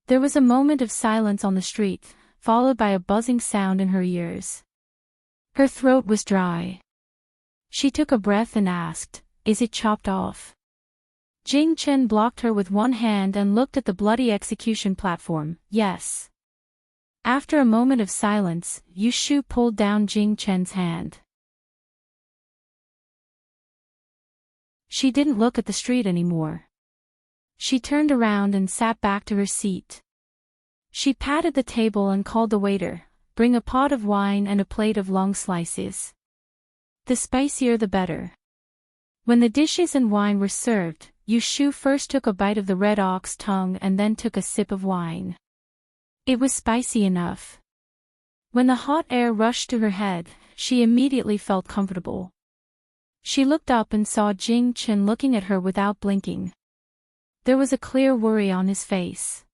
There was a moment of silence on the street, followed by a buzzing sound in her ears. Her throat was dry. She took a breath and asked, "Is it chopped off?" Jing Chen blocked her with one hand and looked at the bloody execution platform. Yes. After a moment of silence, Yushu pulled down Jing Chen's hand. She didn't look at the street anymore. She turned around and sat back to her seat. She patted the table and called the waiter, "Bring a pot of wine and a plate of long slices. The spicier the better." When the dishes and wine were served, Yushu first took a bite of the red ox tongue and then took a sip of wine. It was spicy enough. When the hot air rushed to her head, she immediately felt comfortable. She looked up and saw Jing Chen looking at her without blinking. There was a clear worry on his face.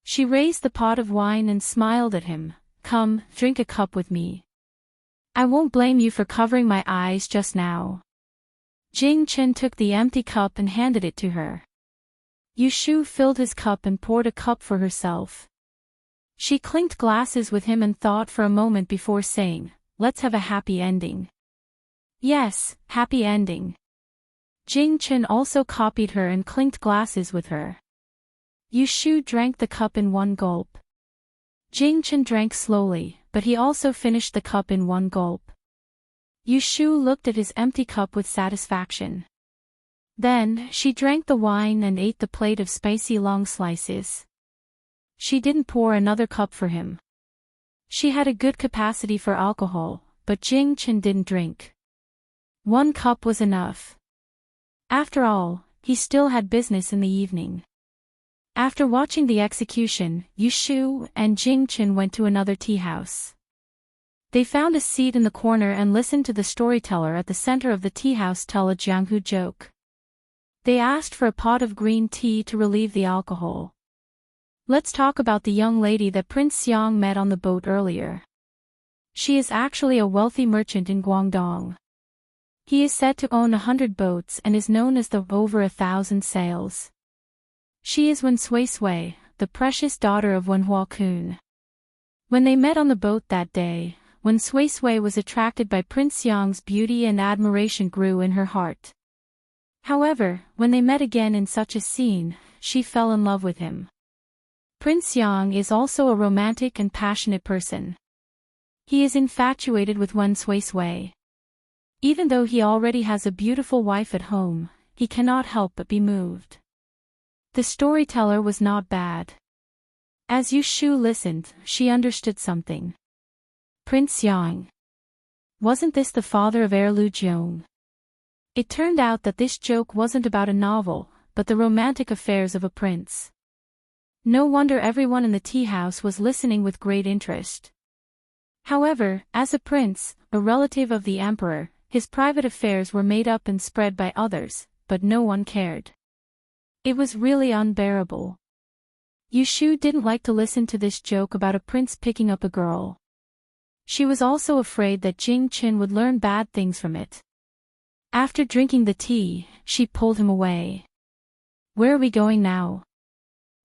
She raised the pot of wine and smiled at him. "Come, drink a cup with me. I won't blame you for covering my eyes just now." Jing Chen took the empty cup and handed it to her. Yushu filled his cup and poured a cup for herself. She clinked glasses with him and thought for a moment before saying, "Let's have a happy ending." "Yes, happy ending." Jing Chen also copied her and clinked glasses with her. Yushu drank the cup in one gulp. Jing Chen drank slowly, but he also finished the cup in one gulp. Yushu looked at his empty cup with satisfaction. Then, she drank the wine and ate the plate of spicy long slices. She didn't pour another cup for him. She had a good capacity for alcohol, but Jing Chen didn't drink. One cup was enough. After all, he still had business in the evening. After watching the execution, Yushu and Jing Chen went to another tea house. They found a seat in the corner and listened to the storyteller at the center of the tea house tell a Jianghu joke. They asked for a pot of green tea to relieve the alcohol. "Let's talk about the young lady that Prince Xiang met on the boat earlier. She is actually a wealthy merchant in Guangdong. He is said to own 100 boats and is known as the over 1,000 sails. She is Wen Sui Sui, the precious daughter of Wen Hua Kun." When they met on the boat that day, Wen Sui Sui was attracted by Prince Xiang's beauty and admiration grew in her heart. However, when they met again in such a scene, she fell in love with him. Prince Yang is also a romantic and passionate person. He is infatuated with Wen Sui Sui. Even though he already has a beautiful wife at home, he cannot help but be moved. The storyteller was not bad. As Yushu listened, she understood something. Prince Yang. Wasn't this the father of Heir Lu Jiong? It turned out that this joke wasn't about a novel, but the romantic affairs of a prince. No wonder everyone in the tea house was listening with great interest. However, as a prince, a relative of the emperor, his private affairs were made up and spread by others, but no one cared. It was really unbearable. Yushu didn't like to listen to this joke about a prince picking up a girl. She was also afraid that Jing Chen would learn bad things from it. After drinking the tea, she pulled him away. "Where are we going now?"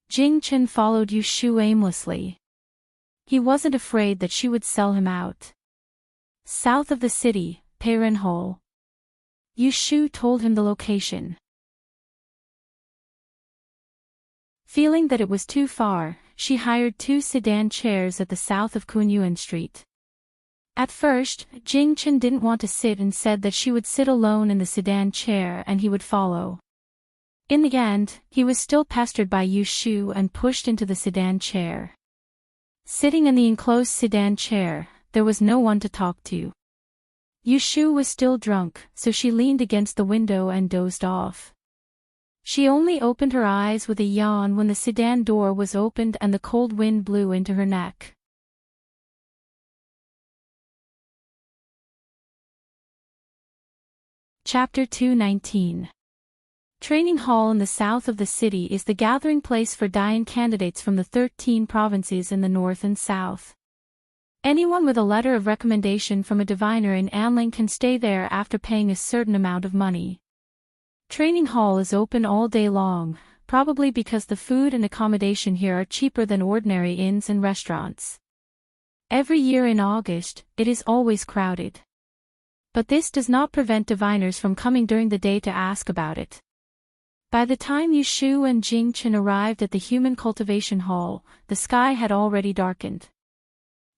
Jing Chen followed Yushu aimlessly. He wasn't afraid that she would sell him out. "South of the city, Peiren Hall." Yushu told him the location. Feeling that it was too far, she hired 2 sedan chairs at the south of Kunyuan Street. At first, Jing Chen didn't want to sit and said that she would sit alone in the sedan chair and he would follow. In the end, he was still pestered by Yushu and pushed into the sedan chair. Sitting in the enclosed sedan chair, there was no one to talk to. Yushu was still drunk, so she leaned against the window and dozed off. She only opened her eyes with a yawn when the sedan door was opened and the cold wind blew into her neck. Chapter 219. Training Hall in the south of the city is the gathering place for Dian candidates from the 13 provinces in the north and south. Anyone with a letter of recommendation from a diviner in Anling can stay there after paying a certain amount of money. Training Hall is open all day long, probably because the food and accommodation here are cheaper than ordinary inns and restaurants. Every year in August, it is always crowded. But this does not prevent diviners from coming during the day to ask about it. By the time Yushu and Jingchen arrived at the Human Cultivation Hall, the sky had already darkened.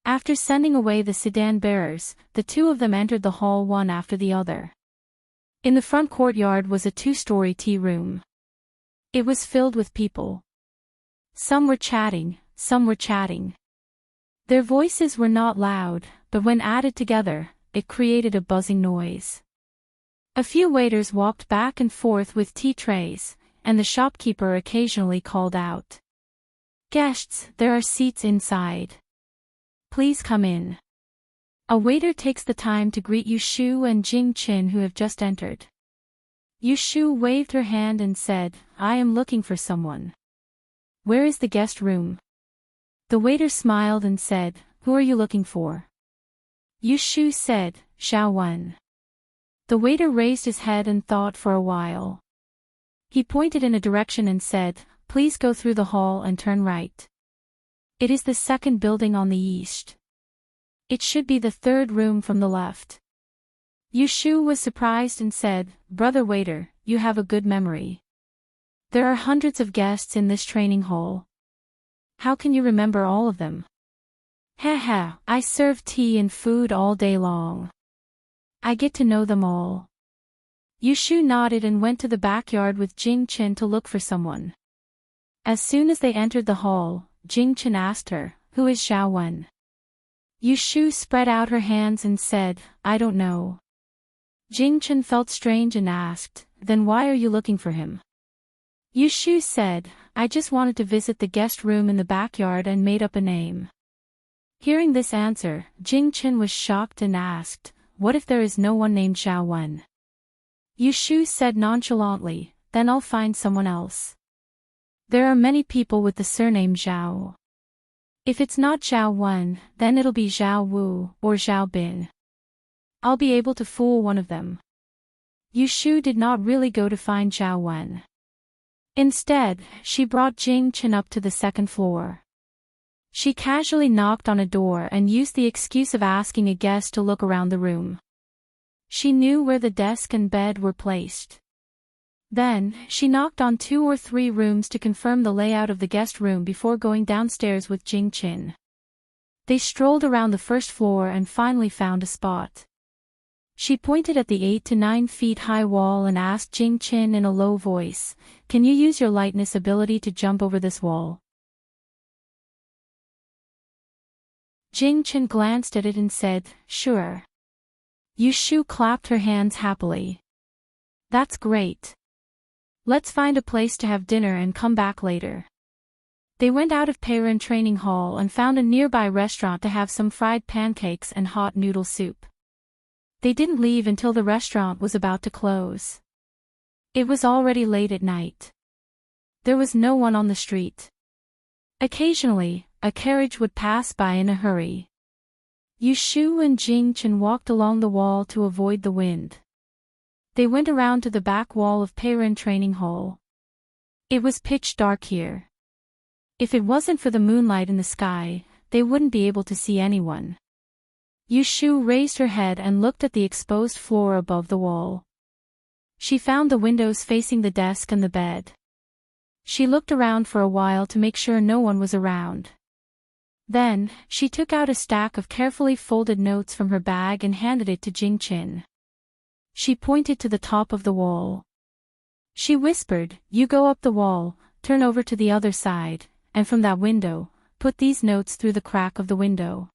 After sending away the sedan bearers, the two of them entered the hall one after the other. In the front courtyard was a 2-story tea room. It was filled with people. Some were chatting, some were chatting. Their voices were not loud, but when added together, it created a buzzing noise. A few waiters walked back and forth with tea trays, and the shopkeeper occasionally called out, "Guests, there are seats inside. Please come in." A waiter takes the time to greet Yushu and Jingchen who have just entered. Yushu waved her hand and said, "I am looking for someone." "Where is the guest room?" The waiter smiled and said, "Who are you looking for?" Yushu said, "Xiao Wen." The waiter raised his head and thought for a while. He pointed in a direction and said, "Please go through the hall and turn right. It is the second building on the east. It should be the third room from the left." Yushu was surprised and said, "Brother waiter, you have a good memory. There are hundreds of guests in this training hall. How can you remember all of them?" "Haha, I serve tea and food all day long. I get to know them all." Yushu nodded and went to the backyard with Jingchen to look for someone. As soon as they entered the hall, Jingchen asked her, "Who is Xiao Wen?" Yushu spread out her hands and said, "I don't know." Jingchen felt strange and asked, "Then why are you looking for him?" Yushu said, "I just wanted to visit the guest room in the backyard and made up a name." Hearing this answer, Jingchen was shocked and asked, "What if there is no one named Xiao Wen?" Yushu said nonchalantly, "Then I'll find someone else. There are many people with the surname Zhao. If it's not Zhao Wen, then it'll be Zhao Wu or Zhao Bin. I'll be able to fool one of them." Yushu did not really go to find Zhao Wen. Instead, she brought Jingchen up to the second floor. She casually knocked on a door and used the excuse of asking a guest to look around the room. She knew where the desk and bed were placed. Then, she knocked on 2 or 3 rooms to confirm the layout of the guest room before going downstairs with Jingchen. They strolled around the first floor and finally found a spot. She pointed at the 8 to 9 feet high wall and asked Jingchen in a low voice, "Can you use your lightness ability to jump over this wall?" Jingchen glanced at it and said, "Sure." Yushu clapped her hands happily. "That's great. Let's find a place to have dinner and come back later." They went out of Peiren Training Hall and found a nearby restaurant to have some fried pancakes and hot noodle soup. They didn't leave until the restaurant was about to close. It was already late at night. There was no one on the street. Occasionally, a carriage would pass by in a hurry. Yushu and Jingchen walked along the wall to avoid the wind. They went around to the back wall of Peiren Training Hall. It was pitch dark here. If it wasn't for the moonlight in the sky, they wouldn't be able to see anyone. Yushu raised her head and looked at the exposed floor above the wall. She found the windows facing the desk and the bed. She looked around for a while to make sure no one was around. Then, she took out a stack of carefully folded notes from her bag and handed it to Jingchen. She pointed to the top of the wall. She whispered, "You go up the wall, turn over to the other side, and from that window, put these notes through the crack of the window.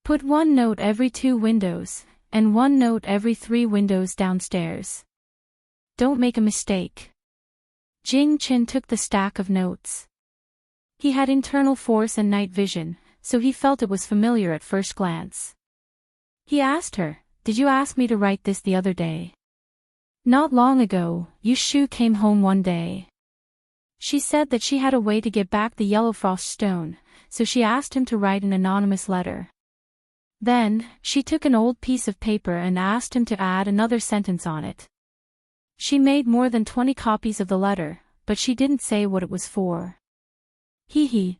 Put 1 note every 2 windows, and 1 note every 3 windows downstairs. Don't make a mistake. Jing Chen took the stack of notes. He had internal force and night vision, so he felt it was familiar at first glance. He asked her, "Did you ask me to write this the other day?" "Not long ago, Yu Shu came home one day. She said that she had a way to get back the yellow frost stone, so she asked him to write an anonymous letter. Then, she took an old piece of paper and asked him to add another sentence on it. She made more than 20 copies of the letter, but she didn't say what it was for."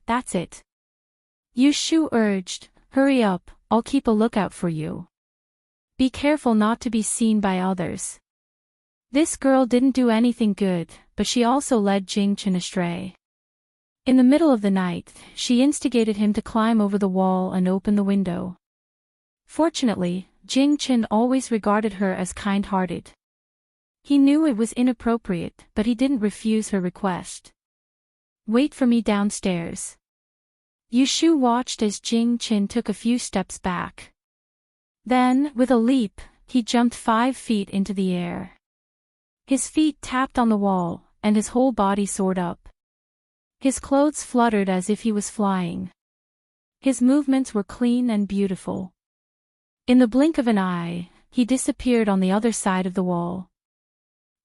That's it. Yu Shu urged, "Hurry up, I'll keep a lookout for you. Be careful not to be seen by others." This girl didn't do anything good, but she also led Jing Chen astray. In the middle of the night, she instigated him to climb over the wall and open the window. Fortunately, Jing Chen always regarded her as kind-hearted. He knew it was inappropriate, but he didn't refuse her request. "Wait for me downstairs." Yu Shu watched as Jing Chen took a few steps back. Then, with a leap, he jumped 5 feet into the air. His feet tapped on the wall, and his whole body soared up. His clothes fluttered as if he was flying. His movements were clean and beautiful. In the blink of an eye, he disappeared on the other side of the wall.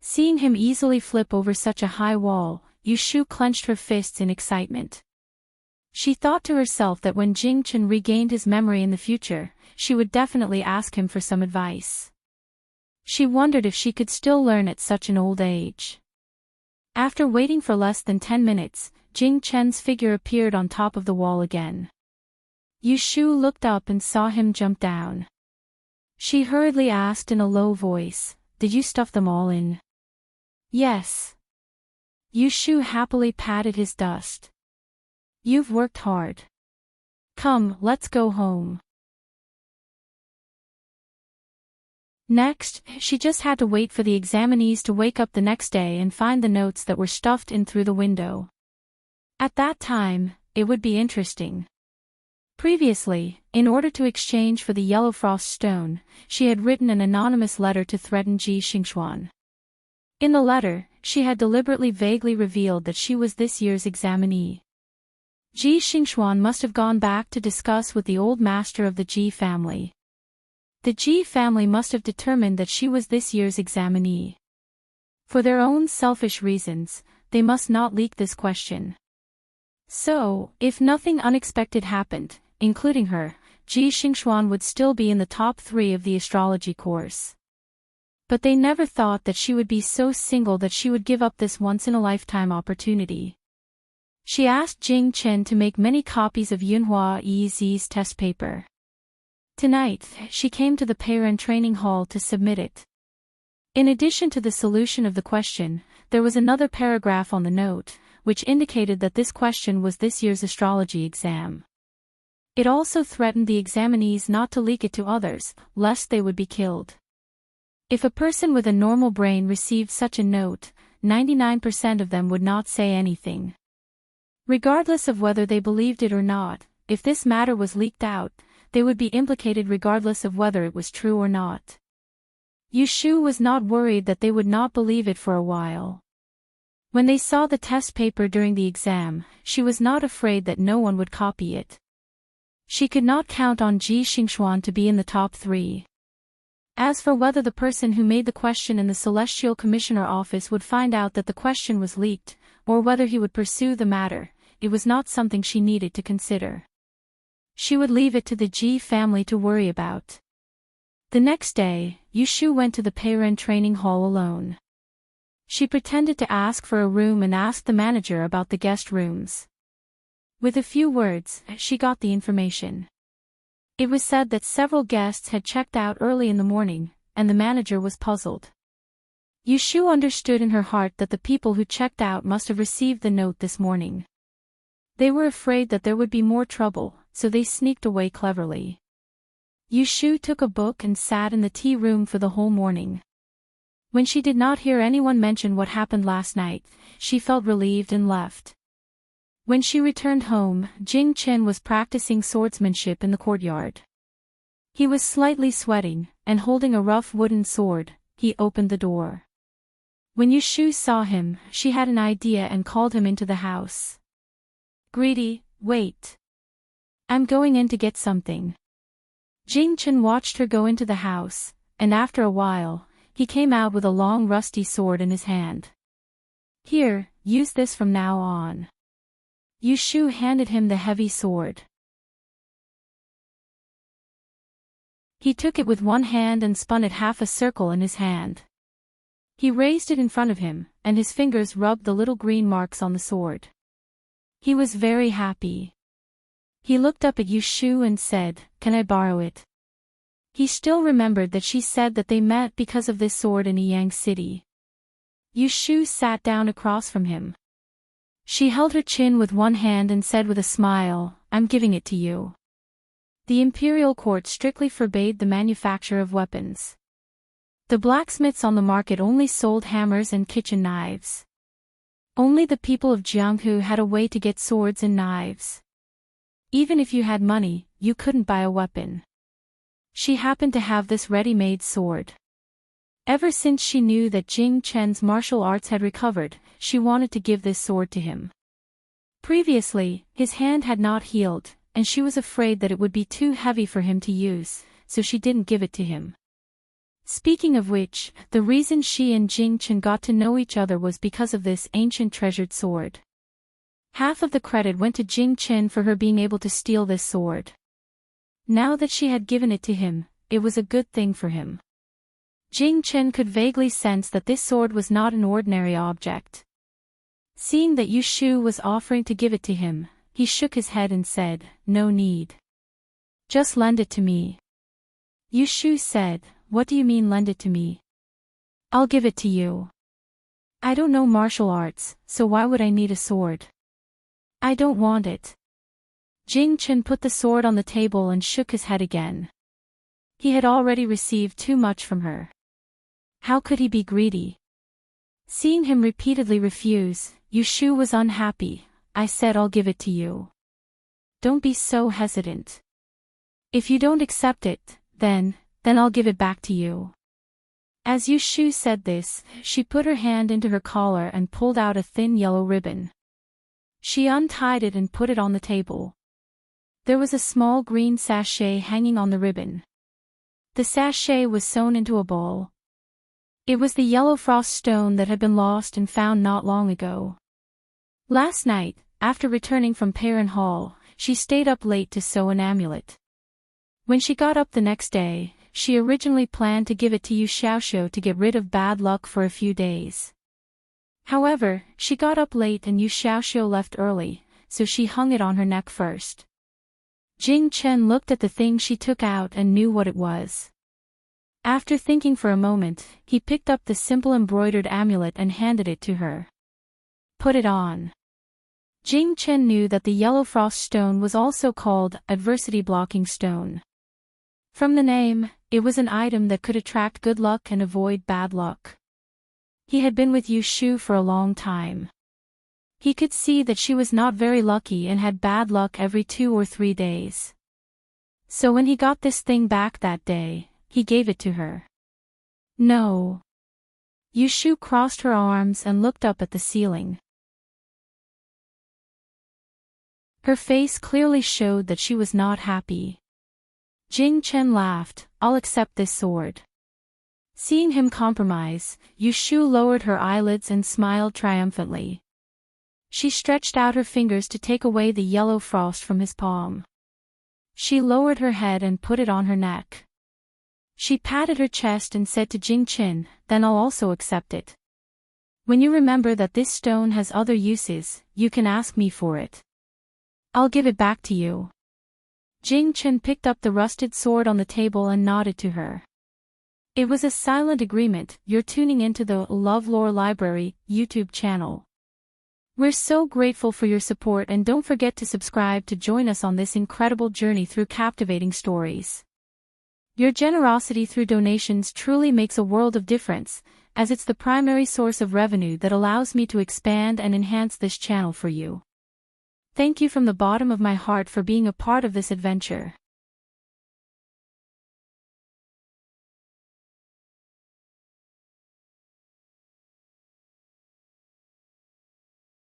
Seeing him easily flip over such a high wall, Yu Shu clenched her fists in excitement. She thought to herself that when Jing Chen regained his memory in the future, she would definitely ask him for some advice. She wondered if she could still learn at such an old age. After waiting for less than 10 minutes, Jing Chen's figure appeared on top of the wall again. Yu Shu looked up and saw him jump down. She hurriedly asked in a low voice, "Did you stuff them all in?" "Yes." Yu Shu happily patted his dust. "You've worked hard. Come, let's go home." Next, she just had to wait for the examinees to wake up the next day and find the notes that were stuffed in through the window. At that time, it would be interesting. Previously, in order to exchange for the yellow frost stone, she had written an anonymous letter to threaten Ji Xingxuan. In the letter, she had deliberately vaguely revealed that she was this year's examinee. Ji Xingxuan must have gone back to discuss with the old master of the Ji family. The Ji family must have determined that she was this year's examinee. For their own selfish reasons, they must not leak this question. So, if nothing unexpected happened, including her, Ji Xingxuan would still be in the top 3 of the astrology course. But they never thought that she would be so single that she would give up this once-in-a-lifetime opportunity. She asked Jing Chen to make many copies of Yunhua Yi's test paper. Tonight, she came to the parent training hall to submit it. In addition to the solution of the question, there was another paragraph on the note, which indicated that this question was this year's astrology exam. It also threatened the examinees not to leak it to others, lest they would be killed. If a person with a normal brain received such a note, 99% of them would not say anything. Regardless of whether they believed it or not, if this matter was leaked out, they would be implicated regardless of whether it was true or not. Yu Shu was not worried that they would not believe it for a while. When they saw the test paper during the exam, she was not afraid that no one would copy it. She could not count on Ji Xingxuan to be in the top 3. As for whether the person who made the question in the Celestial Commissioner office would find out that the question was leaked, or whether he would pursue the matter, it was not something she needed to consider. She would leave it to the Ji family to worry about. The next day, Yu Shu went to the parent training hall alone. She pretended to ask for a room and asked the manager about the guest rooms. With a few words, she got the information. It was said that several guests had checked out early in the morning, and the manager was puzzled. Yu Shu understood in her heart that the people who checked out must have received the note this morning. They were afraid that there would be more trouble, so they sneaked away cleverly. Yu Shu took a book and sat in the tea room for the whole morning. When she did not hear anyone mention what happened last night, she felt relieved and left. When she returned home, Jing Chen was practicing swordsmanship in the courtyard. He was slightly sweating, and holding a rough wooden sword, he opened the door. When Yushu saw him, she had an idea and called him into the house. "Greedy, wait. I'm going in to get something." Jing-chen watched her go into the house, and after a while, he came out with a long rusty sword in his hand. "Here, use this from now on." Yushu handed him the heavy sword. He took it with one hand and spun it half a circle in his hand. He raised it in front of him, and his fingers rubbed the little green marks on the sword. He was very happy. He looked up at Yushu and said, "Can I borrow it?" He still remembered that she said that they met because of this sword in Yang City. Yushu sat down across from him. She held her chin with one hand and said with a smile, "I'm giving it to you." The imperial court strictly forbade the manufacture of weapons. The blacksmiths on the market only sold hammers and kitchen knives. Only the people of Jianghu had a way to get swords and knives. Even if you had money, you couldn't buy a weapon. She happened to have this ready-made sword. Ever since she knew that Jing Chen's martial arts had recovered, she wanted to give this sword to him. Previously, his hand had not healed, and she was afraid that it would be too heavy for him to use, so she didn't give it to him. Speaking of which, the reason she and Jing Chen got to know each other was because of this ancient treasured sword. Half of the credit went to Jing Chen for her being able to steal this sword. Now that she had given it to him, it was a good thing for him. Jing Chen could vaguely sense that this sword was not an ordinary object. Seeing that Yushu was offering to give it to him, he shook his head and said, "No need. Just lend it to me." Yushu said, "What do you mean lend it to me? I'll give it to you. I don't know martial arts, so why would I need a sword? I don't want it." Jing Chen put the sword on the table and shook his head again. He had already received too much from her. How could he be greedy? Seeing him repeatedly refuse, Yushu was unhappy. "I said I'll give it to you. Don't be so hesitant. If you don't accept it, then I'll give it back to you." As Yushu said this, she put her hand into her collar and pulled out a thin yellow ribbon. She untied it and put it on the table. There was a small green sachet hanging on the ribbon. The sachet was sewn into a ball. It was the yellow frost stone that had been lost and found not long ago. Last night, after returning from Perrin Hall, she stayed up late to sew an amulet. When she got up the next day, she originally planned to give it to Yu Xiaoxiu to get rid of bad luck for a few days. However, she got up late and Yu Xiaoxiu left early, so she hung it on her neck first. Jing Chen looked at the thing she took out and knew what it was. After thinking for a moment, he picked up the simple embroidered amulet and handed it to her. "Put it on." Jing Chen knew that the yellow frost stone was also called adversity blocking stone. From the name, it was an item that could attract good luck and avoid bad luck. He had been with Yushu for a long time. He could see that she was not very lucky and had bad luck every 2 or 3 days. So when he got this thing back that day, he gave it to her. "No." Yushu crossed her arms and looked up at the ceiling. Her face clearly showed that she was not happy. Jing Chen laughed, "I'll accept this sword." Seeing him compromise, Yushu lowered her eyelids and smiled triumphantly. She stretched out her fingers to take away the yellow frost from his palm. She lowered her head and put it on her neck. She patted her chest and said to Jing Chen, "Then I'll also accept it. When you remember that this stone has other uses, you can ask me for it. I'll give it back to you." Jing Chen picked up the rusted sword on the table and nodded to her. It was a silent agreement. You're tuning into the LoveLore Library YouTube channel. We're so grateful for your support, and don't forget to subscribe to join us on this incredible journey through captivating stories. Your generosity through donations truly makes a world of difference, as it's the primary source of revenue that allows me to expand and enhance this channel for you. Thank you from the bottom of my heart for being a part of this adventure.